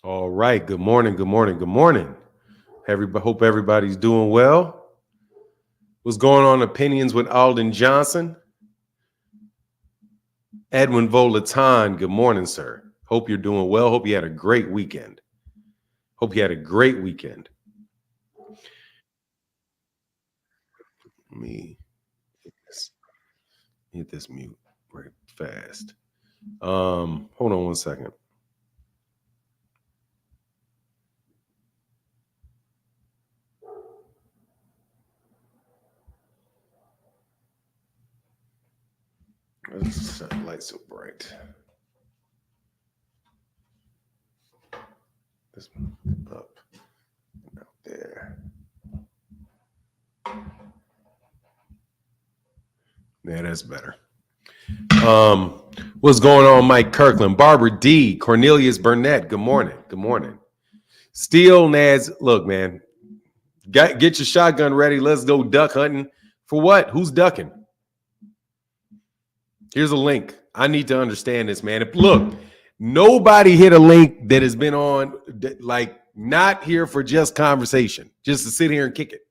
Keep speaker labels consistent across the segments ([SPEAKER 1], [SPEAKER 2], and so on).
[SPEAKER 1] All right. Good morning. Good morning. Good morning. Hope everybody's doing well. What's going on? Opinions with Alden Johnson. Edwin Volaton. Good morning, sir. Hope you're doing well. Hope you had a great weekend. Let me hit this mute right fast. Hold on one second. Let's set the light so bright. This up and out there. Yeah, that's better. What's going on, Mike Kirkland? Barbara D. Cornelius Burnett. Good morning. Good morning. Steel Nads. Look, man. Get your shotgun ready. Let's go duck hunting. For what? Who's ducking? Here's a link. I need to understand this, man. Look, nobody hit a link that has been on, like, not here for just conversation, just to sit here and kick it.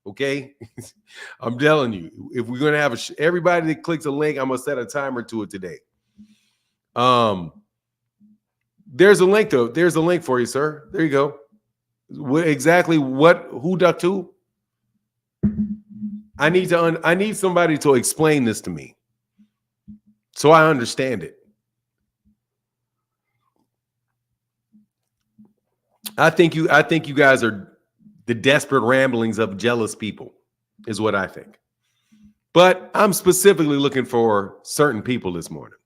[SPEAKER 1] Okay? I'm telling you, if we're going to have everybody that clicks a link, I'm going to set a timer to it today. There's a link, though. There's a link for you, sir. There you go. Who ducked who? I need somebody to explain this to me so I understand it. I think you guys are the desperate ramblings of jealous people, is what I think. But I'm specifically looking for certain people this morning.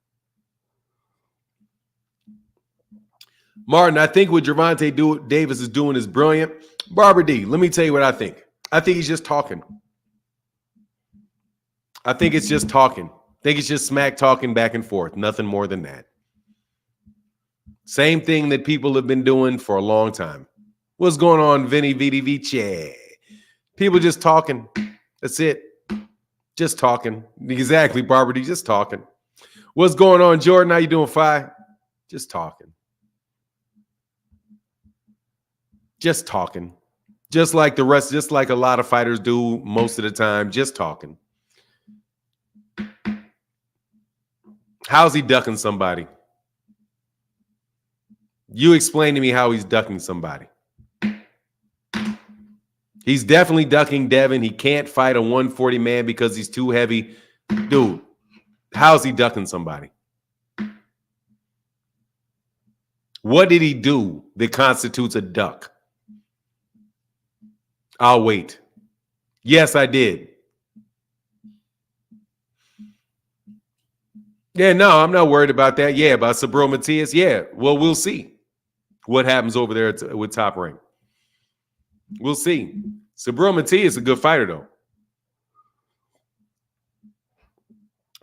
[SPEAKER 1] Martin, I think what Gerovonta Davis is doing is brilliant. Barbara D, let me tell you what I think. I think he's just talking. I think it's just talking. I think it's just smack talking back and forth. Nothing more than that. Same thing that people have been doing for a long time. What's going on, Vinny Vidivice? People just talking. That's it. Just talking. Exactly, Barbara D, just talking. What's going on, Jordan? How you doing, Fi? Just talking. Just talking. Just like the rest, just like a lot of fighters do most of the time, just talking. How's he ducking somebody? You explain to me how he's ducking somebody. He's definitely ducking Devin. He can't fight a 140 man because he's too heavy. Dude, how's he ducking somebody? What did he do that constitutes a duck? I'll wait. Yes, I did. Yeah, no, I'm not worried about that. Yeah, about Subreil Matias. Yeah, well, we'll see what happens over there with Top Rank. We'll see. Subreil Matias is a good fighter, though.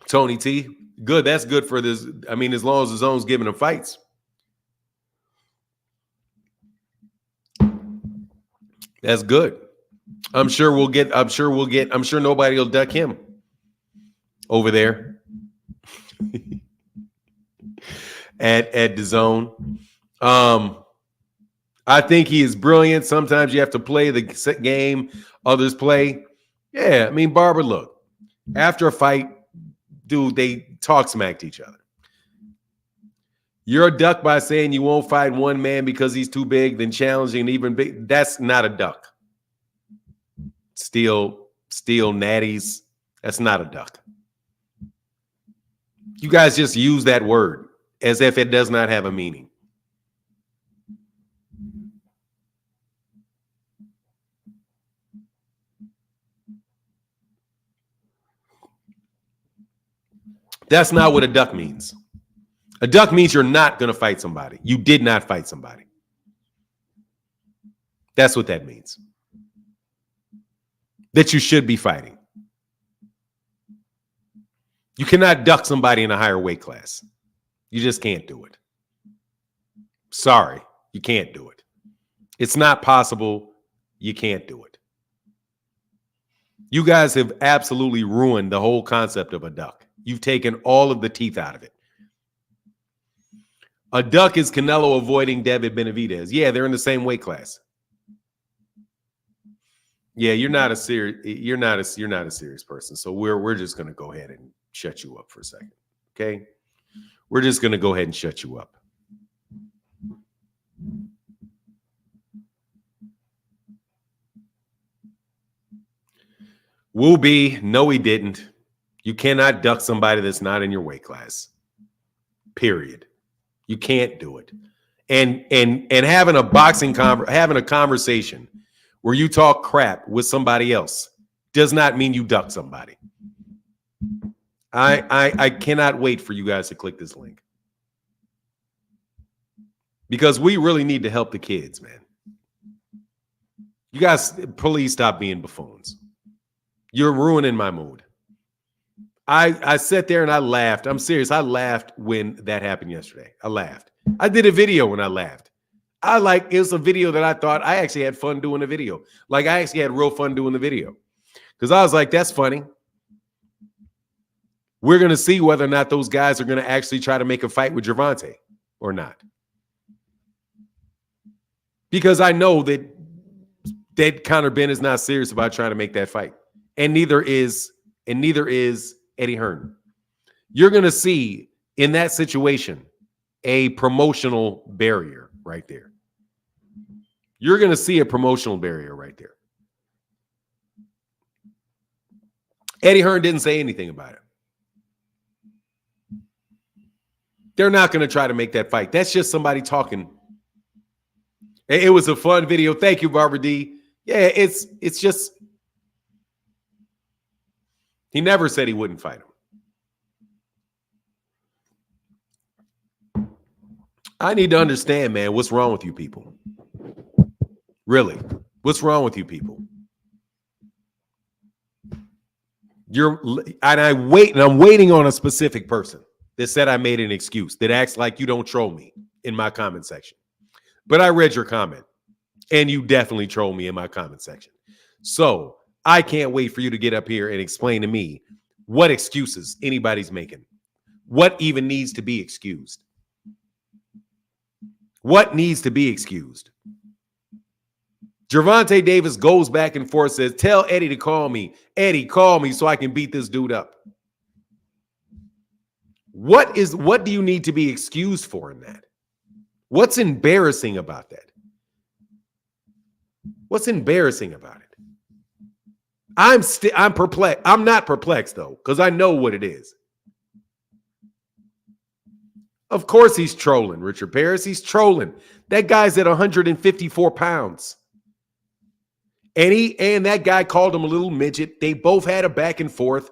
[SPEAKER 1] Tony T, good. That's good for this. I mean, as long as the zone's giving him fights. That's good. I'm sure nobody will duck him over there at the zone. I think he is brilliant. Sometimes you have to play the game others play. Yeah, I mean, Barbara, look, after a fight, dude, they talk smack to each other. You're a duck by saying you won't fight one man because he's too big, then challenging even big. That's not a duck. Steel natties. That's not a duck. You guys just use that word as if it does not have a meaning. That's not what a duck means. A duck means you're not going to fight somebody. You did not fight somebody. That's what that means. That you should be fighting. You cannot duck somebody in a higher weight class. You just can't do it. Sorry, you can't do it. It's not possible. You can't do it. You guys have absolutely ruined the whole concept of a duck. You've taken all of the teeth out of it. A duck is Canelo avoiding David Benavidez. Yeah, they're in the same weight class. Yeah, you're not a serious person. So we're just gonna go ahead and shut you up for a second. Okay? We're just gonna go ahead and shut you up. Will be, no, he didn't. You cannot duck somebody that's not in your weight class. Period. You can't do it. And having having a conversation where you talk crap with somebody else does not mean you duck somebody. I cannot wait for you guys to click this link. Because we really need to help the kids, man. You guys, please stop being buffoons. You're ruining my mood. I sat there and I laughed. I'm serious. I laughed when that happened yesterday. I laughed. I did a video when I laughed. It was a video that I thought I actually had fun doing the video. Like I actually had real fun doing the video. Because I was like, that's funny. We're going to see whether or not those guys are going to actually try to make a fight with Gerovonta or not. Because I know that Conor Benn is not serious about trying to make that fight. And neither is Eddie Hearn. You're going to see in that situation a promotional barrier right there. You're going to see a promotional barrier right there. Eddie Hearn didn't say anything about it. They're not going to try to make that fight. That's just somebody talking. It was a fun video. Thank you, Barbara D. Yeah, it's just he never said he wouldn't fight him. I need to understand, man, what's wrong with you people? Really, what's wrong with you people? I'm waiting on a specific person that said I made an excuse, that acts like you don't troll me in my comment section. But I read your comment, and you definitely troll me in my comment section. So I can't wait for you to get up here and explain to me what excuses anybody's making. What even needs to be excused? What needs to be excused? Gervonta Davis goes back and forth, says, tell Eddie to call me. Eddie, call me so I can beat this dude up. What do you need to be excused for in that? What's embarrassing about that? What's embarrassing about it? I'm perplexed. I'm not perplexed, though, because I know what it is. Of course he's trolling, Richard Paris. He's trolling. That guy's at 154 pounds. And that guy called him a little midget. They both had a back and forth.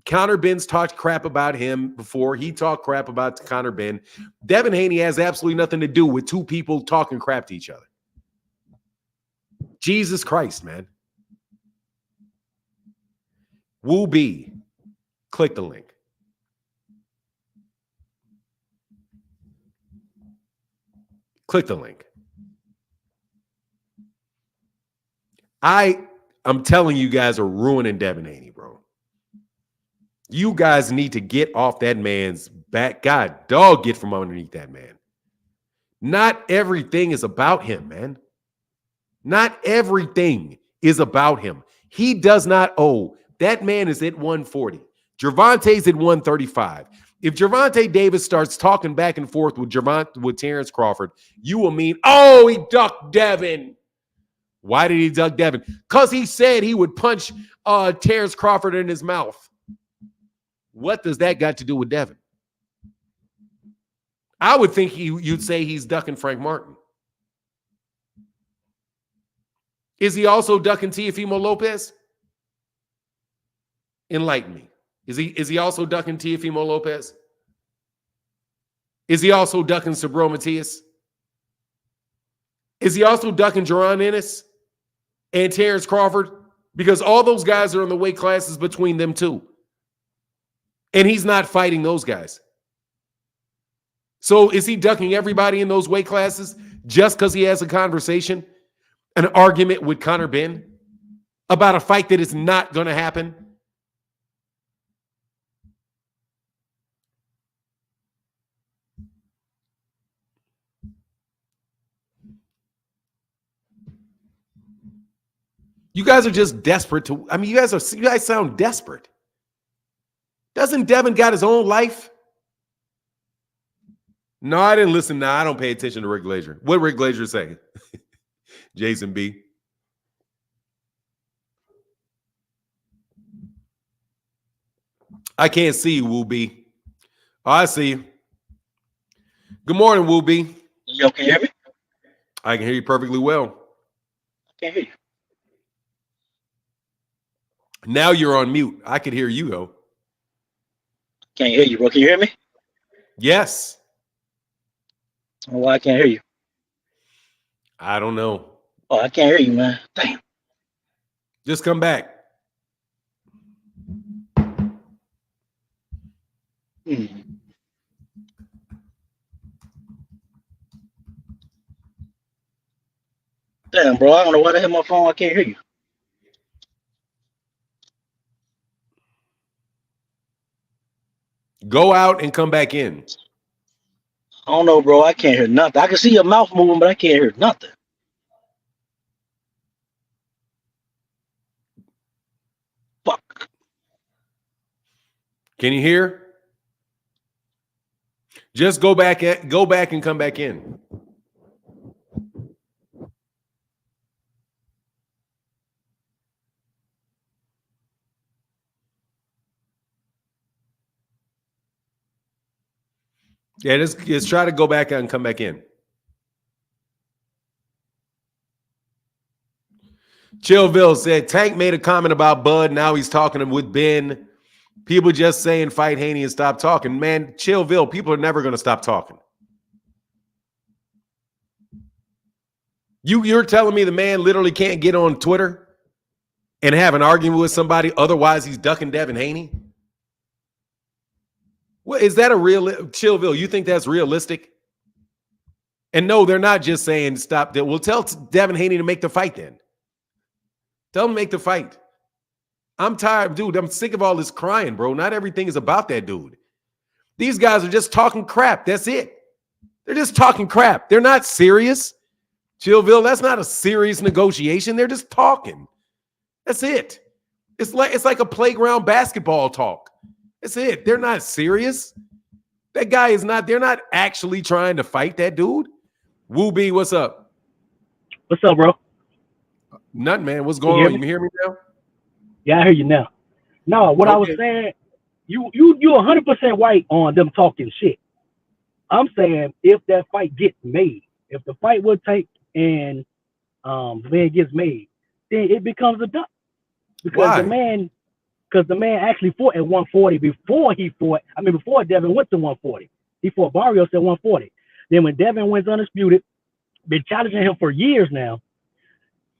[SPEAKER 1] Conor Benn's talked crap about him before. He talked crap about Conor Benn. Devin Haney has absolutely nothing to do with two people talking crap to each other. Jesus Christ, man. Woo B. Click the link. Click the link. I'm telling you guys are ruining Devin Haney, bro. You guys need to get off that man's back. God, dog, get from underneath that man. Not everything is about him, man. Not everything is about him. He does not owe. That man is at 140. Gervonta's at 135. If Gerovonta Davis starts talking back and forth with Terrence Crawford, you will mean, oh, he ducked Devin. Why did he duck Devin? Because he said he would punch Terrence Crawford in his mouth. What does that got to do with Devin? I would think you'd say he's ducking Frank Martin. Is he also ducking Teofimo Lopez? Enlighten me. Is he also ducking Teofimo Lopez? Is he also ducking Subreil Matias? Is he also ducking Jaron Ennis and Terrence Crawford? Because all those guys are in the weight classes between them too. And he's not fighting those guys. So is he ducking everybody in those weight classes just because he has a conversation, an argument with Conor Benn about a fight that is not going to happen? You guys are just desperate to. I mean, you guys sound desperate. Doesn't Devin got his own life? No, I didn't listen. Now I don't pay attention to Rick Glazier. What Rick Glazier say? Jason B. I can't see you, Woo B. Oh, I see you. Good morning, Woo B.
[SPEAKER 2] Yo, can you hear me?
[SPEAKER 1] I can hear you perfectly well.
[SPEAKER 2] I can't hear you.
[SPEAKER 1] Now you're on mute. I could hear you, though.
[SPEAKER 2] Can't hear you, bro. Can you hear me?
[SPEAKER 1] Yes.
[SPEAKER 2] Oh, why I can't hear you?
[SPEAKER 1] I don't know.
[SPEAKER 2] Oh, I can't hear you, man. Damn.
[SPEAKER 1] Just come back.
[SPEAKER 2] Damn, bro. I don't know why the hell my phone. I can't hear you.
[SPEAKER 1] Go out and come back in.
[SPEAKER 2] I don't know, bro. I can't hear nothing. I can see your mouth moving, but I can't hear nothing. Fuck.
[SPEAKER 1] Can you hear? Just go back and come back in. Yeah, just try to go back out and come back in. Chillville said Tank made a comment about Bud. Now he's talking with Ben. People just saying fight Haney and stop talking. Man, Chillville, people are never going to stop talking. You're telling me the man literally can't get on Twitter and have an argument with somebody, otherwise he's ducking Devin Haney? Well, is that a real Chillville? You think that's realistic? And no, they're not just saying stop that. Well, tell Devin Haney to make the fight then. Tell him to make the fight. I'm tired, dude. I'm sick of all this crying, bro. Not everything is about that dude. These guys are just talking crap. That's it. They're just talking crap. They're not serious. Chillville, that's not a serious negotiation. They're just talking. That's it. It's like a playground basketball talk. That's it. They're not serious. That guy is not. They're not actually trying to fight that dude. Woo B, what's up?
[SPEAKER 2] What's up, bro?
[SPEAKER 1] Nothing, man. What's going on? You hear me now?
[SPEAKER 2] Yeah, I hear you now. No, what I was saying, you 100% right on them talking shit. I'm saying if that fight gets made, if the fight would take and then gets made, then it becomes a duck. Because the man actually fought at 140 before Devin went to 140. He fought Barrios at 140. Then when Devin went undisputed, been challenging him for years now.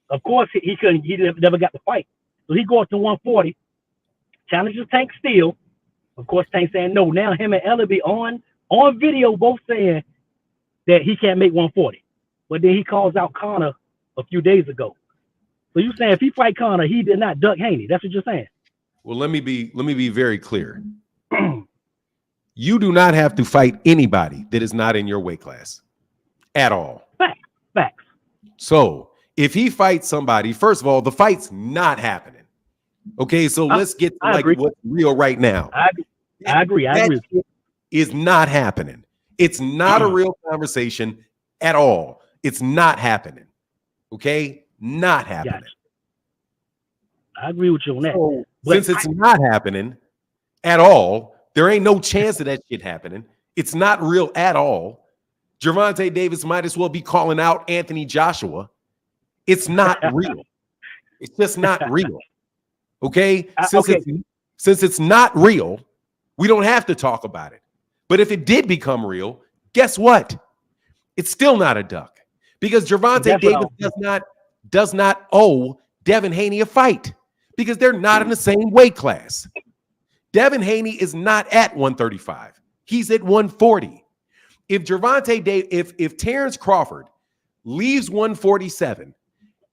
[SPEAKER 2] Of course, he never got the fight. So he goes to 140, challenges Tank still. Of course, Tank saying no. Now him and Ellaby on video both saying that he can't make 140. But then he calls out Conor a few days ago. So you saying if he fight Conor, he did not duck Haney. That's what you're saying.
[SPEAKER 1] Well, let me be very clear. You do not have to fight anybody that is not in your weight class at all.
[SPEAKER 2] Facts.
[SPEAKER 1] So if he fights somebody, first of all, the fight's not happening. Okay, so let's get to what's real right now.
[SPEAKER 2] I agree.
[SPEAKER 1] That is not happening. It's not a real conversation at all. It's not happening. Okay? Not happening.
[SPEAKER 2] Gotcha. I agree with you on that.
[SPEAKER 1] So, since it's not happening at all, there ain't no chance of that shit happening. It's not real at all. Gerovonta Davis might as well be calling out Anthony Joshua. It's not real. It's just not real. Okay? Since it's not real, we don't have to talk about it. But if it did become real, guess what? It's still not a duck. Because Gerovonta Davis does not owe Devin Haney a fight. Because they're not in the same weight class. Devin Haney is not at 135. He's at 140. If if Terrence Crawford leaves 147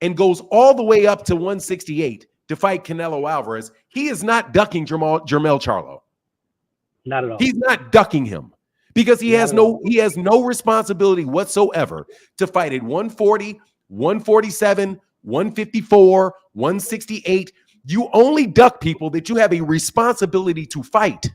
[SPEAKER 1] and goes all the way up to 168 to fight Canelo Alvarez, he is not ducking Jermell Charlo.
[SPEAKER 2] Not at all.
[SPEAKER 1] He's not ducking him because he has no responsibility whatsoever to fight at 140, 147, 154, 168. You only duck people that you have a responsibility to fight.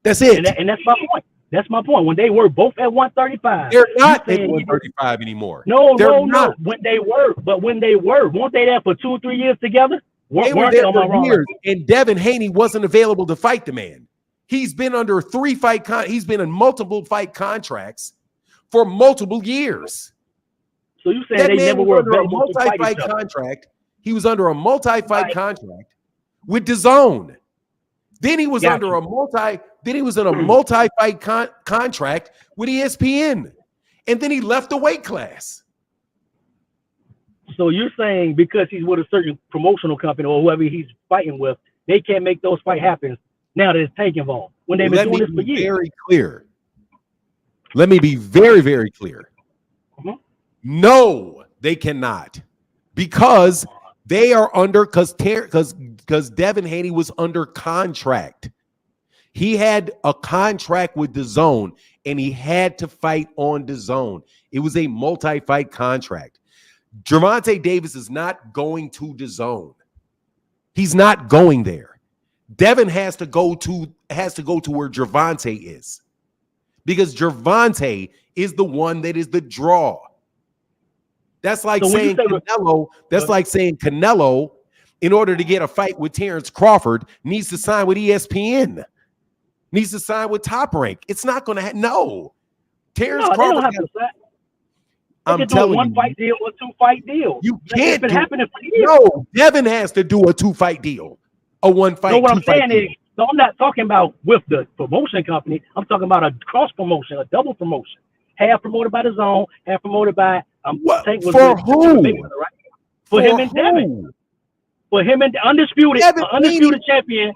[SPEAKER 1] That's it.
[SPEAKER 2] And that's my point. That's my point. When they were both at 135,
[SPEAKER 1] They're not at 135 anymore.
[SPEAKER 2] No.
[SPEAKER 1] Not.
[SPEAKER 2] When they were, weren't they there for 2 or 3 years together?
[SPEAKER 1] They were there for years, and Devin Haney wasn't available to fight the man. He's been under he's been in multiple fight contracts for multiple years.
[SPEAKER 2] So you saying they never were
[SPEAKER 1] under a multi-fight contract? He was under a multi-fight contract with DAZN. Then he was under a multi-fight contract with ESPN, and then he left the weight class.
[SPEAKER 2] So you're saying because he's with a certain promotional company or whoever he's fighting with, they can't make those fights happen now that it's Tank involved when they've been doing this for years?
[SPEAKER 1] Very clear. Let me be very, very clear.
[SPEAKER 2] Mm-hmm.
[SPEAKER 1] No, they cannot, because they are under because Devin Haney was under contract. He had a contract with DAZN, and he had to fight on DAZN. It was a multi-fight contract. Gervonta Davis is not going to DAZN. He's not going there. Devin has to go to where Gervonta is, because Gervonta is the one that is the draw. That's like saying Canelo. That's like saying Canelo, in order to get a fight with Terrence Crawford, needs to sign with ESPN, needs to sign with Top Rank. It's not going to happen. No, Terrence Crawford.
[SPEAKER 2] I'm telling you, 1 fight deal or 2 fight deal.
[SPEAKER 1] You can't.
[SPEAKER 2] Been happening for years.
[SPEAKER 1] No, Devin has to do a 2-fight deal, a 1 fight.
[SPEAKER 2] So what I'm saying is, so I'm not talking about with the promotion company. I'm talking about a cross promotion, a double promotion. Half promoted by DAZN, half promoted by
[SPEAKER 1] for who?
[SPEAKER 2] For him and Devin. For him and the undisputed champion.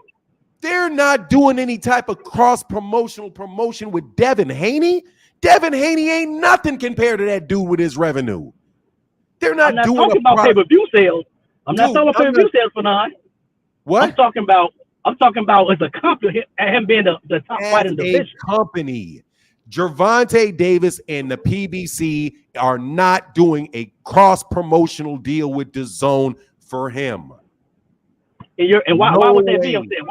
[SPEAKER 1] They're not doing any type of cross promotion with Devin Haney. Devin Haney ain't nothing compared to that dude with his revenue. They're not doing
[SPEAKER 2] talking about pay-per-view sales. I'm not talking about pay-per-view sales for nine.
[SPEAKER 1] What?
[SPEAKER 2] I'm talking about as a company, him being the top fighter in the division.
[SPEAKER 1] Company. Gervonta Davis and the PBC are not doing a cross-promotional deal with DAZN for him.
[SPEAKER 2] And why would that be? I'm saying,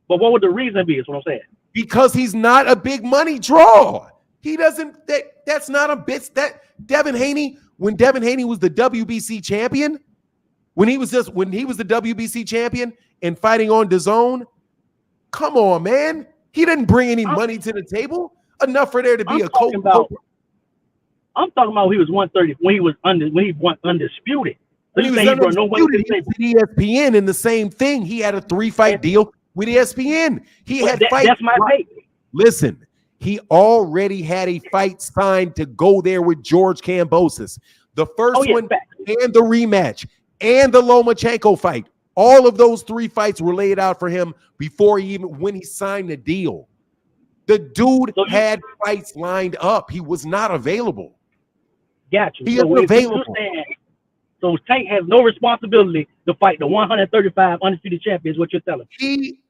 [SPEAKER 2] but what would the reason be? Is what I'm saying.
[SPEAKER 1] Because he's not a big money draw. He doesn't. That's not a bit. That Devin Haney, when Devin Haney was the WBC champion, when he was the WBC champion and fighting on DAZN, come on, man. He didn't bring any money to the table enough for there to be a coach.
[SPEAKER 2] I'm talking about he was 130 when he won undisputed.
[SPEAKER 1] When he was undisputed, he was at ESPN, and the same thing. He had a 3-fight deal with ESPN. He had fights.
[SPEAKER 2] That's my take.
[SPEAKER 1] Listen, he already had a fight signed to go there with George Kambosos. The first one and the rematch and the Lomachenko fight. All of those 3 fights were laid out for him before when he signed the deal. The dude had fights lined up. He was not available.
[SPEAKER 2] Got you.
[SPEAKER 1] He isn't available.
[SPEAKER 2] So Tank has no responsibility to fight the 135 undisputed champion, is what you're telling me.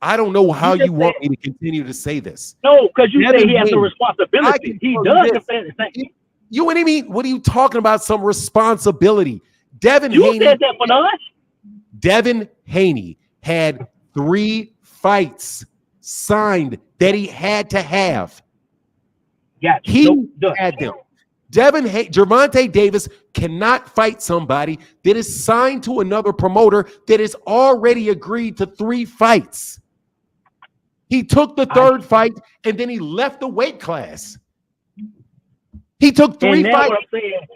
[SPEAKER 1] I don't know how you want me to continue to say this.
[SPEAKER 2] No, because you say he has no responsibility. He does defend the same.
[SPEAKER 1] You what do you mean? What are you talking about? Some responsibility? Devin
[SPEAKER 2] Haney said that for us.
[SPEAKER 1] Devin Haney had 3 fights signed that he had to have.
[SPEAKER 2] Yeah,
[SPEAKER 1] he had them. Gervonta Davis cannot fight somebody that is signed to another promoter that has already agreed to 3 fights. He took the 3rd fight and then he left the weight class. He took 3 fights.
[SPEAKER 2] What I'm saying,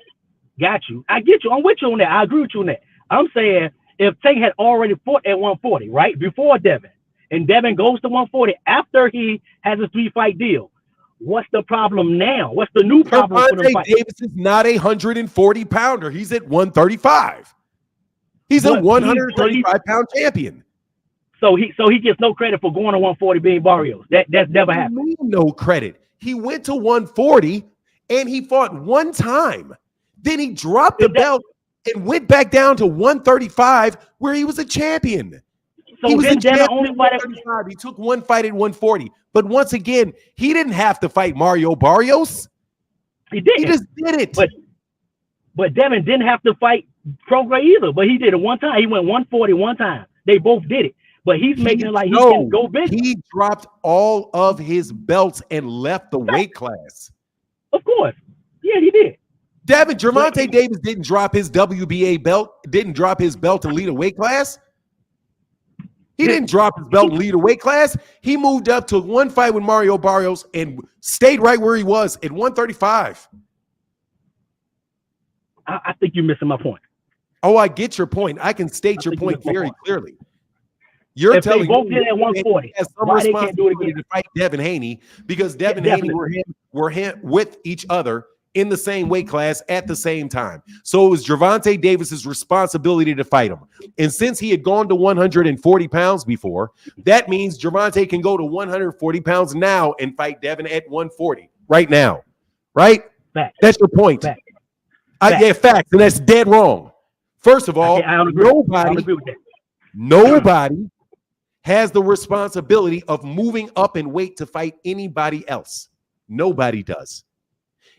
[SPEAKER 2] got you. I get you. I'm with you on that. I agree with you on that. I'm saying if Tank had already fought at 140, right, before Devin, and Devin goes to 140 after he has a 3-fight deal, what's the problem now? What's the new problem for the fight?
[SPEAKER 1] Davis is not a 140-pounder. He's at 135. He's a 135-pound champion.
[SPEAKER 2] So he gets no credit for going to 140 being Barrios. That's never happened.
[SPEAKER 1] No credit. He went to 140 and he fought 1 time. Then he dropped the belt and went back down to 135 where he was a champion.
[SPEAKER 2] So
[SPEAKER 1] he was a champion
[SPEAKER 2] only
[SPEAKER 1] at 135. He took 1 fight at 140. But once again, he didn't have to fight Mario Barrios.
[SPEAKER 2] He did.
[SPEAKER 1] He just did it.
[SPEAKER 2] But Devin didn't have to fight Prograis either, but he did it one time. He went 140 one time. They both did it. But he's making it like he can go big.
[SPEAKER 1] He dropped all of his belts and left the weight class.
[SPEAKER 2] Of course. Yeah, he did.
[SPEAKER 1] Gervonta Davis didn't drop his WBA belt, didn't drop his belt and lead a weight class. He didn't drop his belt and lead a weight class. He moved up to one fight with Mario Barrios and stayed right where he was at 135.
[SPEAKER 2] I think you're missing my point.
[SPEAKER 1] Oh, I get your point. I can state your point very clearly. You're telling me
[SPEAKER 2] both did at 140,
[SPEAKER 1] has some
[SPEAKER 2] why they can't do it again?
[SPEAKER 1] to fight Devin Haney because Devin Haney were with each other in the same weight class at the same time. So it was Gervonta Davis's responsibility to fight him. And since he had gone to 140 pounds before, that means Gervonta can go to 140 pounds now and fight Devin at 140 right now. Right?
[SPEAKER 2] Fact.
[SPEAKER 1] That's your point.
[SPEAKER 2] Fact.
[SPEAKER 1] Yeah, facts. And that's dead wrong. First of all, nobody has the responsibility of moving up in weight to fight anybody else. Nobody does.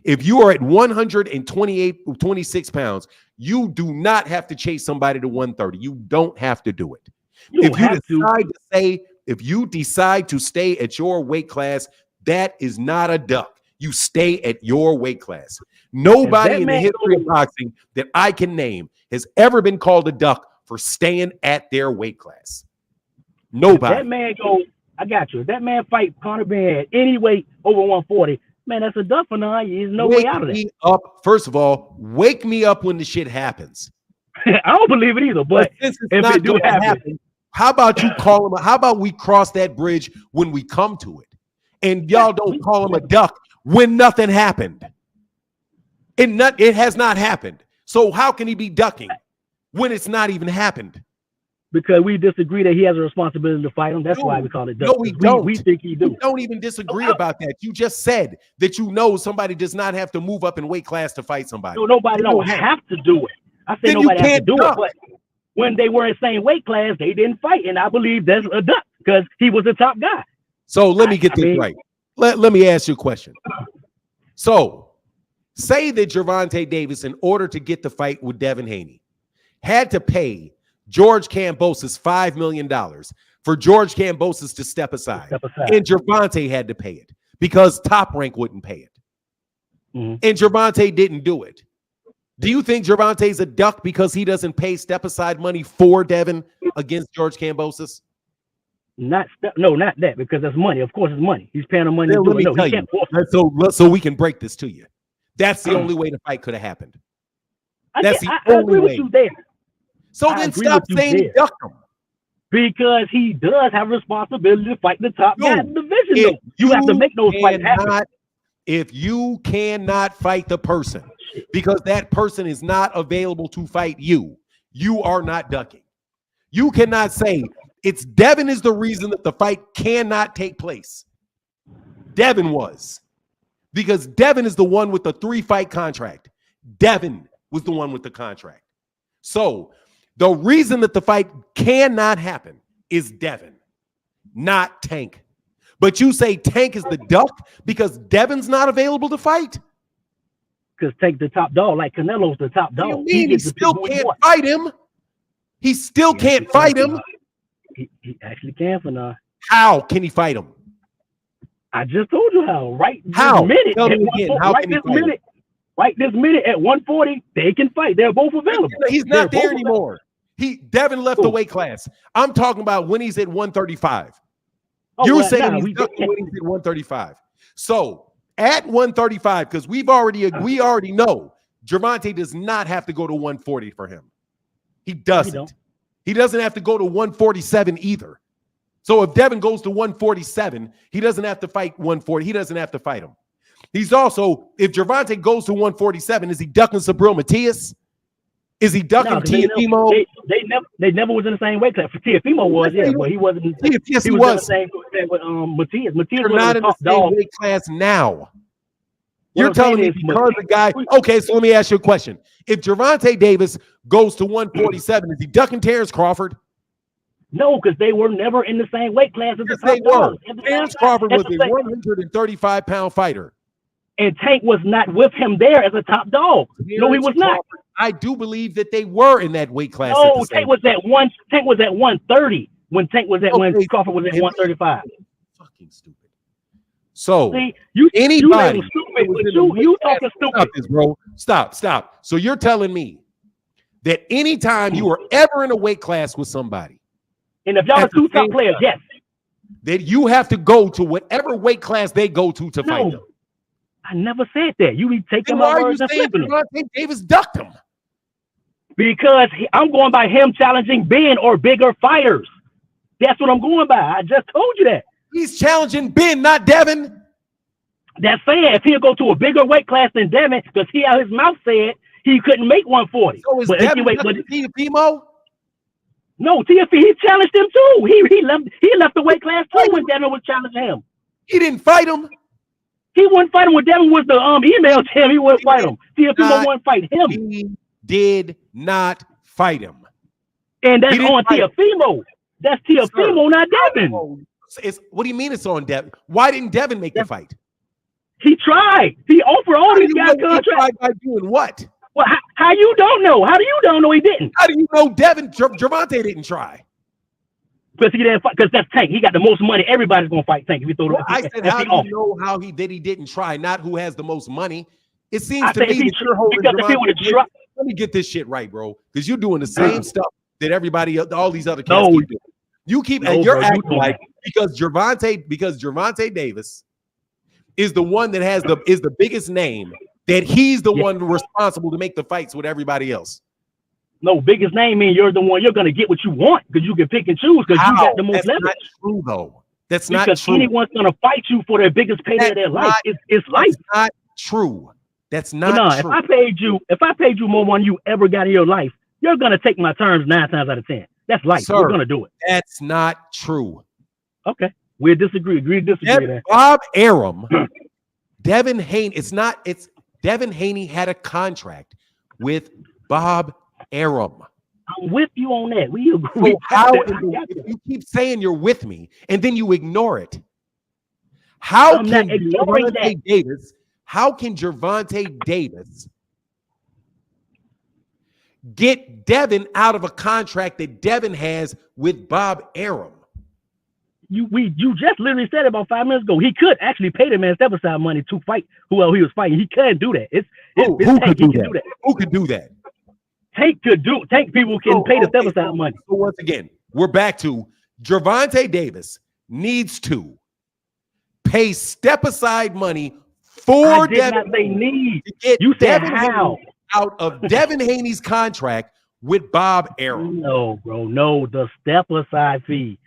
[SPEAKER 1] If you are at 126 pounds, you do not have to chase somebody to 130. You don't have to do it. If you decide to stay at your weight class, that is not a duck. You stay at your weight class. Nobody in the history of boxing that I can name has ever been called a duck for staying at their weight class. Nobody.
[SPEAKER 2] That man goes, I got you. If that man fight Conor Benn any weight over 140, man, that's a duck for now. There's no way out of that.
[SPEAKER 1] First of all, wake me up when the shit happens.
[SPEAKER 2] I don't believe it either, but if it do happen,
[SPEAKER 1] how about you call him? How about we cross that bridge when we come to it? And y'all don't call him a duck when nothing happened. It has not happened. So how can he be ducking when it's not even happened?
[SPEAKER 2] Because we disagree that he has a responsibility to fight him. That's why we call it duck.
[SPEAKER 1] No, we don't.
[SPEAKER 2] We think he do.
[SPEAKER 1] We don't even disagree about that. You just said that somebody does not have to move up in weight class to fight somebody.
[SPEAKER 2] No, nobody don't have to do it. I said nobody has to do it. But when they were in the same weight class, they didn't fight. And I believe that's a duck because he was the top guy.
[SPEAKER 1] So let me get this right. Let me ask you a question. So say that Gervonta Davis, in order to get the fight with Devin Haney, had to pay George Kambosos $5 million for George Kambosos to step aside. And Gervonta had to pay it because Top Rank wouldn't pay it. And Gervonta didn't do it. Do you think Gervonta's a duck because he doesn't pay step-aside money for Devin against George Kambosos?
[SPEAKER 2] Not that, because that's money. Of course, it's money. He's paying him money to do it. No, he can't force it.
[SPEAKER 1] So we can break this to you. That's the only way the fight could have happened. That's the only way.
[SPEAKER 2] You there.
[SPEAKER 1] So then stop saying he ducked him.
[SPEAKER 2] Because he does have responsibility to fight the top guy in the division. You have to make those fights happen.
[SPEAKER 1] If you cannot fight the person because that person is not available to fight you, you are not ducking. You cannot say it's Devin is the reason that the fight cannot take place. Devin was. Because Devin is the one with the 3-fight contract. Devin was the one with the contract. So the reason that the fight cannot happen is Devin, not Tank. But you say Tank is the duck because Devin's not available to fight?
[SPEAKER 2] Because Tank the top dog, like Canelo's the top dog.
[SPEAKER 1] What do you mean he still can't fight him? He still can't fight him.
[SPEAKER 2] He actually can for now.
[SPEAKER 1] How can he fight him?
[SPEAKER 2] I just told you how. Right
[SPEAKER 1] how?
[SPEAKER 2] This minute,
[SPEAKER 1] Tell me again. How can he fight him?
[SPEAKER 2] Right this minute at 140, they can fight. They're both available.
[SPEAKER 1] He's not there anymore. Devin left the weight class. I'm talking about when he's at 135. You're saying he's when he's at 135. So at 135, because we already know Gervonta does not have to go to 140 for him. He doesn't. He doesn't have to go to 147 either. So if Devin goes to 147, he doesn't have to fight 140. He doesn't have to fight him. He's also, if Gervonta goes to 147, is he ducking Subreil Matias? Is he ducking Teofimo?
[SPEAKER 2] They never was in the same weight class. Teofimo was, but he wasn't.
[SPEAKER 1] Yes, he was.
[SPEAKER 2] In the same with Matias. Matias
[SPEAKER 1] You're not in the same weight class now. You're telling me because the guy. Okay, so let me ask you a question. If Gervonta Davis goes to 147, is he ducking Terrence Crawford?
[SPEAKER 2] No, because they were never in the same weight class as the
[SPEAKER 1] top dog. Terrence Crawford was a 135-pound fighter.
[SPEAKER 2] And Tank was not with him there as a top dog. No, he was not.
[SPEAKER 1] I do believe that they were in that weight class.
[SPEAKER 2] No, Tank was at 130 when Tank was at when Crawford was at 135.
[SPEAKER 1] Fucking stupid. So
[SPEAKER 2] see,
[SPEAKER 1] anybody,
[SPEAKER 2] you talking stupid.
[SPEAKER 1] Stop this, bro. Stop. So you're telling me that anytime you were ever in a weight class with somebody,
[SPEAKER 2] and if y'all are two top players, yes,
[SPEAKER 1] that you have to go to whatever weight class they go to fight them.
[SPEAKER 2] I never said that. You be taking
[SPEAKER 1] my
[SPEAKER 2] words and flipping them.
[SPEAKER 1] Davis ducked him.
[SPEAKER 2] Because I'm going by him challenging Benn or bigger fighters. That's what I'm going by. I just told you that.
[SPEAKER 1] He's challenging Benn, not Devin.
[SPEAKER 2] That's saying if he'll go to a bigger weight class than Devin, because he out his mouth said he couldn't make 140.
[SPEAKER 1] So is Devin Teofimo?
[SPEAKER 2] No, Teofimo, he challenged him too. He left the weight class too when Devin was challenging him.
[SPEAKER 1] He didn't fight him.
[SPEAKER 2] He wouldn't fight him when Devin was the email to him. He wouldn't fight him. Teofimo wouldn't fight him.
[SPEAKER 1] He did not fight him.
[SPEAKER 2] And that's on Teofimo. That's Teofimo, not Devin.
[SPEAKER 1] What do you mean it's on Devin? Why didn't Devin make the fight?
[SPEAKER 2] He tried. He offered all these guys contracts.
[SPEAKER 1] By doing what?
[SPEAKER 2] Well, how you don't know? How do you don't know he didn't?
[SPEAKER 1] How do you know Gerovonta didn't try?
[SPEAKER 2] Because he didn't fight. Because that's Tank. He got the most money. Everybody's gonna fight Tank. If you throw
[SPEAKER 1] I said, how do you know how he didn't try? Not who has the most money. It seems to me that you're holding Gerovonta. Let me get this shit right, bro. Because you're doing the same stuff that everybody, all these other cats keep doing. You keep and you're acting like because Gervonta Davis is the one that has is the biggest name, that he's the one responsible to make the fights with everybody else.
[SPEAKER 2] No, biggest name mean you're the one you're gonna get what you want because you can pick and choose because you got the most leverage. That's not
[SPEAKER 1] true though. That's not
[SPEAKER 2] because
[SPEAKER 1] true.
[SPEAKER 2] Anyone's gonna fight you for their biggest payday of their life. It's life.
[SPEAKER 1] That's not true. That's not true.
[SPEAKER 2] If I paid you more than you ever got in your life, you're gonna take my terms 9 times out of 10. That's life.
[SPEAKER 1] Sir,
[SPEAKER 2] we're gonna do it.
[SPEAKER 1] That's not true.
[SPEAKER 2] Okay. We'll disagree. Agree to disagree.
[SPEAKER 1] Bob Arum, Devin Haney. It's Devin Haney had a contract with Bob Arum.
[SPEAKER 2] I'm with you on that. We agree.
[SPEAKER 1] So if you keep saying you're with me and then you ignore it, how can Gervonta Davis get Devin out of a contract that Devin has with Bob Arum?
[SPEAKER 2] You just literally said it about 5 minutes ago. He could actually pay the man step aside money to fight whoever he was fighting. He can do that.
[SPEAKER 1] Who could do that?
[SPEAKER 2] Tank people can pay the step aside money.
[SPEAKER 1] So once again, we're back to Gervonta Davis needs to pay step aside money for Devin.
[SPEAKER 2] They need
[SPEAKER 1] to get
[SPEAKER 2] you said
[SPEAKER 1] Devin
[SPEAKER 2] how
[SPEAKER 1] out of Devin Haney's contract with Bob Arum.
[SPEAKER 2] No, bro. No, the step aside fee.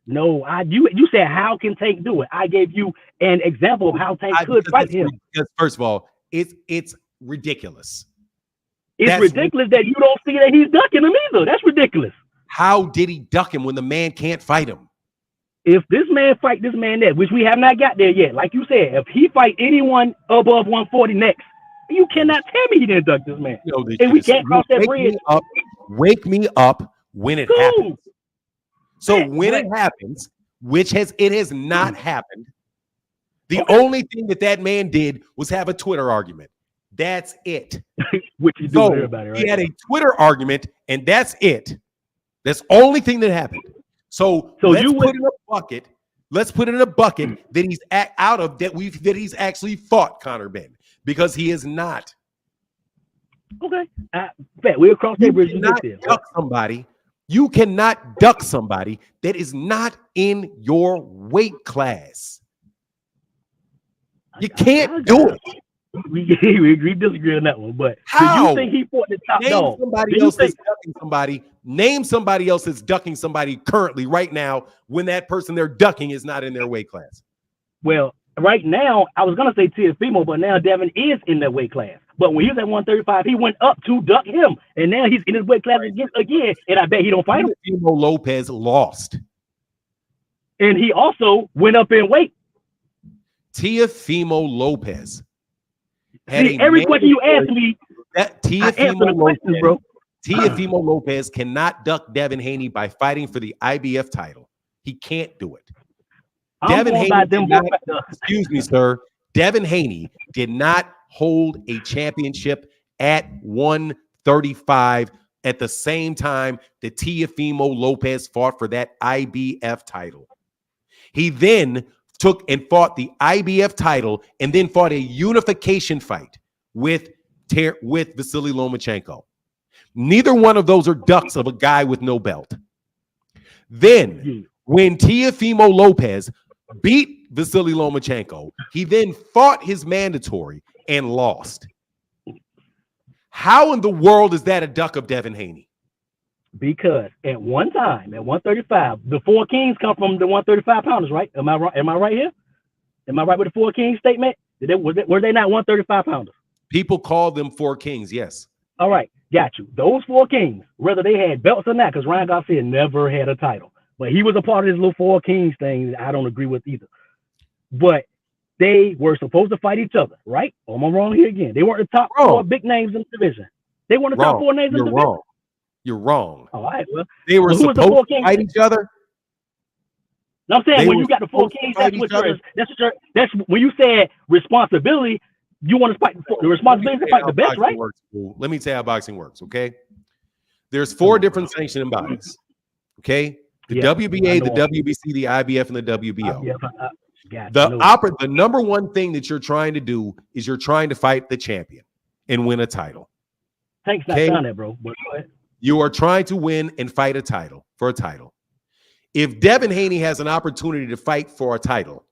[SPEAKER 2] No, you said how can Tank do it? I gave you an example of how Tank could fight him.
[SPEAKER 1] Because first of all, it's ridiculous.
[SPEAKER 2] It's ridiculous that you don't see that he's ducking him either. That's ridiculous.
[SPEAKER 1] How did he duck him when the man can't fight him?
[SPEAKER 2] If this man fight this man next, which we have not got there yet, like you said, if he fight anyone above 140 next, you cannot tell me he didn't duck this man. And we can't cross that bridge.
[SPEAKER 1] Wake me up when it happens. So when it happens, it has not happened. The only thing that man did was have a Twitter argument. That's it.
[SPEAKER 2] Which he do everybody, right?
[SPEAKER 1] He had a Twitter argument, and that's it. That's the only thing that happened. So let's put in a bucket. Let's put in a bucket that he's out of that he's actually fought Conor Benn, because he is not.
[SPEAKER 2] Okay, we'll cross that bridge.
[SPEAKER 1] You cannot duck somebody that is not in your weight class. You can't do it.
[SPEAKER 2] We agree, disagree on that one. But do you think he fought the top dog?
[SPEAKER 1] Name somebody else that's ducking somebody currently right now when that person they're ducking is not in their weight class.
[SPEAKER 2] Well, right now, I was gonna say Teofimo, but now Devin is in that weight class. But when he was at 135, he went up to duck him, and now he's in his weight class again. And I bet he don't fight him.
[SPEAKER 1] Teofimo Lopez lost,
[SPEAKER 2] and he also went up in weight.
[SPEAKER 1] Teofimo Lopez.
[SPEAKER 2] See, every question you ask me,
[SPEAKER 1] Teofimo Lopez cannot duck Devin Haney by fighting for the IBF title. He can't do it. Devin Haney, excuse me, sir. Devin Haney did not hold a championship at 135 at the same time that Teofimo Lopez fought for that IBF title. He then took and fought the IBF title and then fought a unification fight with Vasily Lomachenko. Neither one of those are ducks of a guy with no belt. Then, when Teofimo Lopez beat Vasily Lomachenko, he then fought his mandatory and lost. How in the world is that a duck of Devin Haney?
[SPEAKER 2] Because at one time, at 135, the four kings come from the 135 pounders, right? Am I right? Am I right here? Am I right with the four kings statement? Were they not 135 pounders?
[SPEAKER 1] People call them four kings, yes.
[SPEAKER 2] All right, got you. Those four kings, whether they had belts or not, because Ryan Garcia never had a title, but he was a part of this little four kings thing that I don't agree with either. But they were supposed to fight each other, right? Or am I wrong here again? They weren't the top four big names in the division. They weren't the top four names in the division.
[SPEAKER 1] You're wrong.
[SPEAKER 2] All right, well,
[SPEAKER 1] they were supposed to fight each other.
[SPEAKER 2] No, I'm saying when you got the four kings, that's when you said responsibility. You want to fight the responsibility to fight the best, right?
[SPEAKER 1] Let me tell you how boxing works, okay? There's four different sanctioning bodies, okay? The WBA, the WBC, the IBF, and the WBO. The number one thing that you're trying to do is you're trying to fight the champion and win a title.
[SPEAKER 2] Thanks, not done it, bro. But go ahead.
[SPEAKER 1] You are trying to win and fight a title for a title. If Devin Haney has an opportunity to fight for a title,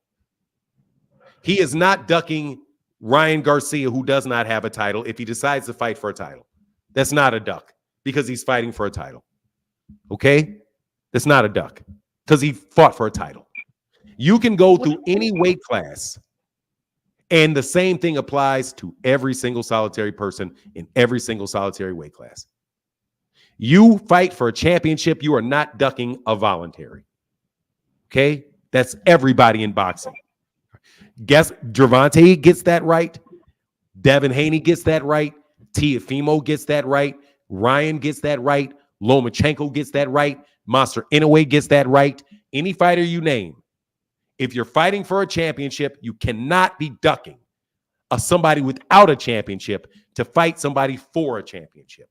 [SPEAKER 1] he is not ducking Ryan Garcia, who does not have a title, if he decides to fight for a title. That's not a duck because he's fighting for a title. Okay? That's not a duck because he fought for a title. You can go through any weight class, and the same thing applies to every single solitary person in every single solitary weight class. You fight for a championship, you are not ducking a voluntary. Okay? That's everybody in boxing. Guess Gerovonta gets that right. Devin Haney gets that right. Teofimo gets that right. Ryan gets that right. Lomachenko gets that right. Monster Inoue gets that right. Any fighter you name. If you're fighting for a championship, you cannot be ducking somebody without a championship to fight somebody for a championship.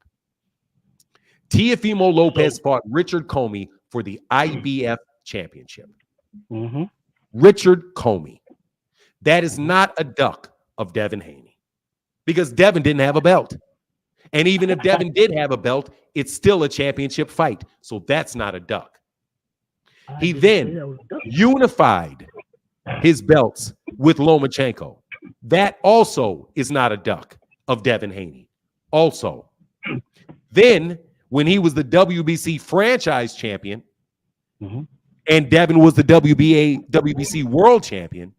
[SPEAKER 1] Teofimo Lopez fought Richard Comey for the IBF championship. Richard Comey. That is not a duck of Devin Haney because Devin didn't have a belt. And even if Devin did have a belt, it's still a championship fight. So that's not a duck. He then unified his belts with Lomachenko. That also is not a duck of Devin Haney. Also, then when he was the WBC franchise champion and Devin was the WBC world champion,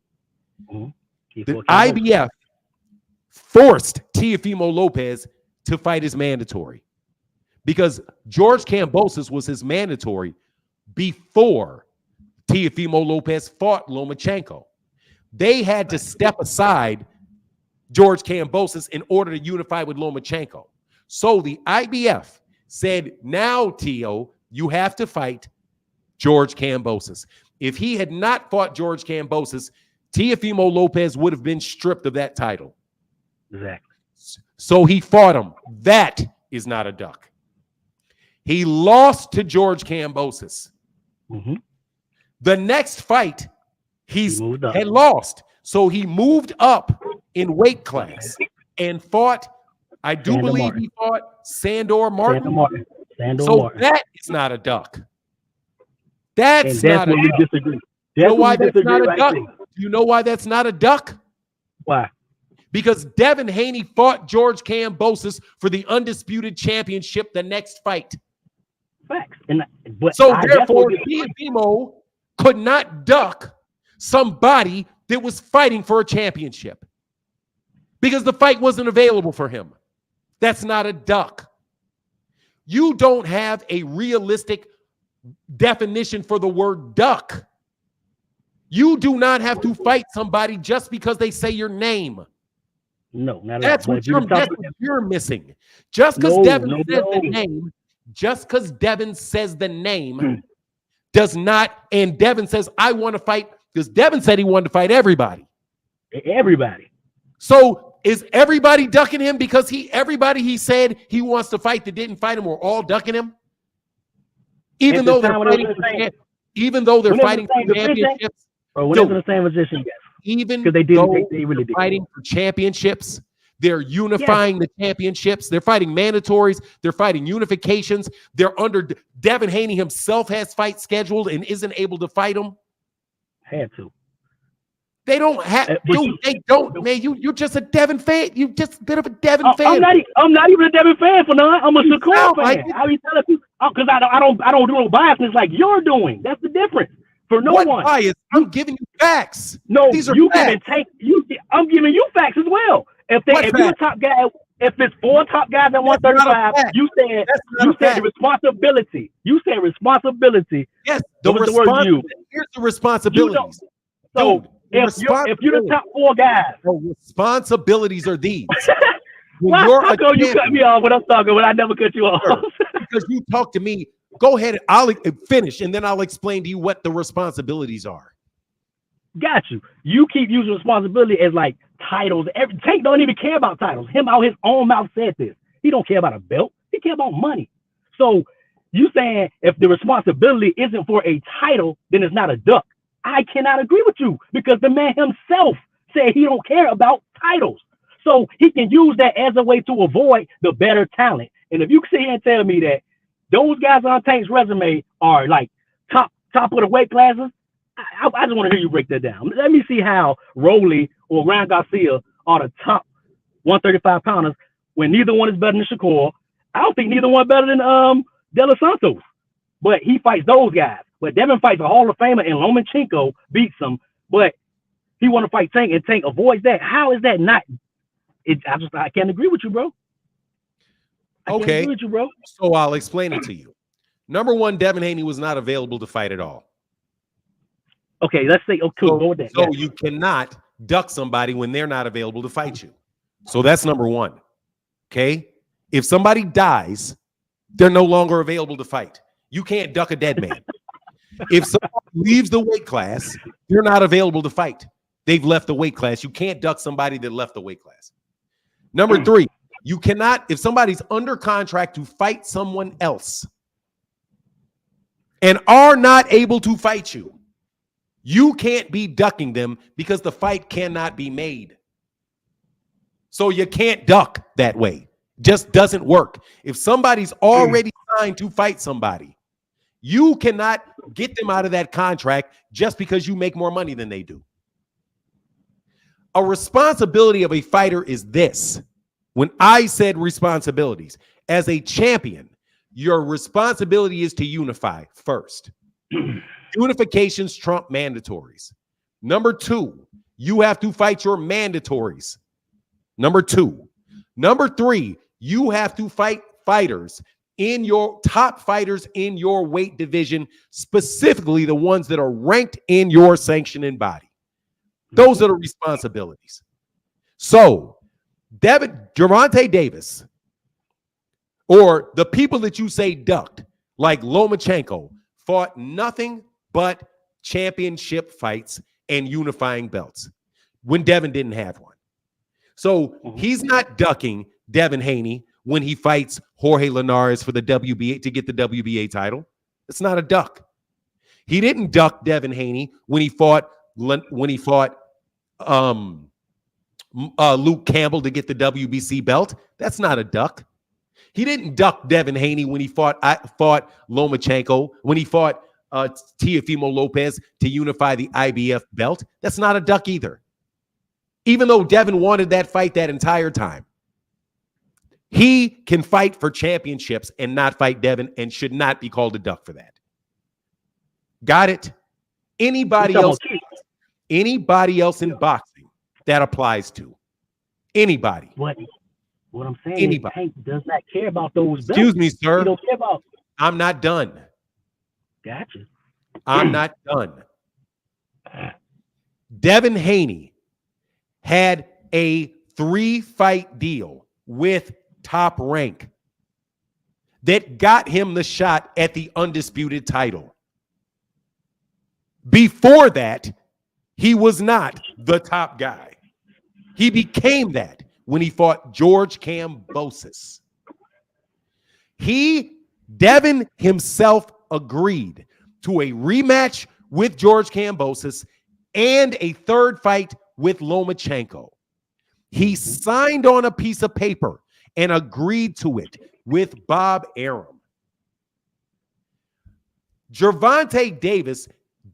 [SPEAKER 1] the IBF forced Teofimo Lopez to fight his mandatory because George Kambosos was his mandatory before Teofimo Lopez fought Lomachenko. They had to step aside George Kambosos in order to unify with Lomachenko. So the IBF said, now, Teo, you have to fight George Kambosos. If he had not fought George Kambosos, Teofimo Lopez would have been stripped of that title.
[SPEAKER 2] Exactly.
[SPEAKER 1] So he fought him. That is not a duck. He lost to George Kambosos. The next fight, he had lost. So he moved up in weight class and fought, I do believe he fought Sandor Martin. That is not a duck. That's not a duck.
[SPEAKER 2] Disagree.
[SPEAKER 1] You know why that's not a duck? Do you know why that's not a duck?
[SPEAKER 2] Why?
[SPEAKER 1] Because Devin Haney fought George Kambosos for the undisputed championship the next fight.
[SPEAKER 2] Facts.
[SPEAKER 1] So therefore, Teofimo could not duck somebody that was fighting for a championship because the fight wasn't available for him. That's not a duck. You don't have a realistic definition for the word duck. You do not have to fight somebody just because they say your name.
[SPEAKER 2] No, not
[SPEAKER 1] that's what you're missing. Just because Devin says the name, just because Devin says the name does not, and Devin says, I want to fight, because Devin said he wanted to fight everybody.
[SPEAKER 2] Everybody.
[SPEAKER 1] So is everybody ducking him because everybody he said he wants to fight that didn't fight him were all ducking him? Even though they're fighting for championships,
[SPEAKER 2] or when they're in the same position, yes.
[SPEAKER 1] Even
[SPEAKER 2] because they really did.
[SPEAKER 1] Fighting for championships, they're unifying the championships. They're fighting mandatories. They're fighting unifications. They're under Devin Haney himself has fights scheduled and isn't able to fight them.
[SPEAKER 2] Had to.
[SPEAKER 1] They don't have. They don't. Man, you're just a Devin fan. You're just a bit of a Devin fan.
[SPEAKER 2] I'm not even a Devin fan for none. I'm a Shakur fan. How you telling people? Because I don't do no biasness like you're doing. That's the difference. For no one.
[SPEAKER 1] Bias? I'm giving you facts.
[SPEAKER 2] No,
[SPEAKER 1] these are
[SPEAKER 2] you
[SPEAKER 1] facts.
[SPEAKER 2] I'm giving you facts as well. If you're a top guy, if it's 4 top guys at 135, you said the responsibility. You said responsibility.
[SPEAKER 1] Yes, the responsibility. Here's the responsibilities.
[SPEAKER 2] So if you're the top 4 guys,
[SPEAKER 1] the responsibilities are these.
[SPEAKER 2] How come you cut me off when I'm talking when I never cut you off?
[SPEAKER 1] Because you talk to me. Go ahead. I'll finish, and then I'll explain to you what the responsibilities are.
[SPEAKER 2] Got you. You keep using responsibility as like titles. Tank don't even care about titles. Him out his own mouth said this. He don't care about a belt. He care about money. So you saying if the responsibility isn't for a title, then it's not a duck. I cannot agree with you because the man himself said he don't care about titles. So he can use that as a way to avoid the better talent. And if you sit here and tell me that those guys on Tank's resume are like top of the weight classes, I just want to hear you break that down. Let me see how Rolly or Ryan Garcia are the top 135 pounders when neither one is better than Shakur. I don't think neither one better than De Los Santos. But he fights those guys. But Devin fights a Hall of Famer and Lomachenko beats him. But he want to fight Tank and Tank avoids that. How is that not? I can't agree with you, bro.
[SPEAKER 1] Okay. With you, bro. So I'll explain it to you. Number one, Devin Haney was not available to fight at all.
[SPEAKER 2] Okay, let's say go with that.
[SPEAKER 1] So you cannot duck somebody when they're not available to fight you. So that's number one. Okay? If somebody dies, they're no longer available to fight. You can't duck a dead man. If someone leaves the weight class, they're not available to fight. They've left the weight class. You can't duck somebody that left the weight class. Number three, you cannot, if somebody's under contract to fight someone else and are not able to fight you, you can't be ducking them because the fight cannot be made. So you can't duck that way. Just doesn't work. If somebody's already signed to fight somebody, you cannot get them out of that contract just because you make more money than they do. A responsibility of a fighter is this. When I said responsibilities, as a champion, your responsibility is to unify first. Unifications trump mandatories. Number two, you have to fight your mandatories. Number two. Number three, you have to fight fighters in your top fighters in your weight division, specifically the ones that are ranked in your sanctioning body. Those are the responsibilities. So, Gerovonta Davis, or the people that you say ducked, like Lomachenko, fought nothing but championship fights and unifying belts when Devin didn't have one. So he's not ducking Devin Haney when he fights Jorge Linares for the WBA to get the WBA title. It's not a duck. He didn't duck Devin Haney when he fought Luke Campbell to get the WBC belt. That's not a duck. He didn't duck Devin Haney when he fought Lomachenko, when he fought Teofimo Lopez to unify the IBF belt. That's not a duck either. Even though Devin wanted that fight that entire time. He can fight for championships and not fight Devin and should not be called a duck for that. Got it? Anybody else in boxing that applies to. Anybody.
[SPEAKER 2] What I'm saying is Tank does not care about those belts.
[SPEAKER 1] Excuse me, sir.
[SPEAKER 2] He don't care about.
[SPEAKER 1] I'm not done.
[SPEAKER 2] Gotcha.
[SPEAKER 1] I'm not done. Devin Haney had a 3-fight deal with Top Rank that got him the shot at the undisputed title. Before that, he was not the top guy. He became that when he fought George Kambosos. Devin himself agreed to a rematch with George Kambosos and a third fight with Lomachenko. He signed on a piece of paper and agreed to it with Bob Arum. Gervonta Davis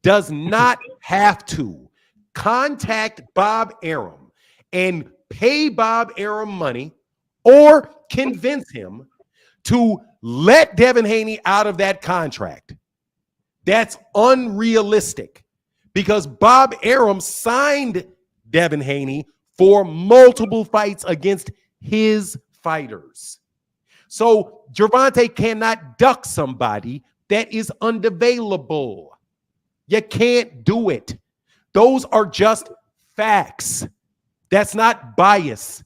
[SPEAKER 1] does not have to contact Bob Arum and pay Bob Arum money or convince him to let Devin Haney out of that contract. That's unrealistic because Bob Arum signed Devin Haney for multiple fights against his fighters. So Gervonta cannot duck somebody that is unavailable. You can't do it. Those are just facts. That's not bias.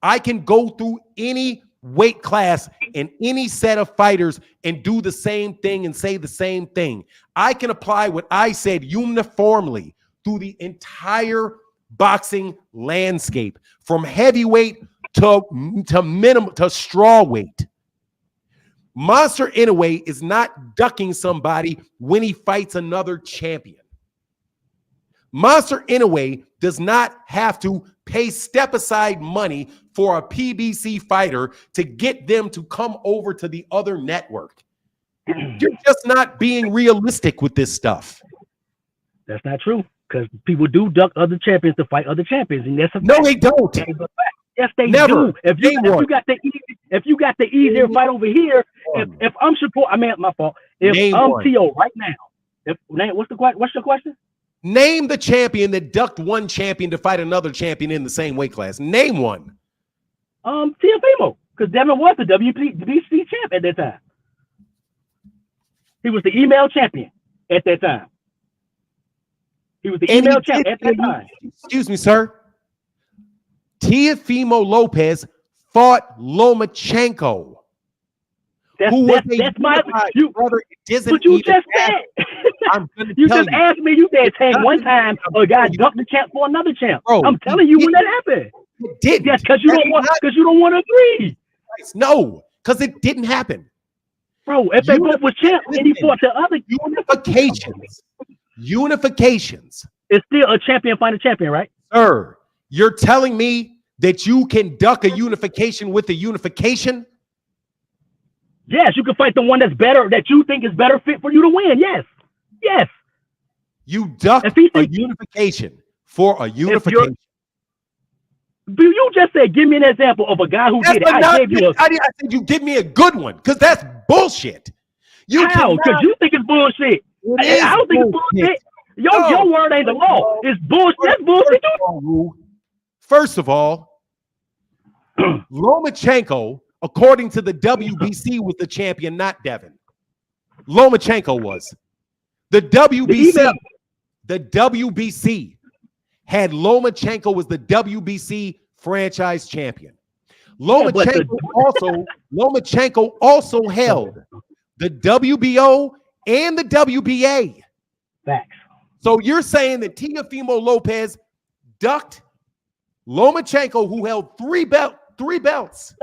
[SPEAKER 1] I can go through any weight class and any set of fighters and do the same thing and say the same thing. I can apply what I said uniformly through the entire boxing landscape, from heavyweight to minimum to straw weight. Monster Inoue is not ducking somebody when he fights another champion. Monster Inoue does not have to pay step-aside money for a PBC fighter to get them to come over to the other network. You're just not being realistic with this stuff.
[SPEAKER 2] That's not true, because people do duck other champions to fight other champions, and that's a
[SPEAKER 1] no,
[SPEAKER 2] fact.
[SPEAKER 1] they don't.
[SPEAKER 2] That is a fact. Yes, they
[SPEAKER 1] Never.
[SPEAKER 2] do. If you got the easier fight over here, if I'm support, I mean, my fault. If
[SPEAKER 1] Name
[SPEAKER 2] I'm
[SPEAKER 1] one.
[SPEAKER 2] T.O. right now, what's your question?
[SPEAKER 1] Name the champion that ducked one champion to fight another champion in the same weight class. Name one.
[SPEAKER 2] Teofimo, because Devin was the WBC champ at that time. He was the email champion at that time. He was the email champ at that time.
[SPEAKER 1] Excuse me, sir. Teofimo Lopez fought Lomachenko.
[SPEAKER 2] That's my
[SPEAKER 1] brother.
[SPEAKER 2] But you just said. You just asked me. You said take one time a guy ducked the champ for another champ. Bro, I'm telling you when that happened.
[SPEAKER 1] It did.
[SPEAKER 2] Yes, because you don't want to agree.
[SPEAKER 1] No, because it didn't happen.
[SPEAKER 2] Bro, if they both were champs and he fought the other
[SPEAKER 1] unifications.
[SPEAKER 2] It's still a champion fight a champion, right?
[SPEAKER 1] Sir, you're telling me that you can duck a unification with a unification?
[SPEAKER 2] Yes, you can fight the one that's better, that you think is better fit for you to win. Yes. Yes.
[SPEAKER 1] You duck a unification for a unification.
[SPEAKER 2] You just said, give me an example of a guy who did it. I
[SPEAKER 1] said you give me a good one, because that's bullshit.
[SPEAKER 2] How? Because you think it's bullshit. I don't think it's bullshit. Your word ain't the law. It's bullshit. That's bullshit.
[SPEAKER 1] First of all, Lomachenko, according to the WBC, was the champion, not Devin. Lomachenko was. The WBC had Lomachenko was the WBC franchise champion. Lomachenko also held the WBO and the WBA.
[SPEAKER 2] Facts.
[SPEAKER 1] So you're saying that Teofimo Lopez ducked Lomachenko, who held three belts.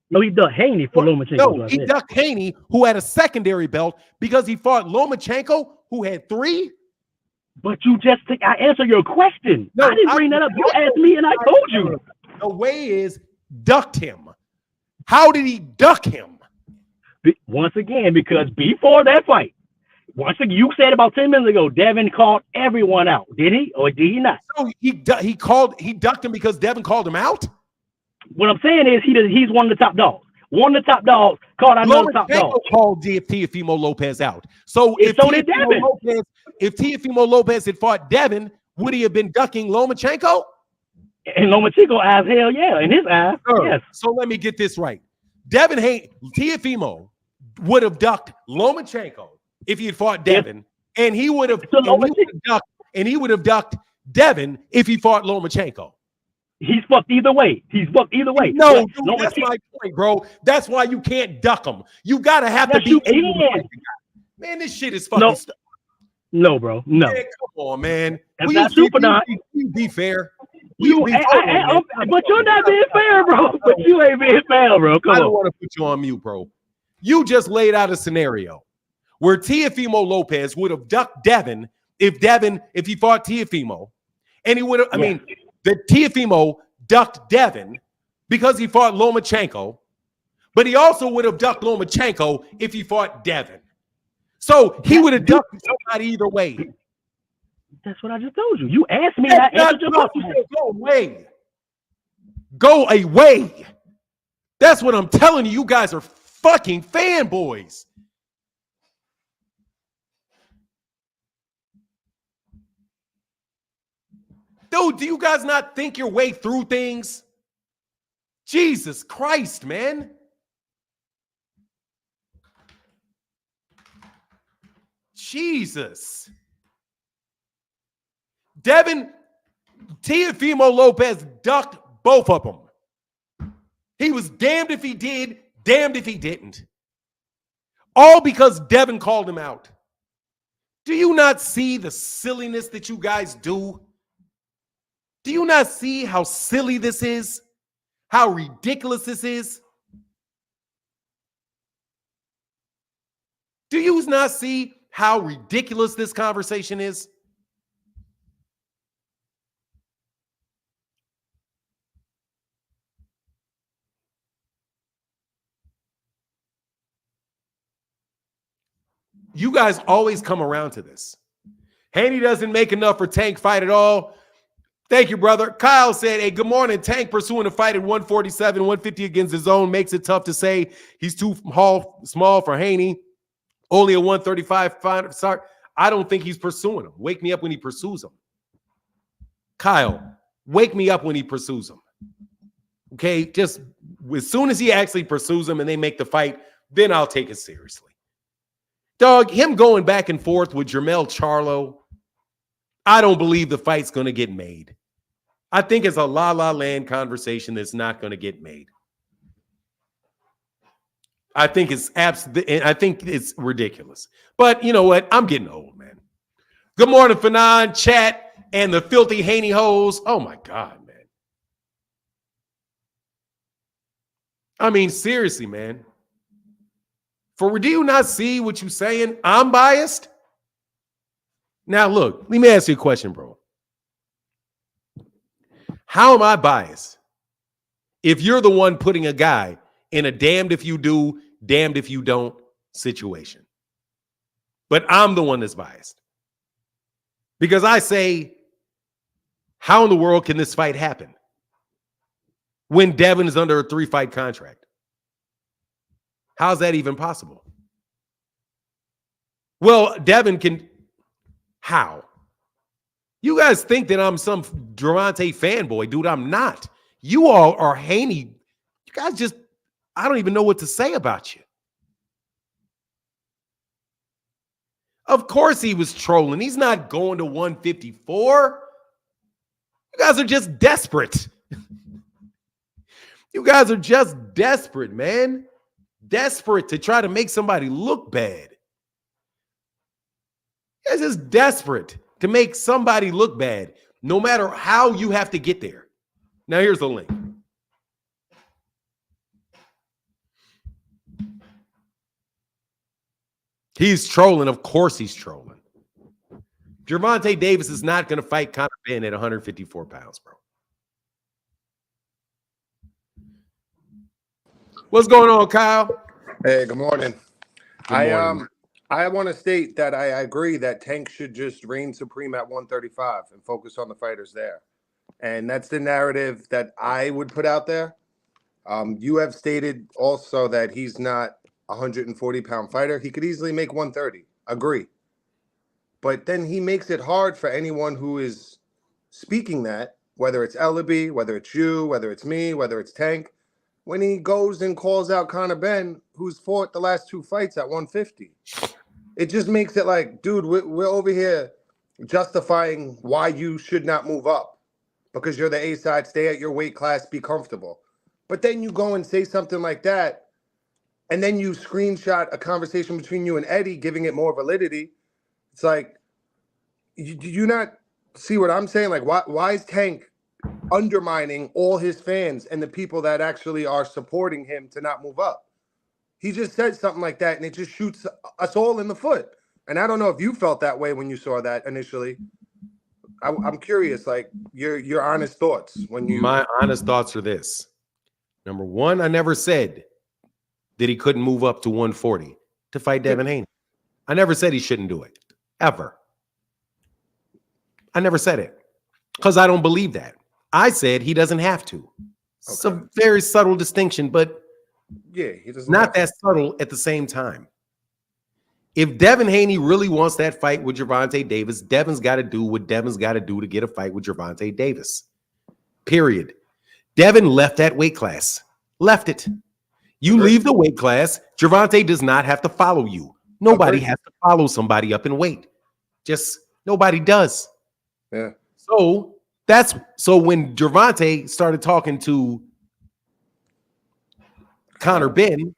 [SPEAKER 2] No, he ducked Haney for Lomachenko.
[SPEAKER 1] No, he ducked Haney, who had a secondary belt, because he fought Lomachenko, who had 3.
[SPEAKER 2] But you just think I answered your question. No, I didn't bring that up. You asked me and I told you.
[SPEAKER 1] The way is ducked him. How did he duck him?
[SPEAKER 2] Once again, because before that fight, once again, you said about 10 minutes ago, Devin called everyone out. Did he or did he not?
[SPEAKER 1] So he ducked him because Devin called him out?
[SPEAKER 2] What I'm saying is he's one of the top dogs. One of the top dogs called another top dog.
[SPEAKER 1] Called Teofimo Lopez out. So if Teofimo Lopez had fought Devin, would he have been ducking Lomachenko?
[SPEAKER 2] In Lomachenko eyes, hell yeah. In his eyes, yes.
[SPEAKER 1] So let me get this right. Teofimo would have ducked Lomachenko if he had fought Devin, and he would have ducked Devin if he fought Lomachenko.
[SPEAKER 2] He's fucked either way.
[SPEAKER 1] No, that's my point, bro. That's why you can't duck him. You gotta have to be able to fight the guy. Man, this shit is fucking stuff.
[SPEAKER 2] No, bro. No.
[SPEAKER 1] Man, come on, man.
[SPEAKER 2] That's not super.
[SPEAKER 1] Be fair.
[SPEAKER 2] But you're not being fair, bro. But you ain't being fair, bro. Come on.
[SPEAKER 1] I don't want to put you on mute, bro. You just laid out a scenario where Teofimo Lopez would have ducked Devin if he fought Teofimo, and he would have. I mean, the Teofimo ducked Devin because he fought Lomachenko, but he also would have ducked Lomachenko if he fought Devin. So he would have ducked somebody either way.
[SPEAKER 2] That's what I just told you. You asked me, and I answered your question.
[SPEAKER 1] Go away. Go away. That's what I'm telling you. You guys are fucking fanboys. Dude, do you guys not think your way through things? Jesus Christ, man. Jesus. Teofimo Lopez ducked both of them. He was damned if he did, damned if he didn't. All because Devin called him out. Do you not see the silliness that you guys do? Do you not see how silly this is? How ridiculous this is? Do you not see how ridiculous this conversation is? You guys always come around to this. Haney doesn't make enough for Tank fight at all. Thank you, brother. Kyle said, hey, good morning. Tank pursuing a fight at 147, 150 against his own makes it tough to say he's too small for Haney. Only a 135 fight. Sorry, I don't think he's pursuing him. Wake me up when he pursues him. Kyle, wake me up when he pursues him. Okay, just as soon as he actually pursues him and they make the fight, then I'll take it seriously. Dog, him going back and forth with Jermell Charlo, I don't believe the fight's going to get made. I think it's a la-la land conversation that's not going to get made. I think it's ridiculous. But you know what? I'm getting old, man. Good morning, Fanon, chat, and the filthy Haney hoes. Oh, my God, man. I mean, seriously, man. Do you not see what you're saying? I'm biased? Now, look, let me ask you a question, bro. How am I biased if you're the one putting a guy in a damned if you do, damned if you don't situation? But I'm the one that's biased. Because I say, how in the world can this fight happen when Devin is under a 3-fight contract? How's that even possible? Well, Devin can. How? You guys think that I'm some Gerovonta fanboy, dude. I'm not. You all are Haney. You guys just, I don't even know what to say about you. Of course he was trolling. He's not going to 154. You guys are just desperate. You guys are just desperate, man. Desperate to try to make somebody look bad. You guys are just desperate to make somebody look bad, no matter how you have to get there. Now, here's the link. He's trolling. Of course he's trolling. Gervonta Davis is not going to fight Conor Benn at 154 pounds, bro. What's going on, Kyle?
[SPEAKER 3] Hey, good morning.
[SPEAKER 1] Good morning.
[SPEAKER 3] I want to state that I agree that Tank should just reign supreme at 135 and focus on the fighters there. And that's the narrative that I would put out there. You have stated also that he's not a 140-pound fighter. He could easily make 130. Agree. But then he makes it hard for anyone who is speaking that, whether it's Ellaby, whether it's you, whether it's me, whether it's Tank, when he goes and calls out Conor Benn, who's fought the last 2 fights at 150. It just makes it like, dude, we're over here justifying why you should not move up because you're the A-side, stay at your weight class, be comfortable. But then you go and say something like that, and then you screenshot a conversation between you and Eddie, giving it more validity. It's like, do you not see what I'm saying? Like, why is Tank undermining all his fans and the people that actually are supporting him to not move up. He just said something like that, and it just shoots us all in the foot. And I don't know if you felt that way when you saw that initially. I'm curious, like your honest thoughts when you.
[SPEAKER 1] My honest thoughts are this. Number one, I never said that he couldn't move up to 140 to fight Devin Haney. I never said he shouldn't do it, ever. I never said it because I don't believe that. I said he doesn't have to. It's a very subtle distinction, but
[SPEAKER 3] yeah, he doesn't.
[SPEAKER 1] Not that subtle at the same time. If Devin Haney really wants that fight with Gerovonta Davis, Devin's got to do what Devin's got to do to get a fight with Gerovonta Davis. Period. Devin left that weight class. Left it. You leave the weight class, Gerovonta does not have to follow you. Nobody has to follow somebody up in weight. Just nobody does.
[SPEAKER 3] Yeah.
[SPEAKER 1] So when Gerovonta started talking to Conor Benn,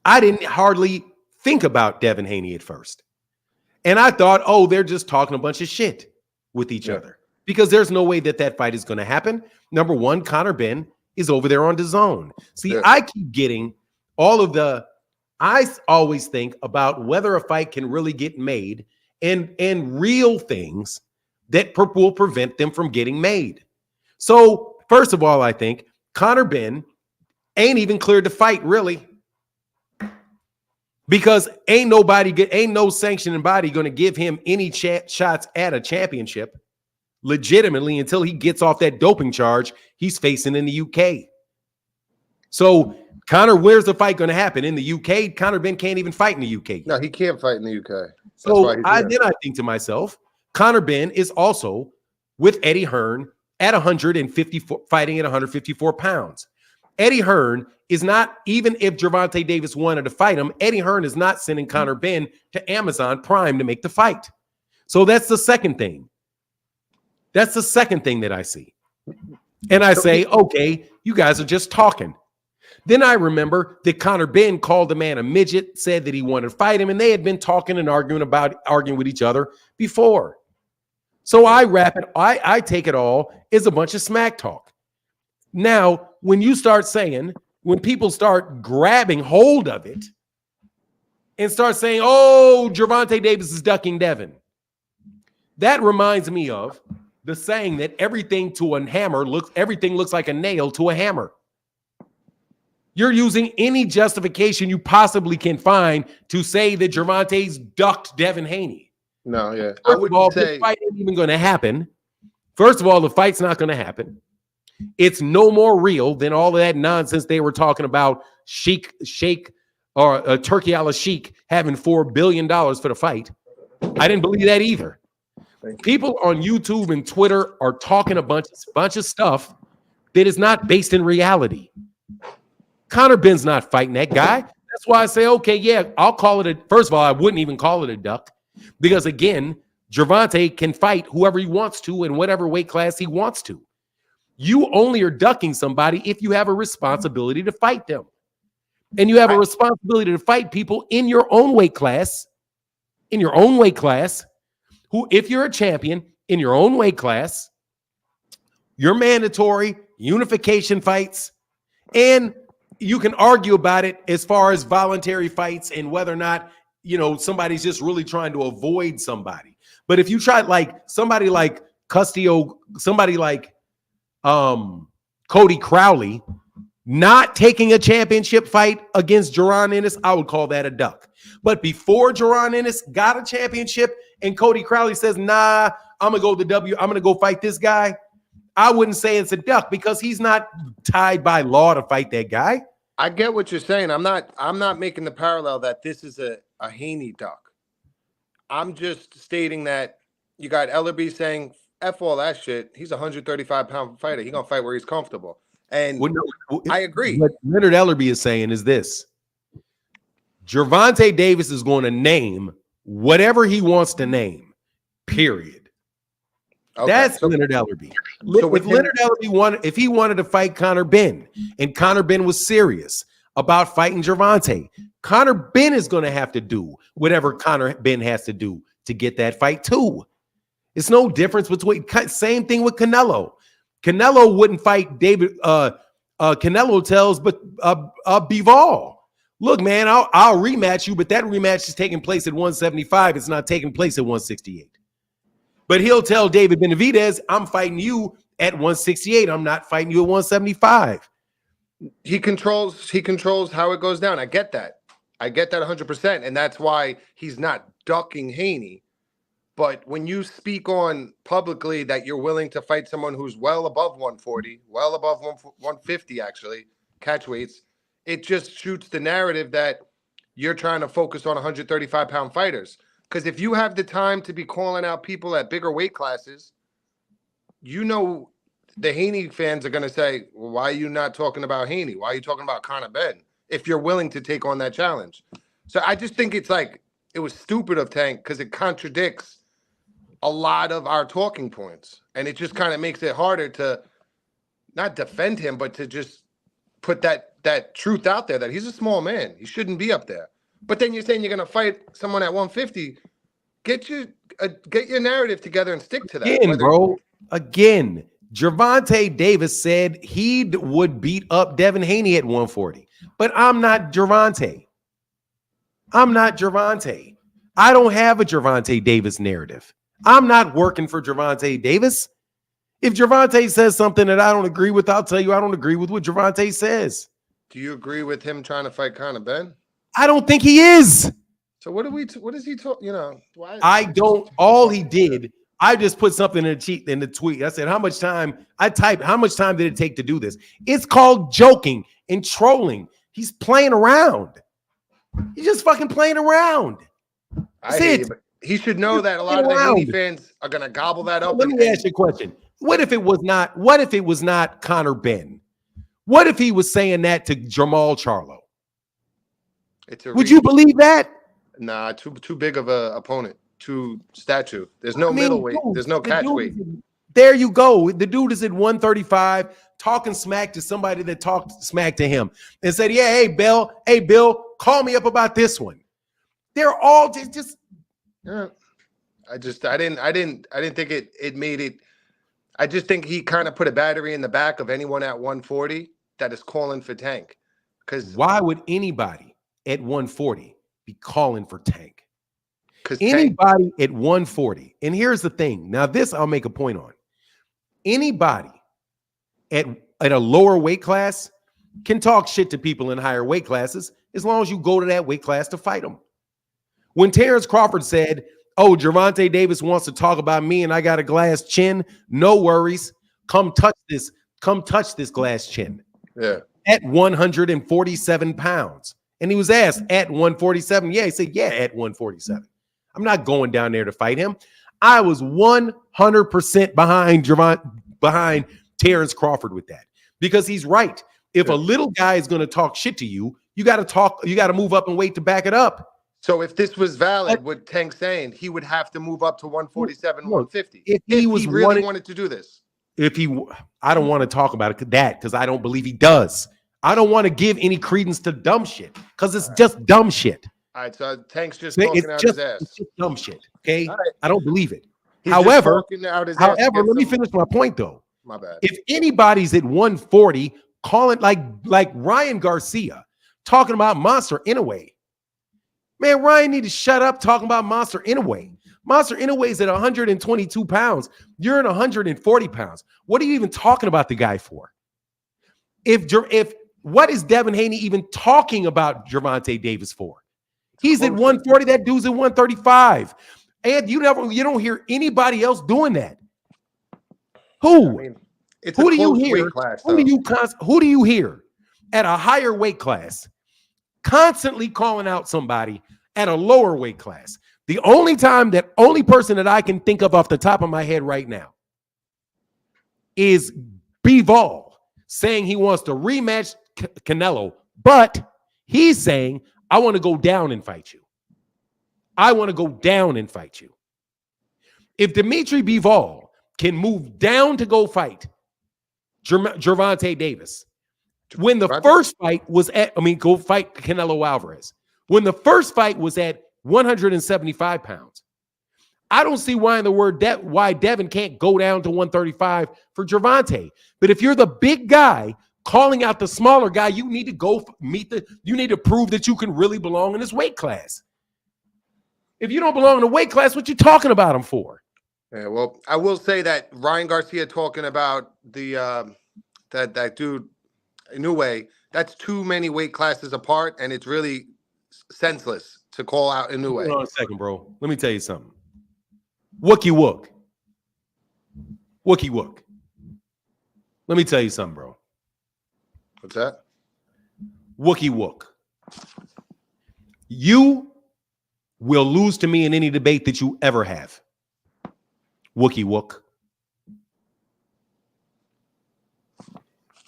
[SPEAKER 1] I didn't hardly think about Devin Haney at first. And I thought, oh, they're just talking a bunch of shit with each other because there's no way that fight is going to happen. Number one, Conor Benn is over there on DAZN. See, I keep getting all of I always think about whether a fight can really get made and real things that will prevent them from getting made. So first of all, I think Conor Benn ain't even cleared to fight really. Because ain't no sanctioning body going to give him any shots at a championship legitimately until he gets off that doping charge he's facing in the UK. So, Conor, where's the fight going to happen? In the UK? Conor Benn can't even fight in the UK.
[SPEAKER 3] No, he can't fight in the UK.
[SPEAKER 1] So I think to myself, Conor Benn is also with Eddie Hearn at 154, fighting at 154 pounds. Eddie Hearn is not, even if Gerovonta Davis wanted to fight him, Eddie Hearn is not sending Conor Benn to Amazon Prime to make the fight. So that's the second thing. That's the second thing that I see. And I say, okay, you guys are just talking. Then I remember that Conor Benn called the man a midget, said that he wanted to fight him, and they had been talking and arguing with each other before. So I take it all as a bunch of smack talk. Now, when people start grabbing hold of it and start saying, oh, Gerovonta Davis is ducking Devin, that reminds me of the saying that everything looks like a nail to a hammer. You're using any justification you possibly can find to say that Gerovonta's ducked Devin Haney.
[SPEAKER 3] No, yeah.
[SPEAKER 1] First of all, the fight ain't even going to happen. First of all, the fight's not going to happen. It's no more real than all of that nonsense they were talking about Sheikh or Turkey al-Sheikh having $4 billion for the fight. I didn't believe that either. People on YouTube and Twitter are talking a bunch of stuff that is not based in reality. Conor Benn's not fighting that guy. That's why I say, okay, yeah, I'll call it first of all, I wouldn't even call it a duck because, again, Gerovonta can fight whoever he wants to in whatever weight class he wants to. You only are ducking somebody if you have a responsibility to fight them. And you have a responsibility to fight people in your own weight class, who, if you're a champion in your own weight class, your mandatory unification fights, and you can argue about it as far as voluntary fights and whether or not, somebody's just really trying to avoid somebody. But if you try somebody like Castillo, somebody like Cody Crowley not taking a championship fight against Jaron Ennis, I would call that a duck. But before Jaron Ennis got a championship and Cody Crowley says, nah, I'm going to go fight this guy, I wouldn't say it's a duck because he's not tied by law to fight that guy.
[SPEAKER 3] I get what you're saying. I'm not making the parallel that this is a Haney duck. I'm just stating that you got Ellerby saying, F all that shit. He's a 135-pound fighter. He's going to fight where he's comfortable. And I agree.
[SPEAKER 1] What Leonard Ellerby is saying is this. Gerovonta Davis is going to name whatever he wants to name, period. Okay. That's Leonard Ellerby. If Leonard Ellerby if he wanted to fight Conor Benn, and Conor Benn was serious about fighting Gerovonta, Conor Benn is going to have to do whatever Conor Benn has to do to get that fight too. It's no difference between, same thing with Canelo. Canelo wouldn't fight David. Canelo tells, but Bivol, look, man, I'll rematch you, but that rematch is taking place at 175. It's not taking place at 168. But he'll tell David Benavidez, I'm fighting you at 168. I'm not fighting you at 175.
[SPEAKER 3] He controls how it goes down. I get that 100%, and that's why he's not ducking Haney. But when you speak on publicly that you're willing to fight someone who's well above 140, well above 150, actually, catch weights, it just shoots the narrative that you're trying to focus on 135-pound fighters. Because if you have the time to be calling out people at bigger weight classes, you know the Haney fans are going to say, well, why are you not talking about Haney? Why are you talking about Conor Benn? If you're willing to take on that challenge. So I just think it's like, it was stupid of Tank because it contradicts a lot of our talking points. And it just kind of makes it harder to not defend him, but to just put that truth out there that he's a small man. He shouldn't be up there. But then you're saying you're going to fight someone at 150. Get your narrative together and stick to that.
[SPEAKER 1] Again, bro. Again, Gerovonta Davis said he would beat up Devin Haney at 140. But I'm not Gerovonta. I'm not Gerovonta. I don't have a Gerovonta Davis narrative. I'm not working for Gerovonta Davis. If Gerovonta says something that I don't agree with, I'll tell you I don't agree with what Gerovonta says.
[SPEAKER 3] Do you agree with him trying to fight Conor Benn?
[SPEAKER 1] I don't think he is.
[SPEAKER 3] So what is he talking? You know, why?
[SPEAKER 1] I don't. All he did, I just put something in the tweet. I said, how much time? I typed, how much time did it take to do this? It's called joking and trolling. He's playing around. He's just fucking playing around.
[SPEAKER 3] That's it. He should know that a lot of the Haney fans are gonna gobble that up.
[SPEAKER 1] Let me ask you a question. What if it was not Conor Benn? What if he was saying that to Jamal Charlo? Would you believe that?
[SPEAKER 3] Nah, too big of a opponent. Too statue. There's no middleweight. There's no catch weight.
[SPEAKER 1] There you go. The dude is at 135 talking smack to somebody that talked smack to him and said, yeah, hey, Bill, call me up about this one. They're all just
[SPEAKER 3] yeah. I didn't think it made it. I just think he kind of put a battery in the back of anyone at 140 that is calling for Tank. Because
[SPEAKER 1] why would anybody at 140 be calling for Tank? Because anybody at 140, and here's the thing. Now, this I'll make a point on. Anybody at a lower weight class can talk shit to people in higher weight classes as long as you go to that weight class to fight them. When Terrence Crawford said, oh, Gerovonta Davis wants to talk about me and I got a glass chin, no worries. Come touch this glass chin.
[SPEAKER 3] Yeah.
[SPEAKER 1] At 147 pounds. And he was asked at 147. Yeah, he said, yeah, at 147. I'm not going down there to fight him. I was 100% behind Terrence Crawford with that. Because he's right. If a little guy is going to talk shit to you, you got to move up and wait to back it up.
[SPEAKER 3] So if this was valid, what Tank's saying, he would have to move up to 147, 150. If he really wanted to do this. I don't want to talk about it because I don't believe he does. I don't want to give any credence to dumb shit because it's just dumb shit.
[SPEAKER 1] All
[SPEAKER 3] right, so Tank's just talking out his ass.
[SPEAKER 1] It's just dumb shit, okay? Right. I don't believe it.
[SPEAKER 3] He's
[SPEAKER 1] however, let me finish my point though.
[SPEAKER 3] My bad.
[SPEAKER 1] If anybody's at 140, call it like Ryan Garcia talking about Monster Inoue. Man, Ryan need to shut up talking about Monster Inoue. Monster Inoue's at 122 pounds. You're at 140 pounds. What are you even talking about the guy for? If what is Devin Haney even talking about Gerovonta Davis for? He's at 140. That dude's at 135. And you don't hear anybody else doing that. Who?
[SPEAKER 3] I mean,
[SPEAKER 1] who do you hear? Who do you hear at a higher weight class constantly calling out somebody at a lower weight class? The only person that I can think of off the top of my head right now is Bivol saying he wants to rematch Canelo, but he's saying, I want to go down and fight you. I want to go down and fight you. If Dimitri Bivol can move down to go fight Gerovonta Davis, when the first fight was go fight Canelo Alvarez. When the first fight was at 175 pounds, I don't see why in the word why Devin can't go down to 135 for Gerovonta. But if you're the big guy calling out the smaller guy, you need to go you need to prove that you can really belong in this weight class. If you don't belong in the weight class, what you talking about him for?
[SPEAKER 3] Yeah, well, I will say that Ryan Garcia talking about the that dude Inoue, that's too many weight classes apart, and it's really senseless to call out Inoue.
[SPEAKER 1] Hold on a second, bro. Let me tell you something. Wookie Wook. Wookie Wook. Let me tell you something, bro.
[SPEAKER 3] What's that?
[SPEAKER 1] Wookie Wook. You will lose to me in any debate that you ever have. Wookie Wook.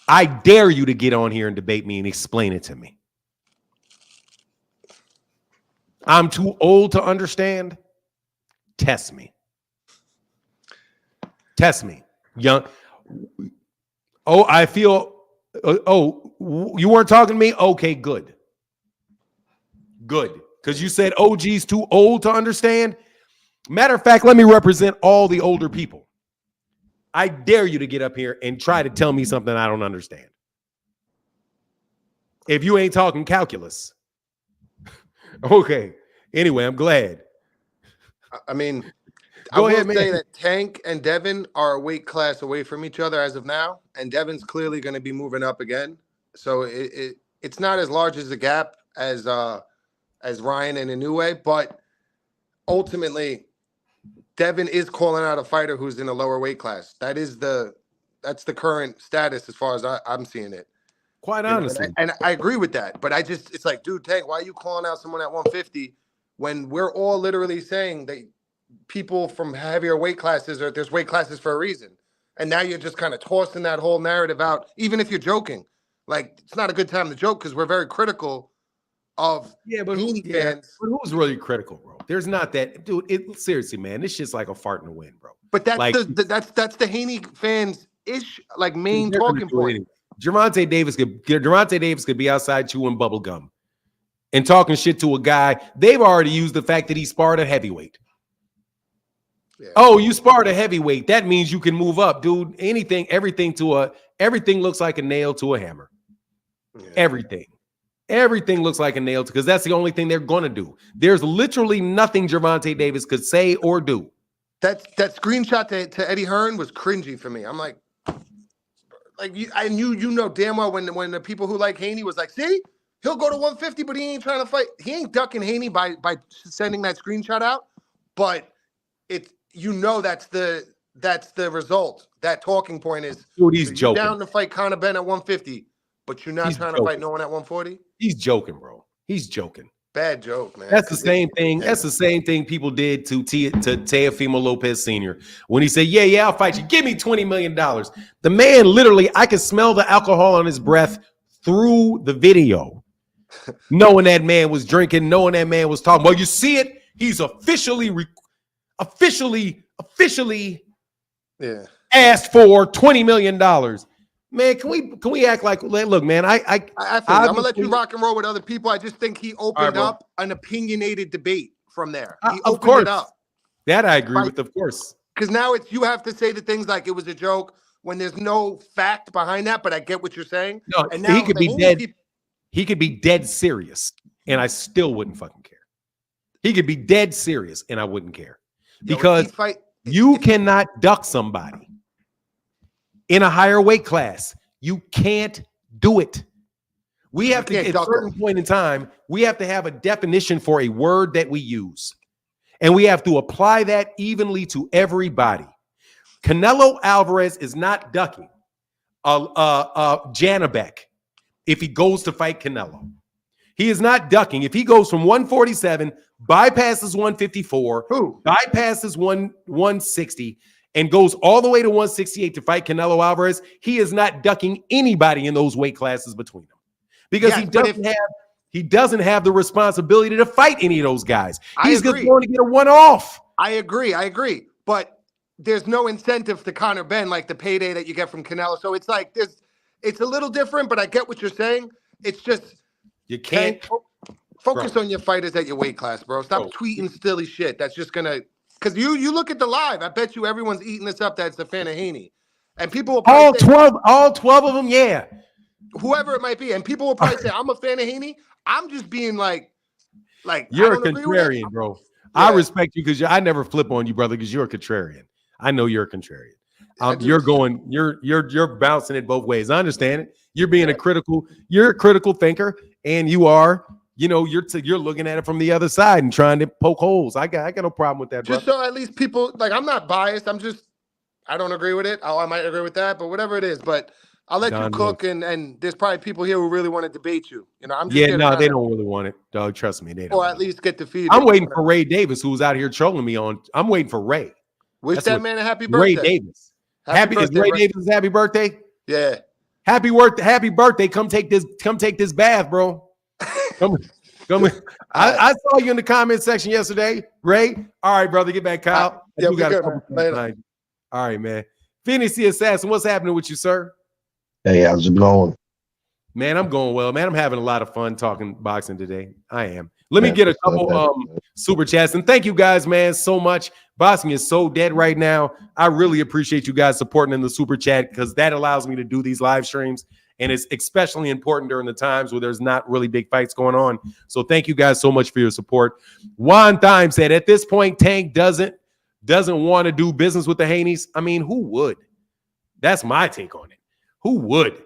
[SPEAKER 1] I dare you to get on here and debate me and explain it to me. I'm too old to understand. Test me. Test me. Young. Oh, I feel. Oh, you weren't talking to me? Okay, good. Good. Because you said OG's too old to understand. Matter of fact, let me represent all the older people. I dare you to get up here and try to tell me something I don't understand. If you ain't talking calculus. Okay. Anyway, I'm glad.
[SPEAKER 3] I mean,
[SPEAKER 1] Go
[SPEAKER 3] I
[SPEAKER 1] ahead,
[SPEAKER 3] will say
[SPEAKER 1] man.
[SPEAKER 3] that Tank and Devin are a weight class away from each other as of now, and Devin's clearly going to be moving up again. So it's not as large as a gap as Ryan and Inoue, but ultimately, Devin is calling out a fighter who's in a lower weight class. That's the current status as far as I'm seeing it.
[SPEAKER 1] Quite
[SPEAKER 3] You know,
[SPEAKER 1] honestly.
[SPEAKER 3] and I agree with that. But it's like, dude, Tank, why are you calling out someone at 150 when we're all literally saying that people from heavier weight classes there's weight classes for a reason? And now you're just kind of tossing that whole narrative out, even if you're joking. Like, it's not a good time to joke because we're very critical of Haney fans.
[SPEAKER 1] But who's really critical, bro? There's not that, dude. Seriously, man, this shit's like a fart in the wind, bro.
[SPEAKER 3] But that's
[SPEAKER 1] like,
[SPEAKER 3] that's the Haney fans main talking point.
[SPEAKER 1] Anyway. Gerovonta Davis could be outside chewing bubble gum and talking shit to a guy. They've already used the fact that he sparred a heavyweight. Yeah. Oh, you sparred a heavyweight. That means you can move up, dude. Everything looks like a nail to a hammer. Yeah. Everything looks like a nail because that's the only thing they're going to do. There's literally nothing Gerovonta Davis could say or do.
[SPEAKER 3] That screenshot to Eddie Hearn was cringy for me. I'm like I knew damn well when the people who like Haney was like, see, he'll go to 150, but he ain't trying to fight. He ain't ducking Haney by sending that screenshot out. But that's the result. That talking point is,
[SPEAKER 1] dude, he's joking.
[SPEAKER 3] Down to fight Conor Benn at 150, but you're not trying to fight no one at 140.
[SPEAKER 1] He's joking, bro. He's joking.
[SPEAKER 3] Bad joke, man.
[SPEAKER 1] That's the same thing. That's the same thing people did to Teofimo Lopez Sr. when he said, yeah, I'll fight you. Give me $20 million. The man literally, I could smell the alcohol on his breath through the video, knowing that man was drinking, knowing that man was talking. Well, you see it. He's officially asked for $20 million. Man, can we act like, look, man, I'm
[SPEAKER 3] gonna let you rock and roll with other people. I just think he opened up an opinionated debate from there. He opened it up.
[SPEAKER 1] That I agree with, of course.
[SPEAKER 3] Because now you have to say the things like it was a joke when there's no fact behind that, but I get what you're saying.
[SPEAKER 1] No, and now he could be dead. He could be dead serious, and I still wouldn't fucking care. He could be dead serious, and I wouldn't care. Because you cannot duck somebody in a higher weight class. You can't do it. We have to, at a certain point in time, we have to have a definition for a word that we use. And we have to apply that evenly to everybody. Canelo Alvarez is not ducking Janabek if he goes to fight Canelo. He is not ducking. If he goes from 147, bypasses 154, bypasses 160, and goes all the way to 168 to fight Canelo Alvarez, he is not ducking anybody in those weight classes between them. Because he doesn't have the responsibility to fight any of those guys. He's just going to get a one-off.
[SPEAKER 3] I agree. But there's no incentive to Conor Benn like the payday that you get from Canelo. So it's like it's a little different, but I get what you're saying. It's just
[SPEAKER 1] you can't
[SPEAKER 3] focus on your fighters at your weight class, bro. Stop tweeting silly shit. That's just gonna Because you look at the live, I bet you everyone's eating this up that's a fan of Haney. And people will probably
[SPEAKER 1] all 12 of them, yeah.
[SPEAKER 3] Whoever it might be. And people will probably say, I'm a fan of Haney. I'm just being like
[SPEAKER 1] you're
[SPEAKER 3] I
[SPEAKER 1] a
[SPEAKER 3] don't agree with it.
[SPEAKER 1] contrarian, bro.
[SPEAKER 3] Yeah.
[SPEAKER 1] I respect you because I never flip on you, brother, because you're a contrarian. I know you're a contrarian. You're bouncing it both ways. I understand it. You're being you're a critical thinker, and you are, you're looking at it from the other side and trying to poke holes. I got no problem with that,
[SPEAKER 3] just so at least people, like, I'm not biased. I don't agree with it. I might agree with that, but whatever it is. But I'll let you cook, and there's probably people here who really want to debate you. I'm just
[SPEAKER 1] they don't really want it, dog. Trust me, they don't.
[SPEAKER 3] Or at least get the feedback.
[SPEAKER 1] I'm waiting for Ray Davis, who's out here trolling me on. I'm waiting for Ray.
[SPEAKER 3] Wish that man a happy birthday.
[SPEAKER 1] Ray Davis. Is Ray Davis' happy birthday?
[SPEAKER 3] Yeah.
[SPEAKER 1] Happy birthday. Come take this bath, bro. Come. I saw you in the comment section yesterday. Ray. All right, brother. Get back, Kyle.
[SPEAKER 3] Yeah, good,
[SPEAKER 1] all right, man. Phoenix the Assassin, what's happening with you, sir?
[SPEAKER 4] Hey, how's it going?
[SPEAKER 1] Man, I'm going well, man. I'm having a lot of fun talking boxing today. I am. Let me get a couple super chats. And thank you guys, man, so much. Boxing is so dead right now. I really appreciate you guys supporting in the super chat because that allows me to do these live streams. And it's especially important during the times where there's not really big fights going on. So thank you guys so much for your support. Juan Thyme said, at this point, Tank doesn't want to do business with the Haneys. I mean, who would? That's my take on it. Who would?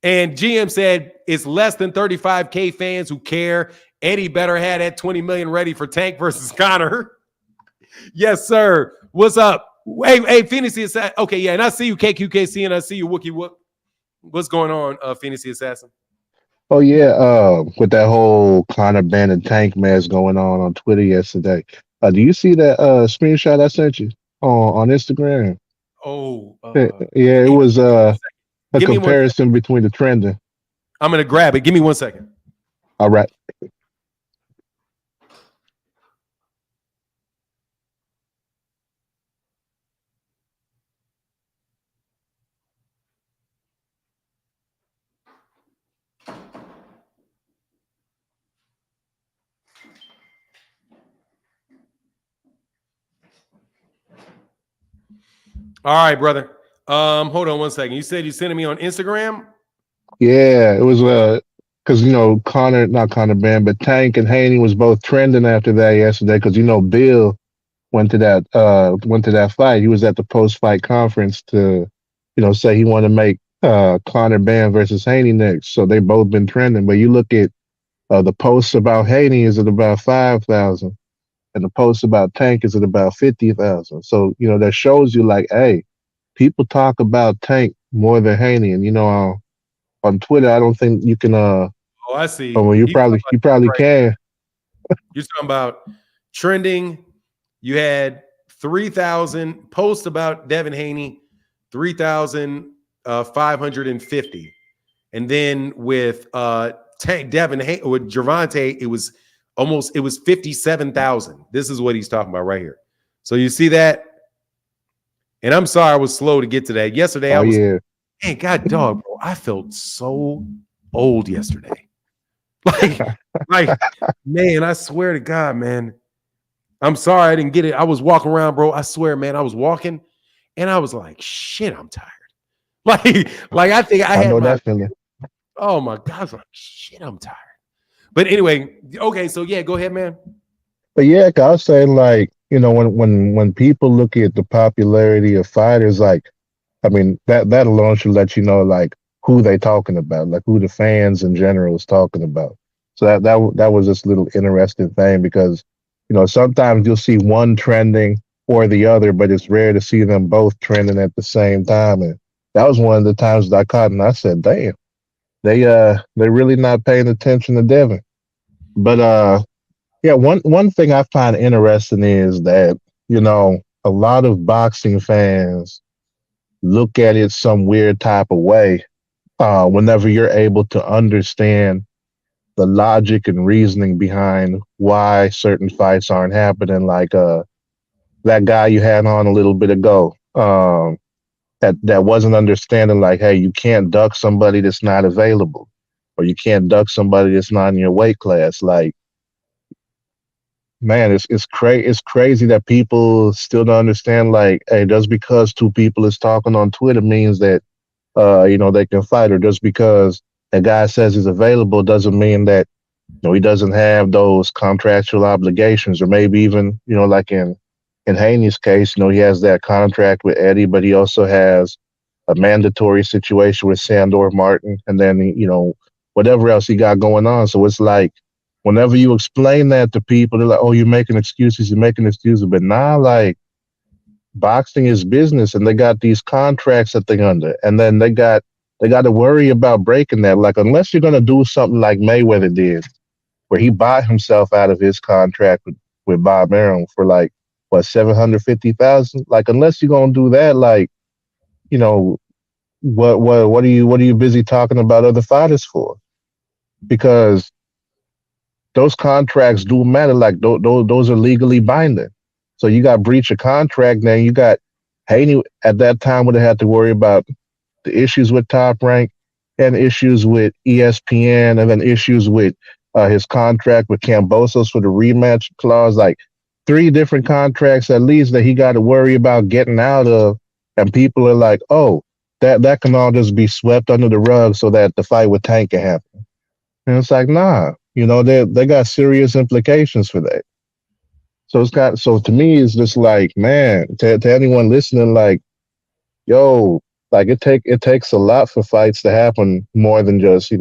[SPEAKER 1] And GM said, it's less than 35K fans who care. Eddie better had that 20 million ready for Tank versus Conor. Yes, sir. What's up? Hey, Phoenix Assassin. Okay, yeah, and I see you, KQKC, and I see you, Wookie Whoop. What's going on, Phoenix Assassin?
[SPEAKER 4] Oh yeah, with that whole Conor Benn and Tank mess going on Twitter yesterday. Do you see that screenshot I sent you on Instagram?
[SPEAKER 1] Oh,
[SPEAKER 4] yeah, it was a comparison between the trending.
[SPEAKER 1] I'm gonna grab it. Give me 1 second.
[SPEAKER 4] All right.
[SPEAKER 1] All right, brother. Hold on 1 second. You said you sent me on Instagram?
[SPEAKER 4] Yeah, it was because not Conor Benn, but Tank and Haney was both trending after that yesterday because Bill went to that fight. He was at the post-fight conference to say he wanted to make Conor Benn versus Haney next. So they both been trending. But you look at the posts about Haney is at about 5,000. And the post about Tank is at about 50,000. So, that shows you like, hey, people talk about Tank more than Haney. And, on Twitter, I don't think you can. Oh,
[SPEAKER 1] I see.
[SPEAKER 4] Well, you probably can.
[SPEAKER 1] You're talking about trending. You had 3,000 posts about Devin Haney, 3,550. And then with Tank Devin Haney, with Gerovonta, it was 57,000. This is what he's talking about right here. So you see that? And I'm sorry I was slow to get to that. Yesterday, man, God dog, bro. I felt so old yesterday. Like, man, I swear to God, man. I'm sorry I didn't get it. I was walking around, bro. I swear, man, I was walking and I was like, shit, I'm tired. Like I think I had
[SPEAKER 4] that feeling.
[SPEAKER 1] Oh my God, I was like, shit, I'm tired. But anyway, okay, so yeah, go ahead, man.
[SPEAKER 4] But yeah, I was saying like, when people look at the popularity of fighters, like, I mean, that alone should let you know like who they talking about, like who the fans in general is talking about. So that was this little interesting thing because, sometimes you'll see one trending or the other, but it's rare to see them both trending at the same time. And that was one of the times that I caught and I said, damn, they're really not paying attention to Devin. But yeah, one thing I find interesting is that, a lot of boxing fans look at it some weird type of way whenever you're able to understand the logic and reasoning behind why certain fights aren't happening. Like that guy you had on a little bit ago that wasn't understanding like, hey, you can't duck somebody that's not available or you can't duck somebody that's not in your weight class. Like, man, it's crazy that people still don't understand. Like, hey, just because two people is talking on Twitter means that they can fight, or just because a guy says he's available doesn't mean that he doesn't have those contractual obligations, or maybe even like in Haney's case, he has that contract with Eddie, but he also has a mandatory situation with Sandor Martin, and then whatever else he got going on. So it's like whenever you explain that to people, they're like, "Oh, you're making excuses. You're making excuses." But now, like, boxing is business, and they got these contracts that they're under, and then they got to worry about breaking that. Like, unless you're gonna do something like Mayweather did, where he bought himself out of his contract with Bob Arum for like what, 750,000. Like, unless you're gonna do that, like, you know what are you busy talking about other fighters for? Because those contracts do matter. Like, those are legally binding. So you got breach of contract. Now you got Haney at that time would have had to worry about the issues with Top Rank, and issues with ESPN, and then issues with his contract with Cambosos for the rematch clause. Like, three different contracts at least that he got to worry about getting out of. And people are like, oh, that can all just be swept under the rug so that the fight with Tank can happen. And it's like, nah, they got serious implications for that. So to me, it's just like, man, to anyone listening, like, yo, like, it takes a lot for fights to happen, more than just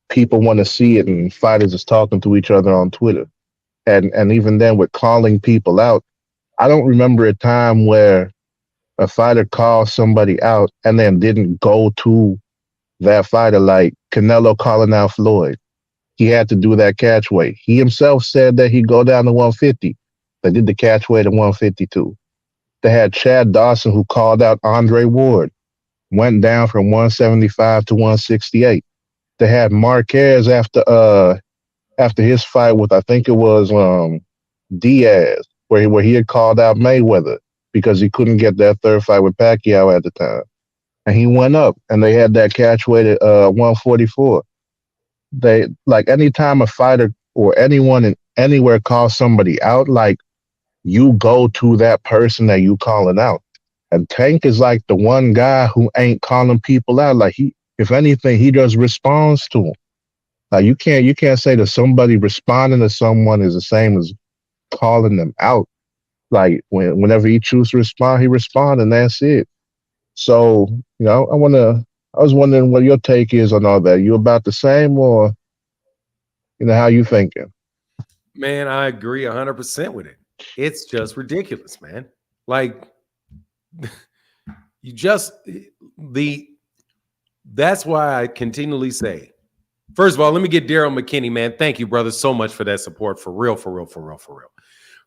[SPEAKER 4] people want to see it and fighters is talking to each other on Twitter. And even then, with calling people out, I don't remember a time where a fighter called somebody out and then didn't go to that fighter. Like Canelo calling out Floyd, he had to do that catch weight. He himself said that he'd go down to 150. They did the catch weight at 152. They had Chad Dawson, who called out Andre Ward, went down from 175 to 168. They had Marquez after his fight with, I think it was Diaz, where he had called out Mayweather because he couldn't get that third fight with Pacquiao at the time, and he went up, and they had that catch weight at 144. They, like, anytime a fighter or anyone anywhere calls somebody out, like, you go to that person that you calling out. And Tank is like the one guy who ain't calling people out. Like, if anything, he just responds to them. Like, you can't say that somebody responding to someone is the same as calling them out. Like, whenever he chooses to respond, he responds, and that's it. So, I was wondering what your take is on all that. You about the same, or how you thinking?
[SPEAKER 1] Man, I agree 100% with it. It's just ridiculous, man. Like, that's why I continually say, first of all, let me get Daryl McKinney, man. Thank you, brother, so much for that support. For real, for real, for real, for real.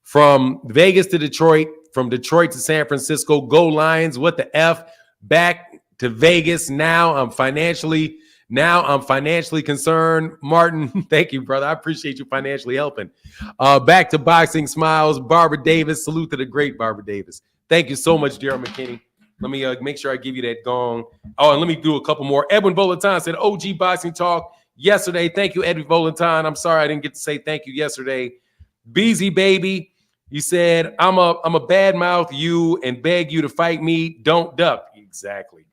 [SPEAKER 1] From Vegas to Detroit, from Detroit to San Francisco, go Lions, what the F, back to Vegas. Now I'm financially concerned. Martin, thank you, brother. I appreciate you financially helping. Back to Boxing Smiles, Barbara Davis. Salute to the great Barbara Davis. Thank you so much, Daryl McKinney. Let me make sure I give you that gong. Oh, and let me do a couple more. Edwin Volantin said, OG Boxing Talk yesterday. Thank you, Edwin Volantin. I'm sorry I didn't get to say thank you yesterday. Beezy Baby, you said, I'm a bad mouth you and beg you to fight me. Don't duck. Exactly.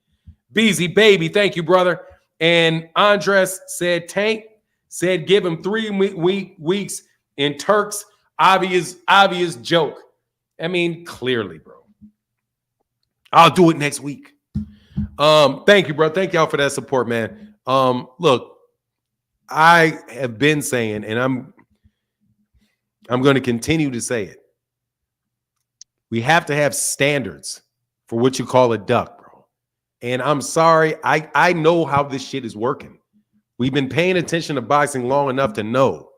[SPEAKER 1] Beezy Baby, thank you, brother. And Andres said, Tank said, give him 3 weeks in Turks. Obvious joke. I mean, clearly, bro. I'll do it next week. Thank you, bro. Thank y'all for that support, man. Look, I have been saying, and I'm going to continue to say it. We have to have standards for what you call a duck, bro. And I'm sorry, I know how this shit is working. We've been paying attention to boxing long enough to know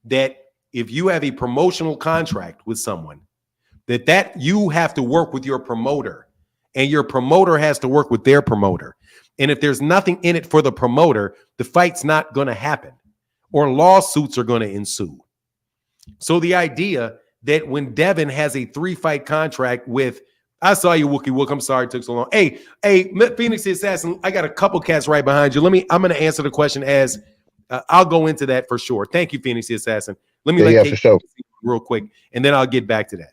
[SPEAKER 1] that if you have a promotional contract with someone, that you have to work with your promoter, and your promoter has to work with their promoter. And if there's nothing in it for the promoter, the fight's not going to happen, or lawsuits are going to ensue. So the idea that when Devin has a 3-fight contract with, I saw you, Wookie Wook. I'm sorry it took so long. Hey, Phoenix the Assassin, I got a couple cats right behind you. I'm going to answer the question as I'll go into that for sure. Thank you, Phoenix the Assassin. Let me
[SPEAKER 4] Yeah,
[SPEAKER 1] let
[SPEAKER 4] yeah,
[SPEAKER 1] Kate
[SPEAKER 4] for sure.
[SPEAKER 1] real quick, and then I'll get back to that.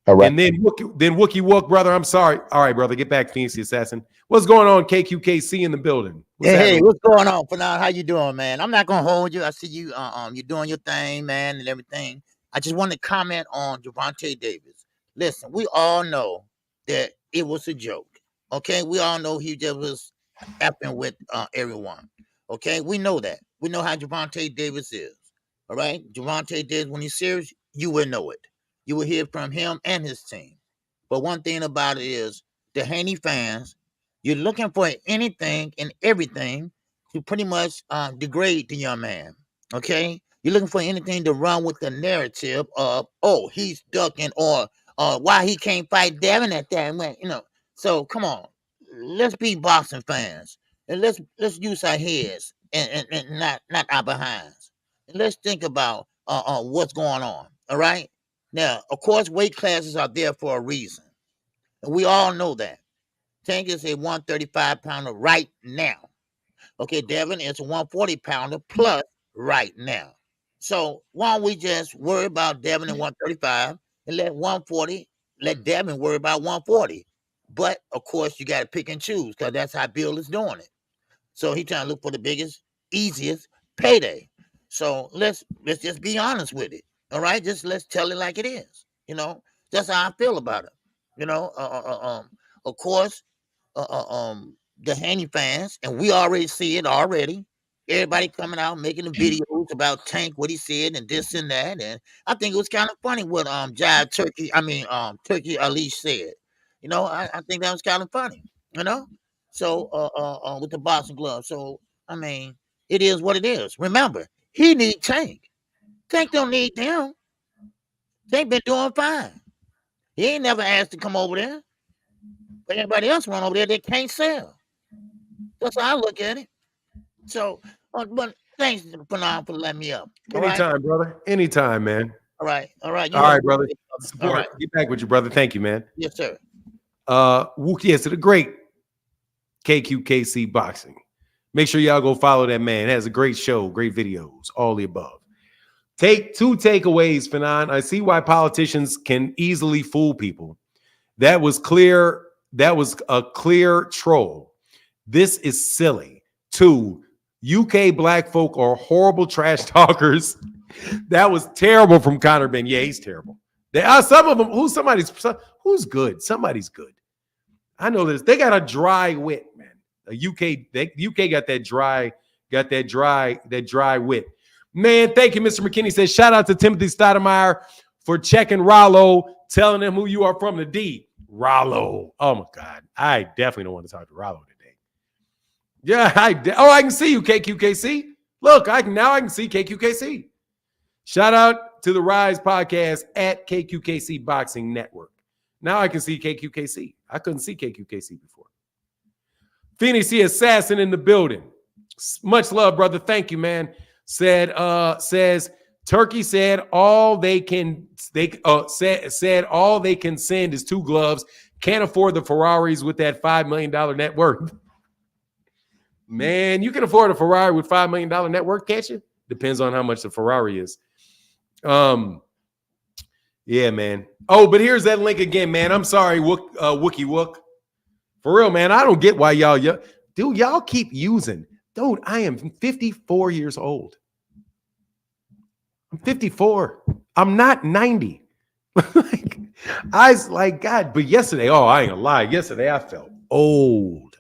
[SPEAKER 4] All right.
[SPEAKER 1] And then Wookie Wook, brother. I'm sorry. All right, brother. Get back, Phoenix the Assassin. What's going on, KQKC in the building? What's
[SPEAKER 5] Hey,
[SPEAKER 1] happening?
[SPEAKER 5] what's going on, Fanon? How you doing, man? I'm not gonna hold you. I see you. You're doing your thing, man, and everything. I just want to comment on Gerovonta Davis. Listen, we all know that it was a joke. Okay, we all know he just was effing with everyone. Okay, we know that. We know how Gerovonta Davis is. All right, Gerovonta Davis, when he's serious, you will know it. You will hear from him and his team. But one thing about it is the Haney fans. You're looking for anything and everything to pretty much degrade the young man. Okay, you're looking for anything to run with the narrative of, oh, he's ducking, or why he can't fight Devin at that. You know, so come on, let's be boxing fans and let's use our heads and not our behinds. And let's think about what's going on. All right. Now, of course, weight classes are there for a reason, and we all know that. Tank is a 135-pounder right now. Okay, Devin is a 140-pounder plus right now. So why don't we just worry about Devin at 135 and let Devin worry about 140. But of course, you got to pick and choose because that's how Bill is doing it. So he's trying to look for the biggest, easiest payday. So let's just be honest with it. All right, just let's tell it like it is. That's how I feel about it. Of course, the Haney fans, and we already see it already. Everybody coming out making the videos about Tank, what he said, and this and that. And I think it was kind of funny what Turkey Alish said. I think that was kind of funny. You know, so with the boxing glove. So I mean, it is what it is. Remember, he need Tank. Tank don't need them. Tank been doing fine. He ain't never asked to come over there. But everybody else run over there, they can't sell. That's how I look at it. So, but thanks for letting me up. All right,
[SPEAKER 1] Anytime, brother. Anytime, man.
[SPEAKER 5] all right, all right. You
[SPEAKER 1] All
[SPEAKER 5] have a
[SPEAKER 1] right,
[SPEAKER 5] good
[SPEAKER 1] brother.
[SPEAKER 5] day, brother. All
[SPEAKER 1] Support.
[SPEAKER 5] right,
[SPEAKER 1] Get back with you, brother. Thank you, man.
[SPEAKER 5] yes, sir.
[SPEAKER 1] Wookie, yes, to the great KQKC Boxing. Make sure y'all go follow that man. It has a great show, great videos, all the above. Take two takeaways, Fanon. I see why politicians can easily fool people. That was clear. That was a clear troll. This is silly. Two, UK black folk are horrible trash talkers. That was terrible from Conor Benn. Yeah, he's terrible. They are some of them. Who's good? Somebody's good. I know this. They got a dry wit, man. UK got that dry wit. Man, thank you, Mr. McKinney. Says shout out to Timothy Stoudemire for checking Rollo, telling him who you are from the D. Rollo. Oh my God. I definitely don't want to talk to Rollo today. Yeah, I can see you, KQKC. Look, I can see KQKC. Shout out to the Rise podcast at KQKC Boxing Network. Now I can see KQKC. I couldn't see KQKC before. Phoenix the Assassin in the building. Much love, brother. Thank you, man. Says Turkey said all they can send is 2 gloves. Can't afford the Ferraris with that $5 million net worth. Man, you can afford a Ferrari with $5 million net worth, can't you? Depends on how much the Ferrari is. Yeah, man. Oh, but here's that link again, man. I'm sorry, Wookie Wook. For real, man. I don't get why y'all keep using. Dude, I am 54 years old. I'm 54. I'm not 90. I was like, God, but yesterday, I ain't gonna lie. Yesterday I felt old.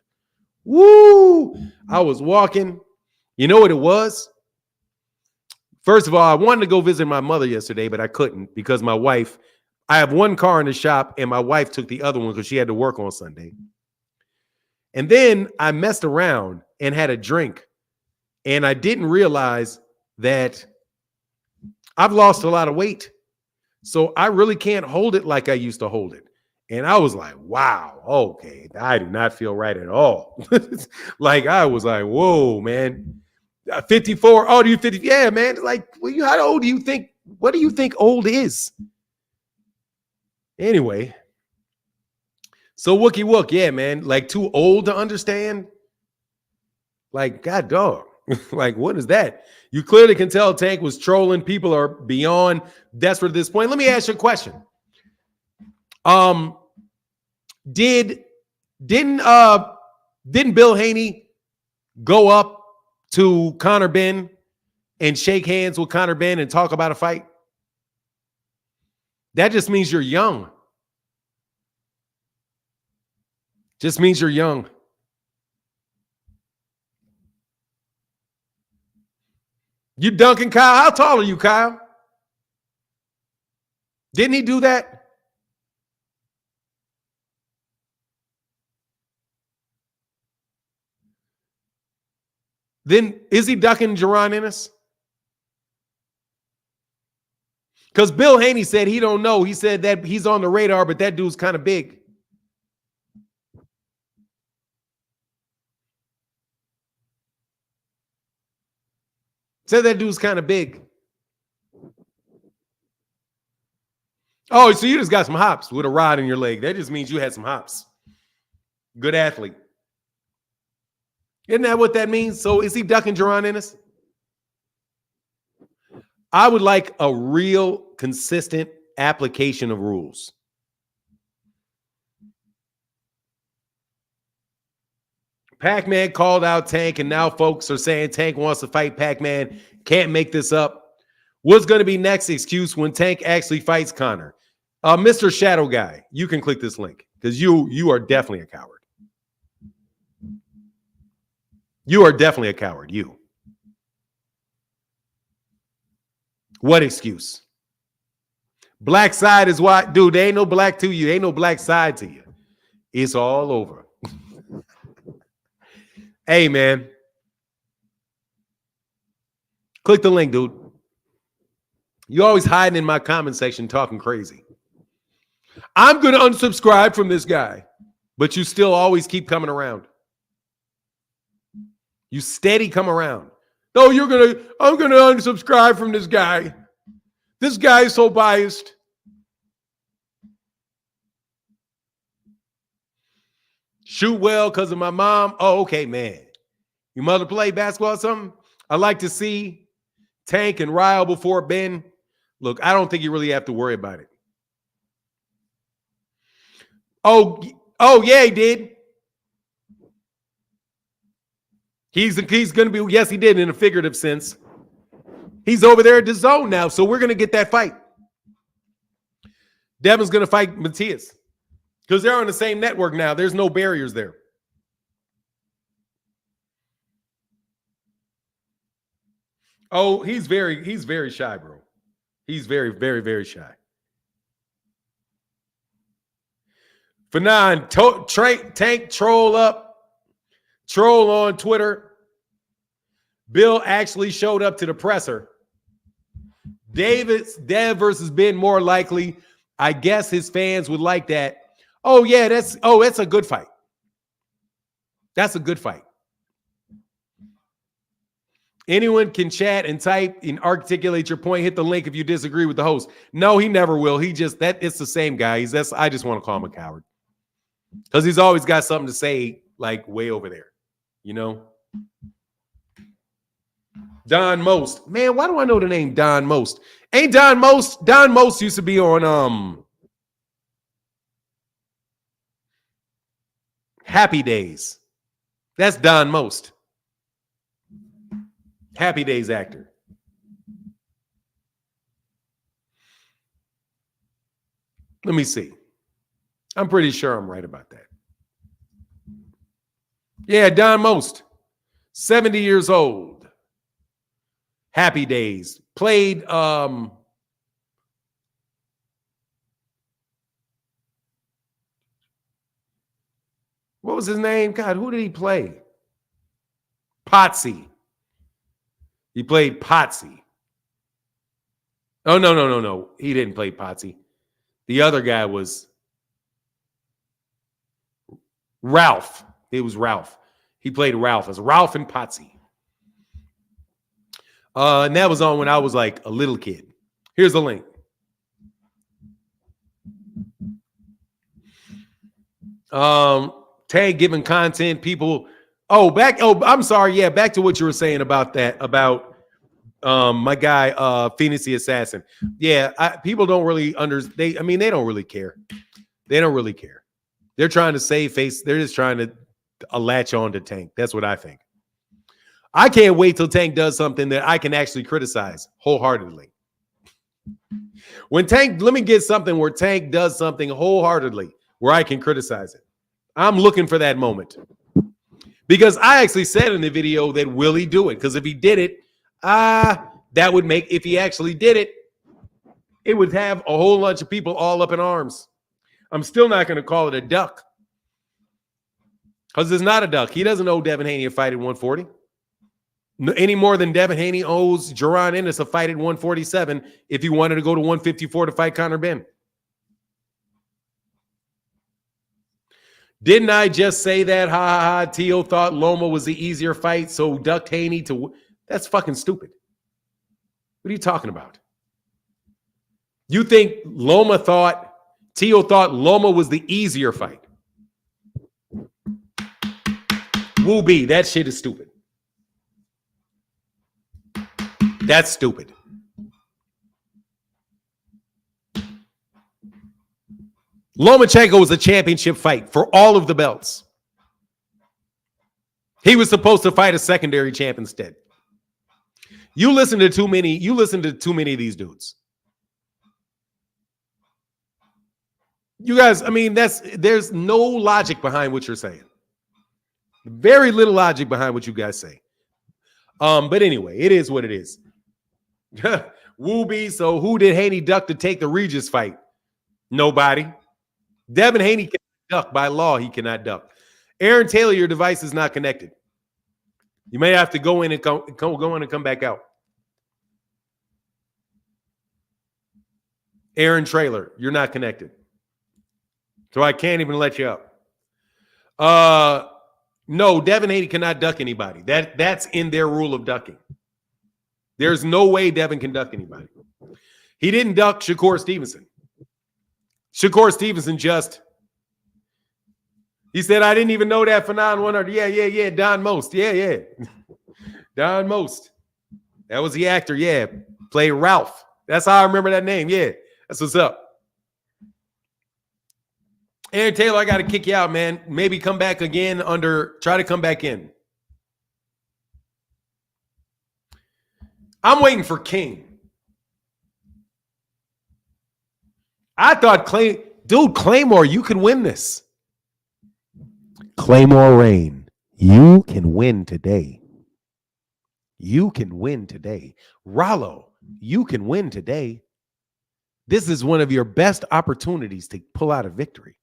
[SPEAKER 1] Woo! I was walking. You know what it was? First of all, I wanted to go visit my mother yesterday, but I couldn't because I have one car in the shop and my wife took the other one because she had to work on Sunday. And then I messed around and had a drink. And I didn't realize that I've lost a lot of weight. So I really can't hold it like I used to hold it. And I was like, wow, okay. I do not feel right at all. Like I was like, whoa, man. 54. Oh, do you 50? Yeah, man. Like, how old do you think? What do you think old is? Anyway. So Wookie Wook, yeah, man. Like too old to understand. Like, God dog. Like, what is that? You clearly can tell Tank was trolling. People are beyond desperate at this point. Let me ask you a question. Didn't Bill Haney go up to Conor Benn and shake hands with Conor Benn and talk about a fight? That just means you're young. Just means you're young. You dunking Kyle? How tall are you, Kyle? Didn't he do that? Then is he ducking Jaron Ennis? Because Bill Haney said he don't know. He said that he's on the radar, but that dude's kind of big. Said that dude's kind of big. Oh, so you just got some hops with a rod in your leg. That just means you had some hops. Good athlete. Isn't that what that means? So is he ducking Jaron Ennis? I would like a real consistent application of rules. Pac-Man called out Tank, and now folks are saying Tank wants to fight Pac-Man. Can't make this up. What's going to be next excuse when Tank actually fights Conor? Mr. Shadow Guy, you can click this link because you are definitely a coward. You are definitely a coward. You. What excuse? Black side is why, dude, there ain't no black to you. Ain't no black side to you. It's all over. Hey, man. Click the link, dude. You always hiding in my comment section talking crazy. I'm going to unsubscribe from this guy, but you still always keep coming around. You steady come around. No, I'm going to unsubscribe from this guy. This guy is so biased. Shoot well because of my mom. Oh, okay, man. Your mother play basketball or something? I like to see Tank and Ryle before Benn. Look, I don't think you really have to worry about it. Oh yeah, he did. He's going to be, yes, he did in a figurative sense. He's over there at the zone now, so we're going to get that fight. Devin's going to fight Matias because they're on the same network now. There's no barriers there. Oh, he's very shy, bro. He's very, very, very shy. Fanon, Tank troll on Twitter. Bill actually showed up to the presser. Dev versus Ben more likely. I guess his fans would like that. Oh yeah, that's a good fight. That's a good fight. Anyone can chat and type and articulate your point. Hit the link if you disagree with the host. No, he never will. It's the same guy. I just want to call him a coward. Because he's always got something to say, like way over there. You know? Don Most. Man, why do I know the name Don Most? Ain't Don Most? Don Most used to be on Happy Days. That's Don Most. Happy Days actor. Let me see. I'm pretty sure I'm right about that. Yeah, Don Most. 70 years old. Happy Days. Played what was his name? God, who did he play? Potsy. He played Potsy. Oh, no. He didn't play Potsy. The other guy was Ralph. It was Ralph. He played Ralph as Ralph and Potsy. And that was on when I was like a little kid. Here's the link. Tag giving content. People I'm sorry. Yeah, back to what you were saying about that, about my guy, Phoenix the Assassin. Yeah, people don't really they don't really care. They don't really care. They're trying to save face. They're just trying to latch on to Tank. That's what I think. I can't wait till Tank does something that I can actually criticize wholeheartedly. Let me get something where Tank does something wholeheartedly where I can criticize it. I'm looking for that moment. Because I actually said in the video that will he do it? Because if he did it, that would make, if he actually did it, it would have a whole bunch of people all up in arms. I'm still not going to call it a duck. Because it's not a duck. He doesn't owe Devin Haney a fight at 140. Any more than Devin Haney owes Jaron Ennis a fight at 147 if he wanted to go to 154 to fight Conor Benn. Didn't I just say that? Ha ha ha. Tio thought Loma was the easier fight, so ducked Haney to. That's fucking stupid. What are you talking about? You think Tio thought Loma was the easier fight? Woo B, that shit is stupid. That's stupid. Lomachenko was a championship fight for all of the belts. He was supposed to fight a secondary champ instead. You listen to too many of these dudes. You guys, there's no logic behind what you're saying. Very little logic behind what you guys say. But anyway, it is what it is. Wooby, so who did Haney duck to take the Regis fight? Nobody. Devin Haney cannot duck. By law, he cannot duck. Aaron Taylor, your device is not connected. You may have to go in and come back out. Aaron Trailer, you're not connected. So I can't even let you up. No, Devin Haney cannot duck anybody. That's in their rule of ducking. There's no way Devin can duck anybody. He didn't duck Shakur Stevenson. Shakur Stevenson he said, I didn't even know that for 9-100. Yeah. Don Most. Yeah. Don Most. That was the actor. Yeah. Played Ralph. That's how I remember that name. Yeah. That's what's up. Aaron Taylor, I got to kick you out, man. Maybe come back again try to come back in. I'm waiting for King. I thought Claymore, you could win this. Claymore Rain, you can win today. You can win today. Rollo, you can win today. This is one of your best opportunities to pull out a victory.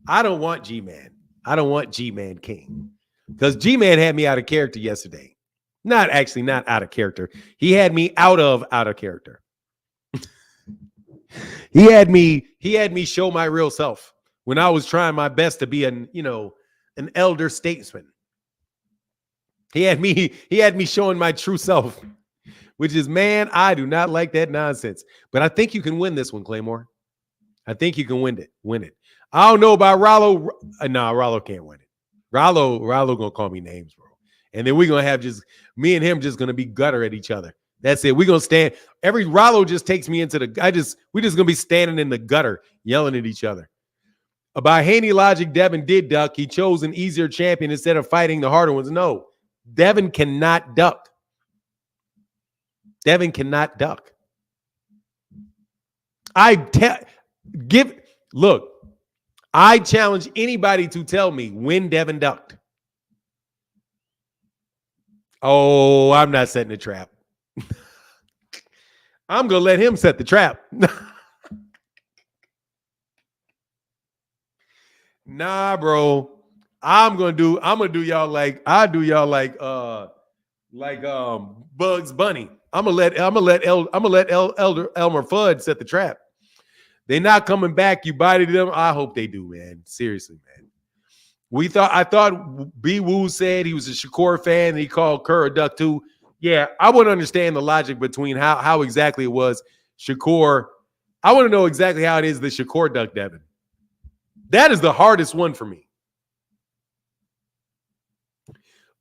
[SPEAKER 1] I don't want G-Man. I don't want G-Man King. Because G-Man had me out of character yesterday. Not out of character. He had me out of character. He had me show my real self when I was trying my best to be an elder statesman. He had me showing my true self, which is, man, I do not like that nonsense. But I think you can win this one, Claymore. I think you can win it. I don't know about Rollo. Nah, Rollo can't win it. Rollo gonna call me names, bro. And then we're gonna have just me and him just gonna be gutter at each other. That's it. We're gonna stand. Rollo just takes me into we're just gonna be standing in the gutter yelling at each other. About Haney logic, Devin did duck. He chose an easier champion instead of fighting the harder ones. No, Devin cannot duck. Devin cannot duck. I challenge anybody to tell me when Devin ducked. Oh, I'm not setting a trap. I'm going to let him set the trap. Nah, bro. I'm gonna do y'all like I do y'all like Bugs Bunny. I'm gonna let Elmer Fudd set the trap. They're not coming back. You bited them. I hope they do, man. Seriously, man. I thought B Woo said he was a Shakur fan and he called Kerr a duck too. Yeah, I want to understand the logic between how exactly it was Shakur. I want to know exactly how it is that Shakur ducked Devin. That is the hardest one for me.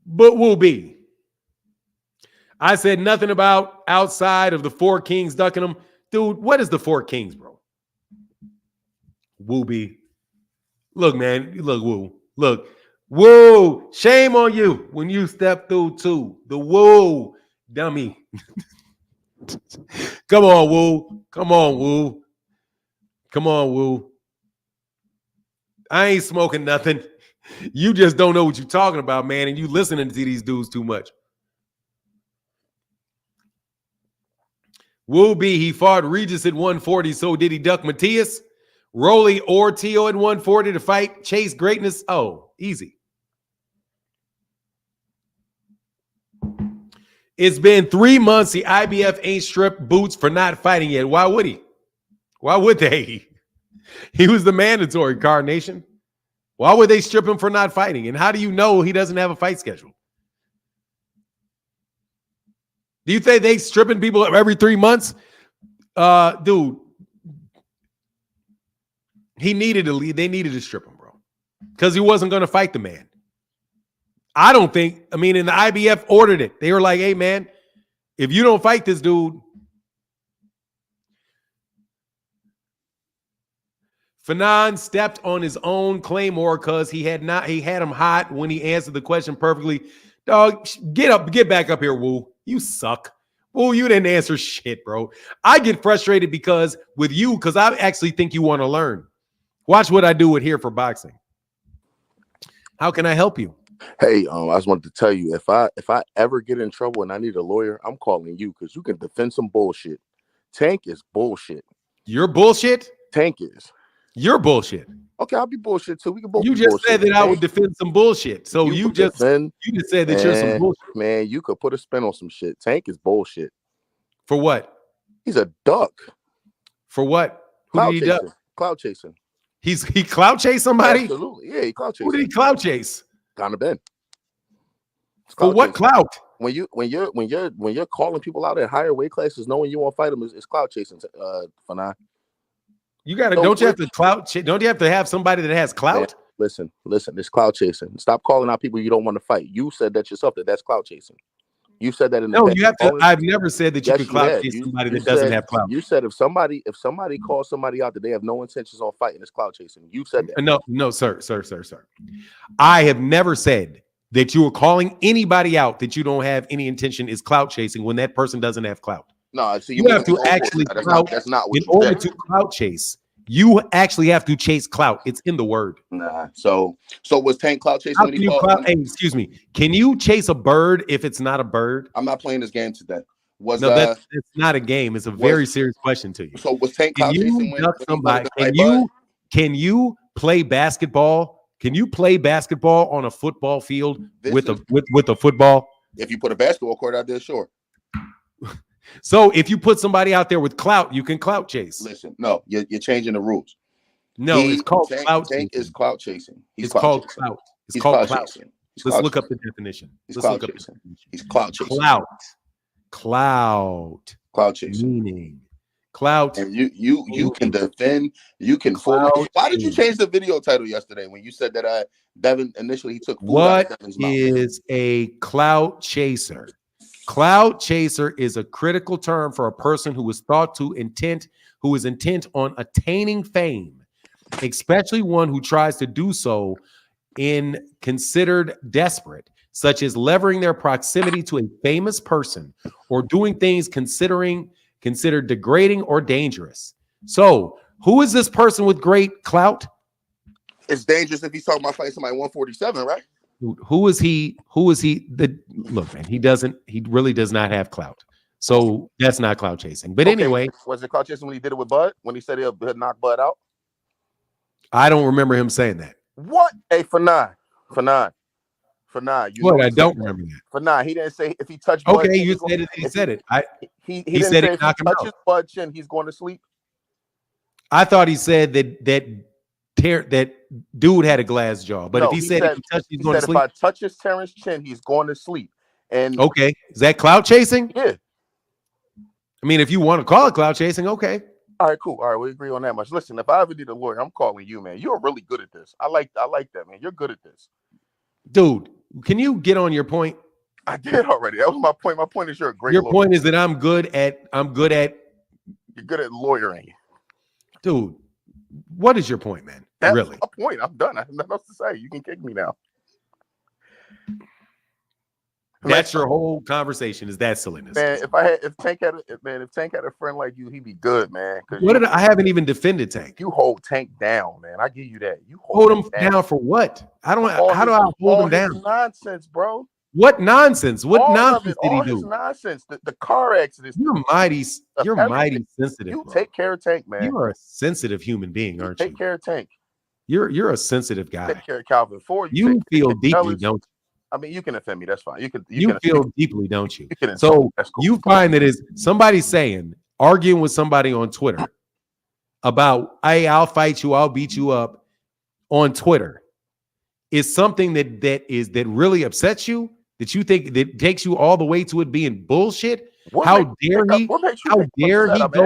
[SPEAKER 1] But will be. I said nothing about outside of the four kings ducking them. Dude, what is the four kings, bro? Will be. Look, man. Look, Woo. Look. Woo. Shame on you when you step through too. The woo. Dummy. Come on, Woo. Come on, Woo. Come on, Woo. I ain't smoking nothing. You just don't know what you're talking about, man, and you listening to these dudes too much. Will be he fought Regis at 140, so did he duck Matias? Rolly or Tio at 140 to fight Chase Greatness? Oh, easy. It's been 3 months. The IBF ain't stripped Boots for not fighting yet. Why would he? Why would they? He was the mandatory, Carnation. Why would they strip him for not fighting? And how do you know he doesn't have a fight schedule? Do you think they stripping people every 3 months? Dude, he needed to leave. They needed to strip him, bro, because he wasn't going to fight the man. I don't think, and the IBF ordered it. They were like, hey, man, if you don't fight this dude, Fanon stepped on his own Claymore because he had him hot when he answered the question perfectly. Dog, get back up here, Woo. You suck. Woo, you didn't answer shit, bro. I get frustrated because I actually think you want to learn. Watch what I do with Here for Boxing. How can I help you?
[SPEAKER 6] Hey, I just wanted to tell you, if I ever get in trouble and I need a lawyer, I'm calling you because you can defend some bullshit. Tank is bullshit.
[SPEAKER 1] You're bullshit?
[SPEAKER 6] Tank is.
[SPEAKER 1] You're bullshit.
[SPEAKER 6] Okay, I'll be bullshit too. We can both.
[SPEAKER 1] You just said that I would defend some bullshit. So you just said that you're some bullshit.
[SPEAKER 6] Man, you could put a spin on some shit. Tank is bullshit.
[SPEAKER 1] For what?
[SPEAKER 6] He's a duck.
[SPEAKER 1] For what? Who did he duck?
[SPEAKER 6] Cloud chasing.
[SPEAKER 1] He cloud chased somebody?
[SPEAKER 6] Absolutely. Yeah, he cloud chasing.
[SPEAKER 1] Who did he cloud chase?
[SPEAKER 6] Conor Benn.
[SPEAKER 1] For what clout?
[SPEAKER 6] When you're calling people out at higher weight classes, knowing you won't fight them is cloud chasing. Fanon.
[SPEAKER 1] You gotta don't you have to clout? Don't you have to have somebody that has clout?
[SPEAKER 6] Man, listen. It's cloud chasing. Stop calling out people you don't want to fight. You said that yourself. That's cloud chasing. You said that in the
[SPEAKER 1] you have to. I've never said that you could clout chase somebody that doesn't have clout.
[SPEAKER 6] You said if somebody calls somebody out that they have no intentions on fighting, it's cloud chasing. You said that.
[SPEAKER 1] No, sir. I have never said that you are calling anybody out that you don't have any intention is clout chasing when that person doesn't have clout.
[SPEAKER 6] No, so
[SPEAKER 1] you have to actually clout. That's not what in order to clout chase. You actually have to chase clout. It's in the word.
[SPEAKER 6] Nah. So was Tank clout chasing when he called?
[SPEAKER 1] Hey, excuse me. Can you chase a bird if it's not a bird?
[SPEAKER 6] I'm not playing this game today.
[SPEAKER 1] That's not a game. It's a very serious question to you.
[SPEAKER 6] So was Tank clout chasing when
[SPEAKER 1] somebody? Can you play basketball? Can you play basketball on a football field with a football?
[SPEAKER 6] If you put a basketball court out there, sure.
[SPEAKER 1] So if you put somebody out there with clout, you can clout chase.
[SPEAKER 6] Listen, no, you're changing the rules.
[SPEAKER 1] No, it's called clout.
[SPEAKER 6] Tank is clout chasing.
[SPEAKER 1] It's called clout. It's called clout. Let's look up the definition.
[SPEAKER 6] He's clout chasing. He's clout chasing.
[SPEAKER 1] Clout
[SPEAKER 6] chasing.
[SPEAKER 1] Meaning clout.
[SPEAKER 6] And you can defend. You can forward. Why did you change the video title yesterday when you said that Devin initially he took food out of Devin's mouth?
[SPEAKER 1] What is a clout chaser? Clout chaser is a critical term for a person who is intent on attaining fame, especially one who tries to do so in considered desperate, such as levering their proximity to a famous person or doing things considered degrading or dangerous. So, who is this person with great clout?
[SPEAKER 6] It's dangerous if he's talking about fighting somebody 147, right?
[SPEAKER 1] Who is he? Look, man, he really does not have clout. So that's not clout chasing. But anyway.
[SPEAKER 6] Was it clout chasing when he did it with Bud? When he said he'll knock Bud out?
[SPEAKER 1] I don't remember him saying that.
[SPEAKER 6] What? Hey, Fanon.
[SPEAKER 1] I don't remember that.
[SPEAKER 6] Fanon, he didn't say if he touched Bud.
[SPEAKER 1] Okay, you said it. He said it.
[SPEAKER 6] He didn't say if he touches Bud chin, he's going to sleep.
[SPEAKER 1] I thought he said that dude had a glass jaw, but if he said if he touched, he's going to sleep.
[SPEAKER 6] If I touch his Terrence chin, he's going to sleep. And
[SPEAKER 1] okay, is that clout chasing?
[SPEAKER 6] Yeah.
[SPEAKER 1] If you want to call it clout chasing, okay.
[SPEAKER 6] All right, cool. All right, we agree on that much. Listen, if I ever need a lawyer, I'm calling you, man. You're really good at this. I like that, man. You're good at this,
[SPEAKER 1] dude. Can you get on your point?
[SPEAKER 6] I did already. That was my point. My point is you're a great
[SPEAKER 1] Your
[SPEAKER 6] lawyer.
[SPEAKER 1] point is that I'm good at
[SPEAKER 6] You're good at lawyering.
[SPEAKER 1] dude. What is your point, man?
[SPEAKER 6] That's
[SPEAKER 1] Really?
[SPEAKER 6] my point. I'm done. I have nothing else to say. You can kick me now.
[SPEAKER 1] That's your whole conversation. Is that silliness?
[SPEAKER 6] Man, if Tank had a friend like you, he'd be good, man.
[SPEAKER 1] I haven't even defended Tank.
[SPEAKER 6] You hold Tank down, man. I give you that. You
[SPEAKER 1] Hold him down for what? How do I hold him down?
[SPEAKER 6] Nonsense, bro.
[SPEAKER 1] What nonsense? What
[SPEAKER 6] all
[SPEAKER 1] nonsense did he
[SPEAKER 6] all
[SPEAKER 1] do?
[SPEAKER 6] his nonsense. The car accidents.
[SPEAKER 1] You're mighty sensitive.
[SPEAKER 6] You
[SPEAKER 1] bro.
[SPEAKER 6] take care of Tank, man.
[SPEAKER 1] You are a sensitive human being, aren't you?
[SPEAKER 6] Take care of Tank.
[SPEAKER 1] You're a sensitive guy.
[SPEAKER 6] Take care of Calvin Ford.
[SPEAKER 1] You feel deeply, don't you?
[SPEAKER 6] I mean, you can offend me. That's fine. You
[SPEAKER 1] feel deeply, don't you?
[SPEAKER 6] So
[SPEAKER 1] you find that is somebody saying, arguing with somebody on Twitter about, hey, I'll fight you, I'll beat you up on Twitter, is something that really upsets you, that you think that takes you all the way to it being bullshit. How dare he go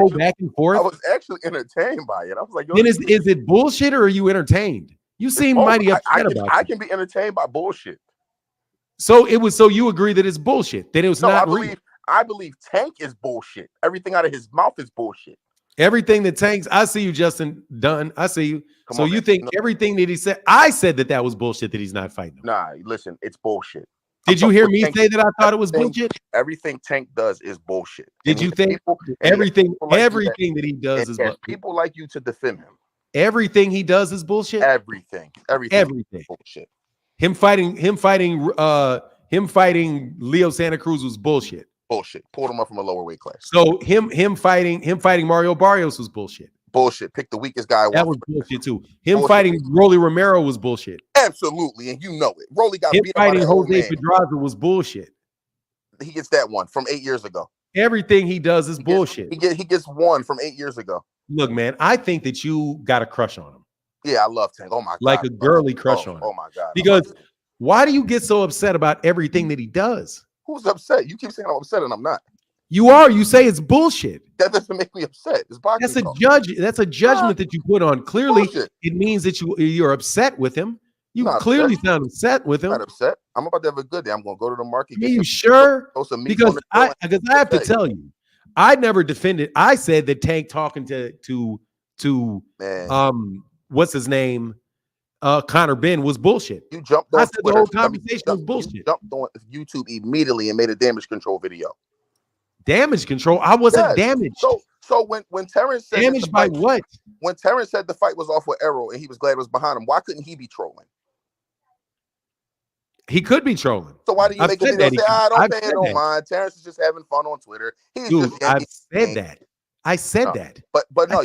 [SPEAKER 1] back and forth?
[SPEAKER 6] I was actually entertained by it. I was like,
[SPEAKER 1] then is it bullshit or are you entertained? You seem mighty upset about it.
[SPEAKER 6] I can be entertained by bullshit.
[SPEAKER 1] So you agree that it's bullshit, that it was not real.
[SPEAKER 6] I believe Tank is bullshit. Everything out of his mouth is bullshit.
[SPEAKER 1] Everything that Tank's, I see you, Justin Dunn. I see you. You think everything that he said, I said that was bullshit, that he's not fighting him.
[SPEAKER 6] Nah, listen, it's bullshit.
[SPEAKER 1] Did you hear me say that I thought it was bullshit?
[SPEAKER 6] Everything Tank does is bullshit.
[SPEAKER 1] Did you think everything that he does is bullshit?
[SPEAKER 6] People like you to defend him.
[SPEAKER 1] Everything he does is bullshit.
[SPEAKER 6] Everything is bullshit. Him
[SPEAKER 1] fighting Leo Santa Cruz was bullshit.
[SPEAKER 6] Bullshit. Pulled him up from a lower weight class.
[SPEAKER 1] So him fighting Mario Barrios was bullshit.
[SPEAKER 6] Bullshit. Pick the weakest guy.
[SPEAKER 1] That was bullshit too. Him fighting Rolly Romero was bullshit.
[SPEAKER 6] Absolutely, and you know it. Rolly got beat up
[SPEAKER 1] fighting Jose Pedraza was bullshit.
[SPEAKER 6] He gets that one from 8 years ago.
[SPEAKER 1] Everything he does is bullshit.
[SPEAKER 6] He gets one from 8 years ago.
[SPEAKER 1] Look, man, I think that you got a crush on him.
[SPEAKER 6] Yeah, I love Tank. Oh my god,
[SPEAKER 1] like a girly crush on him.
[SPEAKER 6] Oh my god.
[SPEAKER 1] Because why do you get so upset about everything that he does?
[SPEAKER 6] Who's upset? You keep saying I'm upset, and I'm not.
[SPEAKER 1] You are. You say it's bullshit.
[SPEAKER 6] That doesn't make me upset. It's boxing.
[SPEAKER 1] That's a judgment that you put on. Clearly, it means that you're upset with him. You clearly sound upset with him.
[SPEAKER 6] I'm not upset. I'm about to have a good day. I'm going to go to the market.
[SPEAKER 1] Are you sure? Because I have to tell you, I never defended. I said that Tank talking to what's his name, Conor Benn was bullshit.
[SPEAKER 6] You jumped on
[SPEAKER 1] I said
[SPEAKER 6] Twitter.
[SPEAKER 1] the whole conversation was bullshit.
[SPEAKER 6] You jumped on YouTube immediately and made a damage control video.
[SPEAKER 1] Damage control? I wasn't damaged.
[SPEAKER 6] So when Terrence said
[SPEAKER 1] damaged by what?
[SPEAKER 6] When Terrence said the fight was off with Errol and he was glad it was behind him, why couldn't he be trolling?
[SPEAKER 1] He could be trolling.
[SPEAKER 6] So why do you make a video say, don't pay no mind? Terrence is just having fun on Twitter.
[SPEAKER 1] I said that. I said that.
[SPEAKER 6] But no,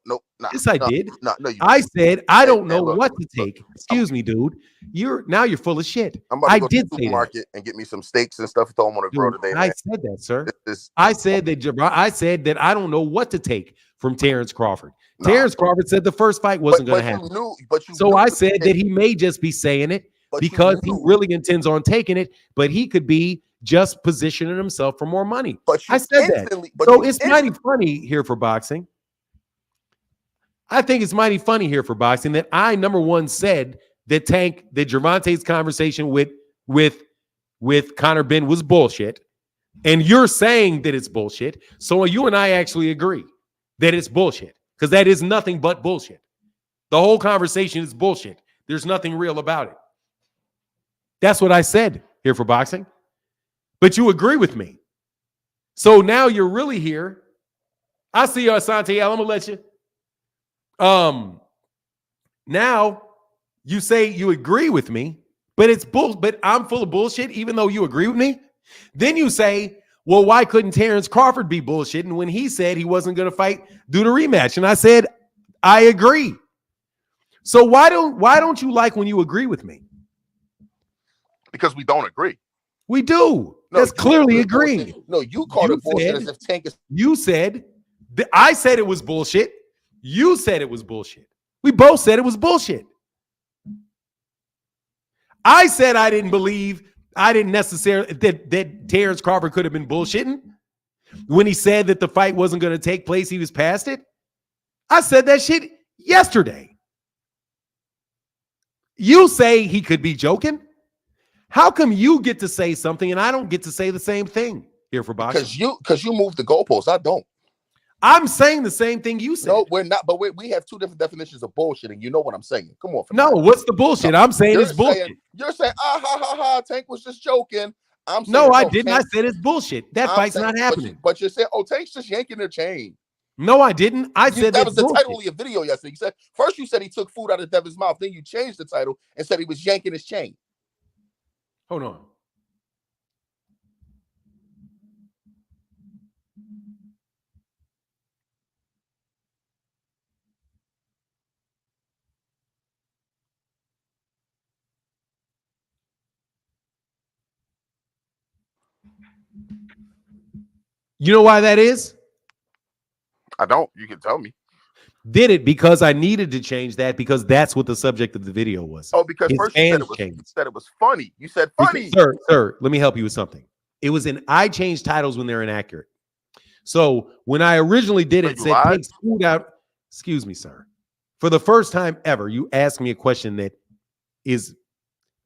[SPEAKER 1] no. Yes, I did.
[SPEAKER 6] No,
[SPEAKER 1] I said I don't know what to take. Excuse me, dude. You're full of shit.
[SPEAKER 6] I'm about to go to the supermarket and get me some steaks and stuff. I told him on the grill today.
[SPEAKER 1] I said that, sir. I said that I don't know what to take from Terrence Crawford. Terrence Crawford said the first fight wasn't going to happen. So I said that he may just be saying it because he really intends on taking it, but he could be just positioning himself for more money. I said that. So it's mighty funny here for boxing. I think it's mighty funny here for boxing that I, number one, said that Gerovonta's conversation with Conor Benn was bullshit. And you're saying that it's bullshit. So you and I actually agree that it's bullshit because that is nothing but bullshit. The whole conversation is bullshit. There's nothing real about it. That's what I said here for boxing. But you agree with me. So now you're really here. I see you, Asante. I'm gonna let you. Now you say you agree with me, but it's but I'm full of bullshit, even though you agree with me. Then you say, well, why couldn't Terrence Crawford be bullshitting when he said he wasn't gonna fight due to rematch? And I said, I agree. So why don't you like when you agree with me?
[SPEAKER 6] Because we don't agree.
[SPEAKER 1] We do. That's clearly agreeing.
[SPEAKER 6] No, you called it bullshit as if Tank is.
[SPEAKER 1] You said, I said it was bullshit. You said it was bullshit. We both said it was bullshit. I said I didn't necessarily, that Terrence Crawford could have been bullshitting. When he said that the fight wasn't going to take place, he was past it. I said that shit yesterday. You say he could be joking. How come you get to say something and I don't get to say the same thing here for boxing?
[SPEAKER 6] Because you move the goalposts. I don't.
[SPEAKER 1] I'm saying the same thing you said.
[SPEAKER 6] No, we're not. But we have two different definitions of bullshit, and you know what I'm saying. Come on.
[SPEAKER 1] No, what's the bullshit?
[SPEAKER 6] No,
[SPEAKER 1] I'm saying it's bullshit.
[SPEAKER 6] You're saying, ha ha ha, Tank was just joking. I'm saying,
[SPEAKER 1] no, I didn't.
[SPEAKER 6] Tank,
[SPEAKER 1] I said it's bullshit. That fight's not happening.
[SPEAKER 6] But you're saying, oh, Tank's just yanking their chain.
[SPEAKER 1] No, I didn't. I said
[SPEAKER 6] that was the
[SPEAKER 1] bullshit.
[SPEAKER 6] title of your video yesterday. You said first you said he took food out of Devin's mouth, then you changed the title and said he was yanking his chain.
[SPEAKER 1] Hold on. You know why that is?
[SPEAKER 6] I don't. You can tell me.
[SPEAKER 1] Did it because I needed to change that because that's what the subject of the video was.
[SPEAKER 6] Oh, because first you said it was funny. You said funny.
[SPEAKER 1] Sir, let me help you with something. It was I change titles when they're inaccurate. So when I originally did it, said takes food out. Excuse me, sir. For the first time ever, you asked me a question that is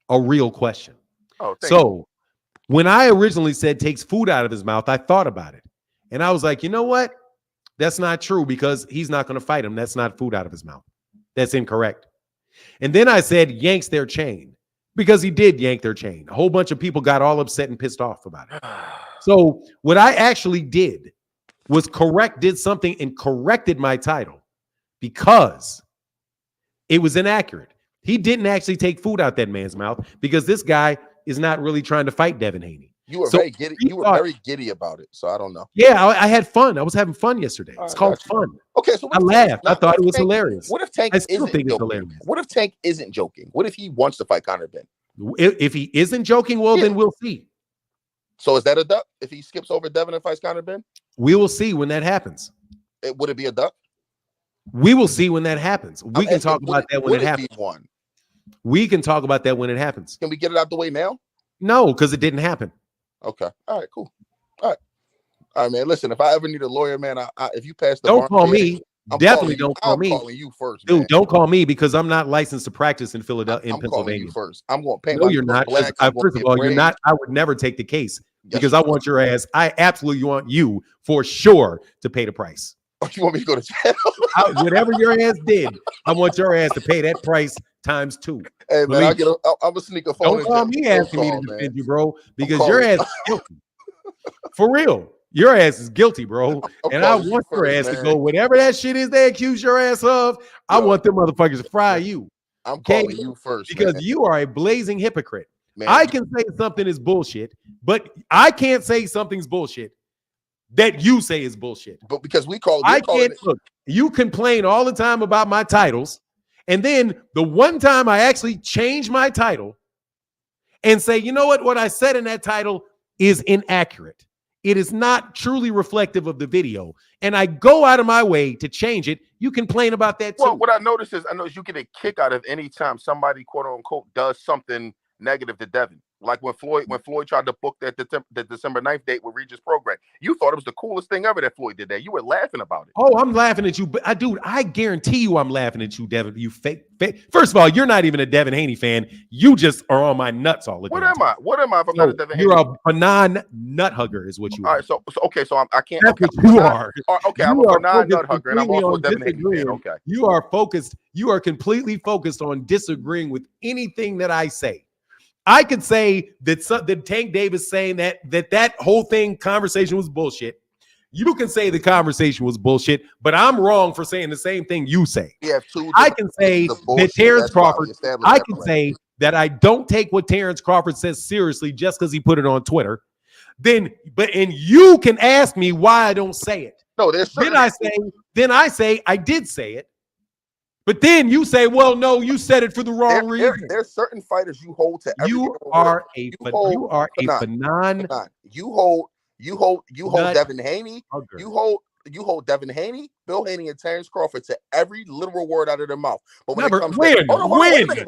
[SPEAKER 1] a real question.
[SPEAKER 6] Oh,
[SPEAKER 1] so when I originally said takes food out of his mouth, I thought about it. And I was like, you know what? That's not true because he's not going to fight him. That's not food out of his mouth. That's incorrect. And then I said yanks their chain because he did yank their chain. A whole bunch of people got all upset and pissed off about it. So what I actually did was did something and corrected my title because it was inaccurate. He didn't actually take food out that man's mouth because this guy is not really trying to fight Devin Haney.
[SPEAKER 6] You were very giddy. You were very giddy about it, so I don't know.
[SPEAKER 1] Yeah, I had fun. I was having fun yesterday. It's called fun.
[SPEAKER 6] Okay, so
[SPEAKER 1] I laughed. I thought it was hilarious.
[SPEAKER 6] What if Tank isn't joking? What if Tank isn't joking? What if he wants to fight Conor Benn?
[SPEAKER 1] If he isn't joking, well, then we'll see.
[SPEAKER 6] So is that a duck? If he skips over Devin and fights Conor Benn?
[SPEAKER 1] We will see when that happens.
[SPEAKER 6] Would it be a duck?
[SPEAKER 1] We will see when that happens. We can talk about that when it happens. We can talk about that when it happens.
[SPEAKER 6] Can we get it out the way now?
[SPEAKER 1] No, because it didn't happen.
[SPEAKER 6] Okay. All right, cool. All right, man. Listen, if I ever need a lawyer, man, if you pass the
[SPEAKER 1] don't call me. Definitely don't call me.
[SPEAKER 6] I'm calling you first,
[SPEAKER 1] dude. Don't call me because I'm not licensed to practice in Philadelphia, in Pennsylvania.
[SPEAKER 6] You first. I'm going to pay.
[SPEAKER 1] No, you're not. First of all, you're not. I would never take the case because I want your ass. I absolutely want you for sure to pay the price.
[SPEAKER 6] You want me to go to jail?
[SPEAKER 1] Whatever your ass did, I want your ass to pay that price times 2.
[SPEAKER 6] Hey man, I'm a sneaker phone.
[SPEAKER 1] Don't call me asking me to defend you, bro, because your ass is guilty. For real. Your ass is guilty, bro. And I want your ass to go, whatever that shit is they accuse your ass of, I want them motherfuckers to fry you.
[SPEAKER 6] I'm calling you first.
[SPEAKER 1] Because you are a blazing hypocrite. Man, I can say something is bullshit, but I can't say something's bullshit that you say is bullshit.
[SPEAKER 6] But because
[SPEAKER 1] look, you complain all the time about my titles. And then the one time I actually change my title and say, you know what I said in that title is inaccurate. It is not truly reflective of the video. And I go out of my way to change it. You complain about that too.
[SPEAKER 6] Well, what I notice is you get a kick out of any time somebody, quote unquote, does something negative to Devin. Like when Floyd tried to book that the December 9th date with Regis program. You thought it was the coolest thing ever that Floyd did that. You were laughing about it.
[SPEAKER 1] Oh, I'm laughing at you. But I guarantee you I'm laughing at you, Devin. You fake. First of all, you're not even a Devin Haney fan. You just are on my nuts all the time.
[SPEAKER 6] What am I if I'm not a Devin Haney?
[SPEAKER 1] You're a non-nut hugger is what you are.
[SPEAKER 6] All right, so I can't.
[SPEAKER 1] That's what you are.
[SPEAKER 6] Okay, I'm a non-nut hugger and I'm also a Devin Haney fan. Okay.
[SPEAKER 1] You are focused. You are completely focused on disagreeing with anything that I say. I could say that Tank Davis saying that whole conversation was bullshit. You can say the conversation was bullshit, but I'm wrong for saying the same thing you say. I can say that Terrence Crawford. I can say that I don't take what Terrence Crawford says seriously just because he put it on Twitter. And you can ask me why I don't say it.
[SPEAKER 6] No, then
[SPEAKER 1] I say I did say it. But then you say, well, no, you said it for the wrong reason.
[SPEAKER 6] There's certain fighters you hold to.
[SPEAKER 1] You are a phenomenon.
[SPEAKER 6] You hold Devin Haney. You hold Devin Haney, Bill Haney, and Terrence Crawford to every literal word out of their mouth. But when it comes
[SPEAKER 1] wait a
[SPEAKER 6] minute.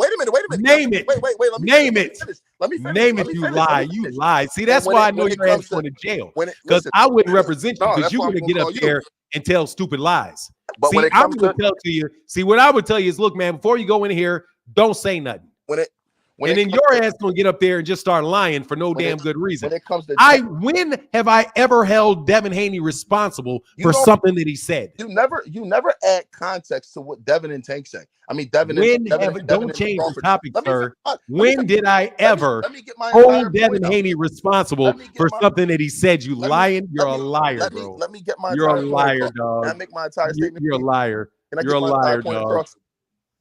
[SPEAKER 1] Name it.
[SPEAKER 6] Wait.
[SPEAKER 1] Name it.
[SPEAKER 6] Let me finish.
[SPEAKER 1] Name it. You lie. You lie. See, that's why I know your ass going to jail. Because I wouldn't represent you because you're going to get up there and tell stupid lies.
[SPEAKER 6] But
[SPEAKER 1] see, I'm going to tell to you. See, what I would tell you is, look, man, before you go in here, don't say nothing. And then your ass gonna get up there and just start lying for no damn good reason.
[SPEAKER 6] When it comes to
[SPEAKER 1] when have I ever held Devin Haney responsible for something that he said?
[SPEAKER 6] You never add context to what Devin and Tank say. I mean, Devin
[SPEAKER 1] don't change the topic, sir. When did I ever
[SPEAKER 6] let me get my
[SPEAKER 1] hold Devin Haney responsible for something that he said? You lying? You're a liar, bro.
[SPEAKER 6] Let me get my
[SPEAKER 1] You're a
[SPEAKER 6] entire
[SPEAKER 1] liar,
[SPEAKER 6] point across.
[SPEAKER 1] dog.
[SPEAKER 6] Can I make my entire statement?
[SPEAKER 1] You're a liar.
[SPEAKER 6] Can I
[SPEAKER 1] You're a
[SPEAKER 6] get my entire
[SPEAKER 1] liar,
[SPEAKER 6] point
[SPEAKER 1] dog.
[SPEAKER 6] across?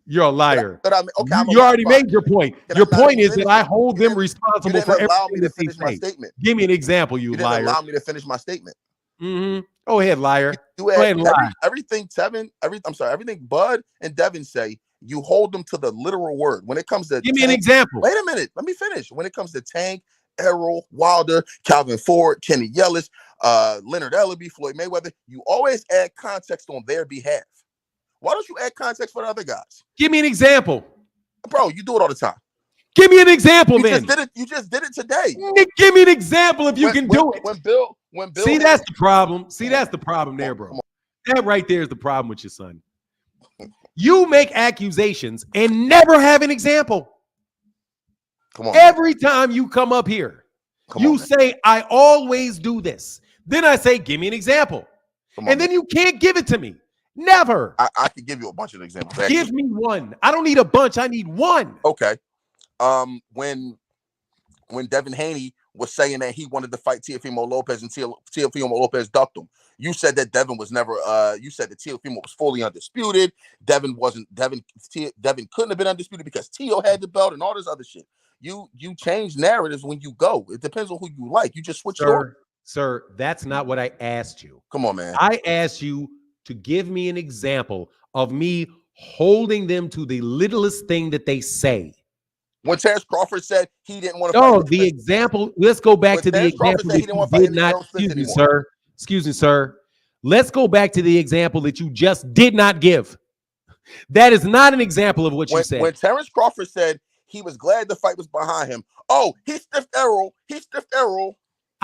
[SPEAKER 1] You're a liar.
[SPEAKER 6] Okay,
[SPEAKER 1] you already made your point. Your point is that I hold them
[SPEAKER 6] you
[SPEAKER 1] responsible
[SPEAKER 6] didn't
[SPEAKER 1] for
[SPEAKER 6] allow me
[SPEAKER 1] everything
[SPEAKER 6] to
[SPEAKER 1] that they
[SPEAKER 6] finish my
[SPEAKER 1] say.
[SPEAKER 6] statement.
[SPEAKER 1] Give me an example, you
[SPEAKER 6] You didn't
[SPEAKER 1] liar.
[SPEAKER 6] allow me to finish my statement.
[SPEAKER 1] Go ahead, liar.
[SPEAKER 6] You
[SPEAKER 1] Go ahead and lie.
[SPEAKER 6] everything everything Bud and Devin say, you hold them to the literal word. When it comes to
[SPEAKER 1] Give me an example.
[SPEAKER 6] Wait a minute. Let me finish. When it comes to Tank, Errol, Wilder, Calvin Ford, Kenny Yellis, Leonard Ellaby, Floyd Mayweather, you always add context on their behalf. Why don't you add context for the other guys?
[SPEAKER 1] Give me an example.
[SPEAKER 6] Bro, you do it all the time.
[SPEAKER 1] Give me an example,
[SPEAKER 6] you
[SPEAKER 1] then.
[SPEAKER 6] You just did it today.
[SPEAKER 1] Give me an example if you can do it.
[SPEAKER 6] When Bill
[SPEAKER 1] See, that's the problem. See, that's the problem there, bro. That right there is the problem with your son. You make accusations and never have an example.
[SPEAKER 6] Come on.
[SPEAKER 1] Every time you come up here, you say, I always do this. Then I say, give me an example. And then you can't give it to me. Never.
[SPEAKER 6] I could give you a bunch of examples. Actually.
[SPEAKER 1] Give me one. I don't need a bunch. I need one.
[SPEAKER 6] Okay. When Devin Haney was saying that he wanted to fight Teofimo Lopez and Teofimo Lopez ducked him, you said that Devin was never. You said that Teofimo was fully undisputed. Devin couldn't have been undisputed because Teo had the belt and all this other shit. You change narratives when you go. It depends on who you like. You just switch.
[SPEAKER 1] Sir, that's not what I asked you.
[SPEAKER 6] Come on, man.
[SPEAKER 1] I asked you to give me an example of me holding them to the littlest thing that they say.
[SPEAKER 6] When Terrence Crawford said he didn't want to
[SPEAKER 1] fight. The example, let's go back to the example that you did not. Excuse me, sir. Let's go back to the example that you just did not give. That is not an example of what you said.
[SPEAKER 6] When Terrence Crawford said he was glad the fight was behind him. Oh, he stiffed Errol.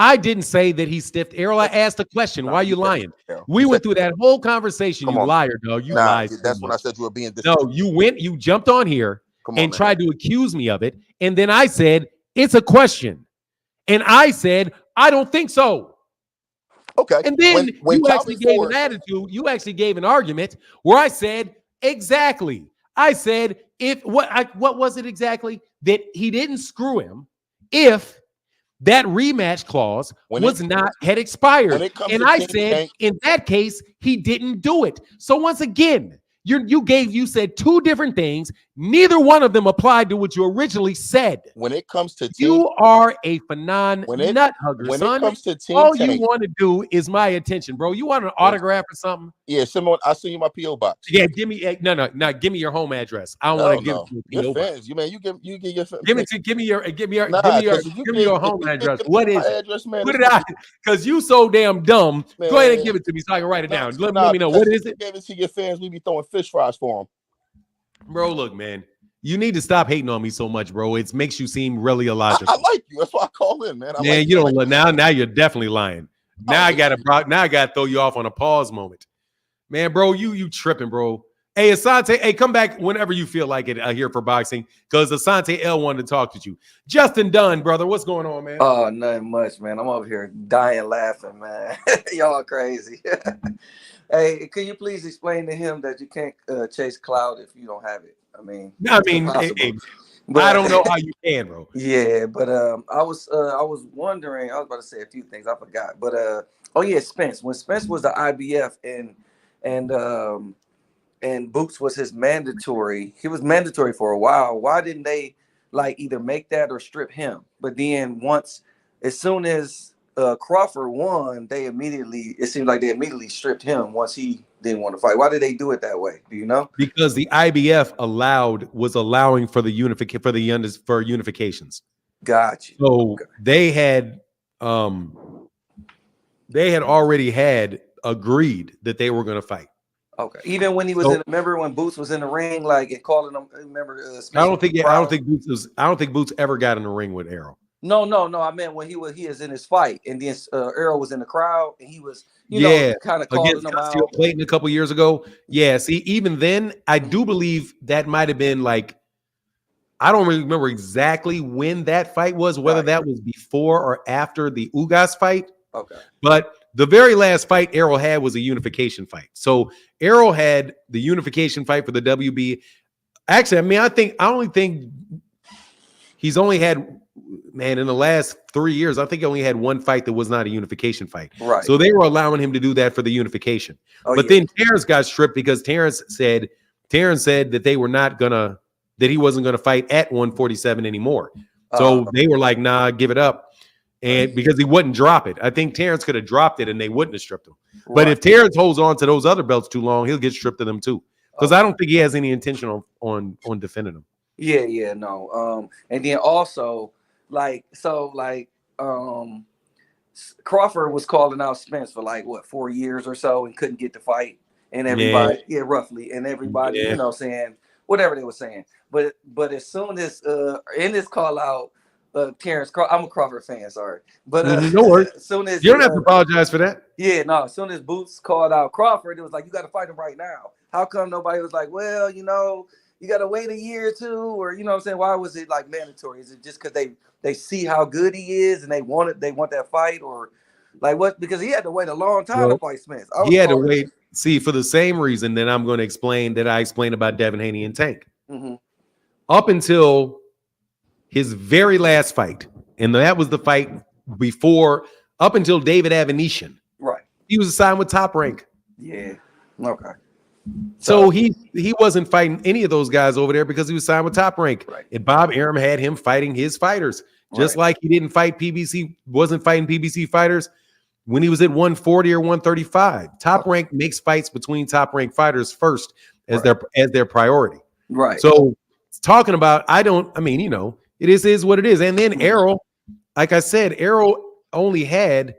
[SPEAKER 1] I didn't say that he stiffed Errol. I asked a question. Why are you lying? We went through that whole conversation. You liar, dog. You lied.
[SPEAKER 6] That's when I said you were being
[SPEAKER 1] No, you jumped on here and tried to accuse me of it. And then I said, it's a question. And I said, I don't think so.
[SPEAKER 6] Okay.
[SPEAKER 1] And then you actually gave an attitude. You actually gave an argument where I said, exactly. I said, what was it exactly? That he didn't screw him if that rematch clause had expired. And I said, in that case, he didn't do it. So once again, you said two different things. Neither one of them applied to what you originally said.
[SPEAKER 6] When it comes to
[SPEAKER 1] you are a nut hugger, son.
[SPEAKER 6] It comes to
[SPEAKER 1] all you want to do is my attention, bro. You want an autograph or something?
[SPEAKER 6] Yeah, Simone, I'll send you my PO box.
[SPEAKER 1] Yeah, give me give me your home address. I don't want to give you
[SPEAKER 6] your fans. You give your fans.
[SPEAKER 1] Give me your home address. What is
[SPEAKER 6] address, man?
[SPEAKER 1] Put it out because you so damn dumb. Man, go ahead and give it to me so I can write it down. Let me know what is it.
[SPEAKER 6] Give it to your fans. We be throwing fish fries for them.
[SPEAKER 1] Bro, look, man. You need to stop hating on me so much, bro. It makes you seem really illogical.
[SPEAKER 6] I like you. That's why I call in, man.
[SPEAKER 1] You don't look now you're definitely lying. Now I gotta throw you off on a pause moment. Man, bro, you tripping, bro. Hey, Asante, hey, come back whenever you feel like it here for boxing, because Asante L wanted to talk to you. Justin Dunn, brother, what's going on, man?
[SPEAKER 7] Oh, nothing much, man. I'm over here dying laughing, man. Y'all crazy. Hey, can you please explain to him that you can't chase cloud if you don't have it? I mean,
[SPEAKER 1] but I don't know how you can, bro.
[SPEAKER 7] Yeah, but I was wondering. I was about to say a few things. I forgot, but oh yeah, Spence. When Spence was the IBF and Boots was his mandatory. He was mandatory for a while. Why didn't they either make that or strip him? But then as soon as Crawford won, it seemed like they immediately stripped him once he didn't want to fight. Why did they do it that way? Do you know?
[SPEAKER 1] Because the IBF was allowing for the unifications.
[SPEAKER 7] Gotcha.
[SPEAKER 1] So they had already had agreed that they were going to fight.
[SPEAKER 7] Okay. Even when he was remember when Boots was in the ring, and calling him. Remember?
[SPEAKER 1] I don't think Boots ever got in the ring with Errol.
[SPEAKER 7] No. I meant when he is in his fight, and then Errol was in the crowd, and he was, kind of calling him out.
[SPEAKER 1] Clayton a couple years ago. Yeah. See, even then, I do believe that might have been I don't really remember exactly when that fight was, whether
[SPEAKER 7] Right.
[SPEAKER 1] that was before or after the Ugas fight.
[SPEAKER 7] Okay.
[SPEAKER 1] But the very last fight Errol had was a unification fight. So Errol had the unification fight for the WB. Actually, I mean, I only think he's only had, man, in the last 3 years, I think he only had one fight that was not a unification fight.
[SPEAKER 7] Right.
[SPEAKER 1] So they were allowing him to do that for the unification.
[SPEAKER 7] Oh,
[SPEAKER 1] But
[SPEAKER 7] yeah.
[SPEAKER 1] then Terrence got stripped because Terrence said that they were not gonna, that he wasn't gonna fight at 147 anymore. So they were like, nah, give it up. And because he wouldn't drop it. I think Terrence could have dropped it and they wouldn't have stripped him. But if Terrence holds on to those other belts too long, he'll get stripped of them too. Because I don't think he has any intention on defending them.
[SPEAKER 7] Yeah, no. And then also, Crawford was calling out Spence for like what 4 years or so and couldn't get the fight, and everybody, roughly, and everybody, you know, saying whatever they were saying. But as soon as in this call out, Terrence, I'm a Crawford fan, sorry, but
[SPEAKER 1] no worries.
[SPEAKER 7] as soon as
[SPEAKER 1] you don't have to apologize for that.
[SPEAKER 7] Yeah, no. As soon as Boots called out Crawford, it was like, you got to fight him right now. How come nobody was like, well, you know, you got to wait a year or two, or you know what I'm saying? Why was it like mandatory? Is it just because they see how good he is and they want that fight, or like what? Because he had to wait a long time to fight Smith.
[SPEAKER 1] He had to wait. See, for the same reason that I'm going to explain that I explained about Devin Haney and Tank.
[SPEAKER 7] Mm-hmm.
[SPEAKER 1] Up until his very last fight, and that was the fight before, up until David Avanesian.
[SPEAKER 7] Right.
[SPEAKER 1] He was assigned with Top Rank.
[SPEAKER 7] Yeah. Okay.
[SPEAKER 1] So he wasn't fighting any of those guys over there because he was signed with Top Rank.
[SPEAKER 7] Right.
[SPEAKER 1] And Bob Arum had him fighting his fighters. Just like he didn't fight wasn't fighting PBC fighters when he was at 140 or 135. Top Rank makes fights between Top Rank fighters first as their priority.
[SPEAKER 7] Right.
[SPEAKER 1] So talking about, you know, it is what it is. And then Errol, like I said, Errol only had,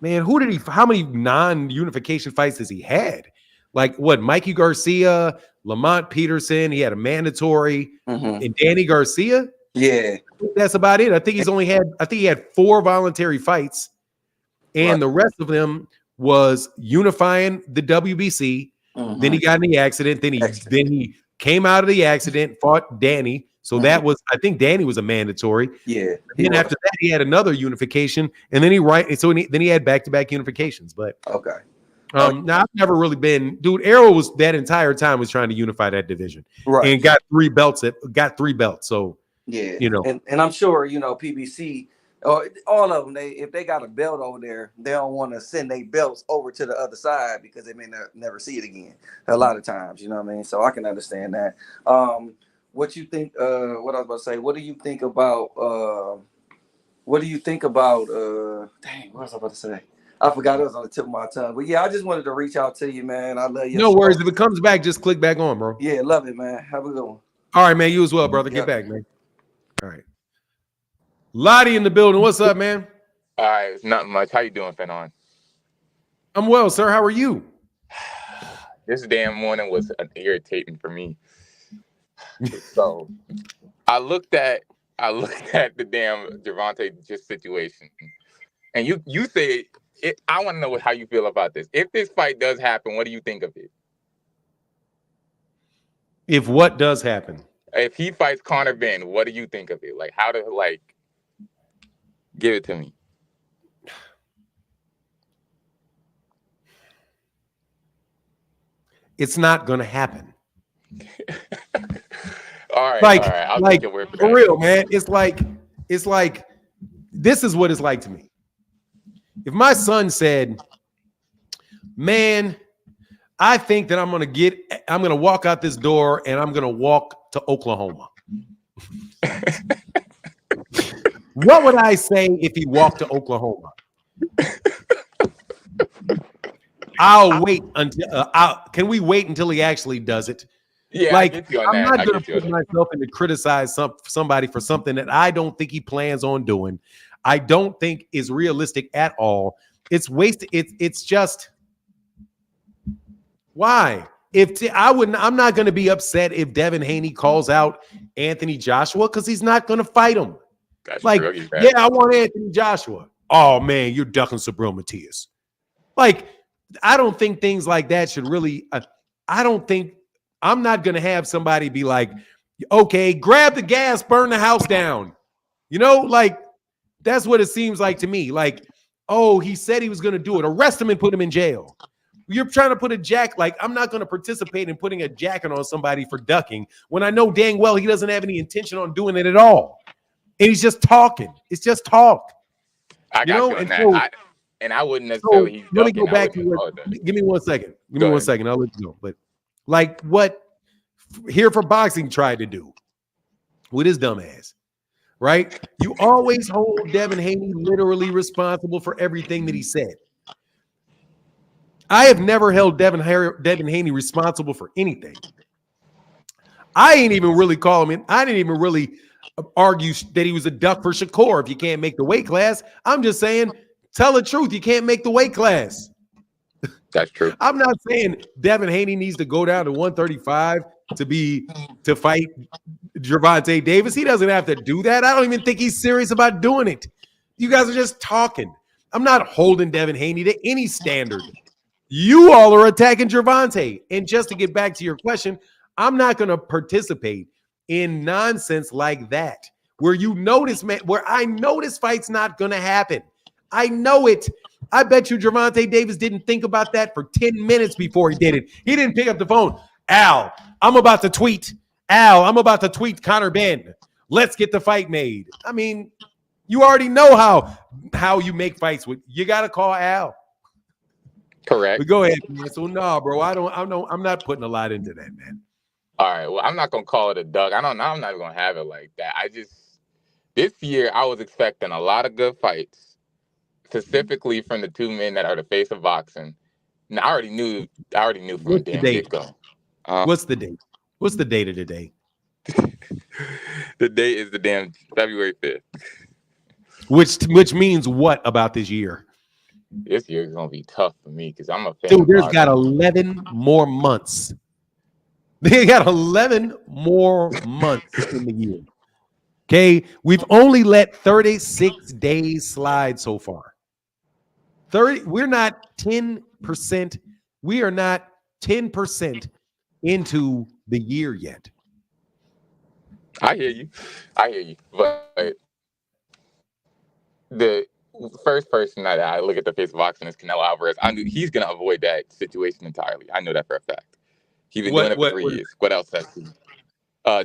[SPEAKER 1] man, how many non-unification fights has he had? Like what, Mikey Garcia, Lamont Peterson, he had a mandatory, and Danny Garcia.
[SPEAKER 7] Yeah.
[SPEAKER 1] That's about it. I think he had 4 voluntary fights, and the rest of them was unifying the WBC. Then he got in the accident. Then he came out of the accident, fought Danny. So that was, I think Danny was a mandatory.
[SPEAKER 7] Yeah.
[SPEAKER 1] Then after that, he had another unification, and then he had back-to-back unifications. But
[SPEAKER 7] okay.
[SPEAKER 1] Now I've never really been, dude. Errol was that entire time was trying to unify that division, and got 3 belts. So
[SPEAKER 7] yeah,
[SPEAKER 1] you know,
[SPEAKER 7] and I'm sure you know PBC, or all of them. If they got a belt over there, they don't want to send their belts over to the other side because they may never see it again. A lot of times, you know what I mean. So I can understand that. What you think? What I was about to say. What do you think about? Dang, what was I about to say? I forgot, it was on the tip of my tongue. But yeah, I just wanted to reach out to you, man. I love you.
[SPEAKER 1] No worries. If it comes back, just click back on, bro.
[SPEAKER 7] Yeah, love it, man. Have a good one.
[SPEAKER 1] All right, man. You as well, brother. Get back, man. All right. Lottie in the building. What's up, man?
[SPEAKER 8] All right, nothing much. How you doing, Fenon?
[SPEAKER 1] I'm well, sir. How are you?
[SPEAKER 8] This damn morning was irritating for me. So I looked at the damn Gerovonta just situation, and you said I want to know how you feel about this. If this fight does happen, what do you think of it?
[SPEAKER 1] If what does happen?
[SPEAKER 8] If he fights Conor Benn, what do you think of it? Like, how to give it to me.
[SPEAKER 1] It's not going to happen.
[SPEAKER 8] All right. I'll take your word
[SPEAKER 1] for real, man. It's like this is what it's like to me. If my son said, man, I think that I'm going to walk out this door and I'm going to walk to Oklahoma. What would I say if he walked to Oklahoma? I'll wait until can we wait until he actually does it?
[SPEAKER 8] Yeah,
[SPEAKER 1] like I'm not going to put myself in to criticize somebody for something that I don't think he plans on doing. I don't think is realistic at all. It's wasted. It's just why? I'm not going to be upset if Devin Haney calls out Anthony Joshua because he's not going to fight him. I want Anthony Joshua. Oh man, you're ducking Subreil Matias. Like, I don't think things like that should really. I'm not going to have somebody be like, Okay, grab the gas, burn the house down. You know, like that's what it seems like to me. Like, oh, he said he was going to do it. Arrest him and put him in jail. You're trying to put a jack, like, I'm not going to participate in putting a jacket on somebody for ducking when I know dang well he doesn't have any intention on doing it at all. And he's just talking. It's just talk.
[SPEAKER 8] I got you on
[SPEAKER 1] And
[SPEAKER 8] that. I wouldn't necessarily he's
[SPEAKER 1] let me
[SPEAKER 8] ducking.
[SPEAKER 1] go back to
[SPEAKER 8] what,
[SPEAKER 1] give me 1 second. Give
[SPEAKER 8] Go
[SPEAKER 1] me 1
[SPEAKER 8] ahead.
[SPEAKER 1] second. I'll let you go. But like what Here for Boxing tried to do with his dumb ass, right? You always hold Devin Haney literally responsible for everything that he said. I have never held Devin Haney responsible for anything. I ain't even really call him in. I didn't even really argue that he was a duck for Shakur if you can't make the weight class. I'm just saying, tell the truth. You can't make the weight class.
[SPEAKER 8] That's true.
[SPEAKER 1] I'm not saying Devin Haney needs to go down to 135 to fight Gerovonta Davis. He doesn't have to do that. I don't even think he's serious about doing it. You guys are just talking. I'm not holding Devin Haney to any standard. You all are attacking Gerovonta. And just to get back to your question, I'm not going to participate in nonsense like that, where you notice, man, where I know this fight's not going to happen. I know it. I bet you Gerovonta Davis didn't think about that for 10 minutes before he did it. He didn't pick up the phone. Al, I'm about to tweet. Conor Benn. Let's get the fight made. I mean, you already know how you make fights. You got to call Al.
[SPEAKER 8] Correct.
[SPEAKER 1] But go ahead. So no, bro, I'm not putting a lot into that, man.
[SPEAKER 8] All right. Well, I'm not gonna call it a duck. I'm not gonna have it like that. This year I was expecting a lot of good fights, specifically from the two men that are the face of boxing. And I already knew from the damn get-go.
[SPEAKER 1] What's the date? What's the date of the day?
[SPEAKER 8] The date is the damn February 5th.
[SPEAKER 1] Which means what about this year?
[SPEAKER 8] This year is gonna be tough for me because I'm a fan.
[SPEAKER 1] Dude, there's got 11 more months. They got 11 more months in the year. Okay, we've only let 36 days slide so far. We're not 10%. We are not 10% into the year yet.
[SPEAKER 8] I hear you. But the first person that I look at the face of boxing is Canelo Alvarez. I knew he's gonna avoid that situation entirely. I know that for a fact. He's been doing it for 3 years. What else has he?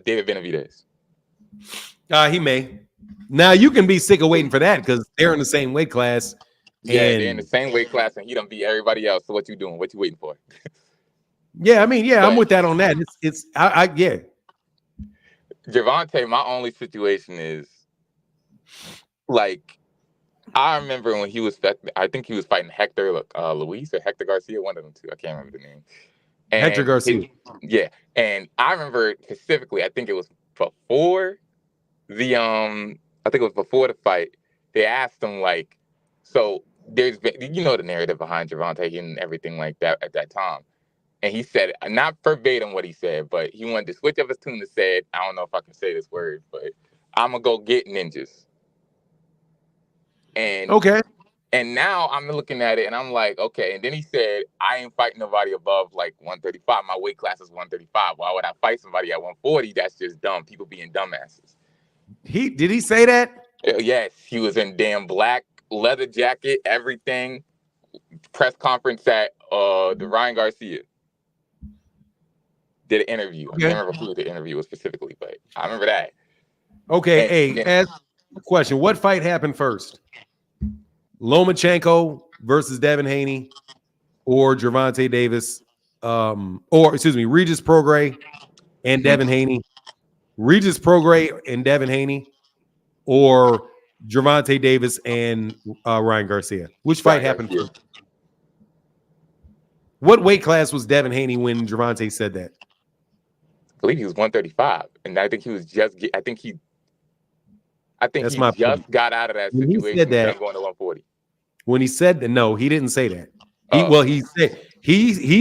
[SPEAKER 8] David Benavidez.
[SPEAKER 1] He may. Now you can be sick of waiting for that because they're in the same weight class.
[SPEAKER 8] Yeah, they're in the same weight class, and he done beat everybody else. So what you doing? What you waiting for?
[SPEAKER 1] Yeah, I mean, yeah, I'm with that on that. Yeah.
[SPEAKER 8] Gerovonta, my only situation is like I remember when he was. I think he was fighting Hector Luis or Hector Garcia, one of them two. I can't remember the name. And
[SPEAKER 1] Hector Garcia.
[SPEAKER 8] And I remember specifically. I think it was before the fight. They asked him like, so there's been, the narrative behind Gerovonta and everything like that at that time. And he said, not verbatim what he said, but he wanted to switch up his tune to say, I don't know if I can say this word, but I'm going to go get ninjas. And
[SPEAKER 1] okay.
[SPEAKER 8] And now I'm looking at it and I'm like, okay. And then he said, I ain't fighting nobody above like 135. My weight class is 135. Why would I fight somebody at 140? That's just dumb. People being dumbasses.
[SPEAKER 1] Did he say that?
[SPEAKER 8] Yes. He was in damn black leather jacket, everything. Press conference at the Ryan Garcia. Did an interview. Okay. I can't remember who the interview was specifically, but I remember that.
[SPEAKER 1] Okay. Ask a question. What fight happened first? Lomachenko versus Devin Haney or Gerovonta Davis, Regis Prograis and Devin Haney, Regis Prograis and Devin Haney, or Gerovonta Davis and Ryan Garcia? Which fight happened first? What weight class was Devin Haney when Gerovonta said that?
[SPEAKER 8] I believe he was 135, and I think he was just. I think he just got out of that situation. He said that going to 140.
[SPEAKER 1] When he said that, no, he didn't say that. He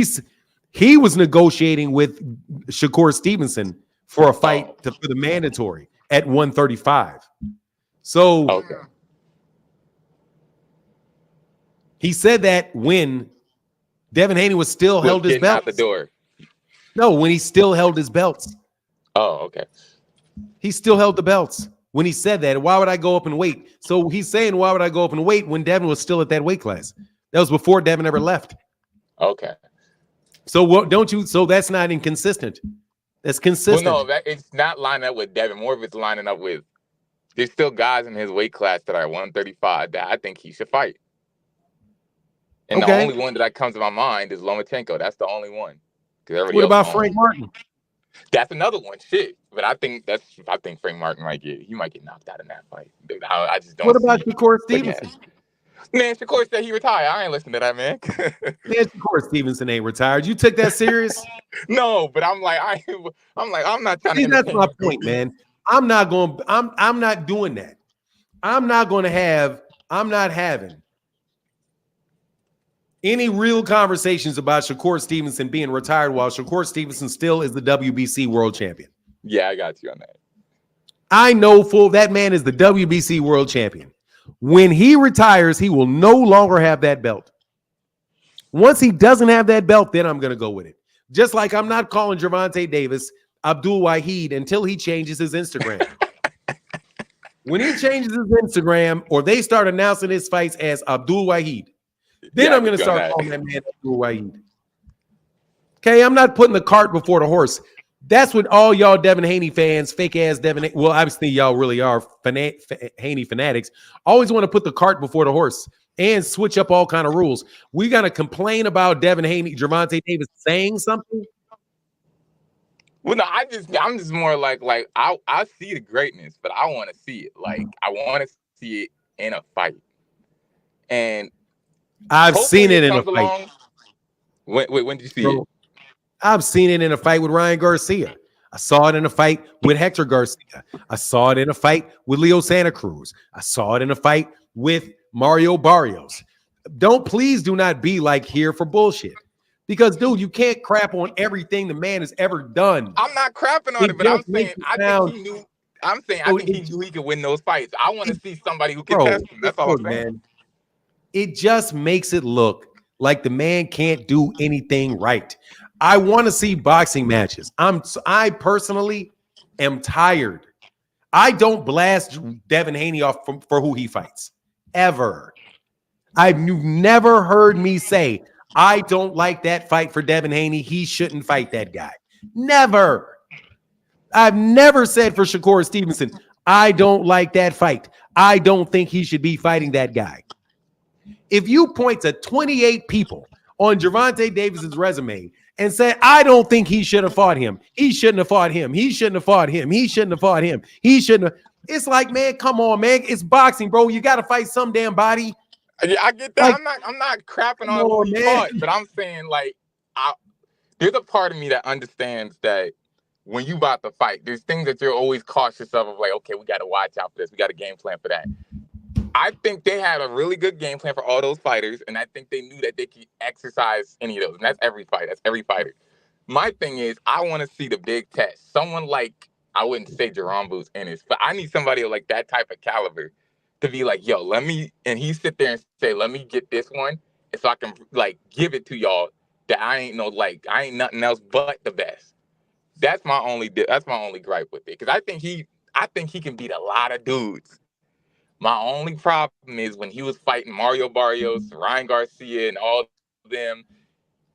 [SPEAKER 1] said he was negotiating with Shakur Stevenson for a fight for the mandatory at 135. So he said that when Devin Haney was still held his belt.
[SPEAKER 8] Out the door.
[SPEAKER 1] No, when he still held his belts.
[SPEAKER 8] Oh, okay.
[SPEAKER 1] He still held the belts when he said that. Why would I go up and wait? So he's saying, why would I go up and wait when Devin was still at that weight class? That was before Devin ever left.
[SPEAKER 8] Okay.
[SPEAKER 1] So what? Don't you? So that's not inconsistent. That's consistent.
[SPEAKER 8] Well, no, it's not lining up with Devin. More of it's lining up with. There's still guys in his weight class that are 135 that I think he should fight. And the only one that comes to my mind is Lomachenko. That's the only one.
[SPEAKER 1] What about Frank Martin?
[SPEAKER 8] That's another one. Shit. But I think Frank Martin he might get knocked out in that fight. I just don't.
[SPEAKER 1] What about Shakur Stevenson?
[SPEAKER 8] Man, Shakur said he retired. I ain't listening to that, man.
[SPEAKER 1] Man, Shakur Stevenson ain't retired. You took that serious?
[SPEAKER 8] No, but I'm not trying
[SPEAKER 1] See,
[SPEAKER 8] to.
[SPEAKER 1] that's my point, man. I'm not doing that. I'm not having any real conversations about Shakur Stevenson being retired while Shakur Stevenson still is the WBC world champion.
[SPEAKER 8] Yeah, I got you on that.
[SPEAKER 1] I know that man is the WBC world champion. When he retires, he will no longer have that belt. Once he doesn't have that belt, then I'm going to go with it. Just like I'm not calling Gervonta Davis Abdul Wahid until he changes his Instagram. When he changes his Instagram or they start announcing his fights as Abdul Wahid, then I'm going to start calling that man Abdul Wahid. Okay, I'm not putting the cart before the horse. That's what all y'all Devin Haney fans, fake ass Devin. Well, obviously y'all really are Haney fanatics. Always want to put the cart before the horse and switch up all kind of rules. We got to complain about Devin Haney, Gervonta Davis saying something.
[SPEAKER 8] Well, no, I'm just more like I see the greatness, but I want to see it. Like I want to see it in a fight, and
[SPEAKER 1] I've seen it in a fight.
[SPEAKER 8] When did you see it?
[SPEAKER 1] I've seen it in a fight with Ryan Garcia. I saw it in a fight with Hector Garcia. I saw it in a fight with Leo Santa Cruz. I saw it in a fight with Mario Barrios. Please do not be like here for bullshit. Because, dude, you can't crap on everything the man has ever done.
[SPEAKER 8] I'm not crapping on it, but I'm saying I think he knew. I think he knew he could win those fights. I want to see somebody who can test him. That's all I'm saying. Man.
[SPEAKER 1] It just makes it look like the man can't do anything right. I want to see boxing matches. I personally am tired. I don't blast Devin Haney off for who he fights. Ever. You've never heard me say, I don't like that fight for Devin Haney. He shouldn't fight that guy. Never. I've never said for Shakur Stevenson, I don't like that fight. I don't think he should be fighting that guy. If you point to 28 people on Gervonta Davis's resume and say, I don't think he should have fought him. He shouldn't have fought him. He shouldn't have fought him. He shouldn't have fought him. He shouldn't have. It's like, man, come on, man. It's boxing, bro. You got to fight some damn body.
[SPEAKER 8] Yeah, I get that. Like, I'm not crapping on who he fought, but I'm saying, like, there's a part of me that understands that when you about to fight, there's things that you're always cautious of like, okay, we got to watch out for this. We got a game plan for that. I think they had a really good game plan for all those fighters, and I think they knew that they could exercise any of those. And that's every fight. That's every fighter. My thing is, I want to see the big test. Someone like, I wouldn't say Jerome Boots Ennis, but I need somebody like that type of caliber to be like, yo, and he sit there and say, let me get this one, and so I can like give it to y'all that I ain't nothing else but the best. That's my only gripe with it, because I think he can beat a lot of dudes. My only problem is when he was fighting Mario Barrios, Ryan Garcia, and all of them,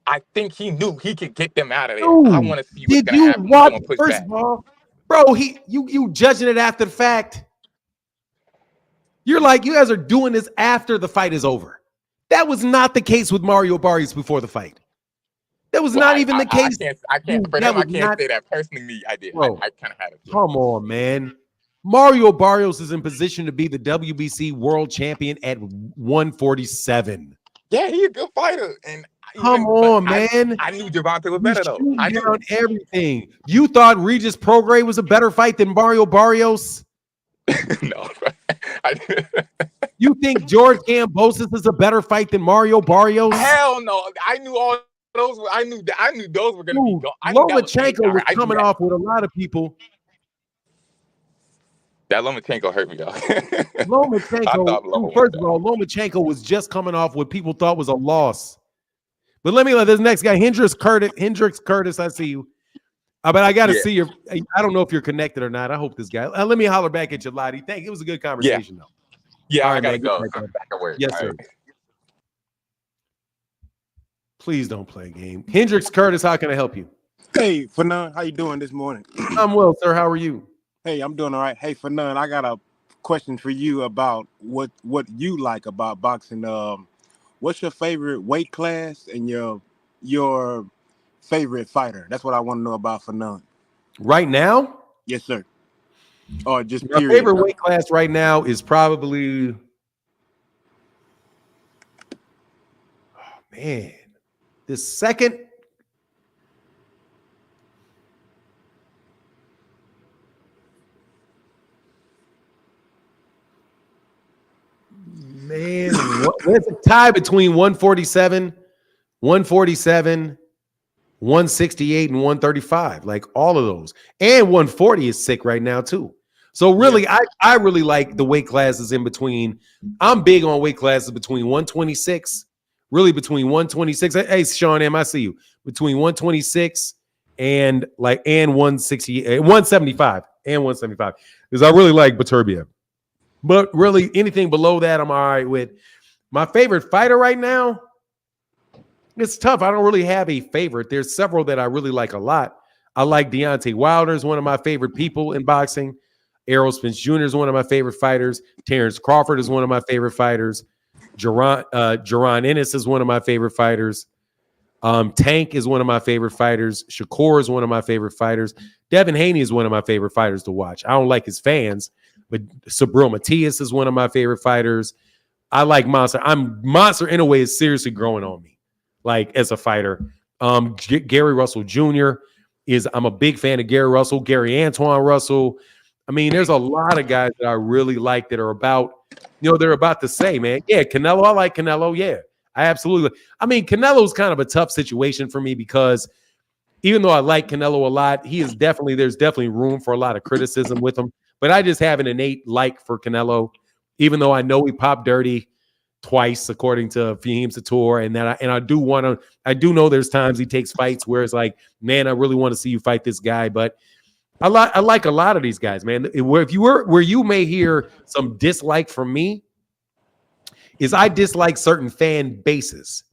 [SPEAKER 8] I think he knew he could get them out of there. Ooh, I want to see what's going to happen.
[SPEAKER 1] Watch, first of all, bro, you judging it after the fact. You're like, you guys are doing this after the fight is over. That was not the case with Mario Barrios before the fight. That was not even the case.
[SPEAKER 8] I can't say that personally. I did. Bro, I kind of had it.
[SPEAKER 1] Come on, man. Mario Barrios is in position to be the WBC world champion at 147.
[SPEAKER 8] Yeah, he's a good fighter. And
[SPEAKER 1] come on, man.
[SPEAKER 8] I knew Gerovonta was better, though.
[SPEAKER 1] I knew everything. You thought Regis Prograis was a better fight than Mario Barrios?
[SPEAKER 8] No.
[SPEAKER 1] You think George Kambosos is a better fight than Mario Barrios?
[SPEAKER 8] Hell no. I knew all those. I knew those were going to be gone.
[SPEAKER 1] Lomachenko was coming off with a lot of people.
[SPEAKER 8] That Lomachenko hurt me, though.
[SPEAKER 1] Lomachenko, first of all, Lomachenko was just coming off what people thought was a loss. But let me let this next guy, Hendricks Curtis, I see you. But I got to
[SPEAKER 8] Yeah.
[SPEAKER 1] see your. I don't know if you're connected or not. I hope this guy. Let me holler back at you, Lottie. Thank. It was a good conversation, though.
[SPEAKER 8] Yeah,
[SPEAKER 1] All
[SPEAKER 8] I
[SPEAKER 1] right,
[SPEAKER 8] gotta
[SPEAKER 1] man. Get
[SPEAKER 8] go.
[SPEAKER 1] back
[SPEAKER 8] I'm
[SPEAKER 1] on.
[SPEAKER 8] back at work.
[SPEAKER 1] Yes,
[SPEAKER 8] All
[SPEAKER 1] sir.
[SPEAKER 8] right.
[SPEAKER 1] Please don't play a game. Hendrix Curtis, how can I help you?
[SPEAKER 9] Hey, Fanon, how you doing this morning?
[SPEAKER 1] I'm well, sir. How are you?
[SPEAKER 9] Hey, I'm doing all right. Hey, Fanon, I got a question for you about what you like about boxing. What's your favorite weight class and your favorite fighter? That's what I want to know about Fanon.
[SPEAKER 1] Right now,
[SPEAKER 9] Yes, sir. Or just
[SPEAKER 1] my
[SPEAKER 9] period.
[SPEAKER 1] favorite weight class right now is probably. Oh, man, this second. Man, what's a tie between 147, 147, 168, and 135? Like all of those. And 140 is sick right now, too. So really, I really like the weight classes in between. I'm big on weight classes between 126, really between 126. Hey, Sean M, I see you. Between 126 and 160, 175 and 175. Because I really like Baturbia. But really, anything below that, I'm all right with. My favorite fighter right now, it's tough. I don't really have a favorite. There's several that I really like a lot. I like Deontay Wilder is one of my favorite people in boxing. Errol Spence Jr. is one of my favorite fighters. Terrence Crawford is one of my favorite fighters. Jaron Ennis is one of my favorite fighters. Tank is one of my favorite fighters. Shakur is one of my favorite fighters. Devin Haney is one of my favorite fighters to watch. I don't like his fans, but Subreil Matias is one of my favorite fighters. I like Monster. Monster in a way is seriously growing on me, like as a fighter. Gary Russell Jr. I'm a big fan of Gary Russell, Gary Antoine Russell. I mean, there's a lot of guys that I really like that are about, they're about to say, man, yeah, Canelo, I like Canelo. Yeah, I absolutely. I mean, Canelo's kind of a tough situation for me because even though I like Canelo a lot, there's definitely room for a lot of criticism with him. But I just have an innate like for Canelo, even though I know he popped dirty twice, according to Fahim Sator, and I do know there's times he takes fights where it's like, man, I really want to see you fight this guy. But I like a lot of these guys, man. Where you may hear some dislike from me is I dislike certain fan bases.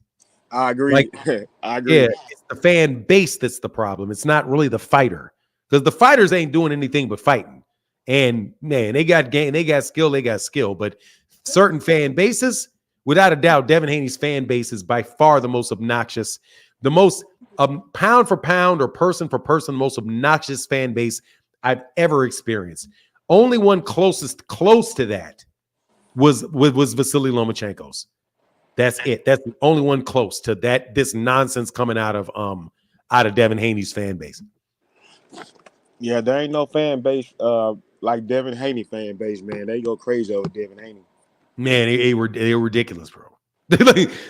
[SPEAKER 9] I agree.
[SPEAKER 1] Like,
[SPEAKER 9] I agree.
[SPEAKER 1] yeah, it's the fan base that's the problem. It's not really the fighter, because the fighters ain't doing anything but fighting. And man, they got game, they got skill. But certain fan bases, without a doubt, Devin Haney's fan base is by far the most obnoxious, the most pound for pound or person for person, most obnoxious fan base I've ever experienced. Only one close to that was Vasily Lomachenko's. That's it. That's the only one close to that. This nonsense coming out of Devin Haney's fan base.
[SPEAKER 9] Yeah, there ain't no fan base like Devin Haney fan base, man. They go crazy over Devin Haney.
[SPEAKER 1] Man, they were ridiculous, bro.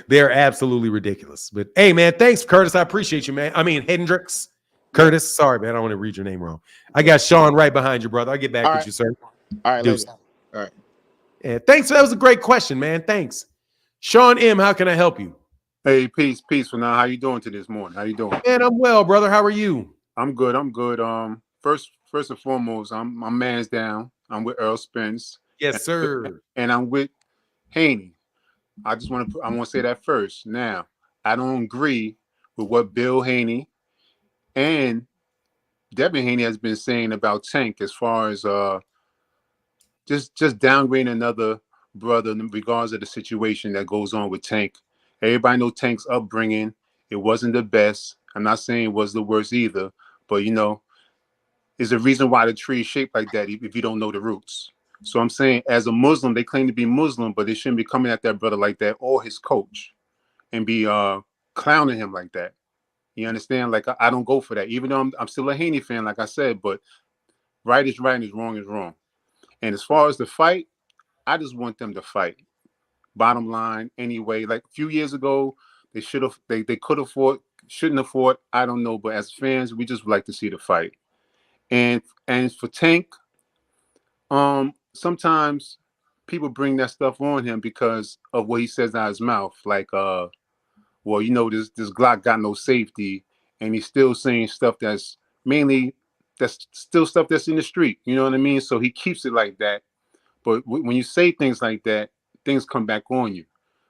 [SPEAKER 1] They're absolutely ridiculous. But hey, man, thanks, Curtis. I appreciate you, man. I mean, Hendrix. Curtis, sorry, man. I don't want to read your name wrong. I got Sean right behind you, brother. I'll get back with you, sir.
[SPEAKER 9] All right,
[SPEAKER 1] Deuce.
[SPEAKER 9] later. All right.
[SPEAKER 1] Yeah, thanks. That was a great question, man. Thanks. Sean M., how can I help you?
[SPEAKER 10] Hey, peace for now. How you doing to this morning? How you doing?
[SPEAKER 1] Man, I'm well, brother. How are you?
[SPEAKER 10] I'm good. First and foremost, my man's down. I'm with Earl Spence.
[SPEAKER 1] Yes, sir.
[SPEAKER 10] And I'm with Haney. I want to say that first. Now, I don't agree with what Bill Haney and Devin Haney has been saying about Tank as far as just downgrading another brother in regards of the situation that goes on with Tank. Everybody knows Tank's upbringing. It wasn't the best. I'm not saying it was the worst either, but there's a reason why the tree is shaped like that if you don't know the roots. So I'm saying, as a Muslim, they claim to be Muslim, but they shouldn't be coming at that brother like that or his coach and be clowning him like that. You understand? Like, I don't go for that, even though I'm still a Haney fan, like I said, but right is right and wrong is wrong. And as far as the fight, I just want them to fight. Bottom line, anyway, like a few years ago, they could have fought, shouldn't have fought. I don't know, but as fans, we just would like to see the fight. And for Tank, sometimes people bring that stuff on him because of what he says out of his mouth, like, well, this Glock got no safety, and he's still saying stuff that's mainly that's still stuff that's in the street. You know what I mean? So he keeps it like that. But when you say things like that, things come back on you.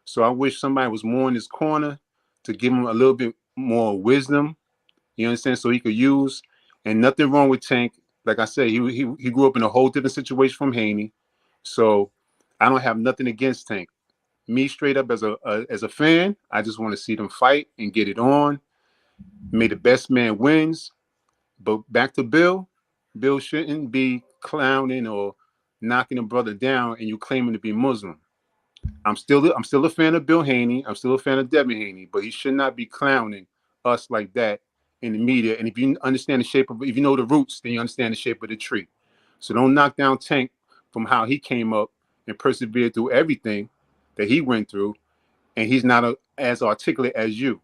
[SPEAKER 10] So I wish somebody was more in his corner to give him a little bit more wisdom. You understand? So he could use. And nothing wrong with Tank. Like I said, he grew up in a whole different situation from Haney. So I don't have nothing against Tank. Me straight up as a fan, I just want to see them fight and get it on. May the best man wins. But back to Bill. Bill shouldn't be clowning or knocking a brother down and you claiming to be Muslim. I'm still a fan of Bill Haney. I'm still a fan of Devin Haney, but he should not be clowning us like that in the media. And if you understand the shape of, if you know the roots, then you understand the shape of the tree. So don't knock down Tank from how he came up and persevered through everything that he went through, and he's not as articulate as you.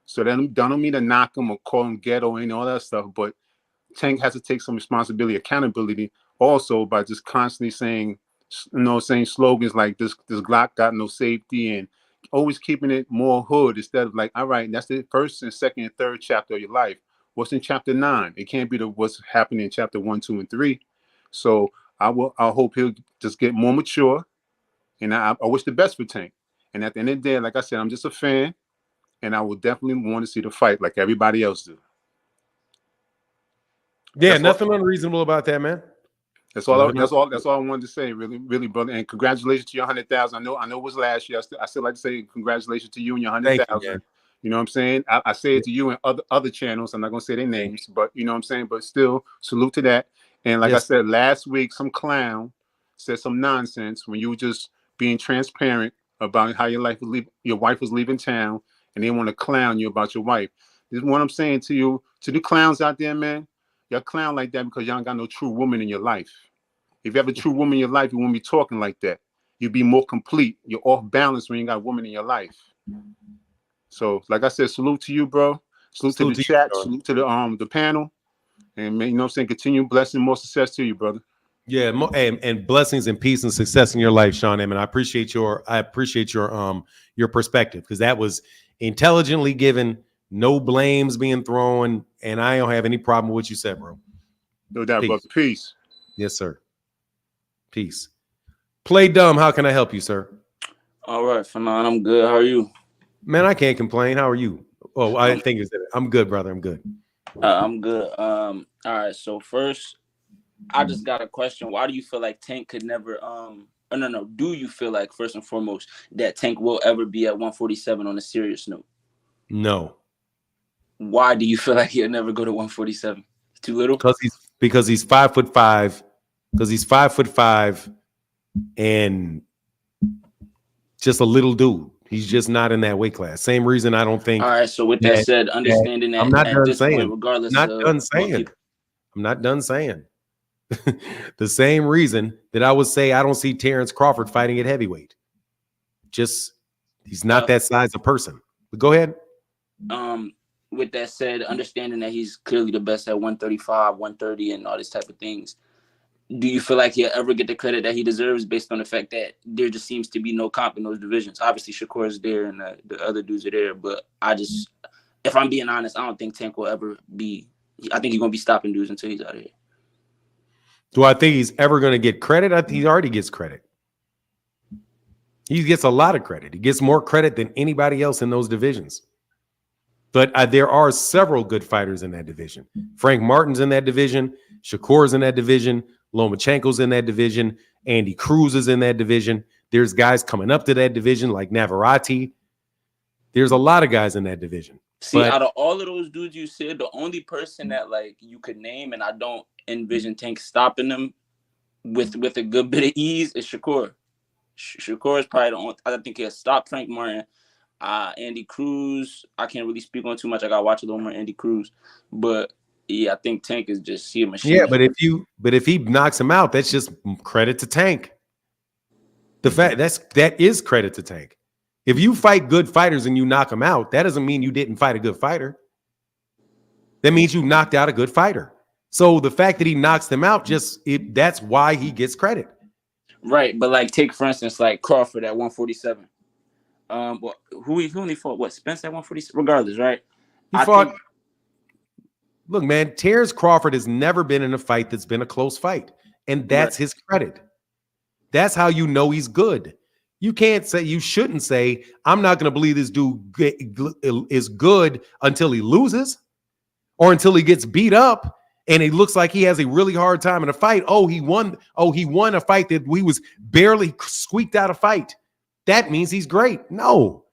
[SPEAKER 10] So then don't mean to knock him or call him ghetto and all that stuff, but Tank has to take some responsibility, accountability, also by just constantly saying, saying slogans like this Glock got no safety, and always keeping it more hood instead of like, all right, that's the first and second and third chapter of your life. What's in chapter 9? It can't be what's happening in chapter 1, 2, and 3. So I hope he'll just get more mature, and I wish the best for Tank. And at the end of the day, like I said, I'm just a fan, and I will definitely want to see the fight like everybody else do.
[SPEAKER 1] Yeah, nothing unreasonable about that, man.
[SPEAKER 10] That's all I wanted to say, really, really, brother. And congratulations to your 100,000. I know it was last year. I still like to say congratulations to you and your 100,000. You know what I'm saying? I say it to you and other channels. I'm not gonna say their names, but you know what I'm saying. But still, salute to that. And like I said last week, some clown said some nonsense when you were just being transparent about how your wife was leaving town, and they want to clown you about your wife. This is what I'm saying to you, to the clowns out there, man. Y'all clown like that because y'all ain't got no true woman in your life. If you have a true woman in your life, you won't be talking like that. You'd be more complete. You're off balance when you got a woman in your life. So, like I said, salute to you, bro. Salute to the chat. Salute to the panel. And man, you know what I'm saying? Continue blessing, more success to you, brother.
[SPEAKER 1] Yeah, and blessings and peace and success in your life, Sean M. And I appreciate your perspective, because that was intelligently given, no blames being thrown, and I don't have any problem with what you said, bro.
[SPEAKER 10] No doubt, brother. Peace.
[SPEAKER 1] Yes, sir. Peace. Play dumb. How can I help you, sir?
[SPEAKER 11] All right, Fanon, I'm good. How are you?
[SPEAKER 1] Man, I can't complain. How are you? Oh, I think it's that. I'm good, brother. I'm good.
[SPEAKER 11] I'm good. All right. So first, I just got a question. Why do you feel like Tank could never? No. Do you feel like, first and foremost, that Tank will ever be at 147 on a serious note?
[SPEAKER 1] No.
[SPEAKER 11] Why do you feel like he'll never go to 147? Too little?
[SPEAKER 1] Because he's 5'5". Because he's 5'5", and just a little dude. He's just not in that weight class. Same reason I don't think.
[SPEAKER 11] All right. So with that said, understanding that
[SPEAKER 1] I'm not done saying.
[SPEAKER 11] Point, regardless
[SPEAKER 1] I'm not done saying. The same reason that I would say I don't see Terrence Crawford fighting at heavyweight. Just he's not that size of person. But go ahead.
[SPEAKER 11] With that said, understanding that he's clearly the best at 135, 130, and all these type of things, do you feel like he'll ever get the credit that he deserves based on the fact that there just seems to be no comp in those divisions? Obviously, Shakur is there and the other dudes are there, but if I'm being honest, I don't think Tank will ever be. I think he's going to be stopping dudes until he's out of here.
[SPEAKER 1] Do I think he's ever going to get credit? I think he already gets credit. He gets a lot of credit. He gets more credit than anybody else in those divisions. But there are several good fighters in that division. Frank Martin's in that division. Shakur's in that division. Lomachenko's in that division. Andy Cruz is in that division. There's guys coming up to that division like Navarrete. There's a lot of guys in that division.
[SPEAKER 11] See, out of all of those dudes you said, the only person that like you could name, and I don't envision Tank stopping them with a good bit of ease, is Shakur. Shakur is probably the only. I think he'll stop Frank Martin. Andy Cruz, I can't really speak on too much. I gotta watch a little more Andy Cruz, but yeah, I think Tank is just a machine.
[SPEAKER 1] Yeah, but if he knocks him out, that's just credit to Tank. That is credit to Tank. If you fight good fighters and you knock them out, that doesn't mean you didn't fight a good fighter. That means you knocked out a good fighter. So the fact that he knocks them out, that's why he gets credit.
[SPEAKER 11] Right, but like take for instance like Crawford at 147. Who only fought? What, Spence at 147? Regardless, right?
[SPEAKER 1] He fought. Look, man, Terrence Crawford has never been in a fight that's been a close fight. And that's his credit. That's how you know he's good. You shouldn't say, I'm not going to believe this dude is good until he loses or until he gets beat up and it looks like he has a really hard time in a fight. Oh, he won a fight that we was barely squeaked out a fight. That means he's great. No.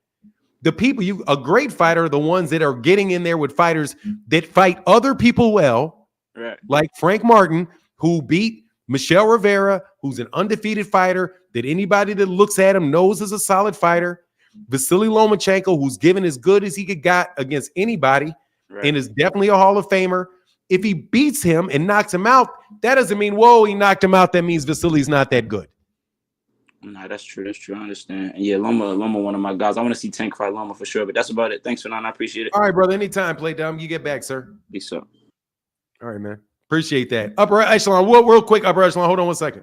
[SPEAKER 1] The people a great fighter are the ones that are getting in there with fighters that fight other people well,
[SPEAKER 11] Right.
[SPEAKER 1] like Frank Martin, who beat Michelle Rivera, who's an undefeated fighter that anybody that looks at him knows is a solid fighter. Vasily Lomachenko, who's given as good as he could got against anybody, and is definitely a Hall of Famer. If he beats him and knocks him out, that doesn't mean, whoa, he knocked him out. That means Vasily's not that good.
[SPEAKER 11] No, that's true. That's true. I understand. And yeah, Loma, one of my guys. I want to see Tank fight Loma for sure. But that's about it. Thanks for now. I appreciate it.
[SPEAKER 1] All right, brother. Anytime, Play Dumb. You get back, sir.
[SPEAKER 11] Peace out.
[SPEAKER 1] All right, man. Appreciate that. Upper echelon. Real quick, upper echelon. Hold on 1 second.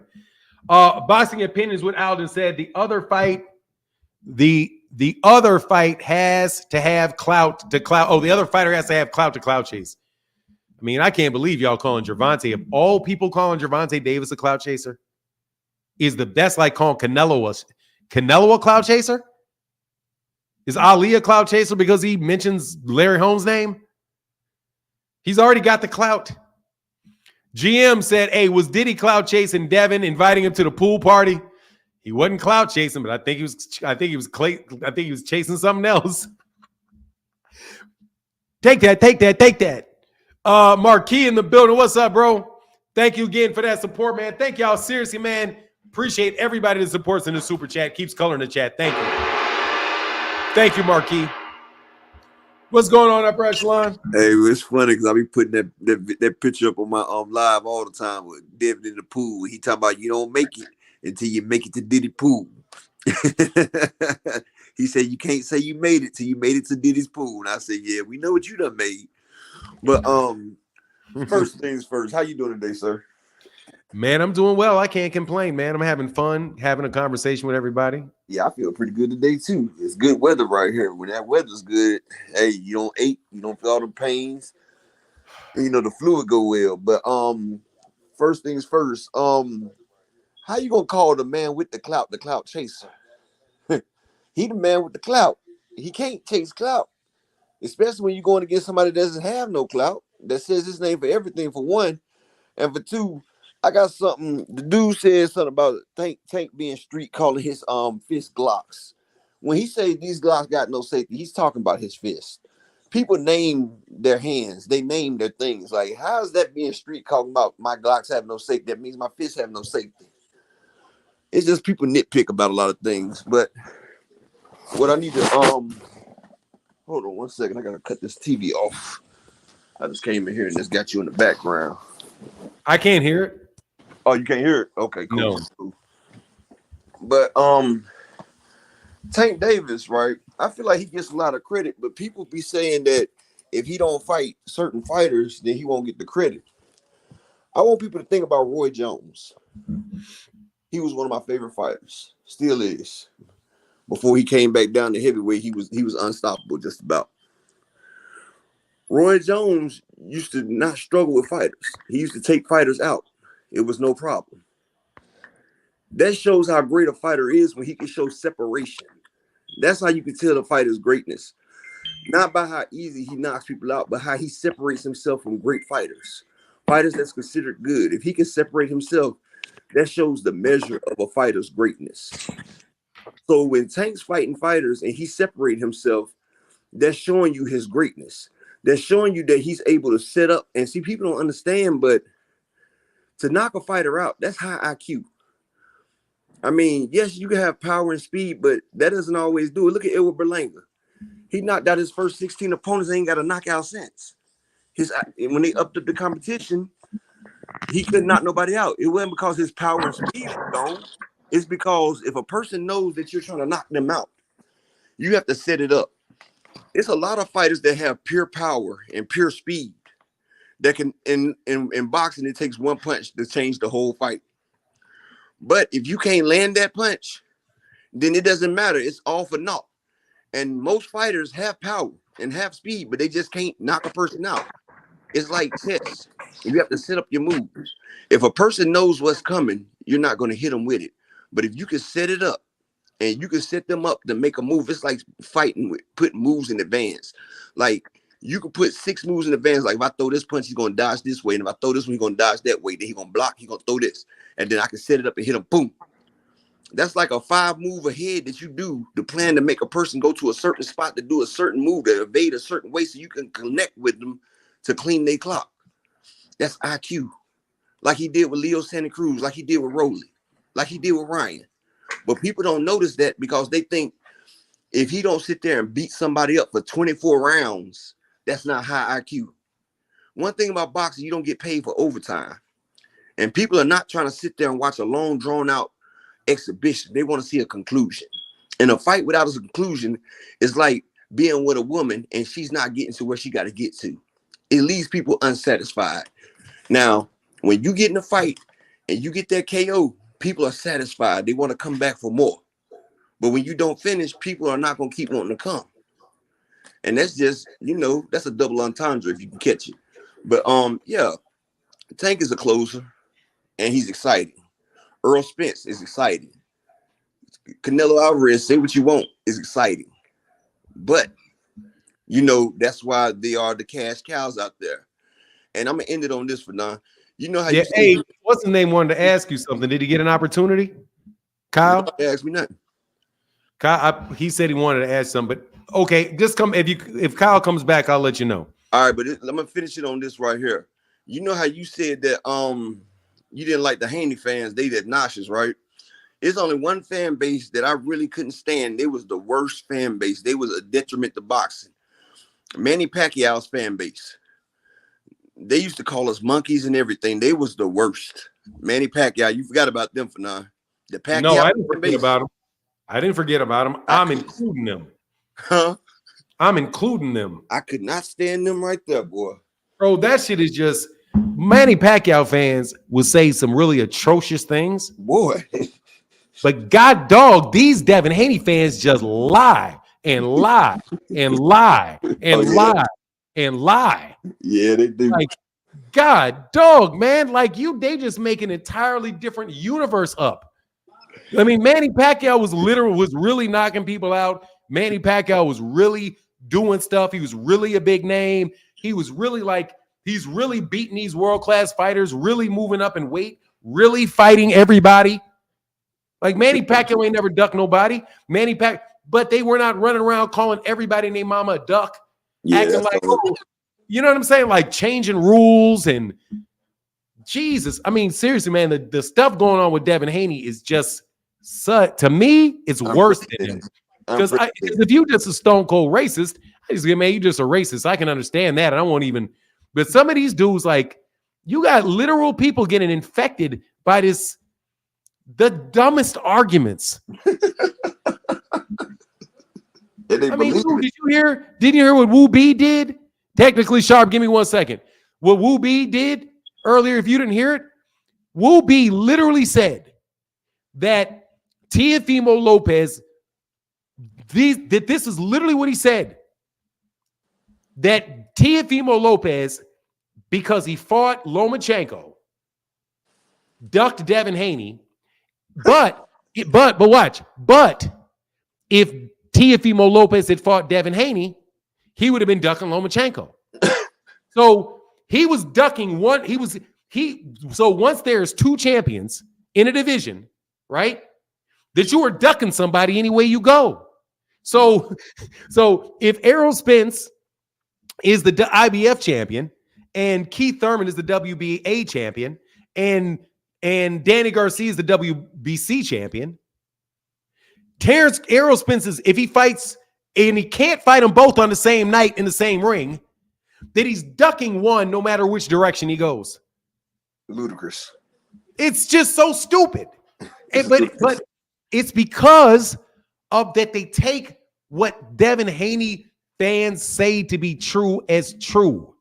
[SPEAKER 1] Boxing opinions. What Alden said. The other fight has to have clout to clout. Oh, the other fighter has to have clout to clout chase. I mean, I can't believe y'all calling Gervonta. Of all people calling Gervonta Davis a clout chaser, that's like calling Canelo a clout chaser? Is Ali a clout chaser because he mentions Larry Holmes' name? He's already got the clout. GM said, hey, was Diddy clout chasing Devin, inviting him to the pool party? He wasn't clout chasing, but I think he was chasing something else. Take that. Marquis in the building. What's up, bro? Thank you again for that support, man. Thank y'all. Seriously, man. Appreciate everybody that supports in the super chat. Keeps coloring the chat. Thank you. Thank you, Marquis. What's going on, Upper Echelon?
[SPEAKER 12] Hey, it's funny because I be putting that picture up on my live all the time with Devin in the pool. He talking about you don't make it until you make it to Diddy pool. He said you can't say you made it till you made it to Diddy's pool. And I said, yeah, we know what you done made. But first things first, how you doing today, sir?
[SPEAKER 1] Man, I'm doing well. I can't complain, man. I'm having fun, having a conversation with everybody.
[SPEAKER 12] Yeah, I feel pretty good today too. It's good weather right here. When that weather's good, hey, you don't ache, you don't feel all the pains. And, you know, the fluid go well. But first things first, how you gonna call the man with the clout chaser? He the man with the clout. He can't chase clout, especially when you're going against somebody that doesn't have no clout, that says his name for everything, for one. And for two, I got something. The dude said something about Tank being street, calling his fist Glocks. When he say these Glocks got no safety, he's talking about his fist. People name their hands, they name their things. Like, how is that being street talking about my Glocks have no safety? That means my fists have no safety. It's just people nitpick about a lot of things. But what I need to hold on 1 second. I gotta cut this TV off. I just came in here and just got you in the background.
[SPEAKER 1] I can't hear it.
[SPEAKER 12] Oh, you can't hear it? Okay, cool.
[SPEAKER 1] No.
[SPEAKER 12] Cool. But Tank Davis, right? I feel like he gets a lot of credit, but people be saying that if he don't fight certain fighters, then he won't get the credit. I want people to think about Roy Jones. He was one of my favorite fighters. Still is. Before he came back down to heavyweight, he was unstoppable just about. Roy Jones used to not struggle with fighters. He used to take fighters out. It was no problem. That shows how great a fighter is when he can show separation. That's how you can tell the fighter's greatness. Not by how easy he knocks people out, but how he separates himself from great fighters. Fighters that's considered good. If he can separate himself, that shows the measure of a fighter's greatness. So when Tank's fighting fighters and he separates himself, that's showing you his greatness. That's showing you that he's able to set up. And see, people don't understand, but to knock a fighter out, that's high IQ. I mean, yes, you can have power and speed, but that doesn't always do it. Look at Edward Berlanga. He knocked out his first 16 opponents, ain't got a knockout since. When they upped up the competition, he couldn't knock nobody out. It wasn't because his power and speed was gone. It's because if a person knows that you're trying to knock them out, you have to set it up. It's a lot of fighters that have pure power and pure speed that can, in boxing, it takes one punch to change the whole fight. But if you can't land that punch, then it doesn't matter. It's all for naught. And most fighters have power and have speed, but they just can't knock a person out. It's like chess. You have to set up your moves. If a person knows what's coming, you're not going to hit them with it. But if you can set it up and you can set them up to make a move, it's like fighting with putting moves in advance. Like you can put 6 moves in advance. Like if I throw this punch, he's going to dodge this way. And if I throw this one, he's going to dodge that way. Then he's going to block. He's going to throw this. And then I can set it up and hit him. Boom. That's like a 5 move ahead that you do to plan to make a person go to a certain spot to do a certain move, to evade a certain way so you can connect with them to clean their clock. That's IQ. Like he did with Leo Santa Cruz, like he did with Rolly, like he did with Ryan. But people don't notice that because they think if he don't sit there and beat somebody up for 24 rounds, that's not high IQ. One thing about boxing, you don't get paid for overtime. And people are not trying to sit there and watch a long, drawn-out exhibition. They want to see a conclusion. And a fight without a conclusion is like being with a woman and she's not getting to where she got to get to. It leaves people unsatisfied. Now, when you get in a fight and you get that KO, people are satisfied. They want to come back for more. But when you don't finish, people are not going to keep wanting to come. And that's just, that's a double entendre if you can catch it. But yeah, Tank is a closer and he's exciting. Earl Spence is exciting. Canelo Alvarez, say what you want, is exciting. But, that's why they are the cash cows out there. And I'm going to end it on this for now. You know how you say,
[SPEAKER 1] hey, what's his name wanted to ask you something. Did he get an opportunity? Kyle?
[SPEAKER 12] Ask me nothing.
[SPEAKER 1] Kyle, he said he wanted to ask something, but okay, just come. If Kyle comes back, I'll let you know.
[SPEAKER 12] All right, but I'm going to finish it on this right here. You know how you said that you didn't like the Haney fans, they did nauseous, right? It's only one fan base that I really couldn't stand. They was the worst fan base. They was a detriment to boxing. Manny Pacquiao's fan base. They used to call us monkeys and everything. They was the worst. Manny Pacquiao, you forgot about them for now. The Pacquiao.
[SPEAKER 1] No, I didn't forget about them. I didn't forget about them. I'm including them.
[SPEAKER 12] Huh?
[SPEAKER 1] I'm including them.
[SPEAKER 12] I could not stand them right there, boy.
[SPEAKER 1] Bro, that shit is just Manny Pacquiao fans will say some really atrocious things.
[SPEAKER 12] Boy.
[SPEAKER 1] But God dog, these Devin Haney fans just lie and lie and lie and lie and lie.
[SPEAKER 12] Yeah, they do.
[SPEAKER 1] Like, God dog, man. Like they just make an entirely different universe up. I mean, Manny Pacquiao was really knocking people out. Manny Pacquiao was really doing stuff. He was really a big name. He was really he's really beating these world-class fighters, really moving up in weight, really fighting everybody. Like Manny Pacquiao ain't never ducked nobody. But they were not running around calling everybody named Mama a duck, acting like, you know what I'm saying? Like changing rules and Jesus. I mean, seriously, man, the stuff going on with Devin Haney is just to me, it's worse than him. Because if you just a stone cold racist, I just get, man, you just a racist. I can understand that. And I won't even, but some of these dudes, like, you got literal people getting infected by the dumbest arguments. I mean, dude, did you hear what Woo B did? Technically, Sharp, give me 1 second. What Woo B did earlier, if you didn't hear it, Woo B literally said that Teofimo Lopez, this is literally what he said, that Teofimo Lopez, because he fought Lomachenko, ducked Devin Haney, but watch, if Teofimo Lopez had fought Devin Haney, he would have been ducking Lomachenko. So he was ducking one. So once there's 2 champions in a division, right, that you are ducking somebody any way you go. So if Errol Spence is the IBF champion and Keith Thurman is the WBA champion and Danny Garcia is the WBC champion, Errol Spence is, if he fights and he can't fight them both on the same night in the same ring, that he's ducking one no matter which direction he goes.
[SPEAKER 12] Ludicrous.
[SPEAKER 1] It's just so stupid. But it's because of that they take what Devin Haney fans say to be true as true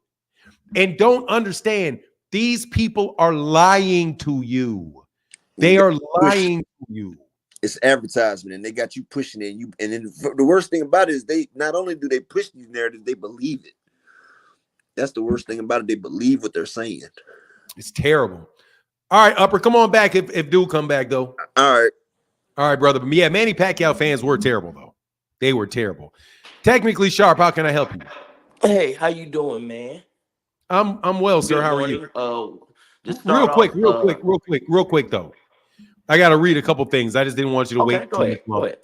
[SPEAKER 1] and don't understand these people are lying to you. They are lying to you.
[SPEAKER 12] It's advertisement and they got you pushing it. And then the worst thing about it is they not only do they push these narratives, they believe it. That's the worst thing about it. They believe what they're saying.
[SPEAKER 1] It's terrible. All right, Upper, come on back if dude come back though.
[SPEAKER 12] All
[SPEAKER 1] right, brother. But yeah, Manny Pacquiao fans were terrible though. They were terrible. Technically Sharp, how can I help you?
[SPEAKER 13] Hey, how you doing, man?
[SPEAKER 1] I'm well, sir.
[SPEAKER 13] Good
[SPEAKER 1] How are
[SPEAKER 13] morning.
[SPEAKER 1] you?
[SPEAKER 13] Just
[SPEAKER 1] Real
[SPEAKER 13] start
[SPEAKER 1] quick
[SPEAKER 13] off.
[SPEAKER 1] though. I got to read a couple things. I just didn't want you to
[SPEAKER 13] Okay,
[SPEAKER 1] wait
[SPEAKER 13] go
[SPEAKER 1] too
[SPEAKER 13] ahead.
[SPEAKER 1] much
[SPEAKER 13] Go
[SPEAKER 1] longer.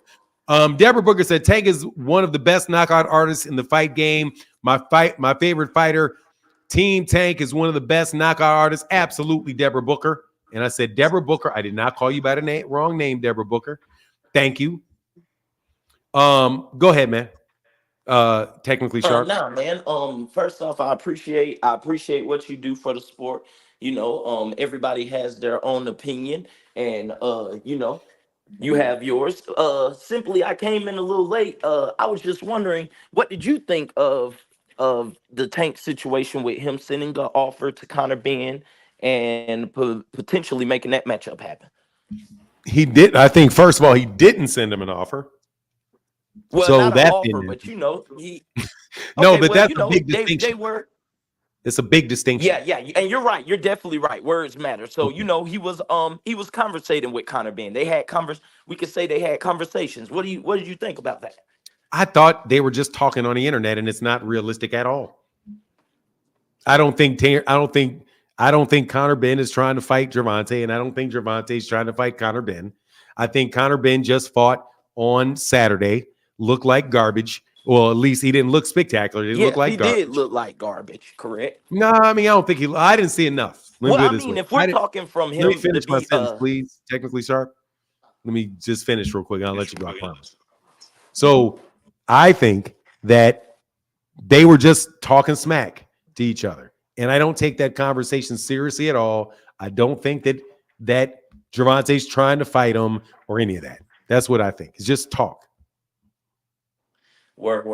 [SPEAKER 13] ahead.
[SPEAKER 1] Deborah Booker said Tank is one of the best knockout artists in the fight game. My favorite fighter, Team Tank, is one of the best knockout artists. Absolutely, Deborah Booker. And I said, Deborah Booker, I did not call you by the wrong name, Deborah Booker. Thank you. Go ahead, man. Technically Sharp.
[SPEAKER 13] Nah, man. First off, I appreciate what you do for the sport. Everybody has their own opinion, and you have yours. Simply, I came in a little late. I was just wondering, what did you think of the Tank situation with him sending the offer to Conor Benn and potentially making that matchup happen?
[SPEAKER 1] He did. I think first of all, he didn't send him an offer.
[SPEAKER 13] Well,
[SPEAKER 1] So
[SPEAKER 13] not an
[SPEAKER 1] that
[SPEAKER 13] offer, but he.
[SPEAKER 1] no,
[SPEAKER 13] Okay,
[SPEAKER 1] but
[SPEAKER 13] well,
[SPEAKER 1] that's a big distinction.
[SPEAKER 13] they were.
[SPEAKER 1] It's a big distinction.
[SPEAKER 13] Yeah, and you're right. You're definitely right. Words matter. So
[SPEAKER 1] Okay.
[SPEAKER 13] he was conversating with Conor Benn. They had We could say they had conversations. What did you think about that?
[SPEAKER 1] I thought they were just talking on the internet, and it's not realistic at all. I don't think Conor Benn is trying to fight Gerovonta, and I don't think Gerovonta is trying to fight Conor Benn. I think Conor Benn just fought on Saturday, looked like garbage. Well, at least he didn't look spectacular. He looked like
[SPEAKER 13] he
[SPEAKER 1] garbage.
[SPEAKER 13] did look like garbage. Correct.
[SPEAKER 1] No, I mean, I don't think I didn't see enough. Let me
[SPEAKER 13] Well,
[SPEAKER 1] put it
[SPEAKER 13] I
[SPEAKER 1] this
[SPEAKER 13] mean,
[SPEAKER 1] way.
[SPEAKER 13] if we're talking from
[SPEAKER 1] Let me
[SPEAKER 13] him to
[SPEAKER 1] finish my
[SPEAKER 13] be
[SPEAKER 1] sentence, please. Technically Sharp. Let me just finish real quick. I'll let you go. I promise. So I think that they were just talking smack to each other. And I don't take that conversation seriously at all. I don't think that Gervonta's trying to fight him or any of that. That's what I think. It's just talk.
[SPEAKER 13] Word.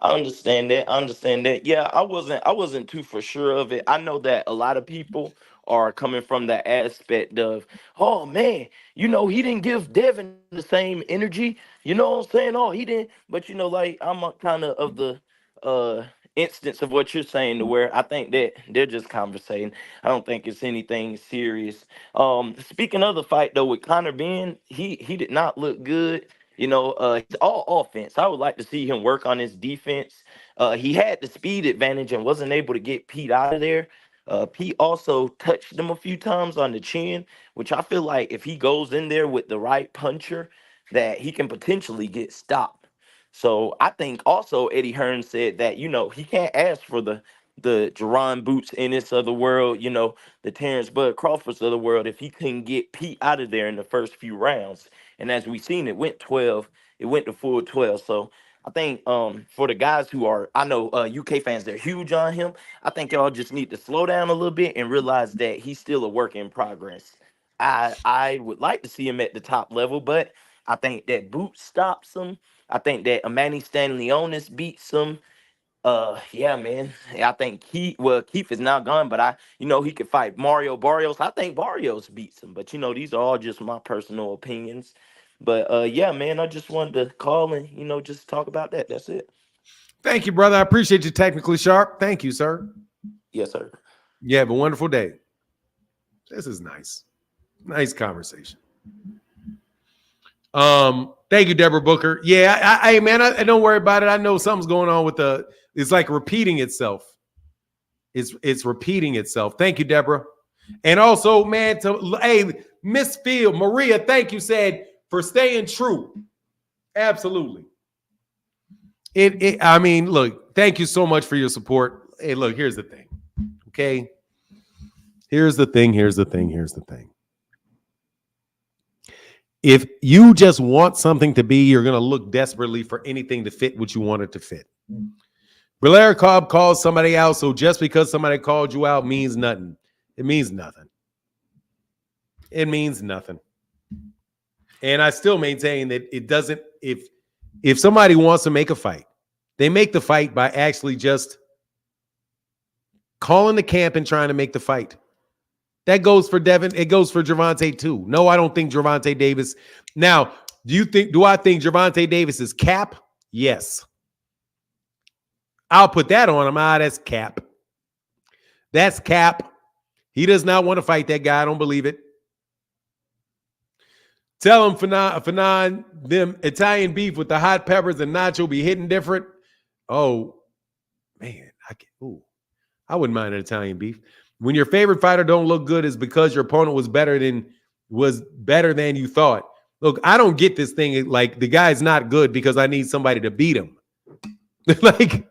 [SPEAKER 13] I understand that. Yeah, I wasn't too for sure of it. I know that a lot of people are coming from that aspect of, oh man, he didn't give Devin the same energy. You know what I'm saying? Oh, he didn't. But like I'm kind of the instance of what you're saying, to where I think that they're just conversating. I don't think it's anything serious. Speaking of the fight though with Conor Benn, he did not look good. He's all offense. I would like to see him work on his defense. He had the speed advantage and wasn't able to get Pete out of there. Pete also touched him a few times on the chin, which I feel like if he goes in there with the right puncher, that he can potentially get stopped. So I think also Eddie Hearn said that, he can't ask for the Jerron Boots Ennis of the world, the Terrence Bud Crawfords of the world, if he couldn't get Pete out of there in the first few rounds. And as we've seen, it went to full 12. So I think for the guys who are, I know UK fans, they're huge on him. I think y'all just need to slow down a little bit and realize that he's still a work in progress. I would like to see him at the top level, but I think that Boots stops him. I think that Amani Stanley-Onis beats him. Yeah, man. I think Keith is now gone, but he could fight Mario Barrios. I think Barrios beats him, but these are all just my personal opinions. But yeah, man, I just wanted to call and just talk about that. That's it.
[SPEAKER 1] Thank you, brother. I appreciate you, Technically Sharp. Thank you, sir.
[SPEAKER 13] Yes, sir.
[SPEAKER 1] You have a wonderful day. This is nice. Nice conversation. Thank you, Deborah Booker. Yeah, I don't worry about it. I know something's going on with it's like repeating itself. It's repeating itself. Thank you, Deborah. And also, man, Miss Field, Maria, thank you, said, for staying true. Absolutely. I mean, look, thank you so much for your support. Hey, look, here's the thing. Okay. Here's the thing. If you just want something to be, you're going to look desperately for anything to fit what you want it to fit. Blair Cobb calls somebody out, so just because somebody called you out means nothing. It means nothing. It means nothing. And I still maintain that it doesn't, if somebody wants to make a fight, they make the fight by actually just calling the camp and trying to make the fight. That goes for Devin. It goes for Gerovonta too. No, I don't think Gerovonta Davis. Now, do I think Gerovonta Davis is cap? Yes. I'll put that on him. That's cap. That's cap. He does not want to fight that guy. I don't believe it. Tell him Fanon, them Italian beef with the hot peppers and nacho be hitting different. Oh, man. I wouldn't mind an Italian beef. When your favorite fighter don't look good is because your opponent was better than you thought. Look, I don't get this thing like the guy's not good because I need somebody to beat him. Like,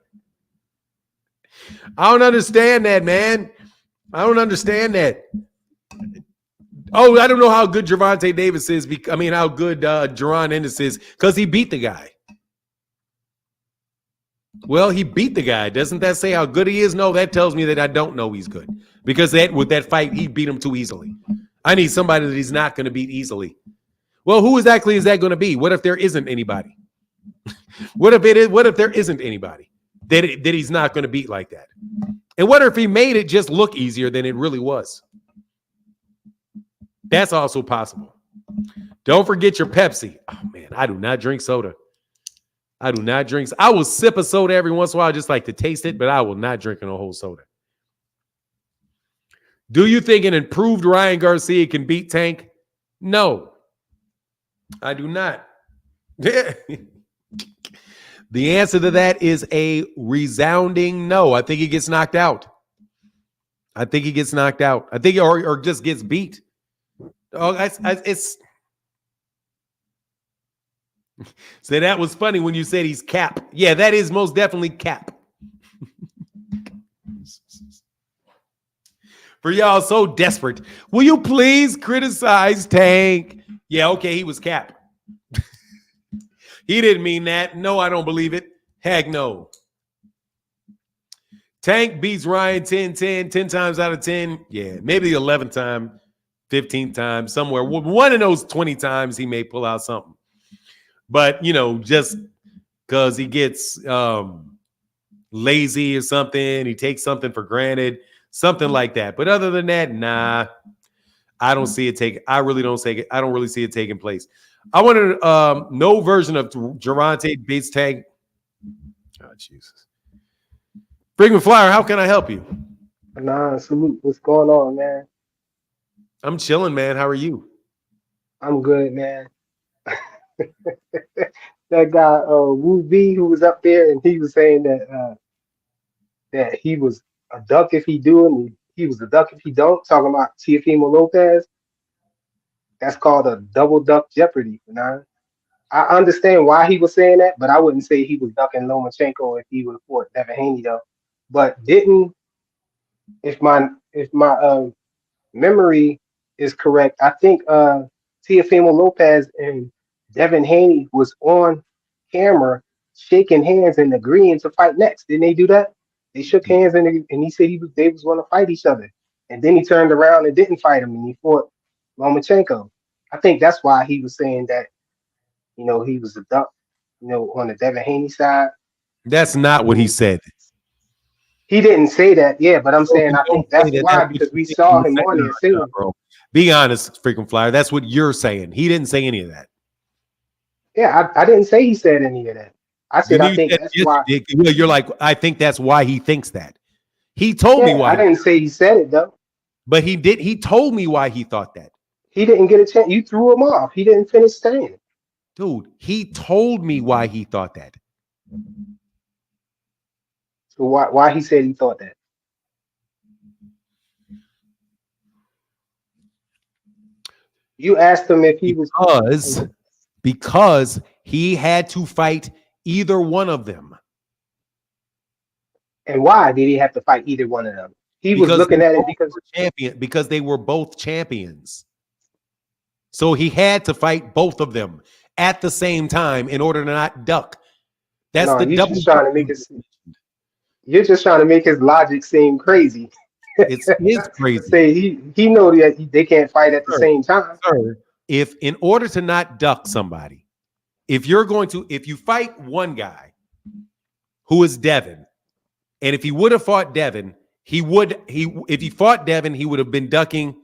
[SPEAKER 1] I don't understand that, man. I don't understand that. Oh, I don't know how good Gervonta Davis is. How good Jaron Ennis is because he beat the guy. Well, he beat the guy. Doesn't that say how good he is? No, that tells me that I don't know he's good because with that fight, he beat him too easily. I need somebody that he's not going to beat easily. Well, who exactly is that going to be? What if there isn't anybody? What if there isn't anybody that he's not going to beat like that? And what if he made it just look easier than it really was? That's also possible. Don't forget your Pepsi. Oh, man, I do not drink soda. I do not drink. I will sip a soda every once in a while just like to taste it, but I will not drink a whole soda. Do you think an improved Ryan Garcia can beat Tank? No, I do not. The answer to that is a resounding no. I think he gets knocked out. I think or just gets beat. Oh, it's. So that was funny when you said he's cap. Yeah, that is most definitely cap. For y'all so desperate, will you please criticize Tank? Yeah, okay, he was cap. He didn't mean that. No, I don't believe it. Heck no. Tank beats Ryan 10 times out of 10. Yeah, maybe the 11th time, 15th time, somewhere. One of those 20 times he may pull out something. But, just because he gets lazy or something, he takes something for granted, something like that. But other than that, nah, I don't see it taking. I really don't see it. I don't really see it taking place. I wanted no version of Gerovonta beats Tank. Oh, Jesus. Frequent Flyer, how can I help you?
[SPEAKER 14] Nah, salute. What's going on, man?
[SPEAKER 1] I'm chilling, man. How are you?
[SPEAKER 14] I'm good, man. That guy, Wu B, who was up there, and he was saying that he was a duck if he do, and he was a duck if he don't. Talking about Teofimo Lopez. That's called a double duck jeopardy. I understand why he was saying that, but I wouldn't say he was ducking Lomachenko if he would have fought Devin Haney though. But if my memory is correct, I think Teofimo Lopez and Devin Haney was on camera shaking hands and agreeing to fight next. Didn't they do that? They shook hands and he said they was going to fight each other. And then he turned around and didn't fight him and he fought Lomachenko. I think that's why he was saying that, he was a duck, on the Devin Haney side.
[SPEAKER 1] That's not what he said.
[SPEAKER 14] He didn't say that, yeah, but I'm saying I think that's why, because we saw him on there saying.
[SPEAKER 1] Bro. Be honest, freaking Flyer. That's what you're saying. He didn't say any of that.
[SPEAKER 14] Yeah, I didn't say he said any of that. I said I think that's why.
[SPEAKER 1] You're like, I think that's why he thinks that. He told me why.
[SPEAKER 14] I didn't say he said it though.
[SPEAKER 1] But he did. He told me why he thought that.
[SPEAKER 14] He didn't get a chance. You threw him off. He didn't finish saying it.
[SPEAKER 1] Dude, he told me why he thought that.
[SPEAKER 14] So why he said he thought that? You asked him if he was
[SPEAKER 1] because he had to fight either one of them.
[SPEAKER 14] And why did he have to fight either one of them? He was looking at it
[SPEAKER 1] because they were both champions. So he had to fight both of them at the same time in order to not duck. That's the double.
[SPEAKER 14] You're just trying to make his logic seem crazy.
[SPEAKER 1] It's crazy.
[SPEAKER 14] Say he know that they can't fight at the same time.
[SPEAKER 1] Sir, if in order to not duck somebody, if you fight one guy who is Devin, and if he would have fought Devin, if he fought Devin, he would have been ducking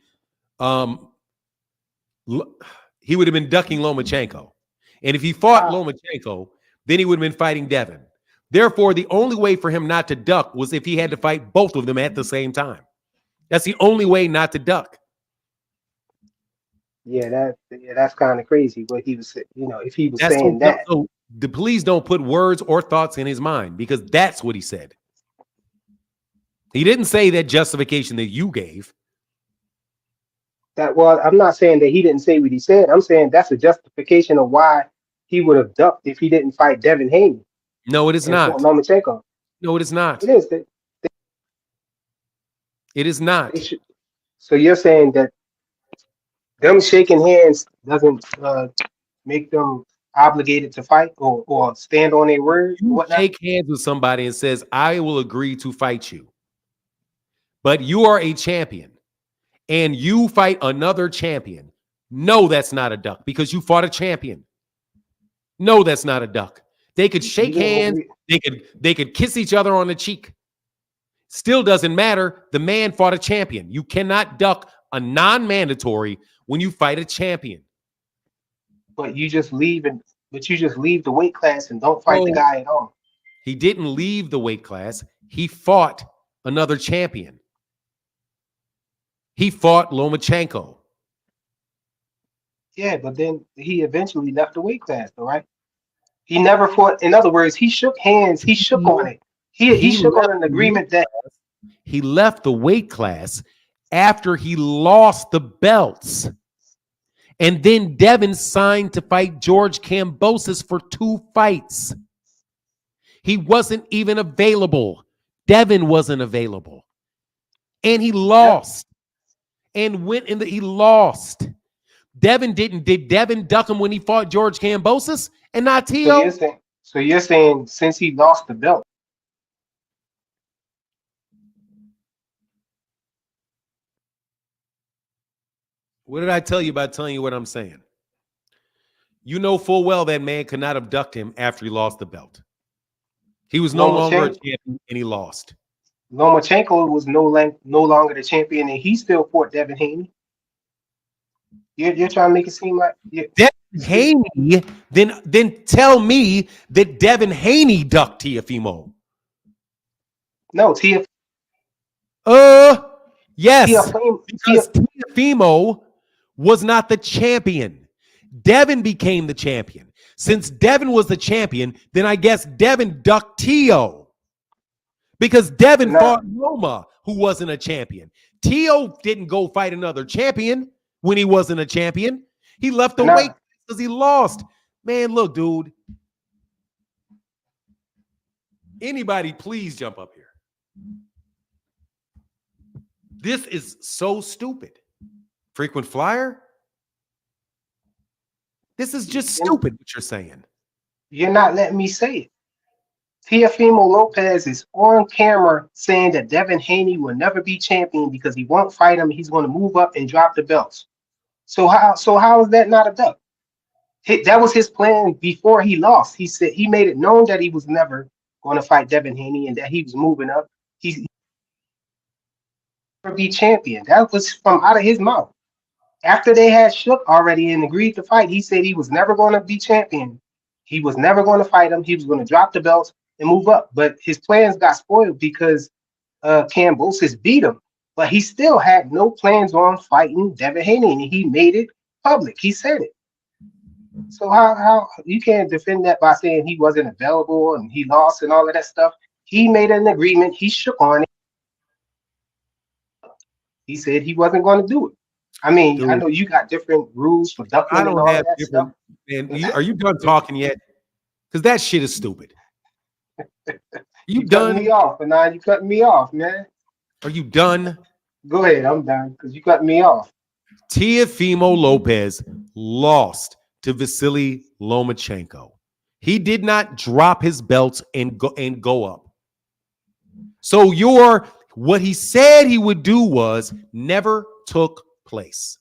[SPEAKER 1] Lomachenko. And if he fought Lomachenko, then he would have been fighting Devin. Therefore, the only way for him not to duck was if he had to fight both of them at the same time. That's the only way not to duck.
[SPEAKER 14] Yeah, that's kind of crazy. What he was, if he was
[SPEAKER 1] That's
[SPEAKER 14] saying that.
[SPEAKER 1] so the police don't put words or thoughts in his mind because that's what he said. He didn't say that justification that you gave.
[SPEAKER 14] Well, I'm not saying that he didn't say what he said. I'm saying that's a justification of why he would have ducked if he didn't fight Devin Haney
[SPEAKER 1] No, it is
[SPEAKER 14] and fought
[SPEAKER 1] not.
[SPEAKER 14] Lomachenko.
[SPEAKER 1] No, it is not.
[SPEAKER 14] It is.
[SPEAKER 1] It is not.
[SPEAKER 14] So you're saying that them shaking hands doesn't make them obligated to fight or stand on their word or
[SPEAKER 1] You
[SPEAKER 14] whatnot?
[SPEAKER 1] shake hands with somebody and says, I will agree to fight you. But you are a champion and you fight another champion. No, that's not a duck because you fought a champion. No, that's not a duck. They could shake hands. They could kiss each other on the cheek. Still doesn't matter. The man fought a champion. You cannot duck a non-mandatory when you fight a champion.
[SPEAKER 14] But you just leave the weight class and don't fight the guy at all.
[SPEAKER 1] He didn't leave the weight class. He fought another champion. He fought Lomachenko.
[SPEAKER 14] Yeah, but then he eventually left the weight class, though, right? He never fought. In other words, he shook hands. He shook on it. He shook on an agreement that
[SPEAKER 1] he left the weight class after he lost the belts. And then Devin signed to fight George Kambosos for 2 fights. He wasn't even available. Devin wasn't available. And he lost. And he lost. Did Devin duck him when he fought George Kambosos and not Tio?
[SPEAKER 14] So you're saying since he lost the belt.
[SPEAKER 1] What did I tell you about telling you what I'm saying? You know full well that man could not abduct him after he lost the belt. He was no longer a champion and he lost.
[SPEAKER 14] Lomachenko was no longer the champion and he still fought Devin Haney. You're trying to make it seem like
[SPEAKER 1] Devin Haney, then tell me that Devin Haney ducked Teofimo.
[SPEAKER 14] No,
[SPEAKER 1] yes, because Teofimo was not the champion. Devin became the champion. Since Devin was the champion, then I guess Devin ducked Tio. Because Devin fought Loma, who wasn't a champion. Tio didn't go fight another champion when he wasn't a champion. He left the weight because he lost. Man, look, dude. Anybody, please jump up here. This is so stupid. Frequent flyer? This is just stupid what you're saying.
[SPEAKER 14] You're not letting me say it. Teofimo Lopez is on camera saying that Devin Haney will never be champion because he won't fight him. He's going to move up and drop the belts. So how is that not a duck? That was his plan before he lost. He said he made it known that he was never going to fight Devin Haney and that he was moving up. He's never be champion. That was from out of his mouth. After they had shook already and agreed to fight, he said he was never going to be champion. He was never going to fight him. He was going to drop the belts and move up. But his plans got spoiled because Kambosos beat him. But he still had no plans on fighting Devin Haney, and he made it public. He said it. So how you can't defend that by saying he wasn't available and he lost and all of that stuff. He made an agreement. He shook on it. He said he wasn't going to do it. I mean, dude, I know you got different rules for ducking and all that stuff.
[SPEAKER 1] Man, are you done talking yet? Because that shit is stupid.
[SPEAKER 14] You cutting me off, and now you cutting me off, man.
[SPEAKER 1] Are you done?
[SPEAKER 14] Go ahead, I'm done because you cut me off.
[SPEAKER 1] Teofimo Lopez lost to Vasily Lomachenko. He did not drop his belts and go up. So what he said he would do was never took place.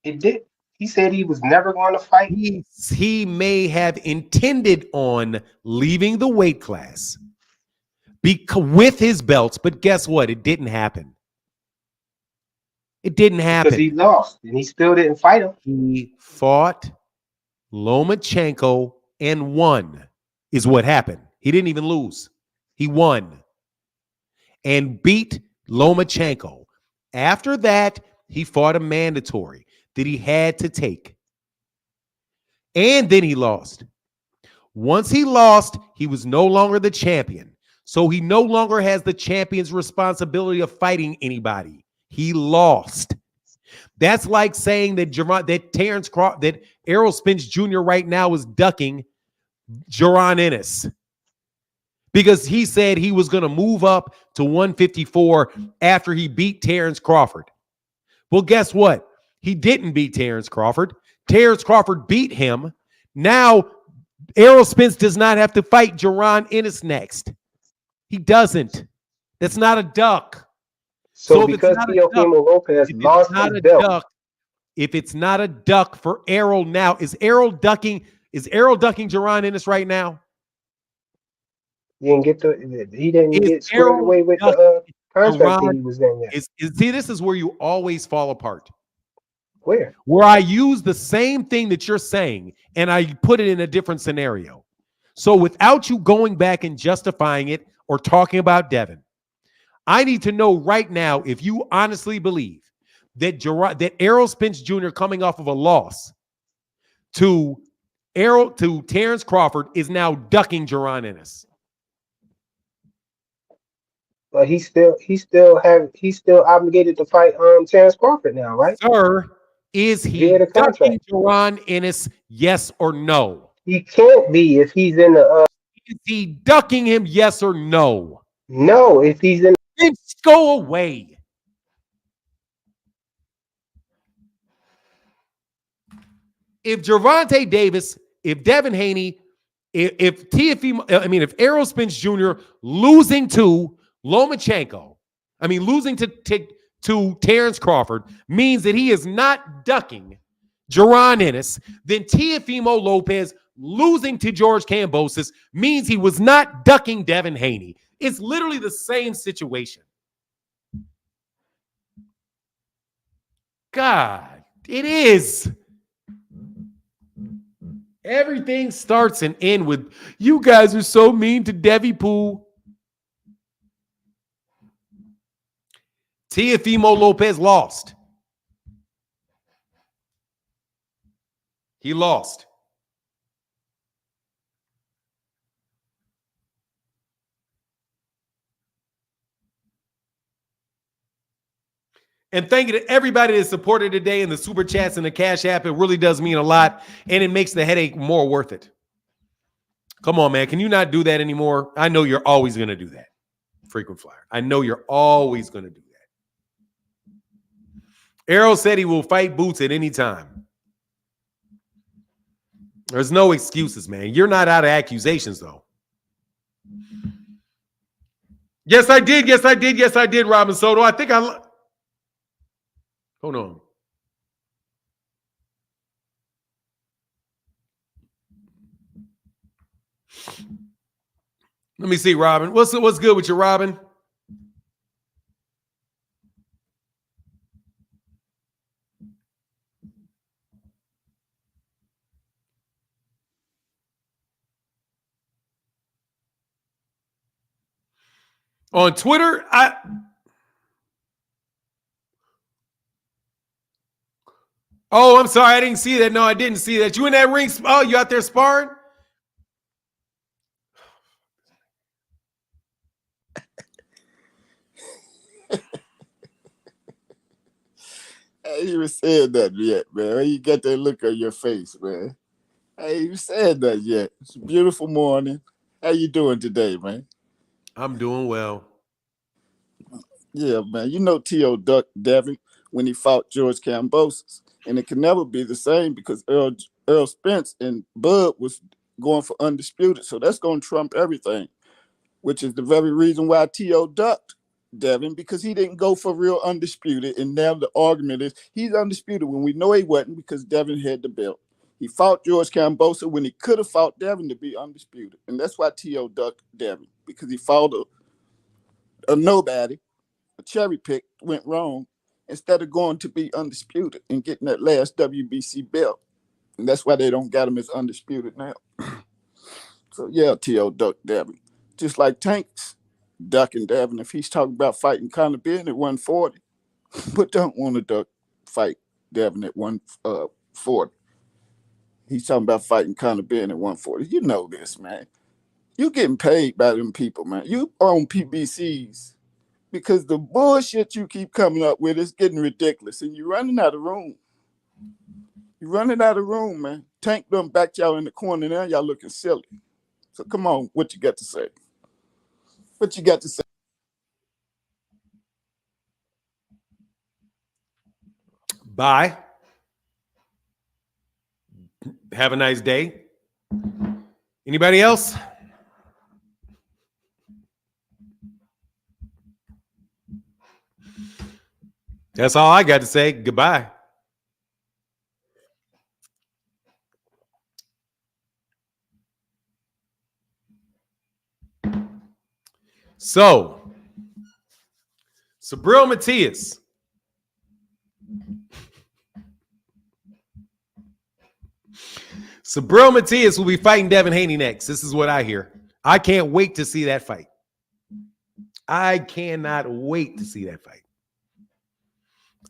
[SPEAKER 14] It did. He said he was never going to fight.
[SPEAKER 1] He may have intended on leaving the weight class with his belts, but guess what? It didn't happen. It didn't happen.
[SPEAKER 14] Because he lost, and he still didn't fight him.
[SPEAKER 1] He fought Lomachenko and won, is what happened. He didn't even lose. He won and beat Lomachenko. After that, he fought a mandatory that he had to take. And then he lost. Once he lost, he was no longer the champion. So he no longer has the champion's responsibility of fighting anybody. He lost. That's like saying that that Errol Spence Jr. right now is ducking Jaron Ennis because he said he was going to move up to 154 after he beat Terrence Crawford. Well, guess what? He didn't beat Terrence Crawford. Terrence Crawford beat him. Now, Errol Spence does not have to fight Jaron Ennis next. He doesn't. That's not a duck.
[SPEAKER 14] So
[SPEAKER 1] if it's
[SPEAKER 14] because
[SPEAKER 1] not a duck,
[SPEAKER 14] Teofimo Lopez
[SPEAKER 1] if it's
[SPEAKER 14] lost
[SPEAKER 1] not
[SPEAKER 14] his
[SPEAKER 1] a
[SPEAKER 14] belt,
[SPEAKER 1] duck, if it's not a duck for Errol now, is Errol ducking Jaron Ennis right now?
[SPEAKER 14] he didn't
[SPEAKER 1] Is
[SPEAKER 14] get squared
[SPEAKER 1] Errol
[SPEAKER 14] away with the
[SPEAKER 1] ducking
[SPEAKER 14] contract that
[SPEAKER 1] Jaron?
[SPEAKER 14] he was in yet.
[SPEAKER 1] See, this is where you always fall apart.
[SPEAKER 14] Where?
[SPEAKER 1] Where I use the same thing that you're saying and I put it in a different scenario. So without you going back and justifying it or talking about Devin, I need to know right now if you honestly believe that Errol Spence Jr. coming off of a loss to Terrence Crawford is now ducking Jaron Ennis.
[SPEAKER 14] But he's still obligated to fight Terrence Crawford now, right?
[SPEAKER 1] Sir, is he
[SPEAKER 14] Via the
[SPEAKER 1] ducking
[SPEAKER 14] contract.
[SPEAKER 1] Jaron Ennis? Yes or no?
[SPEAKER 14] He can't be if he's in the
[SPEAKER 1] Is he ducking him? Yes or no?
[SPEAKER 14] no, if he's in
[SPEAKER 1] Then go away. If Gervonta Davis, if Devin Haney, if Errol Spence Jr. losing to Lomachenko, losing to Terrence Crawford means that he is not ducking Jaron Ennis, then Teofimo Lopez losing to George Kambosos means he was not ducking Devin Haney. It's literally the same situation. God, it is. Everything starts and ends with, you guys are so mean to Devi Pool. Teofimo Lopez lost. He lost. And thank you to everybody that supported today in the Super Chats and the Cash App. It really does mean a lot, and it makes the headache more worth it. Come on, man. Can you not do that anymore? I know you're always going to do that. Frequent flyer. I know you're always going to do that. Errol said he will fight Boots at any time. There's no excuses, man. You're not out of accusations, though. Yes, I did. Yes, I did. Yes, I did, Robin Soto. I think I... Hold on. Let me see, Robin. What's good with you, Robin? On Twitter, Oh, I'm sorry. I didn't see that. No, I didn't see that. You in that ring? Oh, you out there sparring?
[SPEAKER 15] I ain't even said that yet, man. When you got that look on your face, man. I ain't even said that yet. It's a beautiful morning. How you doing today, man?
[SPEAKER 1] I'm doing well.
[SPEAKER 15] Yeah, man. You know T.O. Duck Devin when he fought George Kambosos. And it can never be the same because Earl Spence and Bud was going for undisputed. So that's going to trump everything, which is the very reason why T.O. ducked Devin, because he didn't go for real undisputed. And now the argument is he's undisputed when we know he wasn't because Devin had the belt. He fought George Kambosos when he could have fought Devin to be undisputed. And that's why T.O. ducked Devin, because he fought a nobody, a cherry pick, went wrong, instead of going to be undisputed and getting that last WBC belt. And that's why they don't got him as undisputed now. So yeah, T.O. duck Devin. Just like Tank's ducking Devin if he's talking about fighting Conor Benn at 140, but don't want to duck fight Devin at 140. He's talking about fighting Conor Benn at 140. You know this, man. You getting paid by them people, man. You on PBCs because the bullshit you keep coming up with is getting ridiculous, and you're running out of room. You're running out of room, man. Tank them back y'all in the corner now. Y'all looking silly. So come on, what you got to say? What you got to say?
[SPEAKER 1] Bye. Have a nice day. Anybody else? That's all I got to say. Goodbye. So, Subreil Matias. Subreil Matias will be fighting Devin Haney next. This is what I hear. I can't wait to see that fight. I cannot wait to see that fight.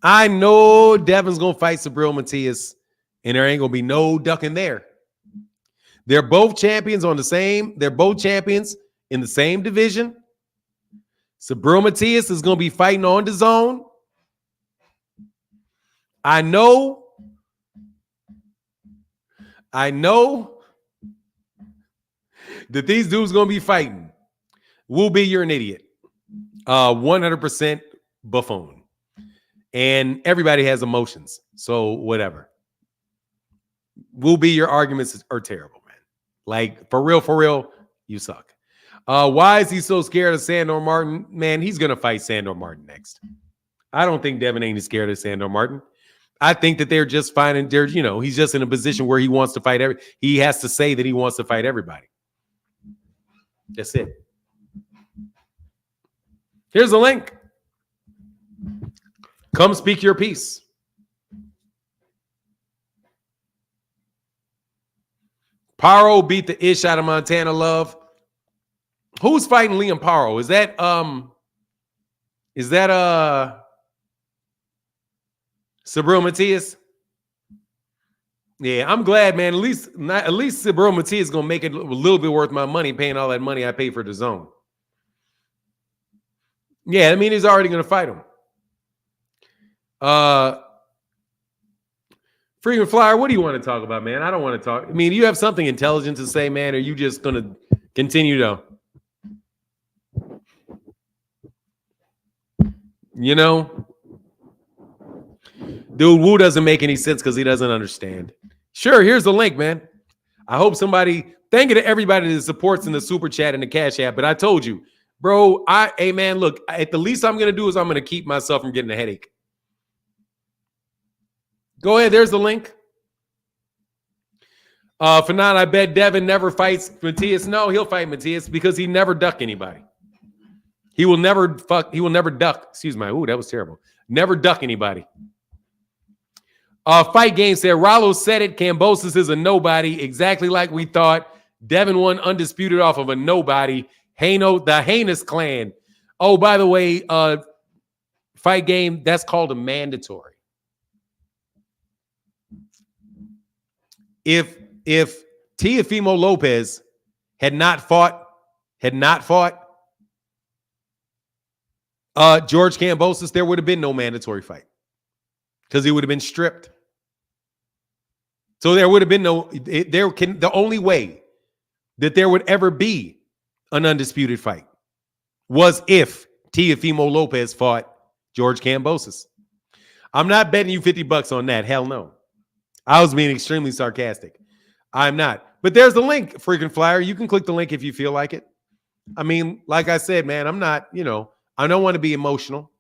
[SPEAKER 1] I know Devin's going to fight Subreil Matias, and there ain't going to be no ducking there. They're both champions they're both champions in the same division. Subreil Matias is going to be fighting on the zone. I know that these dudes going to be fighting. Will be, you're an idiot. 100% buffoon. And everybody has emotions. So whatever. Will be, your arguments are terrible, man. Like, for real, you suck. Why is he so scared of Sandor Martin? Man, he's going to fight Sandor Martin next. I don't think Devin ain't scared of Sandor Martin. I think that they're just finding, he's just in a position where he wants to fight he has to say that he wants to fight everybody. That's it. Here's a link. Come speak your piece. Paro beat the ish out of Montana Love. Who's fighting Liam Paro? Is that Subreil Matias? Yeah, I'm glad, man. At least Subreil Matias is gonna make it a little bit worth my money paying all that money I paid for the zone. Yeah, I mean he's already gonna fight him. Freaking Flyer, what do you want to talk about, man? I don't want to talk. I mean, do you have something intelligent to say, man? Or are you just gonna continue to, dude, Wu doesn't make any sense because he doesn't understand. Sure, here's the link, man. I hope somebody, thank you to everybody that supports in the super chat and the cash app. But I told you, bro, hey man, look, at the least I'm gonna do is I'm gonna keep myself from getting a headache. Go ahead, there's the link. Fanon, I bet Devin never fights Matias. No, he'll fight Matias because he never duck anybody. He will never duck. Excuse me. Ooh, that was terrible. Never duck anybody. Fight Game said, Rollo said it. Kambosos is a nobody, exactly like we thought. Devin won undisputed off of a nobody. The Heinous Clan. Oh, by the way, Fight Game, that's called a mandatory. If Teofimo Lopez had not fought George Kambosos, there would have been no mandatory fight because he would have been stripped. So there would have been the only way that there would ever be an undisputed fight was if Teofimo Lopez fought George Kambosos. I'm not betting you $50 on that. Hell no. I was being extremely sarcastic. I'm not. But there's the link, freaking Flyer. You can click the link if you feel like it. I mean, like I said, man, I'm not, I don't want to be emotional.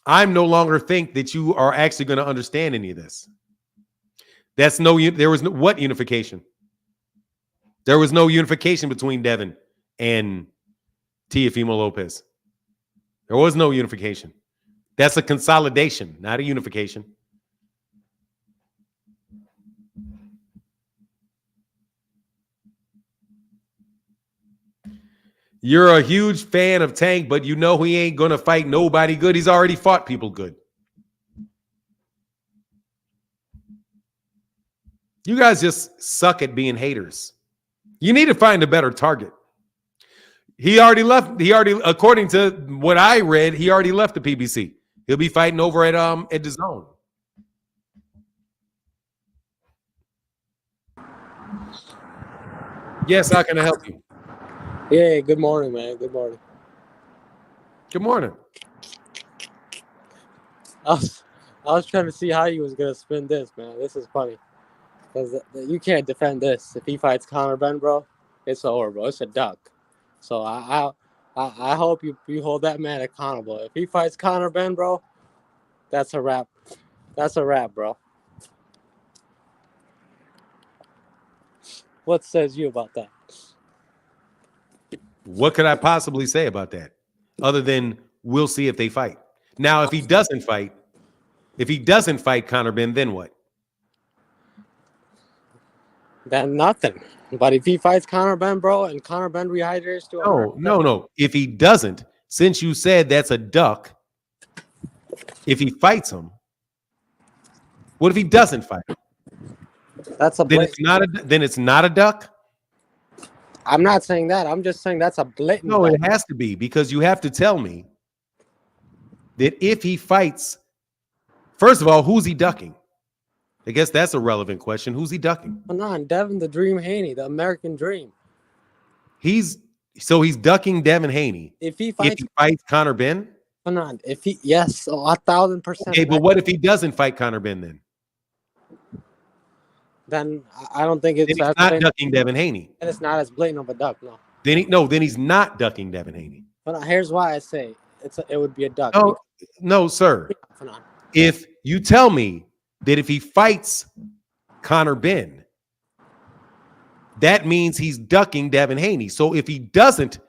[SPEAKER 1] I'm no longer think that you are actually going to understand any of this. There was no what unification? There was no unification between Devin and Teofimo Lopez. There was no unification. That's a consolidation, not a unification. You're a huge fan of Tank, but you know he ain't gonna fight nobody good. He's already fought people good. You guys just suck at being haters. You need to find a better target. He already left. According to what I read, he already left the PBC. He'll be fighting over at the Zone. Yes, how can I help you?
[SPEAKER 16] Yeah, good morning, man. Good morning.
[SPEAKER 1] Good morning.
[SPEAKER 16] I was trying to see how you was gonna spin this, man. This is funny because you can't defend this. If he fights Conor Benn, bro, it's over, bro. It's a duck. So I hope you hold that man accountable. If he fights Conor Benn, bro, that's a wrap. That's a wrap, bro. What says you about that?
[SPEAKER 1] What could I possibly say about that? Other than we'll see if they fight. Now, if he doesn't fight Conor Benn, then what?
[SPEAKER 16] Then nothing. But if he fights Conor Benn, bro, and Conor Benn rehydrates to 100%,
[SPEAKER 1] No. If he doesn't, since you said that's a duck, if he fights him, what if he doesn't fight him?
[SPEAKER 16] that's a blatant.
[SPEAKER 1] Then it's not a duck.
[SPEAKER 16] I'm not saying that. I'm just saying that's a blatant.
[SPEAKER 1] No,
[SPEAKER 16] duck.
[SPEAKER 1] it has to be, because you have to tell me that if he fights, first of all, who's he ducking? I guess that's a relevant question. Who's he ducking?
[SPEAKER 16] Come on, Devin the Dream Haney, the American Dream.
[SPEAKER 1] He's ducking Devin Haney.
[SPEAKER 16] If he fights
[SPEAKER 1] Conor Benn?
[SPEAKER 16] Come on, yes, 1,000%.
[SPEAKER 1] Okay, but what if he doesn't fight Conor Benn then?
[SPEAKER 16] Then I don't think it's
[SPEAKER 1] Then he's not ducking Devin Haney.
[SPEAKER 16] And it's not as blatant of a duck, no.
[SPEAKER 1] Then he's not ducking Devin Haney.
[SPEAKER 16] But here's why I say it would be a duck.
[SPEAKER 1] No, sir.
[SPEAKER 16] Come on.
[SPEAKER 1] If you tell me that if he fights Conor Benn, that means he's ducking Devin Haney. So if he doesn't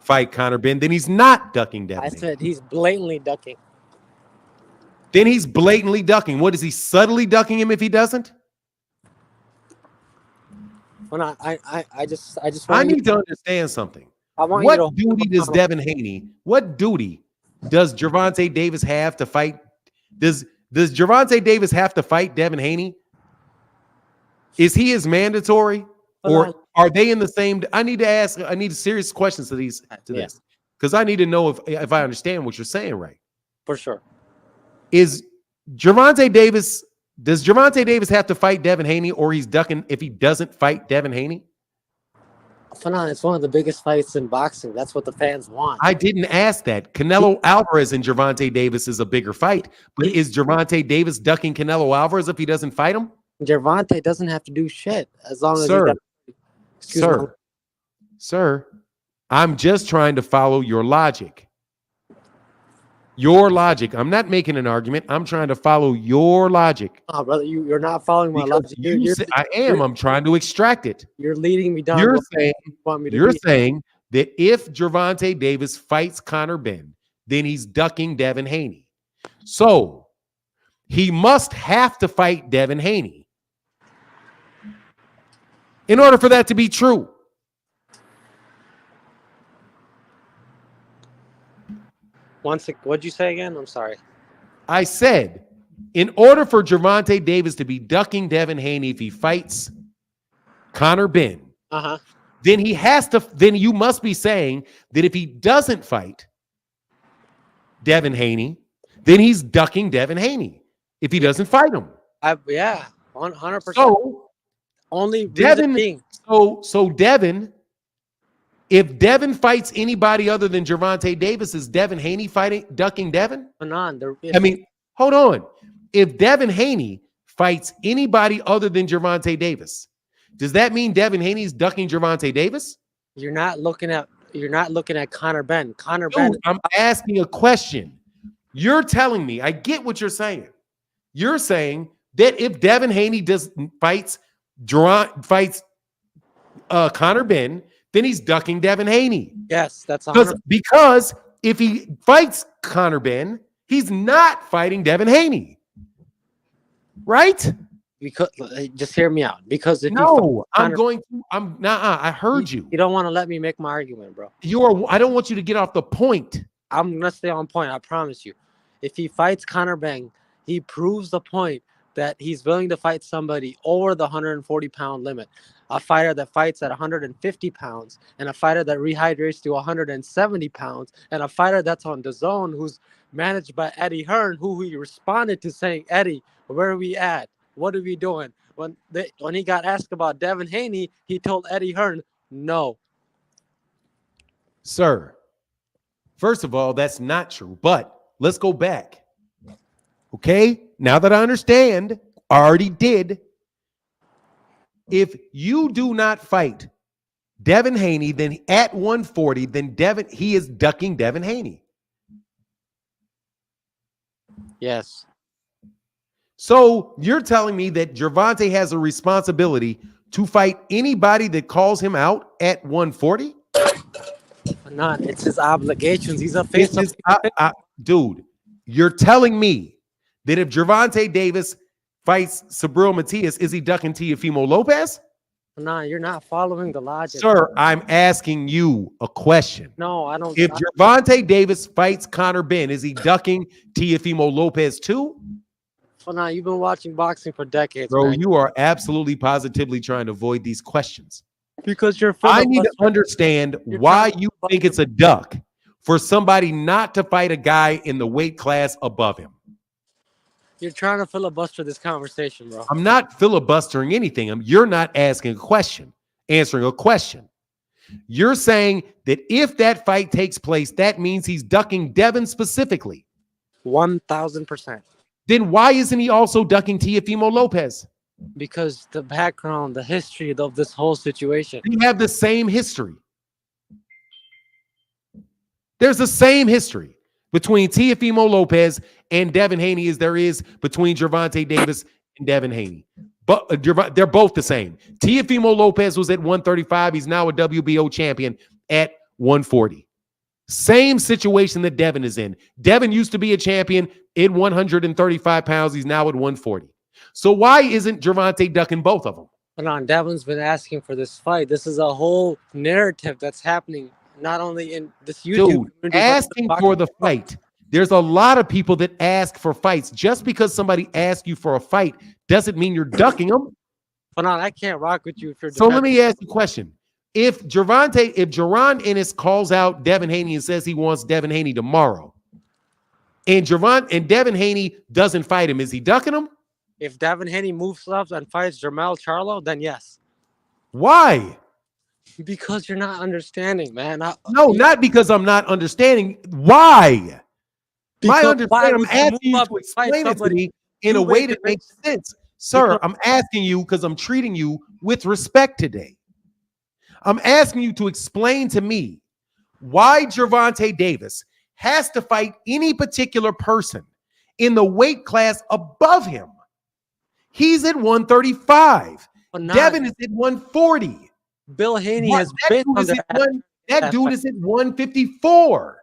[SPEAKER 1] fight Conor Benn, then he's not ducking Devin Haney.
[SPEAKER 16] I said he's blatantly ducking.
[SPEAKER 1] Then he's blatantly ducking. What is he subtly ducking him if he doesn't?
[SPEAKER 16] Well, I just
[SPEAKER 1] I need to understand something. What duty does Devin Haney? What duty does Gerovonta Davis have to fight? Does Gerovonta Davis have to fight Devin Haney? Is he as mandatory, or are they in the same? I need serious questions to this, because I need to know if I understand what you're saying right.
[SPEAKER 16] For sure.
[SPEAKER 1] Is Gerovonta Davis? Does Gerovonta Davis have to fight Devin Haney, or he's ducking if he doesn't fight Devin Haney?
[SPEAKER 16] It's one of the biggest fights in boxing. That's what the fans want.
[SPEAKER 1] I didn't ask that. Canelo Alvarez and Gerovonta Davis is a bigger fight, but is Gerovonta Davis ducking Canelo Alvarez if he doesn't fight him?
[SPEAKER 16] Gervonta doesn't have to do shit as long as
[SPEAKER 1] Sir, I'm just trying to follow your logic. Your logic. I'm not making an argument. I'm trying to follow your logic.
[SPEAKER 16] Oh, brother, you're not following my logic.
[SPEAKER 1] I am. I'm trying to extract it.
[SPEAKER 16] You're leading me down.
[SPEAKER 1] You're saying that if Gerovonta Davis fights Conor Benn, then he's ducking Devin Haney. So he must have to fight Devin Haney in order for that to be true.
[SPEAKER 16] What'd you say again? I'm sorry.
[SPEAKER 1] I said, in order for Gerovonta Davis to be ducking Devin Haney if he fights Conor Benn, then he has to. Then you must be saying that if he doesn't fight Devin Haney, then he's ducking Devin Haney if he doesn't fight him.
[SPEAKER 16] 100%.
[SPEAKER 1] So
[SPEAKER 16] only
[SPEAKER 1] Devin. So Devin. If Devin fights anybody other than Gerovonta Davis, is Devin Haney ducking Devin? Hold on. If Devin Haney fights anybody other than Gerovonta Davis, does that mean Devin Haney's ducking Gerovonta Davis?
[SPEAKER 16] You're not looking at Conor Benn.
[SPEAKER 1] I'm asking a question. You're telling me, I get what you're saying. You're saying that if Devin Haney fights Conor Benn, then he's ducking Devin Haney.
[SPEAKER 16] Yes, that's
[SPEAKER 1] because if he fights Conor Benn, he's not fighting Devin Haney. Right?
[SPEAKER 16] Because just hear me out. Because if
[SPEAKER 1] No, I'm
[SPEAKER 16] Conor,
[SPEAKER 1] going to. I'm nah. I heard you.
[SPEAKER 16] you don't want to let me make my argument, bro.
[SPEAKER 1] I don't want you to get off the point.
[SPEAKER 16] I'm gonna stay on point. I promise you. If he fights Conor Benn, he proves the point that he's willing to fight somebody over the 140-pound limit. A fighter that fights at 150 pounds, and a fighter that rehydrates to 170 pounds, and a fighter that's on the zone who's managed by Eddie Hearn, who he responded to saying, "Eddie, where are we at? What are we doing?" When he got asked about Devin Haney, he told Eddie Hearn, "No."
[SPEAKER 1] Sir, first of all, that's not true. But let's go back. Okay? Now that I understand, I already did. If you do not fight Devin Haney, then at 140, then he is ducking Devin Haney.
[SPEAKER 16] Yes.
[SPEAKER 1] So you're telling me that Gerovonta has a responsibility to fight anybody that calls him out at 140?
[SPEAKER 16] Not. It's his obligations. He's a face of.
[SPEAKER 1] Dude, you're telling me that if Gervonta Davis fights Subreil Matias, is he ducking Teofimo Lopez?
[SPEAKER 16] Nah, you're not following the logic.
[SPEAKER 1] Sir, I'm asking you a question.
[SPEAKER 16] No, I don't.
[SPEAKER 1] If Gervonta Davis fights Conor Benn, is he ducking Teofimo Lopez too?
[SPEAKER 16] Well, nah, you've been watching boxing for decades,
[SPEAKER 1] Bro,
[SPEAKER 16] man.
[SPEAKER 1] you are absolutely positively trying to avoid these questions.
[SPEAKER 16] Because you're.
[SPEAKER 1] I need to understand why you think it's a duck for somebody not to fight a guy in the weight class above him.
[SPEAKER 16] You're trying to filibuster this conversation, bro.
[SPEAKER 1] I'm not filibustering anything. You're not asking a question, answering a question. You're saying that if that fight takes place, that means he's ducking Devin specifically.
[SPEAKER 16] 1,000%.
[SPEAKER 1] Then why isn't he also ducking Teofimo Lopez?
[SPEAKER 16] Because the background, the history of this whole situation.
[SPEAKER 1] They have the same history. There's the same history between Teofimo Lopez and Devin Haney as there is between Gervonta Davis and Devin Haney. But they're both the same. Teofimo Lopez was at 135. He's now a WBO champion at 140. Same situation that Devin is in. Devin used to be a champion in 135 pounds. He's now at 140. So why isn't Gervonta ducking both of them?
[SPEAKER 16] But on Devin's been asking for this fight. This is a whole narrative that's happening, not only in this YouTube.
[SPEAKER 1] Dude, asking for the fight. There's a lot of people that ask for fights. Just because somebody asks you for a fight doesn't mean you're ducking them.
[SPEAKER 16] But I can't rock with you if you're.
[SPEAKER 1] So let me ask you a question. If Jaron Ennis calls out Devin Haney and says he wants Devin Haney tomorrow, and Devin Haney doesn't fight him, is he ducking him?
[SPEAKER 16] If Devin Haney moves left and fights Jermell Charlo, then yes.
[SPEAKER 1] Why?
[SPEAKER 16] Because you're not understanding, man.
[SPEAKER 1] No, not because I'm not understanding. Why? My understanding, I'm asking you to explain it to me in a way that makes sense. Sir, I'm asking you because I'm treating you with respect today. I'm asking you to explain to me why Gervonta Davis has to fight any particular person in the weight class above him. He's at 135. Devin is at 140.
[SPEAKER 16] Bill Haney has been under
[SPEAKER 1] that dude is at 154.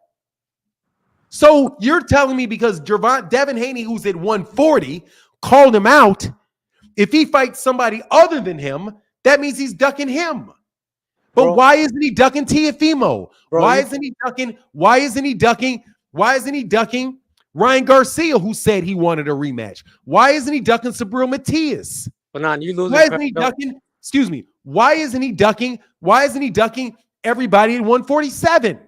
[SPEAKER 1] So you're telling me because Devin Haney, who's at 140, called him out, if he fights somebody other than him, that means he's ducking him. But why isn't he ducking Teofimo? Why isn't he ducking Ryan Garcia, who said he wanted a rematch? Why isn't he ducking Subreil Matias?
[SPEAKER 16] Why
[SPEAKER 1] isn't he ducking? Excuse me. Why isn't he ducking everybody at 147?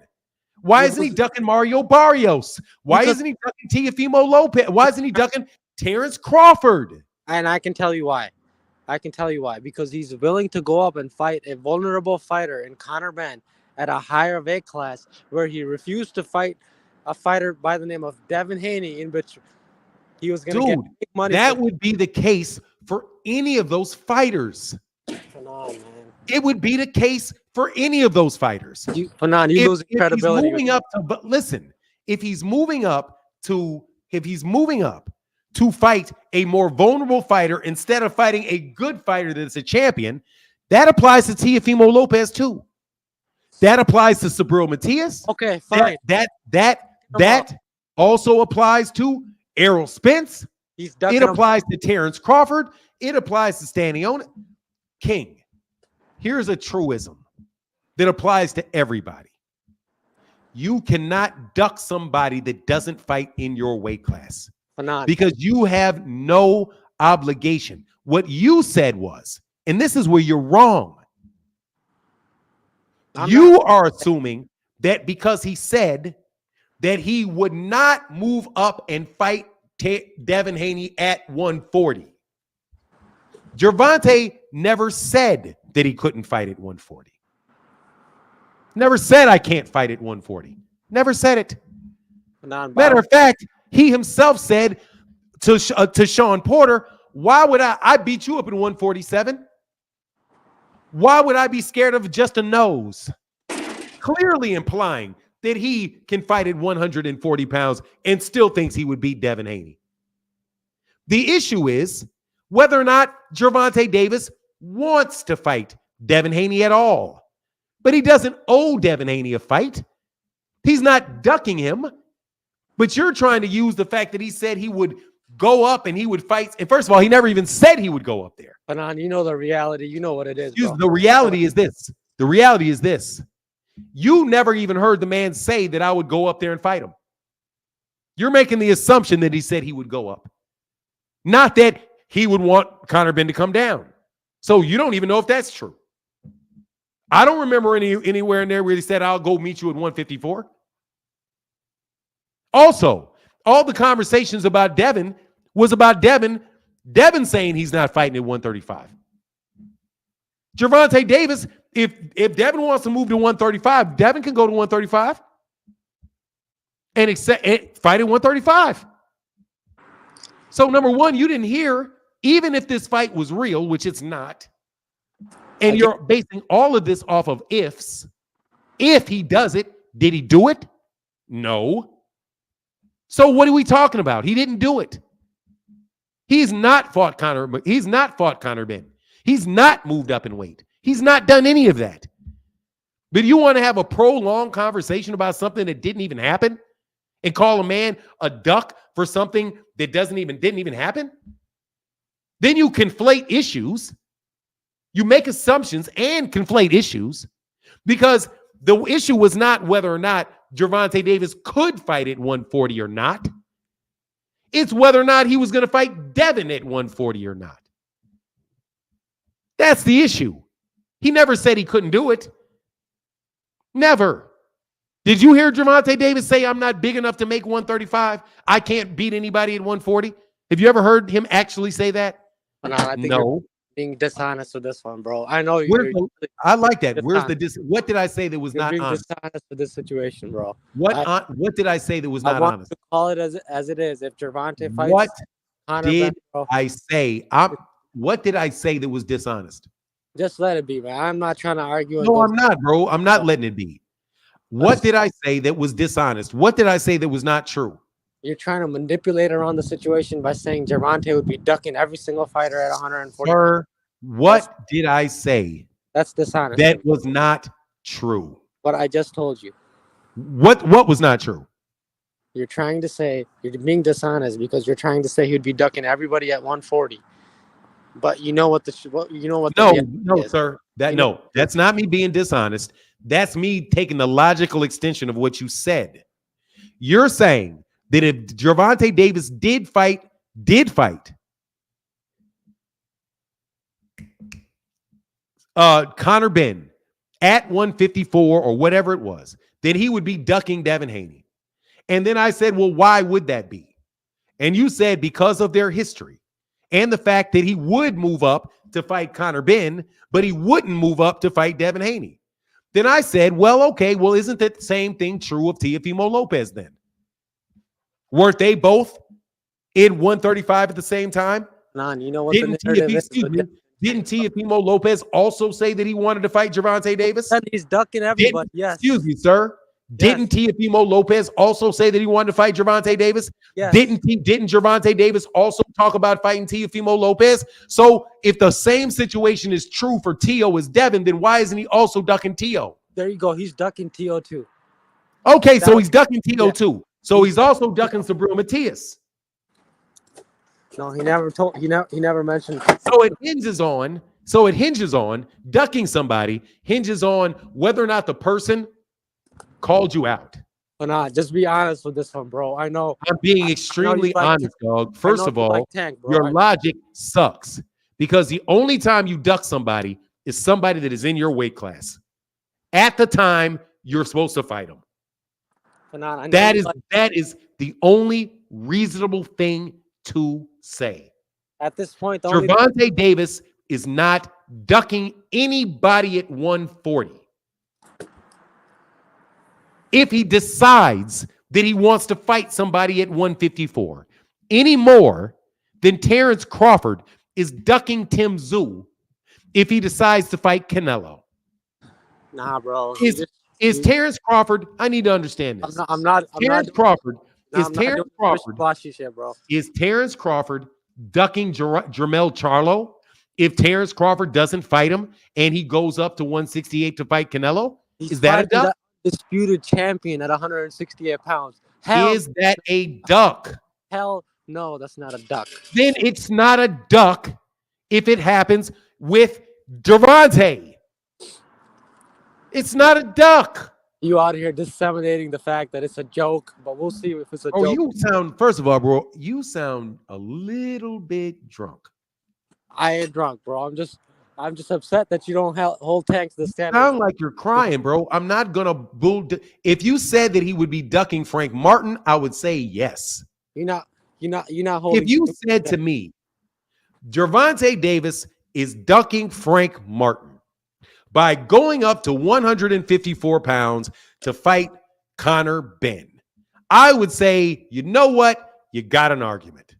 [SPEAKER 1] Why isn't he ducking Mario Barrios? Why isn't he ducking Teofimo Lopez? Why isn't he ducking Terrence Crawford?
[SPEAKER 16] And I can tell you why. Because he's willing to go up and fight a vulnerable fighter in Conor Benn at a higher weight class, where he refused to fight a fighter by the name of Devin Haney, in which he was going to get big money.
[SPEAKER 1] That would be the case for any of those fighters. It would be the case for any of those fighters.
[SPEAKER 16] You losing credibility.
[SPEAKER 1] If he's moving up to fight a more vulnerable fighter instead of fighting a good fighter that's a champion, that applies to Teofimo Lopez too. That applies to Subreil Matias.
[SPEAKER 16] Okay, fine.
[SPEAKER 1] That also applies to Errol Spence. It applies to Terrence Crawford. It applies to standing on it. King, here's a truism that applies to everybody. You cannot duck somebody that doesn't fight in your weight class because you have no obligation. What you said was, and this is where you're wrong. You are assuming that because he said that he would not move up and fight Devin Haney at 140. Gerovonta never said that he couldn't fight at 140. Never said I can't fight at 140. Never said it. Matter of fact, he himself said to Sean Porter, why would I beat you up at 147? Why would I be scared of just a nose? Clearly implying that he can fight at 140 pounds and still thinks he would beat Devin Haney. The issue is whether or not Gerovonta Davis wants to fight Devin Haney at all. But he doesn't owe Devin Haney a fight. He's not ducking him. But you're trying to use the fact that he said he would go up and he would fight. And first of all, he never even said he would go up there.
[SPEAKER 16] But you know the reality. You know what it is. Bro.
[SPEAKER 1] The reality is this. The reality is this. You never even heard the man say that I would go up there and fight him. You're making the assumption that he said he would go up. Not that he would want Conor Benn to come down. So you don't even know if that's true. I don't remember anywhere in there where he said, I'll go meet you at 154. Also, all the conversations about Devin was about Devin saying he's not fighting at 135. Gerovonta Davis, if Devin wants to move to 135, Devin can go to 135 and fight at 135. So number one, you didn't hear, even if this fight was real, which it's not, and you're basing all of this off of ifs. If he does it, did he do it? No. So what are we talking about? He didn't do it. He's not fought Conor Benn. He's not moved up in weight. He's not done any of that. But you want to have a prolonged conversation about something that didn't even happen and call a man a duck for something that didn't even happen? Then you conflate issues. You make assumptions and conflate issues because the issue was not whether or not Gerovonta Davis could fight at 140 or not. It's whether or not he was going to fight Devin at 140 or not. That's the issue. He never said he couldn't do it. Never. Did you hear Gerovonta Davis say, I'm not big enough to make 135? I can't beat anybody at 140? Have you ever heard him actually say that?
[SPEAKER 16] I think
[SPEAKER 1] no.
[SPEAKER 16] Being dishonest with this one, bro. I know
[SPEAKER 1] I like that. Where's the what did I say that was
[SPEAKER 16] you're
[SPEAKER 1] not
[SPEAKER 16] being
[SPEAKER 1] honest?
[SPEAKER 16] dishonest with this situation, bro.
[SPEAKER 1] What did I say that was not
[SPEAKER 16] I want
[SPEAKER 1] honest?
[SPEAKER 16] to call it as it is. If Gerovonta fights,
[SPEAKER 1] What
[SPEAKER 16] Conor
[SPEAKER 1] did
[SPEAKER 16] Benn, bro,
[SPEAKER 1] I say? What did I say that was dishonest?
[SPEAKER 16] just let it be, man. I'm not trying to argue.
[SPEAKER 1] No, I'm not, bro. I'm not letting it be. What did I say that was dishonest? What did I say that was not true?
[SPEAKER 16] You're trying to manipulate around the situation by saying Gerovonta would be ducking every single fighter at 140.
[SPEAKER 1] Sir, what did I say?
[SPEAKER 16] That's dishonest.
[SPEAKER 1] That was not true.
[SPEAKER 16] What I just told you.
[SPEAKER 1] What was not true?
[SPEAKER 16] You're trying to say you're being dishonest because you're trying to say he'd be ducking everybody at 140. But you know what
[SPEAKER 1] No, sir. That's not me being dishonest. That's me taking the logical extension of what you said. You're saying that if Gerovonta Davis did fight Conor Benn at 154 or whatever it was, then he would be ducking Devin Haney. And then I said, well, why would that be? And you said because of their history and the fact that he would move up to fight Conor Benn, but he wouldn't move up to fight Devin Haney. Then I said, well, okay, well, isn't that the same thing true of Teofimo Lopez then? Weren't they both in 135 at the same time?
[SPEAKER 16] You know what the narrative is.
[SPEAKER 1] Didn't Teofimo Lopez also say that he wanted to fight Gerovonta Davis?
[SPEAKER 16] He's ducking everybody, yes.
[SPEAKER 1] Excuse me, sir. Didn't Teofimo Lopez also say that he wanted to fight Gerovonta Davis?
[SPEAKER 16] Yes.
[SPEAKER 1] Didn't Gerovonta Davis also talk about fighting Teofimo Lopez? So if the same situation is true for Teo as Devin, then why isn't he also ducking Teo?
[SPEAKER 16] There you go. He's ducking Teo too.
[SPEAKER 1] Okay, so he's ducking Teo too. So he's also ducking Subreil Matias.
[SPEAKER 16] No, he never told. He never mentioned.
[SPEAKER 1] So it hinges on ducking somebody, hinges on whether or not the person called you out.
[SPEAKER 16] But nah, just be honest with this one, bro. I know.
[SPEAKER 1] I'm being
[SPEAKER 16] I know
[SPEAKER 1] extremely
[SPEAKER 16] you like.
[SPEAKER 1] honest, dog.
[SPEAKER 16] I
[SPEAKER 1] First
[SPEAKER 16] know
[SPEAKER 1] of
[SPEAKER 16] you like
[SPEAKER 1] all,
[SPEAKER 16] Tank, bro.
[SPEAKER 1] your logic sucks because the only time you duck somebody is somebody that is in your weight class at the time you're supposed to fight them.
[SPEAKER 16] But nah, I know
[SPEAKER 1] That
[SPEAKER 16] you
[SPEAKER 1] is
[SPEAKER 16] like,
[SPEAKER 1] that is the only reasonable thing to say.
[SPEAKER 16] at this point, the only
[SPEAKER 1] Gervonta Davis is not ducking anybody at 140. If he decides that he wants to fight somebody at 154 any more than Terrence Crawford is ducking Tim Tszyu if he decides to fight Canelo.
[SPEAKER 16] nah, bro.
[SPEAKER 1] Is Terrence Crawford? I need to understand this.
[SPEAKER 16] I'm not
[SPEAKER 1] Terrence
[SPEAKER 16] doing,
[SPEAKER 1] Crawford
[SPEAKER 16] nah,
[SPEAKER 1] is
[SPEAKER 16] I'm not
[SPEAKER 1] Terrence
[SPEAKER 16] doing
[SPEAKER 1] Crawford
[SPEAKER 16] wishy-washy shit, bro.
[SPEAKER 1] is Terrence Crawford ducking Jermell Charlo if Terrence Crawford doesn't fight him and he goes up to 168 to fight Canelo?
[SPEAKER 16] He's
[SPEAKER 1] Is that a
[SPEAKER 16] fighting
[SPEAKER 1] duck?
[SPEAKER 16] the undisputed champion at 168 pounds. Hell,
[SPEAKER 1] Is that a duck?
[SPEAKER 16] hell, no, that's not a duck.
[SPEAKER 1] Then it's not a duck if it happens with Gervonta. It's not a duck.
[SPEAKER 16] You out here disseminating the fact that it's a joke, but we'll see if it's a
[SPEAKER 1] Oh,
[SPEAKER 16] joke.
[SPEAKER 1] you sound, first of all, bro, you sound a little bit drunk.
[SPEAKER 16] I ain't drunk, bro. I'm just upset that you don't hold Tank to the standard.
[SPEAKER 1] Sound like you're crying, bro. I'm not gonna bull. If you said that he would be ducking Frank Martin, I would say yes.
[SPEAKER 16] You're not holding.
[SPEAKER 1] If you said to me, Gervonta Davis is ducking Frank Martin by going up to 154 pounds to fight Conor Benn, I would say, you know what? You got an argument.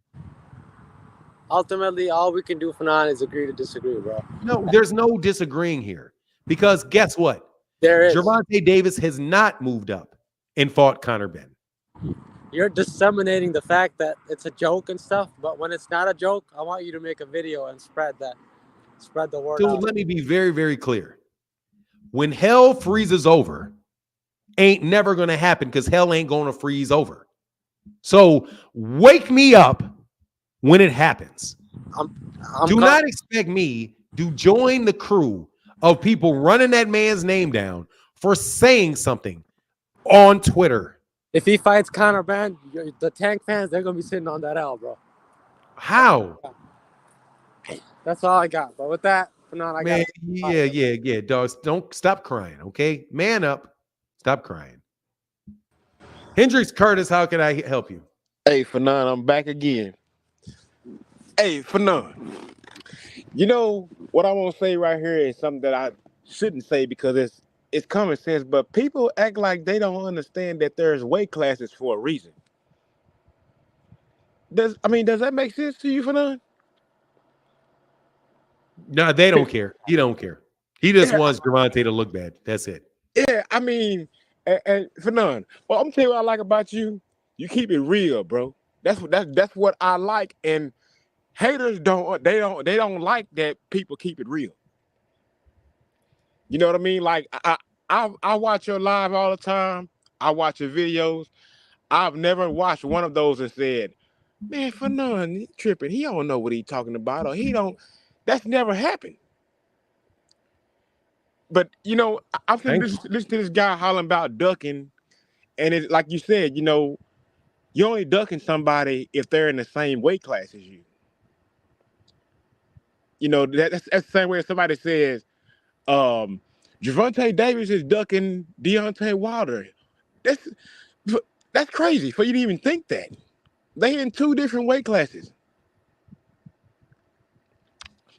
[SPEAKER 16] Ultimately, all we can do for now is agree to disagree, bro.
[SPEAKER 1] No, there's no disagreeing here because guess what?
[SPEAKER 16] There is.
[SPEAKER 1] Gervonta Davis has not moved up and fought Conor Benn.
[SPEAKER 16] You're disseminating the fact that it's a joke and stuff, but when it's not a joke, I want you to make a video and spread the word
[SPEAKER 1] So
[SPEAKER 16] out.
[SPEAKER 1] let me be very, very clear. When hell freezes over, ain't never going to happen because hell ain't going to freeze over. So wake me up when it happens. Do not expect me to join the crew of people running that man's name down for saying something on Twitter.
[SPEAKER 16] If he fights Conor Benn, the Tank fans, they're going to be sitting on that L, bro.
[SPEAKER 1] How?
[SPEAKER 16] That's all I got. But with that, for now, I got
[SPEAKER 1] yeah, dogs. Don't stop crying, okay? Man up. Stop crying. Hendricks Curtis, how can I help you?
[SPEAKER 9] Hey, Fanon, I'm back again. Hey, Fanon, you know what I want to say right here is something that I shouldn't say because it's common sense, but people act like they don't understand that there's weight classes for a reason. Does that make sense to you, Fanon?
[SPEAKER 1] No, they don't care. He don't care. He just wants Gervonta to look bad. That's it.
[SPEAKER 9] Yeah, I mean, and Fanon, well, I'm telling you what I like about you. You keep it real, bro. That's what I like, and haters don't like that people keep it real. You know what I mean? Like I watch your live all the time. I watch your videos. I've never watched one of those and said, "Man, Fanon, he tripping. He don't know what he's talking about, or he don't." That's never happened. But you know, I've been listening to this guy hollering about ducking, and it's like you said, you know, you're only ducking somebody if they're in the same weight class as you. You know, that's the same way as somebody says, Gervonta Davis is ducking Deontay Wilder. That's crazy for you to even think that. They in two different weight classes.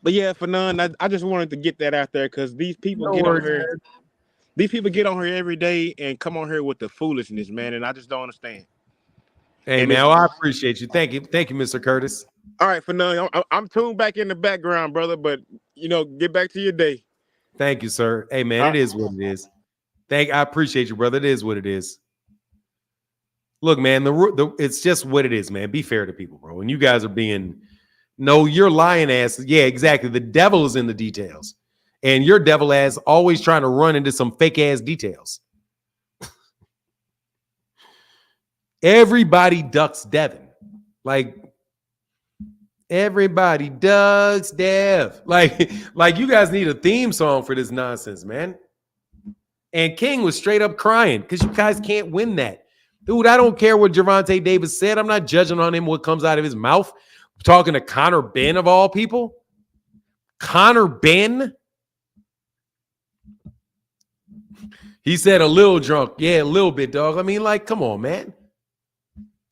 [SPEAKER 9] But yeah, for none, I just wanted to get that out there because these people get on here. These people get on here every day and come on here with the foolishness, man, and I just don't understand.
[SPEAKER 1] Hey,
[SPEAKER 9] and
[SPEAKER 1] man, I appreciate you. Thank you, Mr. Curtis.
[SPEAKER 9] All right, for none, I'm tuned back in the background, brother, but you know, get back to your day.
[SPEAKER 1] Thank you, sir. Hey, man, it is what it is. I appreciate you, brother. It is what it is. Look, man, it's just what it is, man. Be fair to people, bro. And you guys are being, no, you're lying ass. Yeah, exactly. The devil is in the details. And your devil ass always trying to run into some fake ass details. Everybody ducks Devin. Like, Everybody, Doug's Dev. Like you guys need a theme song for this nonsense, man. And King was straight up crying because you guys can't win that. Dude, I don't care what Gerovonta Davis said. I'm not judging on him what comes out of his mouth. I'm talking to Conor Benn of all people. Conor Benn. He said a little drunk. Yeah, a little bit, dog. I mean, like, come on, man.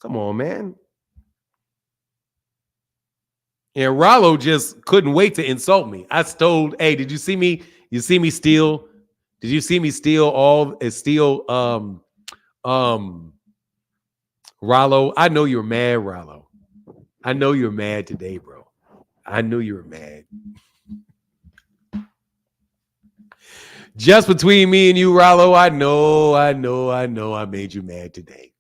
[SPEAKER 1] Come on, man. And Rollo just couldn't wait to insult me. I stole. Hey, did you see me? You see me steal? Did you see me steal Rollo? I know you're mad, Rollo. I know you're mad today, bro. I knew you were mad. Just between me and you, Rollo, I know I made you mad today.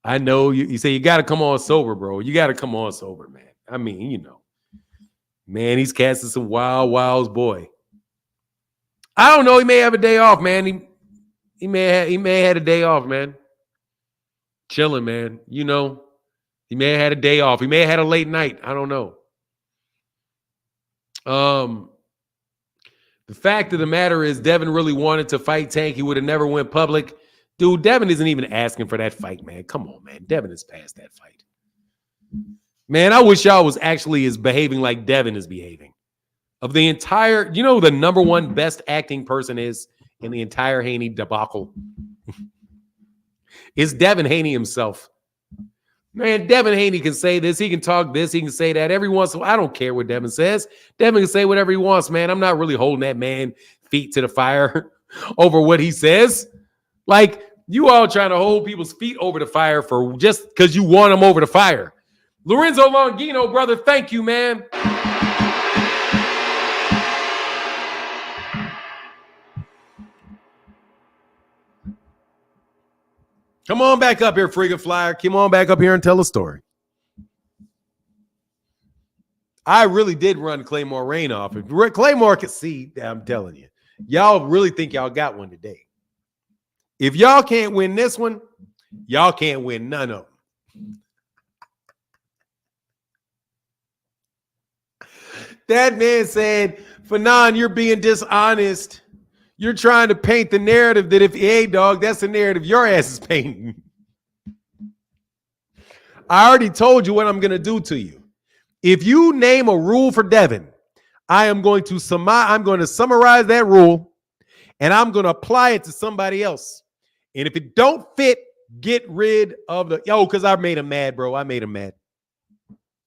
[SPEAKER 1] I know you say you got to come on sober, bro. You got to come on sober, man. I mean, you know. Man, he's casting some wilds, boy. I don't know. He may have a day off, man. He may have had a day off, man. Chilling, man. You know, he may have had a day off. He may have had a late night. I don't know. The fact of the matter is, Devin really wanted to fight Tank. He would have never went public. Dude, Devin isn't even asking for that fight, man. Come on, man. Devin is past that fight. Man, I wish y'all was actually as behaving like Devin is behaving. Of the entire, you know, the number one best acting person is in the entire Haney debacle is Devin Haney himself. Man, Devin Haney can say this. He can talk this. He can say that. Every once in a while, I don't care what Devin says. Devin can say whatever he wants, man. I'm not really holding that man feet to the fire over what he says. Like, you all trying to hold people's feet over the fire for just because you want them over the fire. Lorenzo Longino, brother, thank you, man. Come on back up here, freaking flyer. Come on back up here and tell a story. I really did run Claymore Rain off. If Claymore could see, I'm telling you, y'all really think y'all got one today. If y'all can't win this one, y'all can't win none of them. That man said, Fanon, you're being dishonest. You're trying to paint the narrative that if, hey, dog, that's the narrative your ass is painting. I already told you what I'm going to do to you. If you name a rule for Devin, I'm going to summarize that rule, and I'm going to apply it to somebody else. And if it don't fit, get rid of because I made him mad, bro. I made him mad.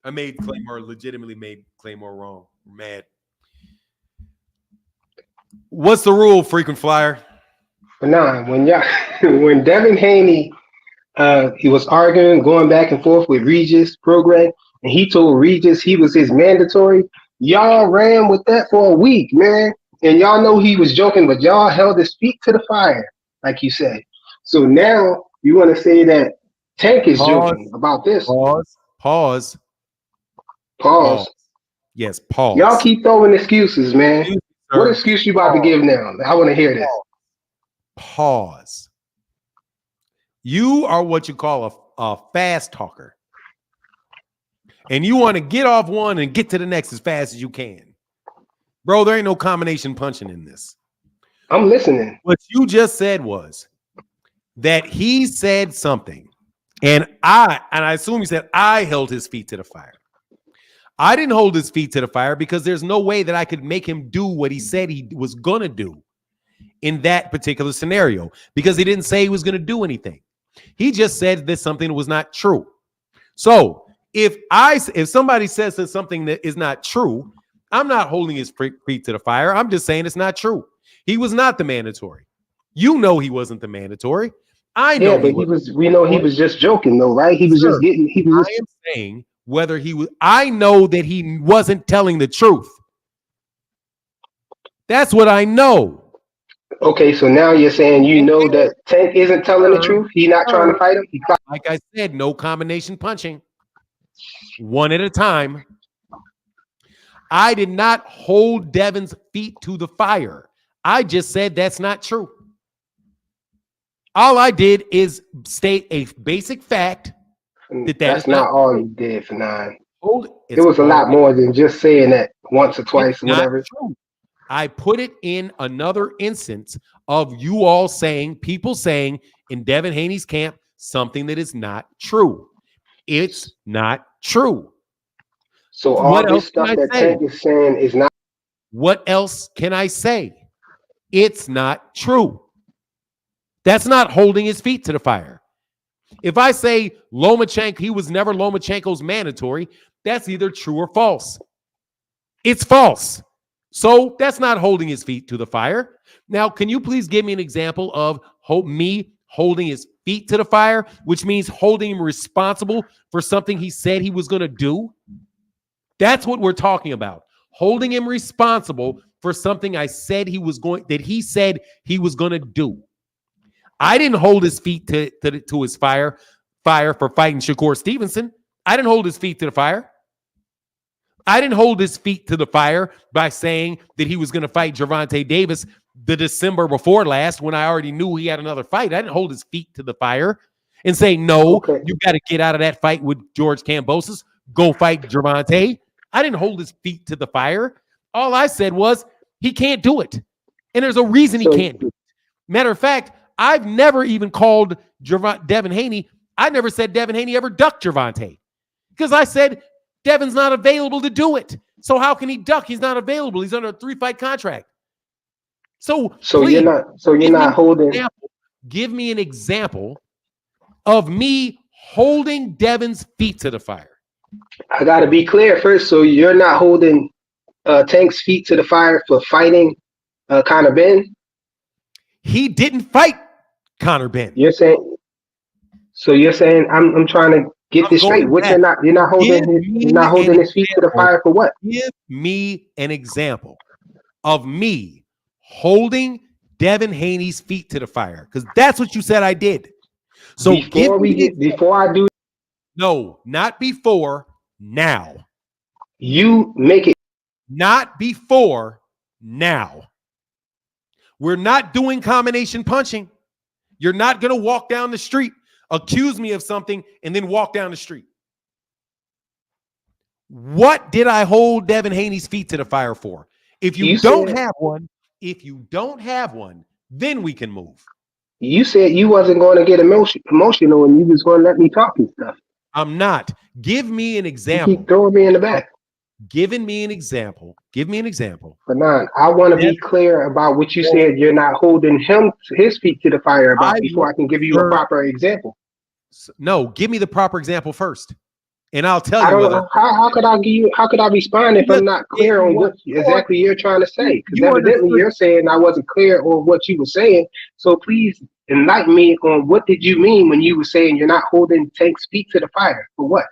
[SPEAKER 1] I legitimately made Claymore wrong. Mad. What's the rule, frequent flyer?
[SPEAKER 14] Nah, when Devin Haney he was arguing, going back and forth with Regis program, and he told Regis he was his mandatory. Y'all ran with that for a week, man. And y'all know he was joking, but y'all held his feet to the fire, like you said. So now you want to say that Tank is joking about this.
[SPEAKER 1] Pause. Yes, pause.
[SPEAKER 14] Y'all keep throwing excuses, man. What excuse you about to give now? I want to hear this.
[SPEAKER 1] Pause. You are what you call a fast talker. And you want to get off one and get to the next as fast as you can. Bro, there ain't no combination punching in this.
[SPEAKER 14] I'm listening.
[SPEAKER 1] What you just said was that he said something, and I assume he said I held his feet to the fire. I didn't hold his feet to the fire because there's no way that I could make him do what he said he was going to do in that particular scenario because he didn't say he was going to do anything. He just said that something was not true. So if somebody says that something that is not true, I'm not holding his feet to the fire. I'm just saying it's not true. He was not the mandatory. You know he wasn't the mandatory. I know.
[SPEAKER 14] Yeah, but we know he was just joking though, right? He was just getting.
[SPEAKER 1] I am saying whether he was. I know that he wasn't telling the truth. That's what I know.
[SPEAKER 14] Okay, so now you're saying you know that Tank isn't telling the truth. He's not trying to fight him.
[SPEAKER 1] Like I said, no combination punching. One at a time. I did not hold Devin's feet to the fire. I just said that's not true. All I did is state a basic fact
[SPEAKER 14] that's not all you did, Fanon. It was a lot more than just saying that once or twice or whatever.
[SPEAKER 1] True. I put it in another instance of you all saying, people saying in Devin Haney's camp, something that is not true. It's not true.
[SPEAKER 14] So all this stuff that Tank is saying is not.
[SPEAKER 1] What else can I say? It's not true. That's not holding his feet to the fire. If I say Lomachenko, he was never Lomachenko's mandatory, that's either true or false. It's false. So that's not holding his feet to the fire. Now, can you please give me an example of me holding his feet to the fire, which means holding him responsible for something he said he was going to do? That's what we're talking about. Holding him responsible for something he said he was going to do. I didn't hold his feet to his fire for fighting Shakur Stevenson. I didn't hold his feet to the fire. I didn't hold his feet to the fire by saying that he was going to fight Gerovonta Davis the December before last when I already knew he had another fight. I didn't hold his feet to the fire and say, no, you got to get out of that fight with George Kambosos. Go fight Gerovonta. I didn't hold his feet to the fire. All I said was he can't do it. And there's a reason he can't do it. Matter of fact, I've never even called Devin Haney. I never said Devin Haney ever ducked Gerovonta because I said Devin's not available to do it. So how can he duck? He's not available. He's under a 3-fight contract. So please,
[SPEAKER 14] you're not holding.
[SPEAKER 1] Give me an example of me holding Devin's feet to the fire.
[SPEAKER 14] I got to be clear first. So you're not holding Tank's feet to the fire for fighting Conor Benn?
[SPEAKER 1] He didn't fight Conor Benn.
[SPEAKER 14] You're saying I'm trying to get this straight. What you're not holding his feet to the fire for what?
[SPEAKER 1] Give me an example of me holding Devin Haney's feet to the fire, because that's what you said I did. So
[SPEAKER 14] before I do.
[SPEAKER 1] No, not before. Now.
[SPEAKER 14] You make it.
[SPEAKER 1] Not before. Now. We're not doing combination punching. You're not going to walk down the street, accuse me of something, and then walk down the street. What did I hold Devin Haney's feet to the fire for? If you don't have one, then we can move.
[SPEAKER 14] You said you wasn't going to get emotional and you was going to let me talk and stuff.
[SPEAKER 1] I'm not. Give me an example.
[SPEAKER 14] You keep throwing me in the back.
[SPEAKER 1] Giving me an example. Give me an example.
[SPEAKER 14] Fanon, I want to be clear about what you said. You're not holding his feet to the fire about before I can give you a proper example.
[SPEAKER 1] No, give me the proper example first, and I'll tell you whether.
[SPEAKER 14] How could I respond if I'm not clear on what exactly you're trying to say? Because evidently you're saying I wasn't clear on what you were saying. So please enlighten me on what did you mean when you were saying you're not holding Tank's feet to the fire for what?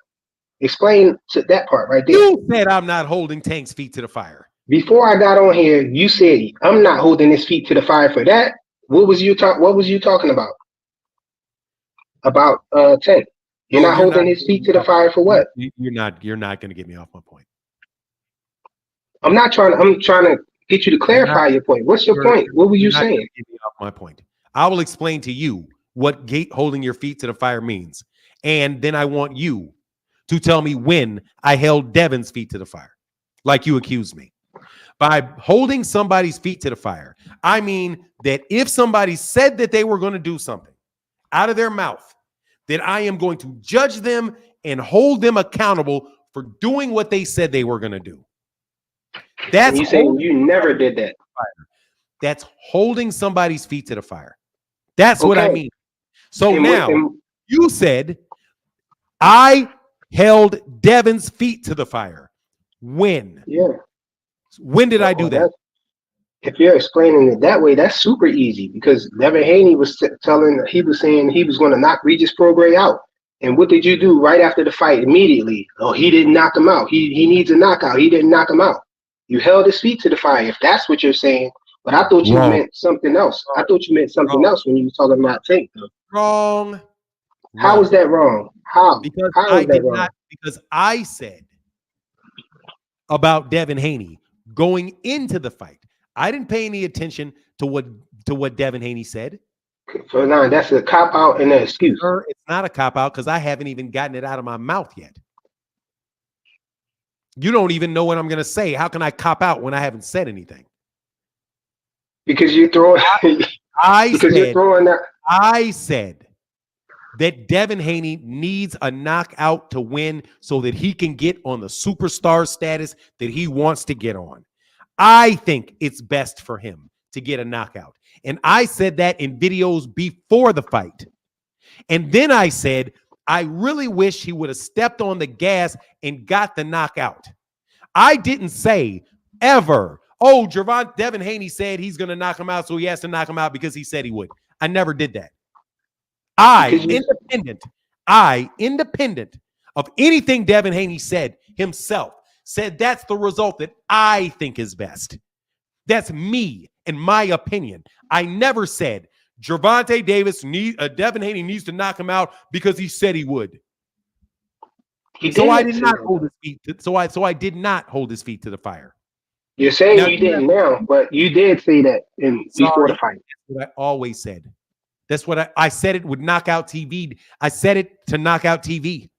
[SPEAKER 14] Explain to that part right there.
[SPEAKER 1] You said I'm not holding Tank's feet to the fire.
[SPEAKER 14] Before I got on here, you said I'm not holding his feet to the fire for that. What was you talking about? About Tank. You're not holding his feet to the fire for what?
[SPEAKER 1] You're not going to get me off my point.
[SPEAKER 14] I'm trying to get you to clarify your point. What's your point? What were you saying?
[SPEAKER 1] Get me off my point. I will explain to you what holding your feet to the fire means. And then I want you to tell me when I held Devin's feet to the fire, like you accused me. By holding somebody's feet to the fire, I mean that if somebody said that they were going to do something out of their mouth, that I am going to judge them and hold them accountable for doing what they said they were going to do. That's
[SPEAKER 14] you saying you never did that.
[SPEAKER 1] That's holding somebody's feet to the fire. That's what I mean. So now you said I held Devin's feet to the fire. When?
[SPEAKER 14] Yeah.
[SPEAKER 1] When did I do that?
[SPEAKER 14] If you're explaining it that way, that's super easy because Devin Haney was saying he was going to knock Regis Prograis out. And what did you do right after the fight immediately? Oh, he didn't knock him out. He needs a knockout. He didn't knock him out. You held his feet to the fire, if that's what you're saying. But I thought you meant something else. I thought you meant something else when you were talking about Tank.
[SPEAKER 1] Wrong.
[SPEAKER 14] How is that wrong? How?
[SPEAKER 1] Because
[SPEAKER 14] How is that wrong?
[SPEAKER 1] Because I said about Devin Haney going into the fight. I didn't pay any attention to what Devin Haney said.
[SPEAKER 14] So now that's a cop out and an excuse.
[SPEAKER 1] Sir, it's not a cop out because I haven't even gotten it out of my mouth yet. You don't even know what I'm going to say. How can I cop out when I haven't said anything?
[SPEAKER 14] Because you're throwing.
[SPEAKER 1] I
[SPEAKER 14] because you're
[SPEAKER 1] said,
[SPEAKER 14] throwing that.
[SPEAKER 1] I said that Devin Haney needs a knockout to win so that he can get on the superstar status that he wants to get on. I think it's best for him to get a knockout. And I said that in videos before the fight. And then I said, I really wish he would have stepped on the gas and got the knockout. I didn't say ever, oh, Devin Haney said he's going to knock him out, so he has to knock him out because he said he would. I never did that. Independent of anything Devin Haney said himself, said that's the result that I think is best. That's me and my opinion. I never said Gervonta Devin Haney needs to knock him out because he said he would. I did not hold his feet. So I did not hold his feet to the fire.
[SPEAKER 14] You're saying now, you didn't now, but you did say that before the fight.
[SPEAKER 1] That's what I always said. That's what I said. It would knock out TV. I said it to knock out TV.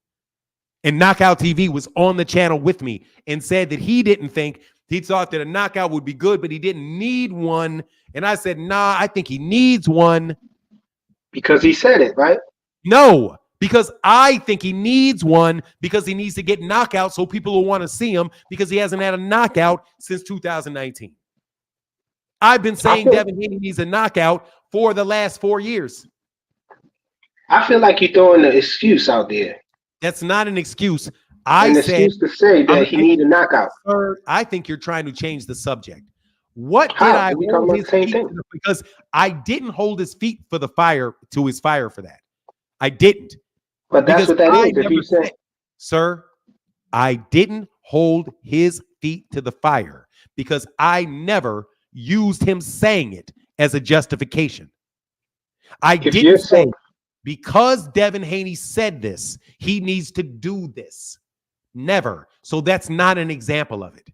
[SPEAKER 1] And Knockout TV was on the channel with me and said that he thought that a knockout would be good, but he didn't need one. And I said, nah, I think he needs one.
[SPEAKER 14] Because he said it, right?
[SPEAKER 1] No, because I think he needs one because he needs to get knockout so people will want to see him because he hasn't had a knockout since 2019. I've been saying Devin Haney needs a knockout for the last 4 years.
[SPEAKER 14] I feel like you're throwing an excuse out there.
[SPEAKER 1] That's not an excuse.
[SPEAKER 14] Excuse to say that he needs a knockout.
[SPEAKER 1] Sir, I think you're trying to change the subject. What did I hold his feet to? Because I didn't hold his feet for the fire to his fire for that. I didn't.
[SPEAKER 14] But that's what that is. If you say,
[SPEAKER 1] sir, I didn't hold his feet to the fire because I never used him saying it as a justification. I didn't say because Devin Haney said this, he needs to do this. Never. So that's not an example of it.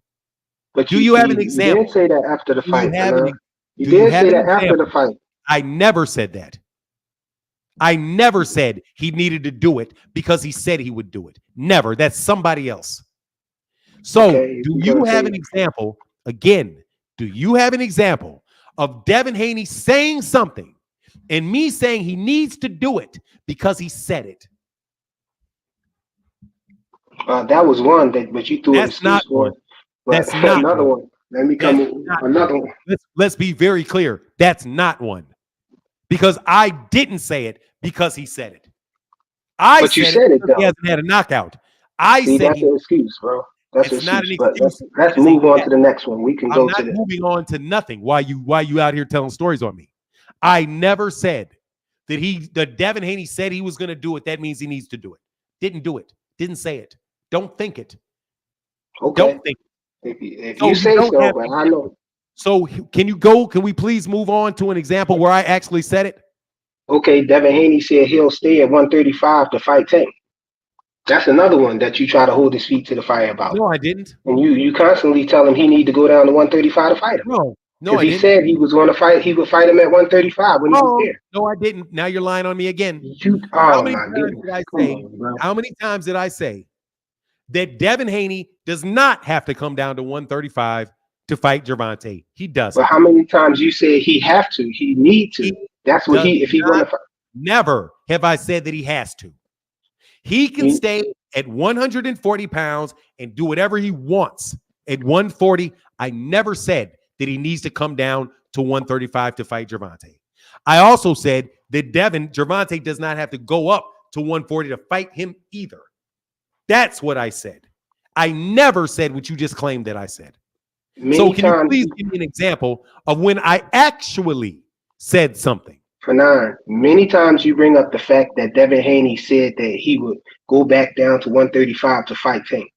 [SPEAKER 14] But
[SPEAKER 1] do you have an example?
[SPEAKER 14] You didn't say that after the fight. You
[SPEAKER 1] did
[SPEAKER 14] didn't say that after the fight.
[SPEAKER 1] I never said that. I never said he needed to do it because he said he would do it. Never. That's somebody else. So do you have an example? Again, do you have an example of Devin Haney saying something and me saying he needs to do it because he said it?
[SPEAKER 14] That was one but you threw
[SPEAKER 1] That's not one. That's not
[SPEAKER 14] another one. Let me come another one.
[SPEAKER 1] Let's be very clear. That's not one. Because I didn't say it because he said it.
[SPEAKER 14] But you said it though.
[SPEAKER 1] He hasn't had a knockout. Said
[SPEAKER 14] that's an excuse, bro. That's
[SPEAKER 1] it's not an excuse.
[SPEAKER 14] Let's move on to the next one. We can go to
[SPEAKER 1] I'm not moving on to nothing. Why you out here telling stories on me? I never said that Devin Haney said he was going to do it. That means he needs to do it. Didn't do it. Didn't say it. Don't think it.
[SPEAKER 14] Okay.
[SPEAKER 1] Don't think it.
[SPEAKER 14] If you say so, but I know.
[SPEAKER 1] So can you go? Can we please move on to an example where I actually said it?
[SPEAKER 14] Okay, Devin Haney said he'll stay at 135 to fight Tank. That's another one that you try to hold his feet to the fire about.
[SPEAKER 1] No, I didn't.
[SPEAKER 14] And you constantly tell him he need to go down to 135 to fight him.
[SPEAKER 1] No,
[SPEAKER 14] he said he was going to fight. He would fight him at 135 when he was there.
[SPEAKER 1] No, I didn't. Now you're lying on me again.
[SPEAKER 14] How
[SPEAKER 1] many times did I say that Devin Haney does not have to come down to 135 to fight Gervonta? He doesn't.
[SPEAKER 14] But how many times you say he have to? He need to. That's what if he want to fight.
[SPEAKER 1] Never have I said that he has to. He can stay at 140 pounds and do whatever he wants at 140. I never said that he needs to come down to 135 to fight Gervonta. I also said that Gervonta does not have to go up to 140 to fight him either. That's what I said. I never said what you just claimed that I said. So can you please give me an example of when I actually said something?
[SPEAKER 14] Many times you bring up the fact that Devin Haney said that he would go back down to 135 to fight Tank.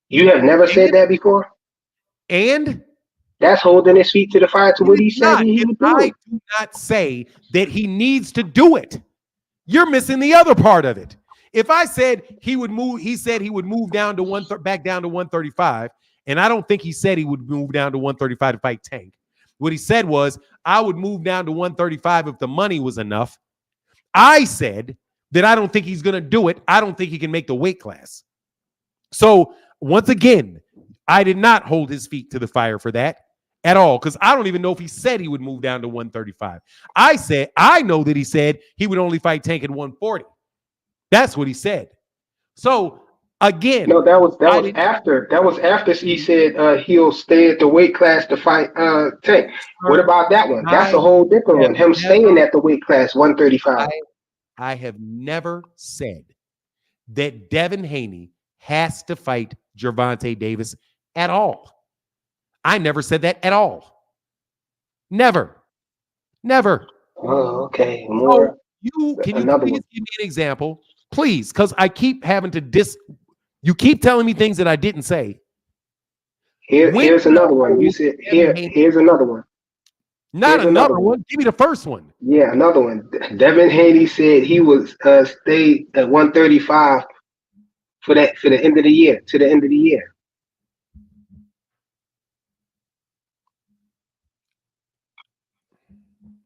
[SPEAKER 14] You have never said that before?
[SPEAKER 1] And?
[SPEAKER 14] That's holding his feet to the fire to what he said he would do.
[SPEAKER 1] I do not say that he needs to do it. You're missing the other part of it. If I said he said he would move down to back down to 135, and I don't think he said he would move down to 135 to fight Tank. What he said was, I would move down to 135 if the money was enough. I said that I don't think he's going to do it. I don't think he can make the weight class. So Once again, I did not hold his feet to the fire for that at all, because I don't even know if he said he would move down to 135. I know that he said he would only fight Tank at 140. That's what he said. So again,
[SPEAKER 14] No, that was after he said he'll stay at the weight class to fight Tank. What about that one? That's a whole different one. Him staying at the weight class 135.
[SPEAKER 1] I have never said that Devin Haney has to fight Gervonta Davis at all. I never said that at all. Never.
[SPEAKER 14] Oh, okay.
[SPEAKER 1] So can you
[SPEAKER 14] another
[SPEAKER 1] please
[SPEAKER 14] one.
[SPEAKER 1] give me an example, please? Because I keep having to you keep telling me things that I didn't say.
[SPEAKER 14] Here's another one. You said here's another one.
[SPEAKER 1] Not another one. Give me the first one.
[SPEAKER 14] Yeah, another one. Devin Haney said he would stay at 135 for the end of the year, to the end of the year.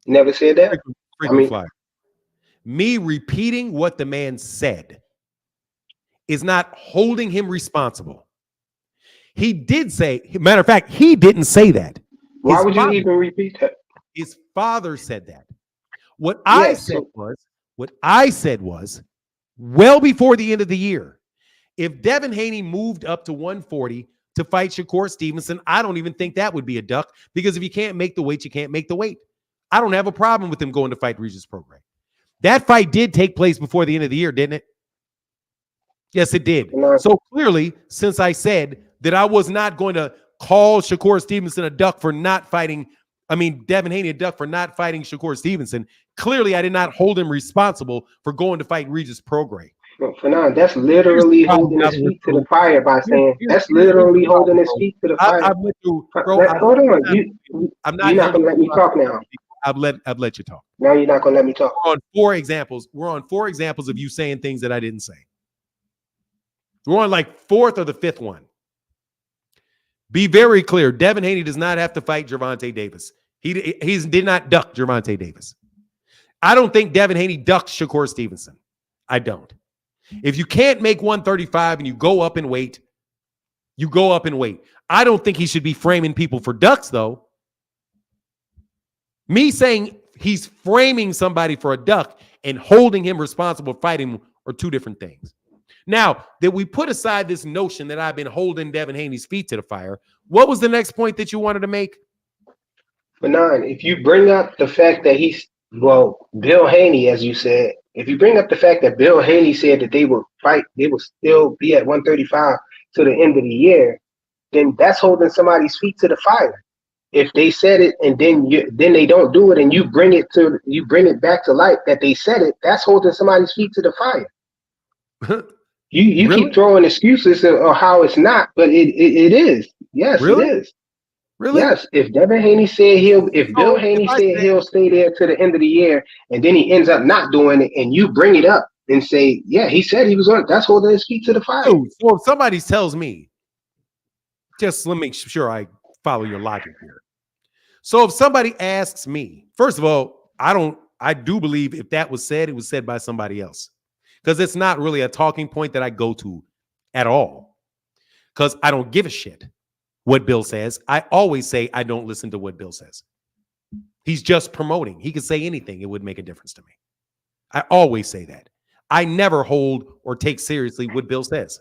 [SPEAKER 14] Never said that?
[SPEAKER 1] Fly. Me repeating what the man said is not holding him responsible. He did say, matter of fact, he didn't say that.
[SPEAKER 14] Why would you even repeat that?
[SPEAKER 1] His father said that. What I said was, well before the end of the year, if Devin Haney moved up to 140 to fight Shakur Stevenson, I don't even think that would be a duck, because if you can't make the weight, you can't make the weight. I don't have a problem with him going to fight Regis Prograis. That fight did take place before the end of the year, didn't it? Yes, it did. So clearly, since I said that I was not going to call Shakur Stevenson a duck for not fighting, Devin Haney a duck for not fighting Shakur Stevenson, clearly I did not hold him responsible for going to fight Regis Prograis.
[SPEAKER 14] Fernand, that's literally holding his feet to the fire by saying that's literally holding his feet to the fire. Hold on, you're not gonna let me talk now.
[SPEAKER 1] I've let you talk.
[SPEAKER 14] Now you're not gonna let me talk.
[SPEAKER 1] We're on four examples of you saying things that I didn't say. We're on like fourth or the fifth one. Be very clear. Devin Haney does not have to fight Gervonta Davis. He did not duck Gervonta Davis. I don't think Devin Haney ducks Shakur Stevenson. I don't. If you can't make 135 and you go up in weight, you go up in weight. I don't think he should be framing people for ducks, though. Me saying he's framing somebody for a duck and holding him responsible for fighting are two different things. Now, that we put aside this notion that I've been holding Devin Haney's feet to the fire, what was the next point that you wanted to make?
[SPEAKER 14] Fernand, if you bring up the fact that Bill Haney, as you said, if you bring up the fact that Bill Haney said that they would still be at 135 to the end of the year, then that's holding somebody's feet to the fire. If they said it and then they don't do it, and you bring it back to light that they said it, that's holding somebody's feet to the fire. You really? Keep throwing excuses of how it's not, but it is. Yes, really? It is. Really? Yes. If Devin Haney said Bill Haney said he'll stay there to the end of the year, and then he ends up not doing it, and you bring it up and say, yeah, he said he was on it, that's holding his feet to the fire.
[SPEAKER 1] So if somebody tells me, just let me make sure I follow your logic here. So if somebody asks me, first of all, I do believe if that was said, it was said by somebody else. Because it's not really a talking point that I go to at all. Because I don't give a shit what Bill says. I always say I don't listen to what Bill says. He's just promoting. He could say anything. It would make a difference to me. I always say that. I never hold or take seriously what Bill says.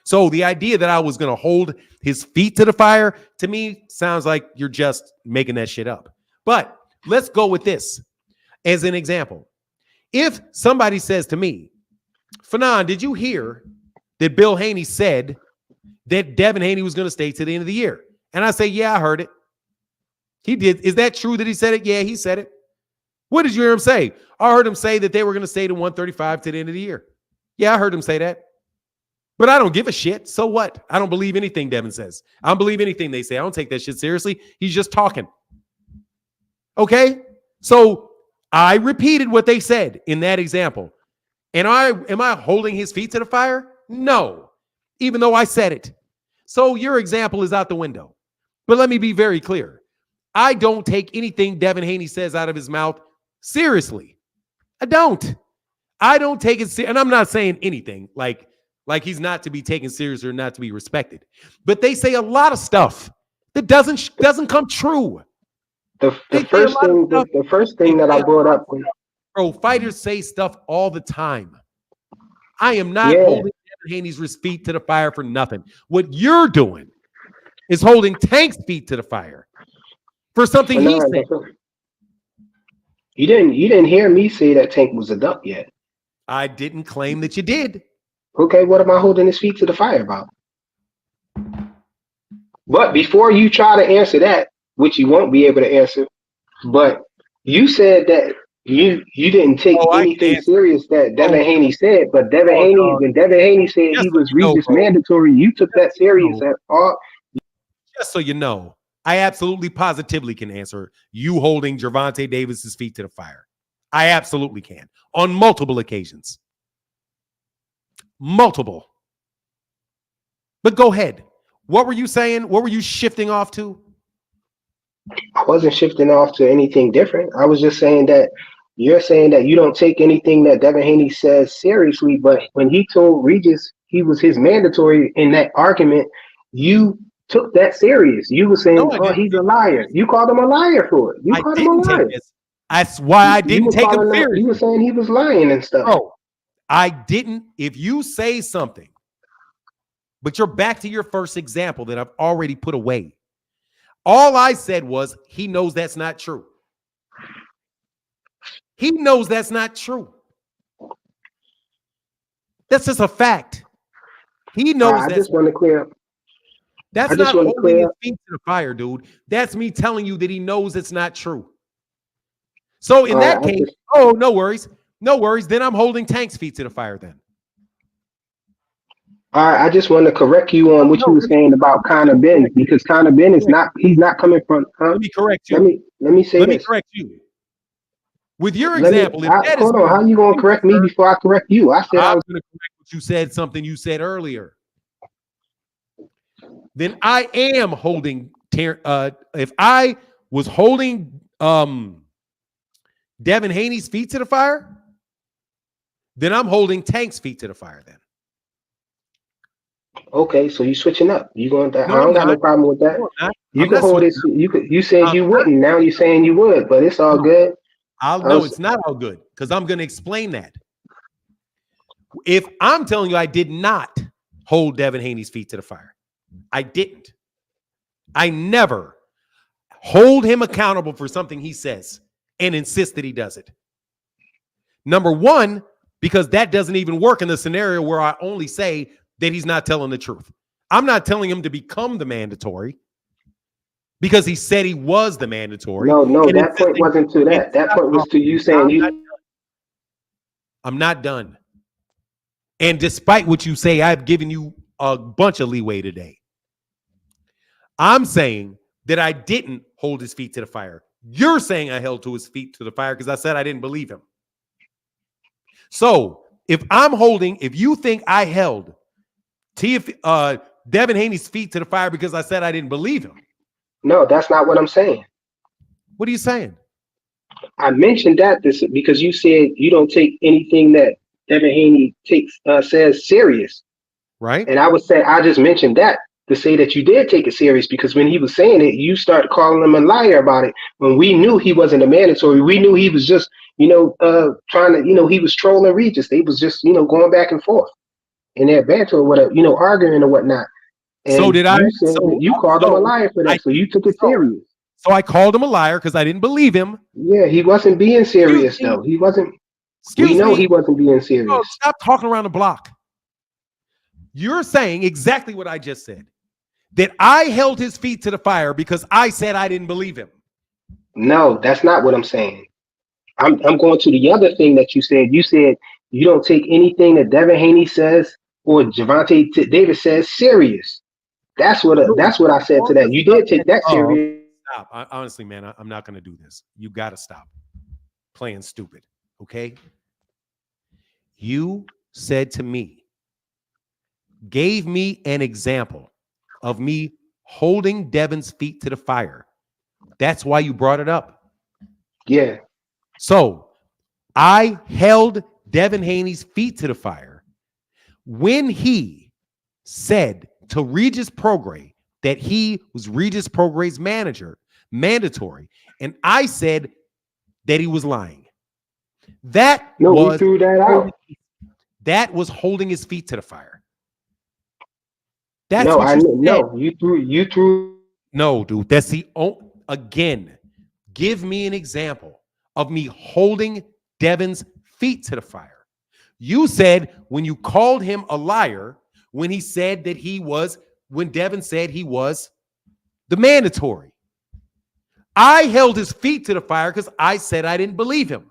[SPEAKER 1] So the idea that I was going to hold his feet to the fire, to me, sounds like you're just making that shit up. But let's go with this as an example. If somebody says to me, Fanon, did you hear that Bill Haney said that Devin Haney was going to stay to the end of the year? And I say, yeah, I heard it. He did. Is that true that he said it? Yeah, he said it. What did you hear him say? I heard him say that they were going to stay to 135 to the end of the year. Yeah, I heard him say that. But I don't give a shit. So what? I don't believe anything Devin says. I don't believe anything they say. I don't take that shit seriously. He's just talking. Okay? So I repeated what they said in that example. And am I holding his feet to the fire? No, even though I said it. So your example is out the window. But let me be very clear. I don't take anything Devin Haney says out of his mouth seriously. I don't take it. And I'm not saying anything like like he's not to be taken serious or not to be respected. But they say a lot of stuff that doesn't come true.
[SPEAKER 14] The first thing that I brought up was,
[SPEAKER 1] bro, fighters say stuff all the time. I am not
[SPEAKER 14] yeah,
[SPEAKER 1] holding Devin Haney's feet to the fire for nothing. What you're doing is holding Tank's feet to the fire for something
[SPEAKER 14] but
[SPEAKER 1] he
[SPEAKER 14] nah,
[SPEAKER 1] said.
[SPEAKER 14] you didn't hear me say that Tank was a duck yet.
[SPEAKER 1] I didn't claim that you did.
[SPEAKER 14] Okay, what am I holding his feet to the fire about? But before you try to answer that, which you won't be able to answer, but you said that you didn't take anything serious that Devin Haney said, but Devin Haney, when Devin Haney said he was Regis mandatory, you took that serious at all.
[SPEAKER 1] Just so you know, I absolutely positively can answer you holding Gervonta Davis's feet to the fire. I absolutely can on multiple occasions. Multiple. But go ahead. What were you saying? What were you shifting off to?
[SPEAKER 14] I wasn't shifting off to anything different. I was just saying that you're saying that you don't take anything that Devin Haney says seriously, but when he told Regis he was his mandatory in that argument, you took that serious. You were saying, "Oh, he's a liar." You called him a liar for it. You called him a liar.
[SPEAKER 1] That's why I didn't take him seriously.
[SPEAKER 14] You were saying he was lying and stuff.
[SPEAKER 1] Bro, I didn't. If you say something, but you're back to your first example that I've already put away. All I said was he knows that's not true. He knows that's not true. That's just a fact. He knows that.
[SPEAKER 14] I just want to clear up.
[SPEAKER 1] That's not holding his feet to the fire, dude. That's me telling you that he knows it's not true. So in that case, no worries. No worries. Then I'm holding Tank's feet to the fire then.
[SPEAKER 14] All right, I just want to correct you on what you were saying about Conor Benn, because Conor Benn is he's not coming from.
[SPEAKER 1] Let me correct you.
[SPEAKER 14] Let me say
[SPEAKER 1] this. Let
[SPEAKER 14] me
[SPEAKER 1] correct you. With your example,
[SPEAKER 14] hold on, how you gonna correct me before I correct you? I said
[SPEAKER 1] I was gonna correct what you said, something you said earlier. Then I am holding if I was holding Devin Haney's feet to the fire, then I'm holding Tank's feet to the fire then.
[SPEAKER 14] Okay, so you switching up. You going that? I don't got no problem with that. You can hold it. You said you wouldn't. Now you're saying you would, but it's all good.
[SPEAKER 1] It's not all good because I'm going to explain that. If I'm telling you I did not hold Devin Haney's feet to the fire, I didn't. I never hold him accountable for something he says and insist that he does it. Number one, because that doesn't even work in the scenario where I only say that he's not telling the truth. I'm not telling him to become the mandatory because he said he was the mandatory.
[SPEAKER 14] No, that point wasn't to that. That point was to you saying
[SPEAKER 1] I'm not done. And despite what you say, I've given you a bunch of leeway today. I'm saying that I didn't hold his feet to the fire. You're saying I held to his feet to the fire because I said I didn't believe him. So if you think I held Devin Haney's feet to the fire because I said I didn't believe him.
[SPEAKER 14] No, that's not what I'm saying.
[SPEAKER 1] What are you saying?
[SPEAKER 14] I mentioned that because you said you don't take anything that Devin Haney says serious.
[SPEAKER 1] Right.
[SPEAKER 14] And I just mentioned that to say that you did take it serious because when he was saying it, you started calling him a liar about it. When we knew he wasn't a mandatory, we knew he was just, trying to, he was trolling Regis. They was just, going back and forth in their banter or whatever, arguing or whatnot. And
[SPEAKER 1] so did I.
[SPEAKER 14] You called him a liar for that. So you took it serious.
[SPEAKER 1] So I called him a liar because I didn't believe him.
[SPEAKER 14] Yeah, he wasn't being serious though. He wasn't. We know he wasn't being serious.
[SPEAKER 1] No, stop talking around the block. You're saying exactly what I just said. That I held his feet to the fire because I said I didn't believe him.
[SPEAKER 14] No, that's not what I'm saying. I'm going to the other thing that you said. You said you don't take anything that Devin Haney says or Gervonta Davis says serious. That's what I said to that. You did take that serious.
[SPEAKER 1] Stop. Honestly, man, I'm not going to do this. You got to stop playing stupid, okay? You said to me, gave me an example of me holding Devin's feet to the fire. That's why you brought it up.
[SPEAKER 14] Yeah.
[SPEAKER 1] So I held Devin Haney's feet to the fire when he said to Regis Prograis that he was Regis Prograis' manager, mandatory, and I said that he was lying. That
[SPEAKER 14] No, we
[SPEAKER 1] was
[SPEAKER 14] threw that out.
[SPEAKER 1] holding his feet to the fire. That's
[SPEAKER 14] No,
[SPEAKER 1] what you said.
[SPEAKER 14] no, you threw.
[SPEAKER 1] No, dude. That's the again. Give me an example of me holding Devin's feet to the fire. You said when you called him a liar when he said that when Devin said he was the mandatory. I held his feet to the fire because I said I didn't believe him.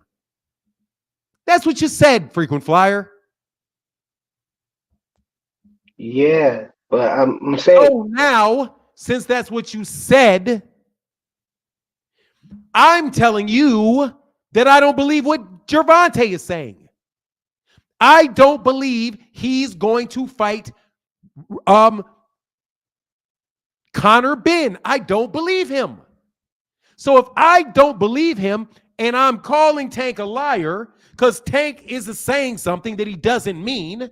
[SPEAKER 1] That's what you said, frequent flyer.
[SPEAKER 14] Yeah, but I'm saying.
[SPEAKER 1] So now, since that's what you said, I'm telling you that I don't believe what Gerovonta is saying. I don't believe he's going to fight Conor Benn. I don't believe him. So if I don't believe him and I'm calling Tank a liar because Tank is saying something that he doesn't mean,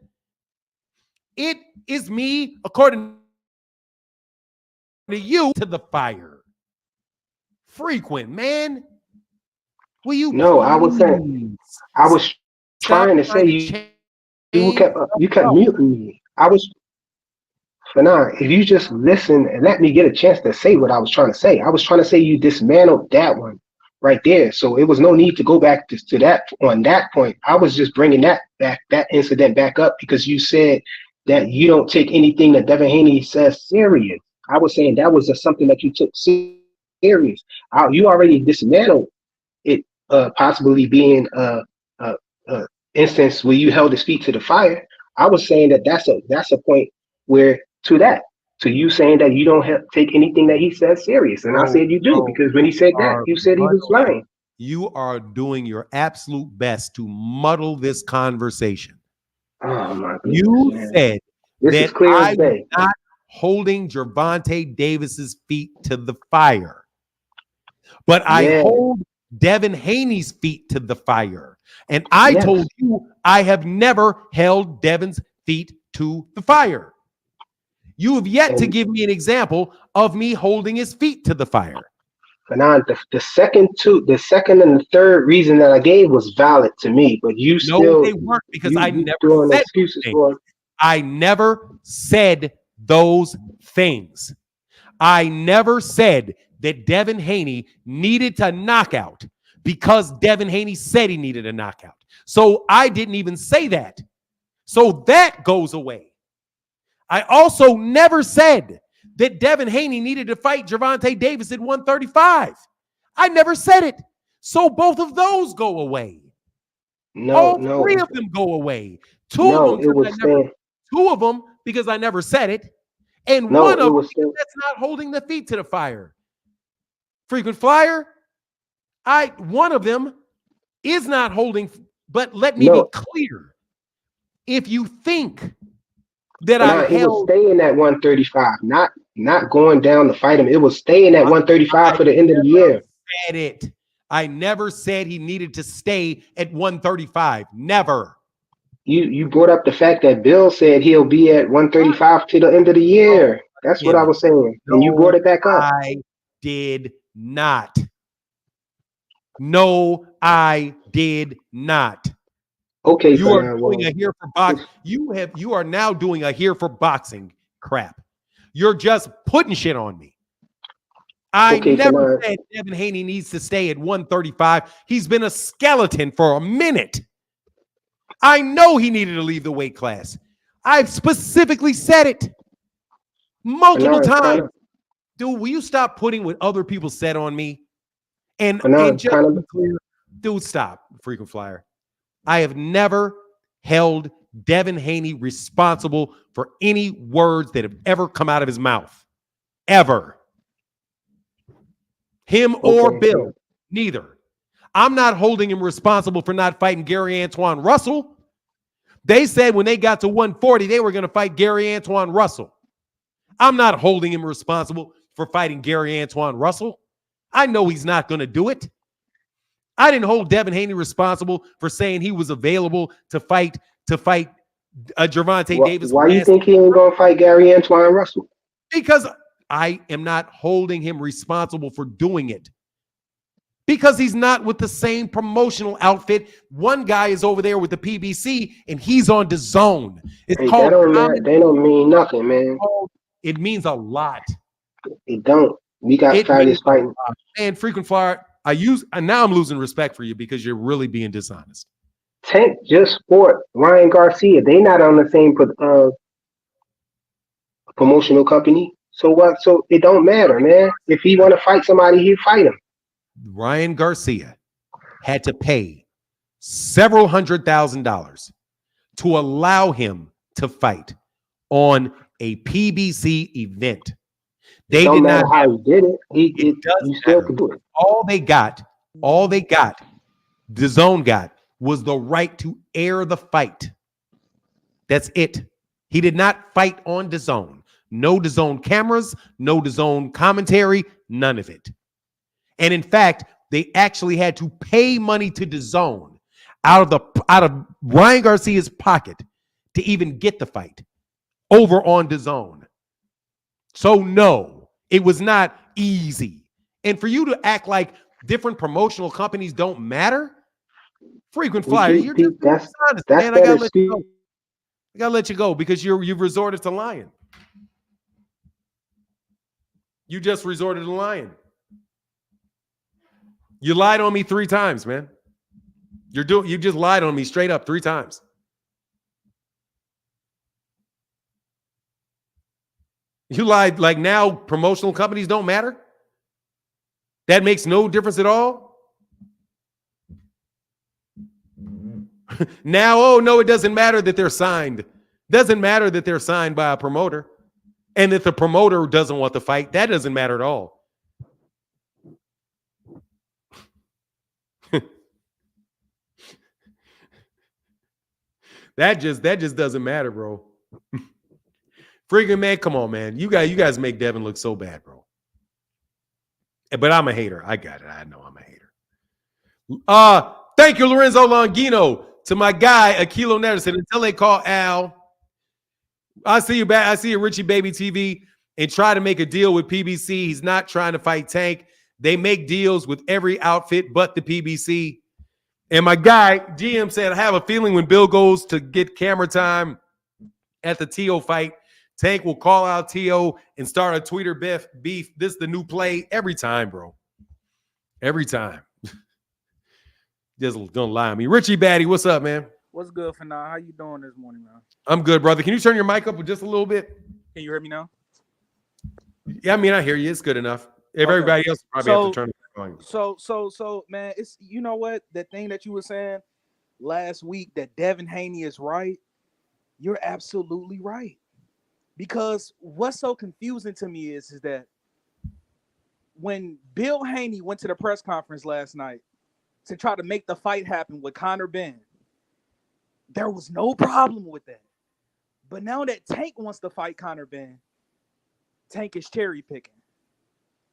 [SPEAKER 1] it is me, according to you, to the fire. Frequent, man. Will you
[SPEAKER 14] No, I was saying.
[SPEAKER 1] please
[SPEAKER 14] I was
[SPEAKER 1] stop
[SPEAKER 14] trying to say
[SPEAKER 1] trying to
[SPEAKER 14] you
[SPEAKER 1] change?
[SPEAKER 14] kept muting me. I was. Fanon, if you just listen and let me get a chance to say what I was trying to say, I was trying to say you dismantled that one right there. So it was no need to go back to that on that point. I was just bringing that incident back up because you said that you don't take anything that Devin Haney says serious. I was saying that was just something that you took serious. You already dismantled it, possibly being a instance where you held his feet to the fire. I was saying that that's a point where to you saying that you don't take anything that he says serious, and I said you do because when he said that, you said he was lying.
[SPEAKER 1] You are doing your absolute best to muddle this conversation.
[SPEAKER 14] Oh my goodness,
[SPEAKER 1] You
[SPEAKER 14] man.
[SPEAKER 1] said
[SPEAKER 14] This
[SPEAKER 1] that
[SPEAKER 14] is clear
[SPEAKER 1] I
[SPEAKER 14] as
[SPEAKER 1] was
[SPEAKER 14] day.
[SPEAKER 1] not holding Gerovonta Davis's feet to the fire, but I
[SPEAKER 14] Yeah.
[SPEAKER 1] hold Devin Haney's feet to the fire. And I
[SPEAKER 14] Yes.
[SPEAKER 1] told you I have never held Devin's feet to the fire. You have yet to give me an example of me holding his feet to the fire.
[SPEAKER 14] Fanon, the second and the third reason that I gave was valid to me, but you still
[SPEAKER 1] No, they weren't because I
[SPEAKER 14] you
[SPEAKER 1] never
[SPEAKER 14] throwing
[SPEAKER 1] said
[SPEAKER 14] excuses
[SPEAKER 1] those
[SPEAKER 14] for
[SPEAKER 1] things. I never said those things. I never said that Devin Haney needed to knock out because Devin Haney said he needed a knockout. So I didn't even say that. So that goes away. I also never said that Devin Haney needed to fight Gerovonta Davis at 135. I never said it. So both of those go away. All three of them go away. Two of them because I never said it. And one of them because that's not holding the feet to the fire. Frequent flyer, one of them is not holding, but let me be clear. If you think that I held,
[SPEAKER 14] it was staying at 135, not going down to fight him. It was staying at 135 for the end of the year.
[SPEAKER 1] Said it. I never said he needed to stay at 135. Never.
[SPEAKER 14] You brought up the fact that Bill said he'll be at 135 to the end of the year. That's what I was saying. And you brought it back up.
[SPEAKER 1] I did not. No, I did not.
[SPEAKER 14] Okay,
[SPEAKER 1] you are doing a here for boxing. You are now doing a here for boxing crap. You're just putting shit on me. I never said Devin Haney needs to stay at 135. He's been a skeleton for a minute. I know he needed to leave the weight class. I've specifically said it multiple times. Dude, will you stop putting what other people said on me? And just to be clear, dude, stop, frequent flyer. I have never held Devin Haney responsible for any words that have ever come out of his mouth. Ever. Him or Bill, neither. I'm not holding him responsible for not fighting Gary Antoine Russell. They said when they got to 140, they were going to fight Gary Antoine Russell. I'm not holding him responsible for fighting Gary Antoine Russell. I know he's not going to do it. I didn't hold Devin Haney responsible for saying he was available to fight Gervonta Davis.
[SPEAKER 14] Why you think he ain't gonna fight Gary Antoine Russell?
[SPEAKER 1] Because I am not holding him responsible for doing it. Because he's not with the same promotional outfit. One guy is over there with the PBC and he's on DAZN. It's
[SPEAKER 14] Hey,
[SPEAKER 1] called
[SPEAKER 14] they don't mean nothing, man.
[SPEAKER 1] It means a lot.
[SPEAKER 14] It don't. We got fighters fighting.
[SPEAKER 1] And frequent flyer, now I'm losing respect for you because you're really being dishonest.
[SPEAKER 14] Tank just fought Ryan Garcia. They not on the same promotional company. So what? So it don't matter, man. If he want to fight somebody, he fight him.
[SPEAKER 1] Ryan Garcia had to pay several $100,000 to allow him to fight on a PBC event. They
[SPEAKER 14] don't
[SPEAKER 1] did
[SPEAKER 14] matter
[SPEAKER 1] not
[SPEAKER 14] how he did it. You still could do it.
[SPEAKER 1] All they got, DAZN got, was the right to air the fight. That's it. He did not fight on DAZN. No DAZN cameras, no DAZN commentary, none of it. And in fact, they actually had to pay money to DAZN out of Ryan Garcia's pocket to even get the fight over on DAZN. So no, it was not easy. And for you to act like different promotional companies don't matter, frequent flyer, you're just dishonest, man. I gotta let you go. I gotta let you go because you've resorted to lying. You just resorted to lying. You lied on me 3 times, man. You just lied on me straight up 3 times. You lied like now promotional companies don't matter? That makes no difference at all? Now, oh no, it doesn't matter that they're signed. Doesn't matter that they're signed by a promoter and that the promoter doesn't want the fight. That doesn't matter at all. That just doesn't matter, bro. Freaking man, come on, man. You guys make Devin look so bad, bro. But I'm a hater. I got it. I know I'm a hater. Thank you, Lorenzo Longino. To my guy, Akilo Nederson. Until they call Al, I see you back. I see you, Richie Baby TV, and try to make a deal with PBC. He's not trying to fight Tank. They make deals with every outfit but the PBC. And my guy, GM, said, I have a feeling when Bill goes to get camera time at the T.O. fight, Tank will call out T.O. and start a Twitter beef. This is the new play every time, bro. Every time. Just don't lie on me. Richie Batty, what's up, man?
[SPEAKER 17] What's good for now? How you doing this morning, man?
[SPEAKER 1] I'm good, brother. Can you turn your mic up just a little bit?
[SPEAKER 17] Can you hear me now?
[SPEAKER 1] Yeah, I mean, I hear you. It's good enough. If
[SPEAKER 17] Okay.
[SPEAKER 1] everybody else probably have to turn it on.
[SPEAKER 17] So, man, it's, you know what? The thing that you were saying last week that Devin Haney is right, you're absolutely right. Because what's so confusing to me is that when Bill Haney went to the press conference last night to try to make the fight happen with Conor Benn, there was no problem with that. But now that Tank wants to fight Conor Benn, Tank is cherry picking.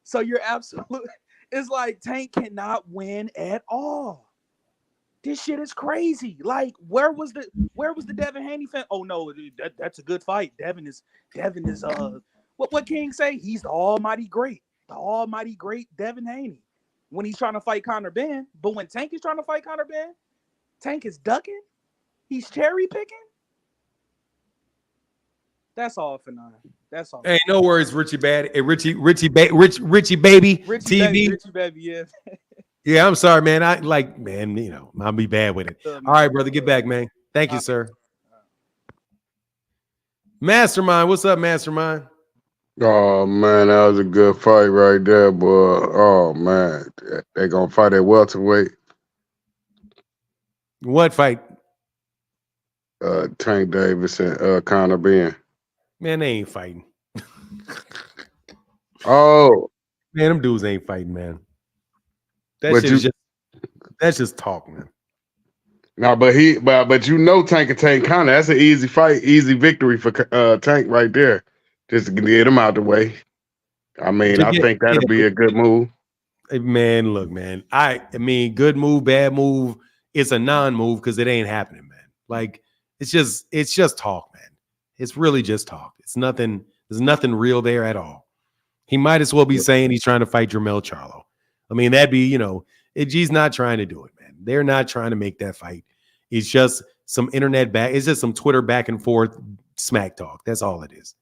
[SPEAKER 17] So you're absolutely, it's like Tank cannot win at all. This shit is crazy. Like, where was the Devin Haney fan? Oh no, that's a good fight. Devin is what King say? He's the almighty great Devin Haney when he's trying to fight Conor Benn. But when Tank is trying to fight Conor Benn, Tank is ducking. He's cherry picking. That's all for now. That's all.
[SPEAKER 1] Hey, no worries, Richie Bad. Hey, Richie Baby TV.
[SPEAKER 17] Richie Baby, yeah.
[SPEAKER 1] Yeah, I'm sorry, man. I'll be bad with it. All right, brother, get back, man. Thank you, sir. Mastermind, what's up, Mastermind?
[SPEAKER 18] Oh man, that was a good fight right there, boy. Oh man, they gonna fight at welterweight.
[SPEAKER 1] What fight?
[SPEAKER 18] Tank Davis and Conor Benn.
[SPEAKER 1] Man, they ain't fighting.
[SPEAKER 18] Oh
[SPEAKER 1] man, them dudes ain't fighting, man. That's just talk, man.
[SPEAKER 18] No, but you know Tank and Tank Conor. That's an easy fight, easy victory for Tank right there. Just to get him out the way. I mean, I think that'll be a good move.
[SPEAKER 1] Man, look, man. I mean, good move, bad move. It's a non-move because it ain't happening, man. Like, It's just talk, man. It's really just talk. It's nothing. There's nothing real there at all. He might as well be saying he's trying to fight Jermell Charlo. I mean, that'd be, G's not trying to do it, man. They're not trying to make that fight. It's just some internet back. It's just some Twitter back and forth smack talk. That's all it is.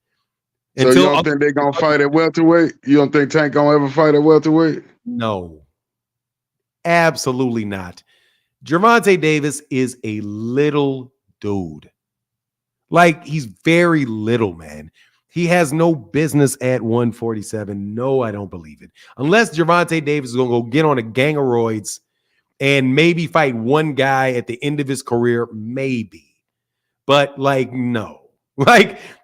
[SPEAKER 18] So you don't think they're gonna fight at welterweight? You don't think Tank gonna ever fight at welterweight?
[SPEAKER 1] No, absolutely not. Gervonta Davis is a little dude. Like, he's very little, man. He has no business at 147. No, I don't believe it. Unless Gervonta Davis is going to go get on a gang of roids and maybe fight one guy at the end of his career, maybe. But, no.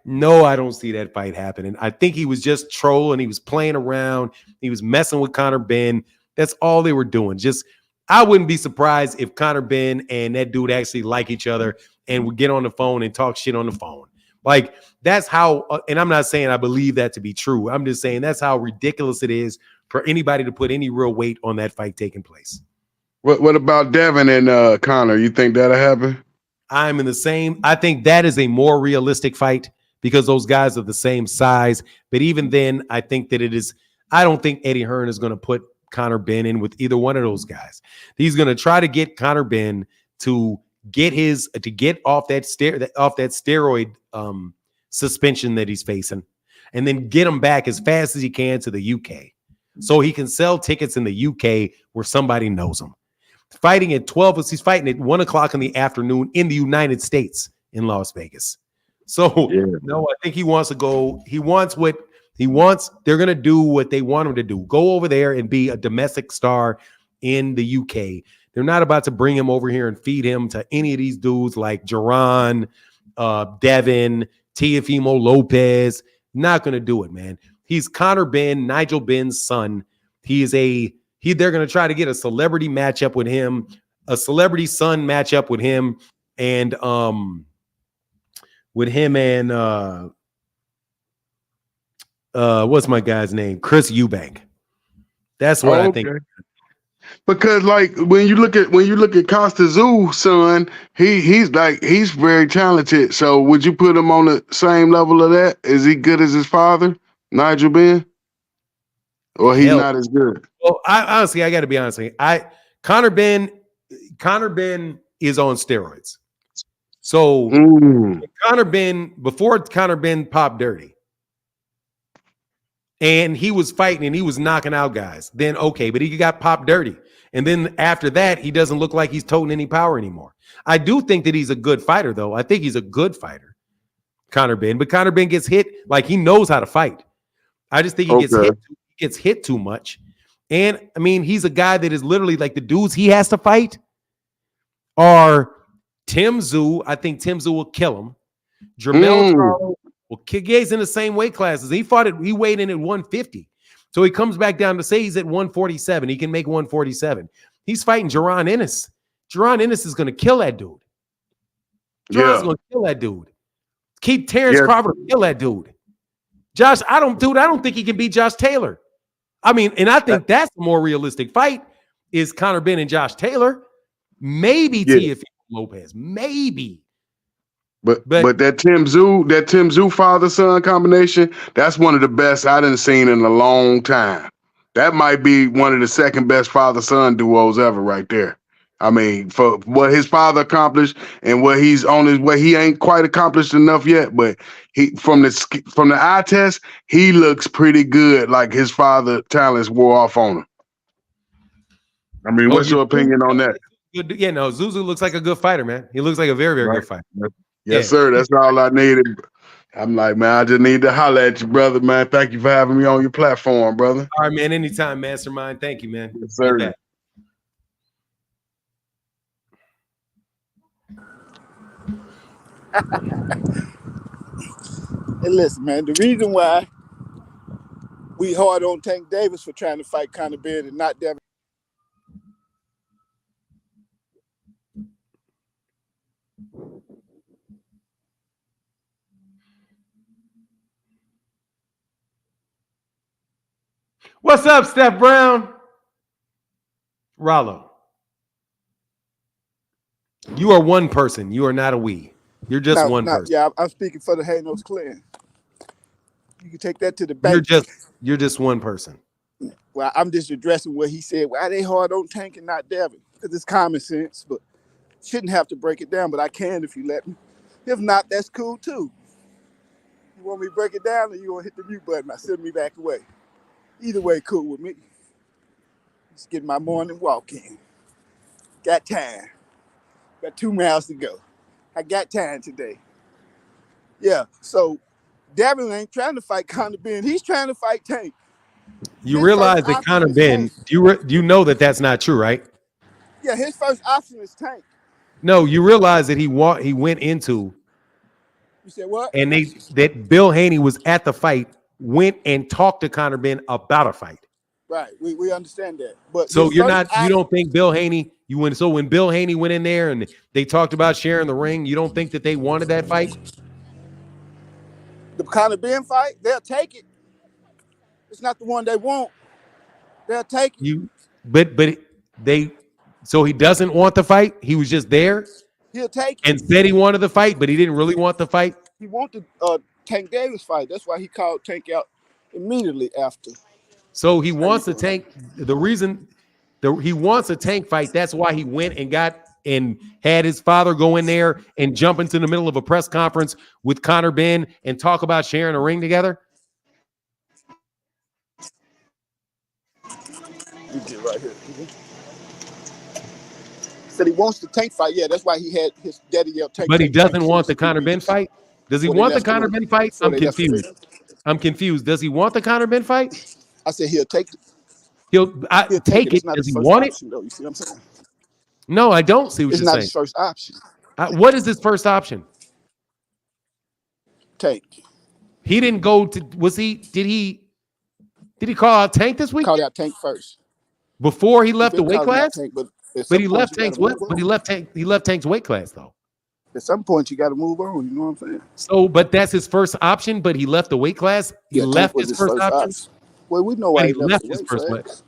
[SPEAKER 1] No, I don't see that fight happening. I think he was just trolling. He was playing around. He was messing with Conor Benn. That's all they were doing. I wouldn't be surprised if Conor Benn and that dude actually like each other and would get on the phone and talk shit on the phone. That's how, and I'm not saying I believe that to be true. I'm just saying that's how ridiculous it is for anybody to put any real weight on that fight taking place.
[SPEAKER 18] What about Devin and Conor? You think that'll happen?
[SPEAKER 1] I think that is a more realistic fight because those guys are the same size. But even then, I think that I don't think Eddie Hearn is going to put Conor Benn in with either one of those guys. He's going to try to get Conor Benn to get off that steroid suspension that he's facing, and then get him back as fast as he can to the UK, so he can sell tickets in the UK where somebody knows him. Fighting at 12, he's fighting at 1:00 in the afternoon in the United States in Las Vegas. So no, I think he wants to go. He wants what he wants. They're going to do what they want him to do. Go over there and be a domestic star in the UK. They're not about to bring him over here and feed him to any of these dudes like Jaron, Devin, Teofimo Lopez. Not going to do it, man. He's Conor Benn, Nigel Benn's son. They're going to try to get a celebrity matchup with him, a celebrity son matchup with him, and what's my guy's name? Chris Eubank. That's what I think.
[SPEAKER 18] Because when you look at Costa Zoo's son, he's very talented. So would you put him on the same level of that? Is he good as his father, Nigel Benn? Or he's not as good?
[SPEAKER 1] Well, I got to be honest with you. Conor Benn is on steroids. So before Conor Benn popped dirty, and he was fighting and he was knocking out guys, then okay, but he got popped dirty. And then after that, he doesn't look like he's toting any power anymore. I do think that he's a good fighter, though. I think he's a good fighter, Conor Benn. But Conor Benn gets hit like he knows how to fight. I just think he gets hit too much. And, I mean, he's a guy that is literally like the dudes he has to fight are Tim Tszyu. I think Tim Tszyu will kill him. Jermell Charlo. Well, Kigay's in the same weight classes. He weighed in at 150. So he comes back down to say he's at 147. He can make 147. He's fighting Jaron Ennis. Jaron Ennis is going to kill that dude. Jaron's going to kill that dude. Keep Terrence Crawford kill that dude. Josh, I don't think he can beat Josh Taylor. I mean, and I think that's the more realistic fight is Conor Benn and Josh Taylor. Maybe Teofimo Lopez. Maybe.
[SPEAKER 18] But that Tim Tszyu father-son combination, that's one of the best I done seen in a long time. That might be one of the second best father-son duos ever right there. I mean, for what his father accomplished and what he's on his way, he ain't quite accomplished enough yet, but he from the eye test, he looks pretty good, like his father talents wore off on him. I mean, what's your opinion on that?
[SPEAKER 1] Zuzu looks like a good fighter, man. He looks like a very, very good fighter.
[SPEAKER 18] Yes, sir. That's all I needed. I'm like, man, I just need to holler at you, brother, man. Thank you for having me on your platform, brother.
[SPEAKER 1] All right, man. Anytime, Mastermind. Thank you, man.
[SPEAKER 18] Yes, sir.
[SPEAKER 15] Hey, listen, man, the reason why we hard on Tank Davis for trying to fight Conor Benn and not Devin.
[SPEAKER 1] What's up, Steph Brown? Rollo. You are one person. You are not a we. You're just one
[SPEAKER 15] No,
[SPEAKER 1] person.
[SPEAKER 15] yeah, I'm speaking for the Hanos clan. You can take that to the bank.
[SPEAKER 1] You're just one person.
[SPEAKER 15] Well, I'm just addressing what he said. Why they hard on Tank and not Devin? Because it's common sense, but shouldn't have to break it down, but I can if you let me. If not, that's cool too. You want me to break it down or you want to hit the mute button? I send me back away. Either way, cool with me. Just get my morning walk in. Got time. Got 2 miles to go. I got time today. Yeah, so Devin ain't trying to fight Conor Benn. He's trying to fight Tank.
[SPEAKER 1] You
[SPEAKER 15] His first
[SPEAKER 1] realize that
[SPEAKER 15] option
[SPEAKER 1] Conor
[SPEAKER 15] is
[SPEAKER 1] Benn,
[SPEAKER 15] Tank.
[SPEAKER 1] you know that that's not true, right?
[SPEAKER 15] Yeah, his first option is Tank.
[SPEAKER 1] No, you realize that he went into
[SPEAKER 15] You said what?
[SPEAKER 1] and that Bill Haney was at the fight, went and talked to Conor Benn about a fight.
[SPEAKER 15] Right, we understand that. But
[SPEAKER 1] So
[SPEAKER 15] his first
[SPEAKER 1] you
[SPEAKER 15] option,
[SPEAKER 1] don't think Bill Haney, when Bill Haney went in there and they talked about sharing the ring, you don't think that they wanted that fight?
[SPEAKER 15] the Conor Benn fight, they'll take it. It's not the one they want. They'll take it.
[SPEAKER 1] So he doesn't want the fight. He was just there
[SPEAKER 15] He'll take it.
[SPEAKER 1] and said he wanted the fight, but he didn't really want the fight.
[SPEAKER 15] He wanted Tank Davis fight. That's why he called Tank out immediately after.
[SPEAKER 1] So he wants a Tank. The reason he wants a Tank fight, that's why he went and had his father go in there and jump into the middle of a press conference with Conor Benn and talk about sharing a ring together.
[SPEAKER 15] You get right here. Said he wants the Tank fight. Yeah, that's why he had his daddy yell Tank.
[SPEAKER 1] But he
[SPEAKER 15] Tank,
[SPEAKER 1] doesn't
[SPEAKER 15] Tank,
[SPEAKER 1] want the Conor Benn fight. Does he want the Conor Benn fight? I'm confused. Does he want the Conor Benn fight?
[SPEAKER 15] I said he'll take it.
[SPEAKER 1] He'll take it.
[SPEAKER 15] It's not
[SPEAKER 1] Does
[SPEAKER 15] his
[SPEAKER 1] he
[SPEAKER 15] first
[SPEAKER 1] want it?
[SPEAKER 15] option, though. You see what I'm saying?
[SPEAKER 1] No, I don't see what
[SPEAKER 15] It's
[SPEAKER 1] you're
[SPEAKER 15] not
[SPEAKER 1] saying.
[SPEAKER 15] his first option.
[SPEAKER 1] What is his first option?
[SPEAKER 15] Tank.
[SPEAKER 1] He didn't go to. Did he call out Tank this week?
[SPEAKER 15] Called out Tank first
[SPEAKER 1] Before he left the weight class.
[SPEAKER 15] Tank, but
[SPEAKER 1] he left Tank's he left Tank's weight class though.
[SPEAKER 15] At some point, you got to move on. You know what I'm saying?
[SPEAKER 1] So, but that's his first option. But he left the weight class. He left his first option.
[SPEAKER 15] Well, we know why he left his first class.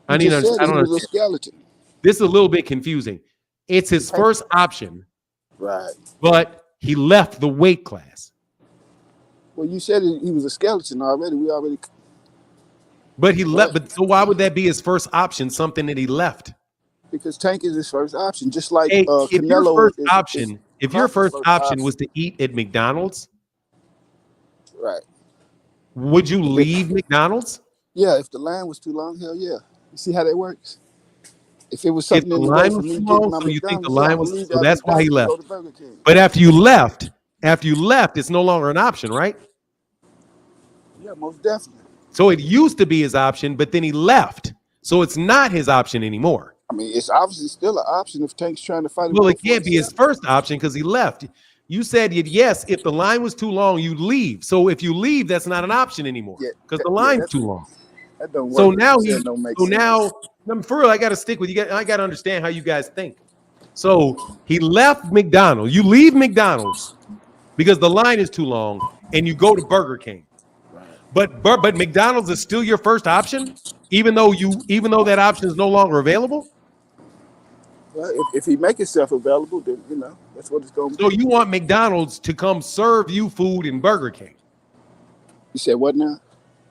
[SPEAKER 15] I don't understand. A skeleton.
[SPEAKER 1] This is a little bit confusing. It's his first option,
[SPEAKER 15] right?
[SPEAKER 1] But he left the weight class.
[SPEAKER 15] Well, you said he was a skeleton already. We already.
[SPEAKER 1] But he left. But so why would that be his first option? Something that he left.
[SPEAKER 15] Because Tank is his first option, just like
[SPEAKER 1] if
[SPEAKER 15] Canelo.
[SPEAKER 1] Your first option was to eat at McDonald's,
[SPEAKER 15] right?
[SPEAKER 1] Would you leave McDonald's?
[SPEAKER 15] Yeah, if the line was too long, hell yeah. You see how that works? If it was something in the way for me getting my McDonald's,
[SPEAKER 1] so that's why he left. But after you left, it's no longer an option, right?
[SPEAKER 15] Yeah, most definitely.
[SPEAKER 1] So it used to be his option, but then he left. So it's not his option anymore.
[SPEAKER 15] I mean, it's obviously still an option if Tank's trying to fight him.
[SPEAKER 1] Well, it can't be his first option because he left. You said yes, if the line was too long, you leave. So if you leave, that's not an option anymore because the line's too long.
[SPEAKER 15] That don't work.
[SPEAKER 1] So now for real, I got to stick with you. I got to understand how you guys think. So he left McDonald's. You leave McDonald's because the line is too long, and you go to Burger King. But McDonald's is still your first option, even though that option is no longer available.
[SPEAKER 15] Well, if he make himself available, then that's what it's going to be.
[SPEAKER 1] So you want McDonald's to come serve you food in Burger King?
[SPEAKER 15] You said what now?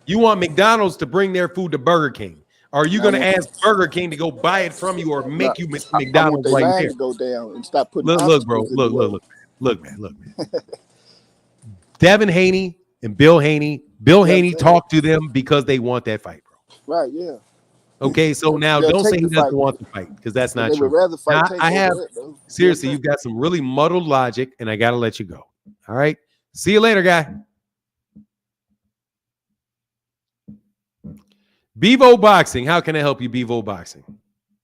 [SPEAKER 1] You want McDonald's to bring their food to Burger King? Are you going to ask Burger King to go buy it from you or make you McDonald's right there?
[SPEAKER 15] To go down and stop putting.
[SPEAKER 1] Look, bro. Look, man. Devin Haney and Bill Haney. Bill Haney talked to them because they want that fight, bro.
[SPEAKER 15] Right? Yeah.
[SPEAKER 1] Okay, so now don't say he doesn't want the fight because that's not true.
[SPEAKER 15] Would rather fight
[SPEAKER 1] seriously, you've got some really muddled logic, and I got to let you go. All right, see you later, guy. Bevo Boxing, how can I help you, Bevo Boxing?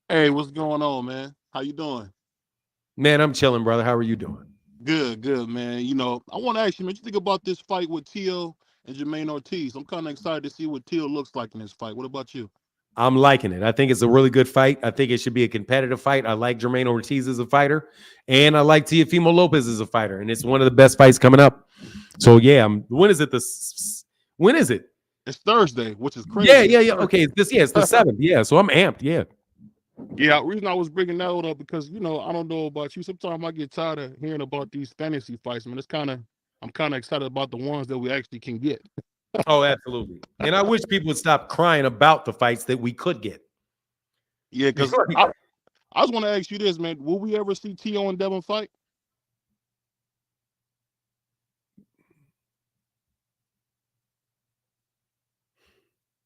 [SPEAKER 19] Hey, what's going on, man? How you doing?
[SPEAKER 1] Man, I'm chilling, brother. How are you doing?
[SPEAKER 19] Good, man. I want to ask you, man, what you think about this fight with Tio and Jermaine Ortiz? I'm kind of excited to see what Tio looks like in this fight. What about you?
[SPEAKER 1] I'm liking it. I think it's a really good fight. I think it should be a competitive fight. I like Jermaine Ortiz as a fighter, and I like Teofimo Lopez as a fighter, and it's one of the best fights coming up. So, yeah, when is it? When is it?
[SPEAKER 19] It's Thursday, which is crazy.
[SPEAKER 1] Yeah. Okay, it's the 7th. Yeah, so I'm amped. Yeah.
[SPEAKER 19] Yeah, the reason I was bringing that up because I don't know about you. Sometimes I get tired of hearing about these fantasy fights, man. I'm kind of excited about the ones that we actually can get.
[SPEAKER 1] Oh, absolutely. And I wish people would stop crying about the fights that we could get.
[SPEAKER 19] Yeah, because I just want to ask you this, man. Will we ever see T.O. and Devin fight?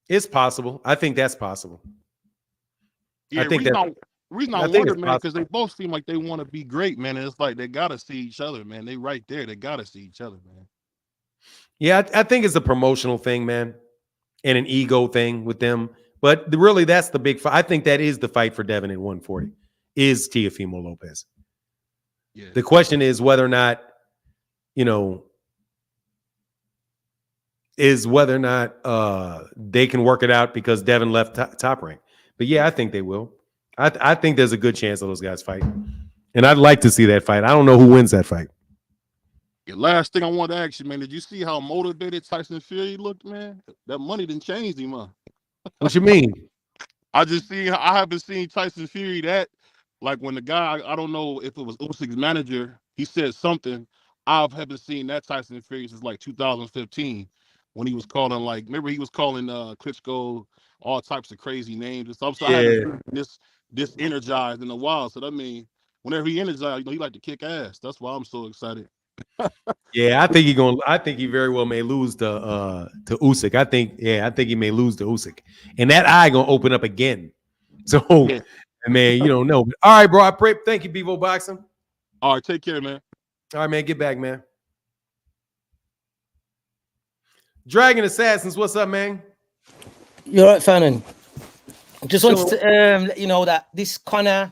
[SPEAKER 1] It's possible. I think that's possible.
[SPEAKER 19] Yeah,
[SPEAKER 1] I think that.
[SPEAKER 19] reason I
[SPEAKER 1] I think
[SPEAKER 19] wonder,
[SPEAKER 1] it's
[SPEAKER 19] man,
[SPEAKER 1] possible.
[SPEAKER 19] because they both seem like they want to be great, man. And it's like they gotta see each other, man. They right there. They gotta see each other, man.
[SPEAKER 1] Yeah, I think it's a promotional thing, man, and an ego thing with them. But really, that's the big fight. I think that is the fight for Devin at 140. Is Teofimo Lopez.
[SPEAKER 19] Yeah.
[SPEAKER 1] The question is whether or not, they can work it out because Devin left top rank. But yeah, I think they will. I think there's a good chance of those guys fighting. And I'd like to see that fight. I don't know who wins that fight.
[SPEAKER 19] Yeah, last thing I wanted to ask you, man, did you see how motivated Tyson Fury looked, man? That money didn't change him, huh?
[SPEAKER 1] What you mean?
[SPEAKER 19] I haven't seen Tyson Fury that, like when the guy, I don't know if it was Usyk's manager, he said something. I haven't seen that Tyson Fury since like 2015 when he was calling remember he was calling Klitschko all types of crazy names and stuff. So I
[SPEAKER 1] Yeah.
[SPEAKER 19] haven't seen this energized in a while. So that means whenever he energized, he like to kick ass. That's why I'm so excited.
[SPEAKER 1] Yeah, I think he very well may lose to Usyk. I think he may lose to Usyk. And that eye gonna open up again. So
[SPEAKER 19] Yeah.
[SPEAKER 1] man, you don't know. But, all right, bro. I pray. Thank you, Bevo Boxing.
[SPEAKER 19] All right, take care, man.
[SPEAKER 1] All right, man. Get back, man. Dragon Assassins, what's up, man?
[SPEAKER 20] You're right, Fannin. Just wanted to let you know that this Conor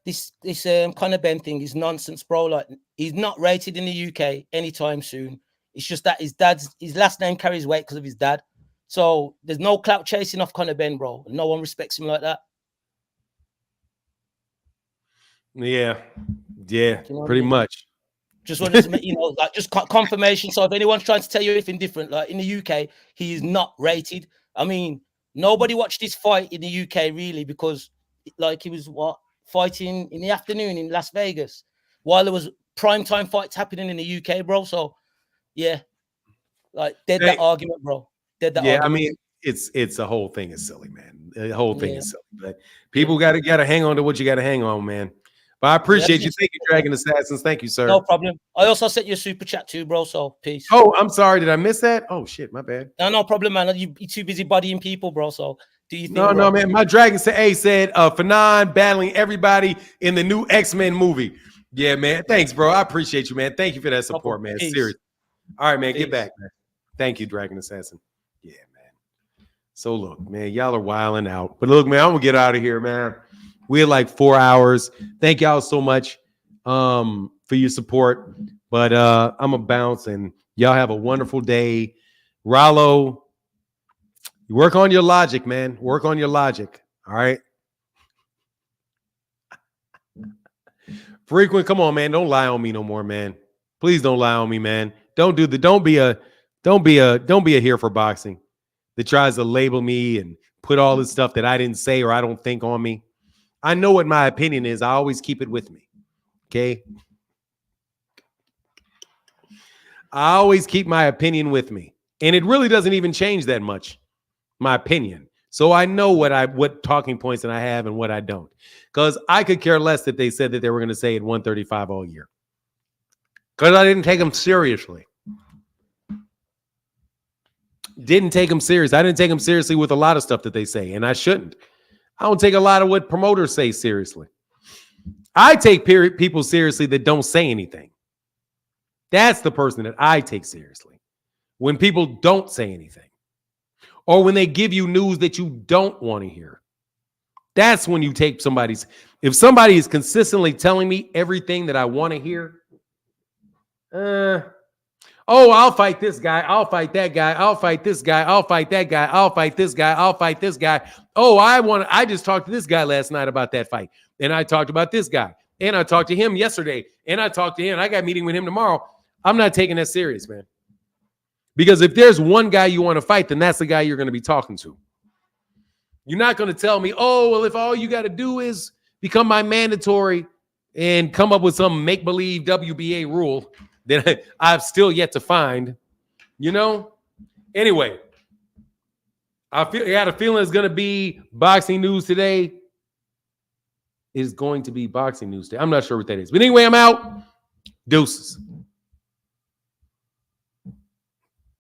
[SPEAKER 20] Benn thing is nonsense, bro. Like, he's not rated in the UK anytime soon. It's just that his last name carries weight because of his dad. So there's no clout chasing off Conor Benn, bro. No one respects him like that.
[SPEAKER 1] Yeah,
[SPEAKER 20] You know
[SPEAKER 1] pretty much.
[SPEAKER 20] Just wanted to, just confirmation. So if anyone's trying to tell you anything different, like in the UK, he is not rated. I mean, nobody watched this fight in the UK really because, he was fighting in the afternoon in Las Vegas while there was primetime fights happening in the UK, bro. So yeah, that argument, bro. Argument.
[SPEAKER 1] I mean, it's the whole thing is silly, man. The whole thing is silly. But people gotta hang on to what you gotta hang on, man. But I appreciate you. Thank you, Dragon Assassins. Thank you, sir.
[SPEAKER 20] No problem. I also sent you a super chat too, bro. So peace.
[SPEAKER 1] Oh, I'm sorry. Did I miss that? Oh shit, my bad.
[SPEAKER 20] No problem, man. You're too busy bodying people, bro. So do you think?
[SPEAKER 1] No, man. My Dragon said Fanon battling everybody in the new X-Men movie. Yeah, man. Thanks, bro. I appreciate you, man. Thank you for that support, man. Seriously. All right, man. Get back, man. Thank you, Dragon Assassin. Yeah, man. So look, man, y'all are wilding out. But look, man, I'm gonna get out of here, man. We had like 4 hours. Thank y'all so much for your support. But I'm gonna bounce and y'all have a wonderful day. Rollo, you work on your logic, man. Work on your logic. All right. Frequent, come on, man. Don't lie on me no more, man. Please don't lie on me, man. Don't be a here for boxing that tries to label me and put all this stuff that I didn't say or I don't think on me. I know what my opinion is. I always keep it with me. Okay. I always keep my opinion with me. And it really doesn't even change that much, my opinion. So I know what talking points that I have and what I don't. Because I could care less that they said that they were going to say at 135 all year. Because I didn't take them seriously. Didn't take them serious. I didn't take them seriously with a lot of stuff that they say, and I shouldn't. I don't take a lot of what promoters say seriously. I take people seriously that don't say anything. That's the person that I take seriously. When people don't say anything. Or when they give you news that you don't want to hear. That's when you take somebody's. If somebody is consistently telling me everything that I want to hear, I'll fight this guy. I'll fight that guy. I'll fight this guy. I'll fight that guy. I'll fight this guy. I'll fight this guy. Oh, I just talked to this guy last night about that fight. And I talked about this guy. And I talked to him yesterday. And I talked to him. I got a meeting with him tomorrow. I'm not taking that serious, man. Because if there's one guy you want to fight, then that's the guy you're going to be talking to. You're not going to tell me, oh, well, if all you got to do is become my mandatory and come up with some make-believe WBA rule that I've still yet to find, you know? Anyway, I had a feeling it's going to be boxing news today. It's going to be boxing news today. I'm not sure what that is. But anyway, I'm out. Deuces.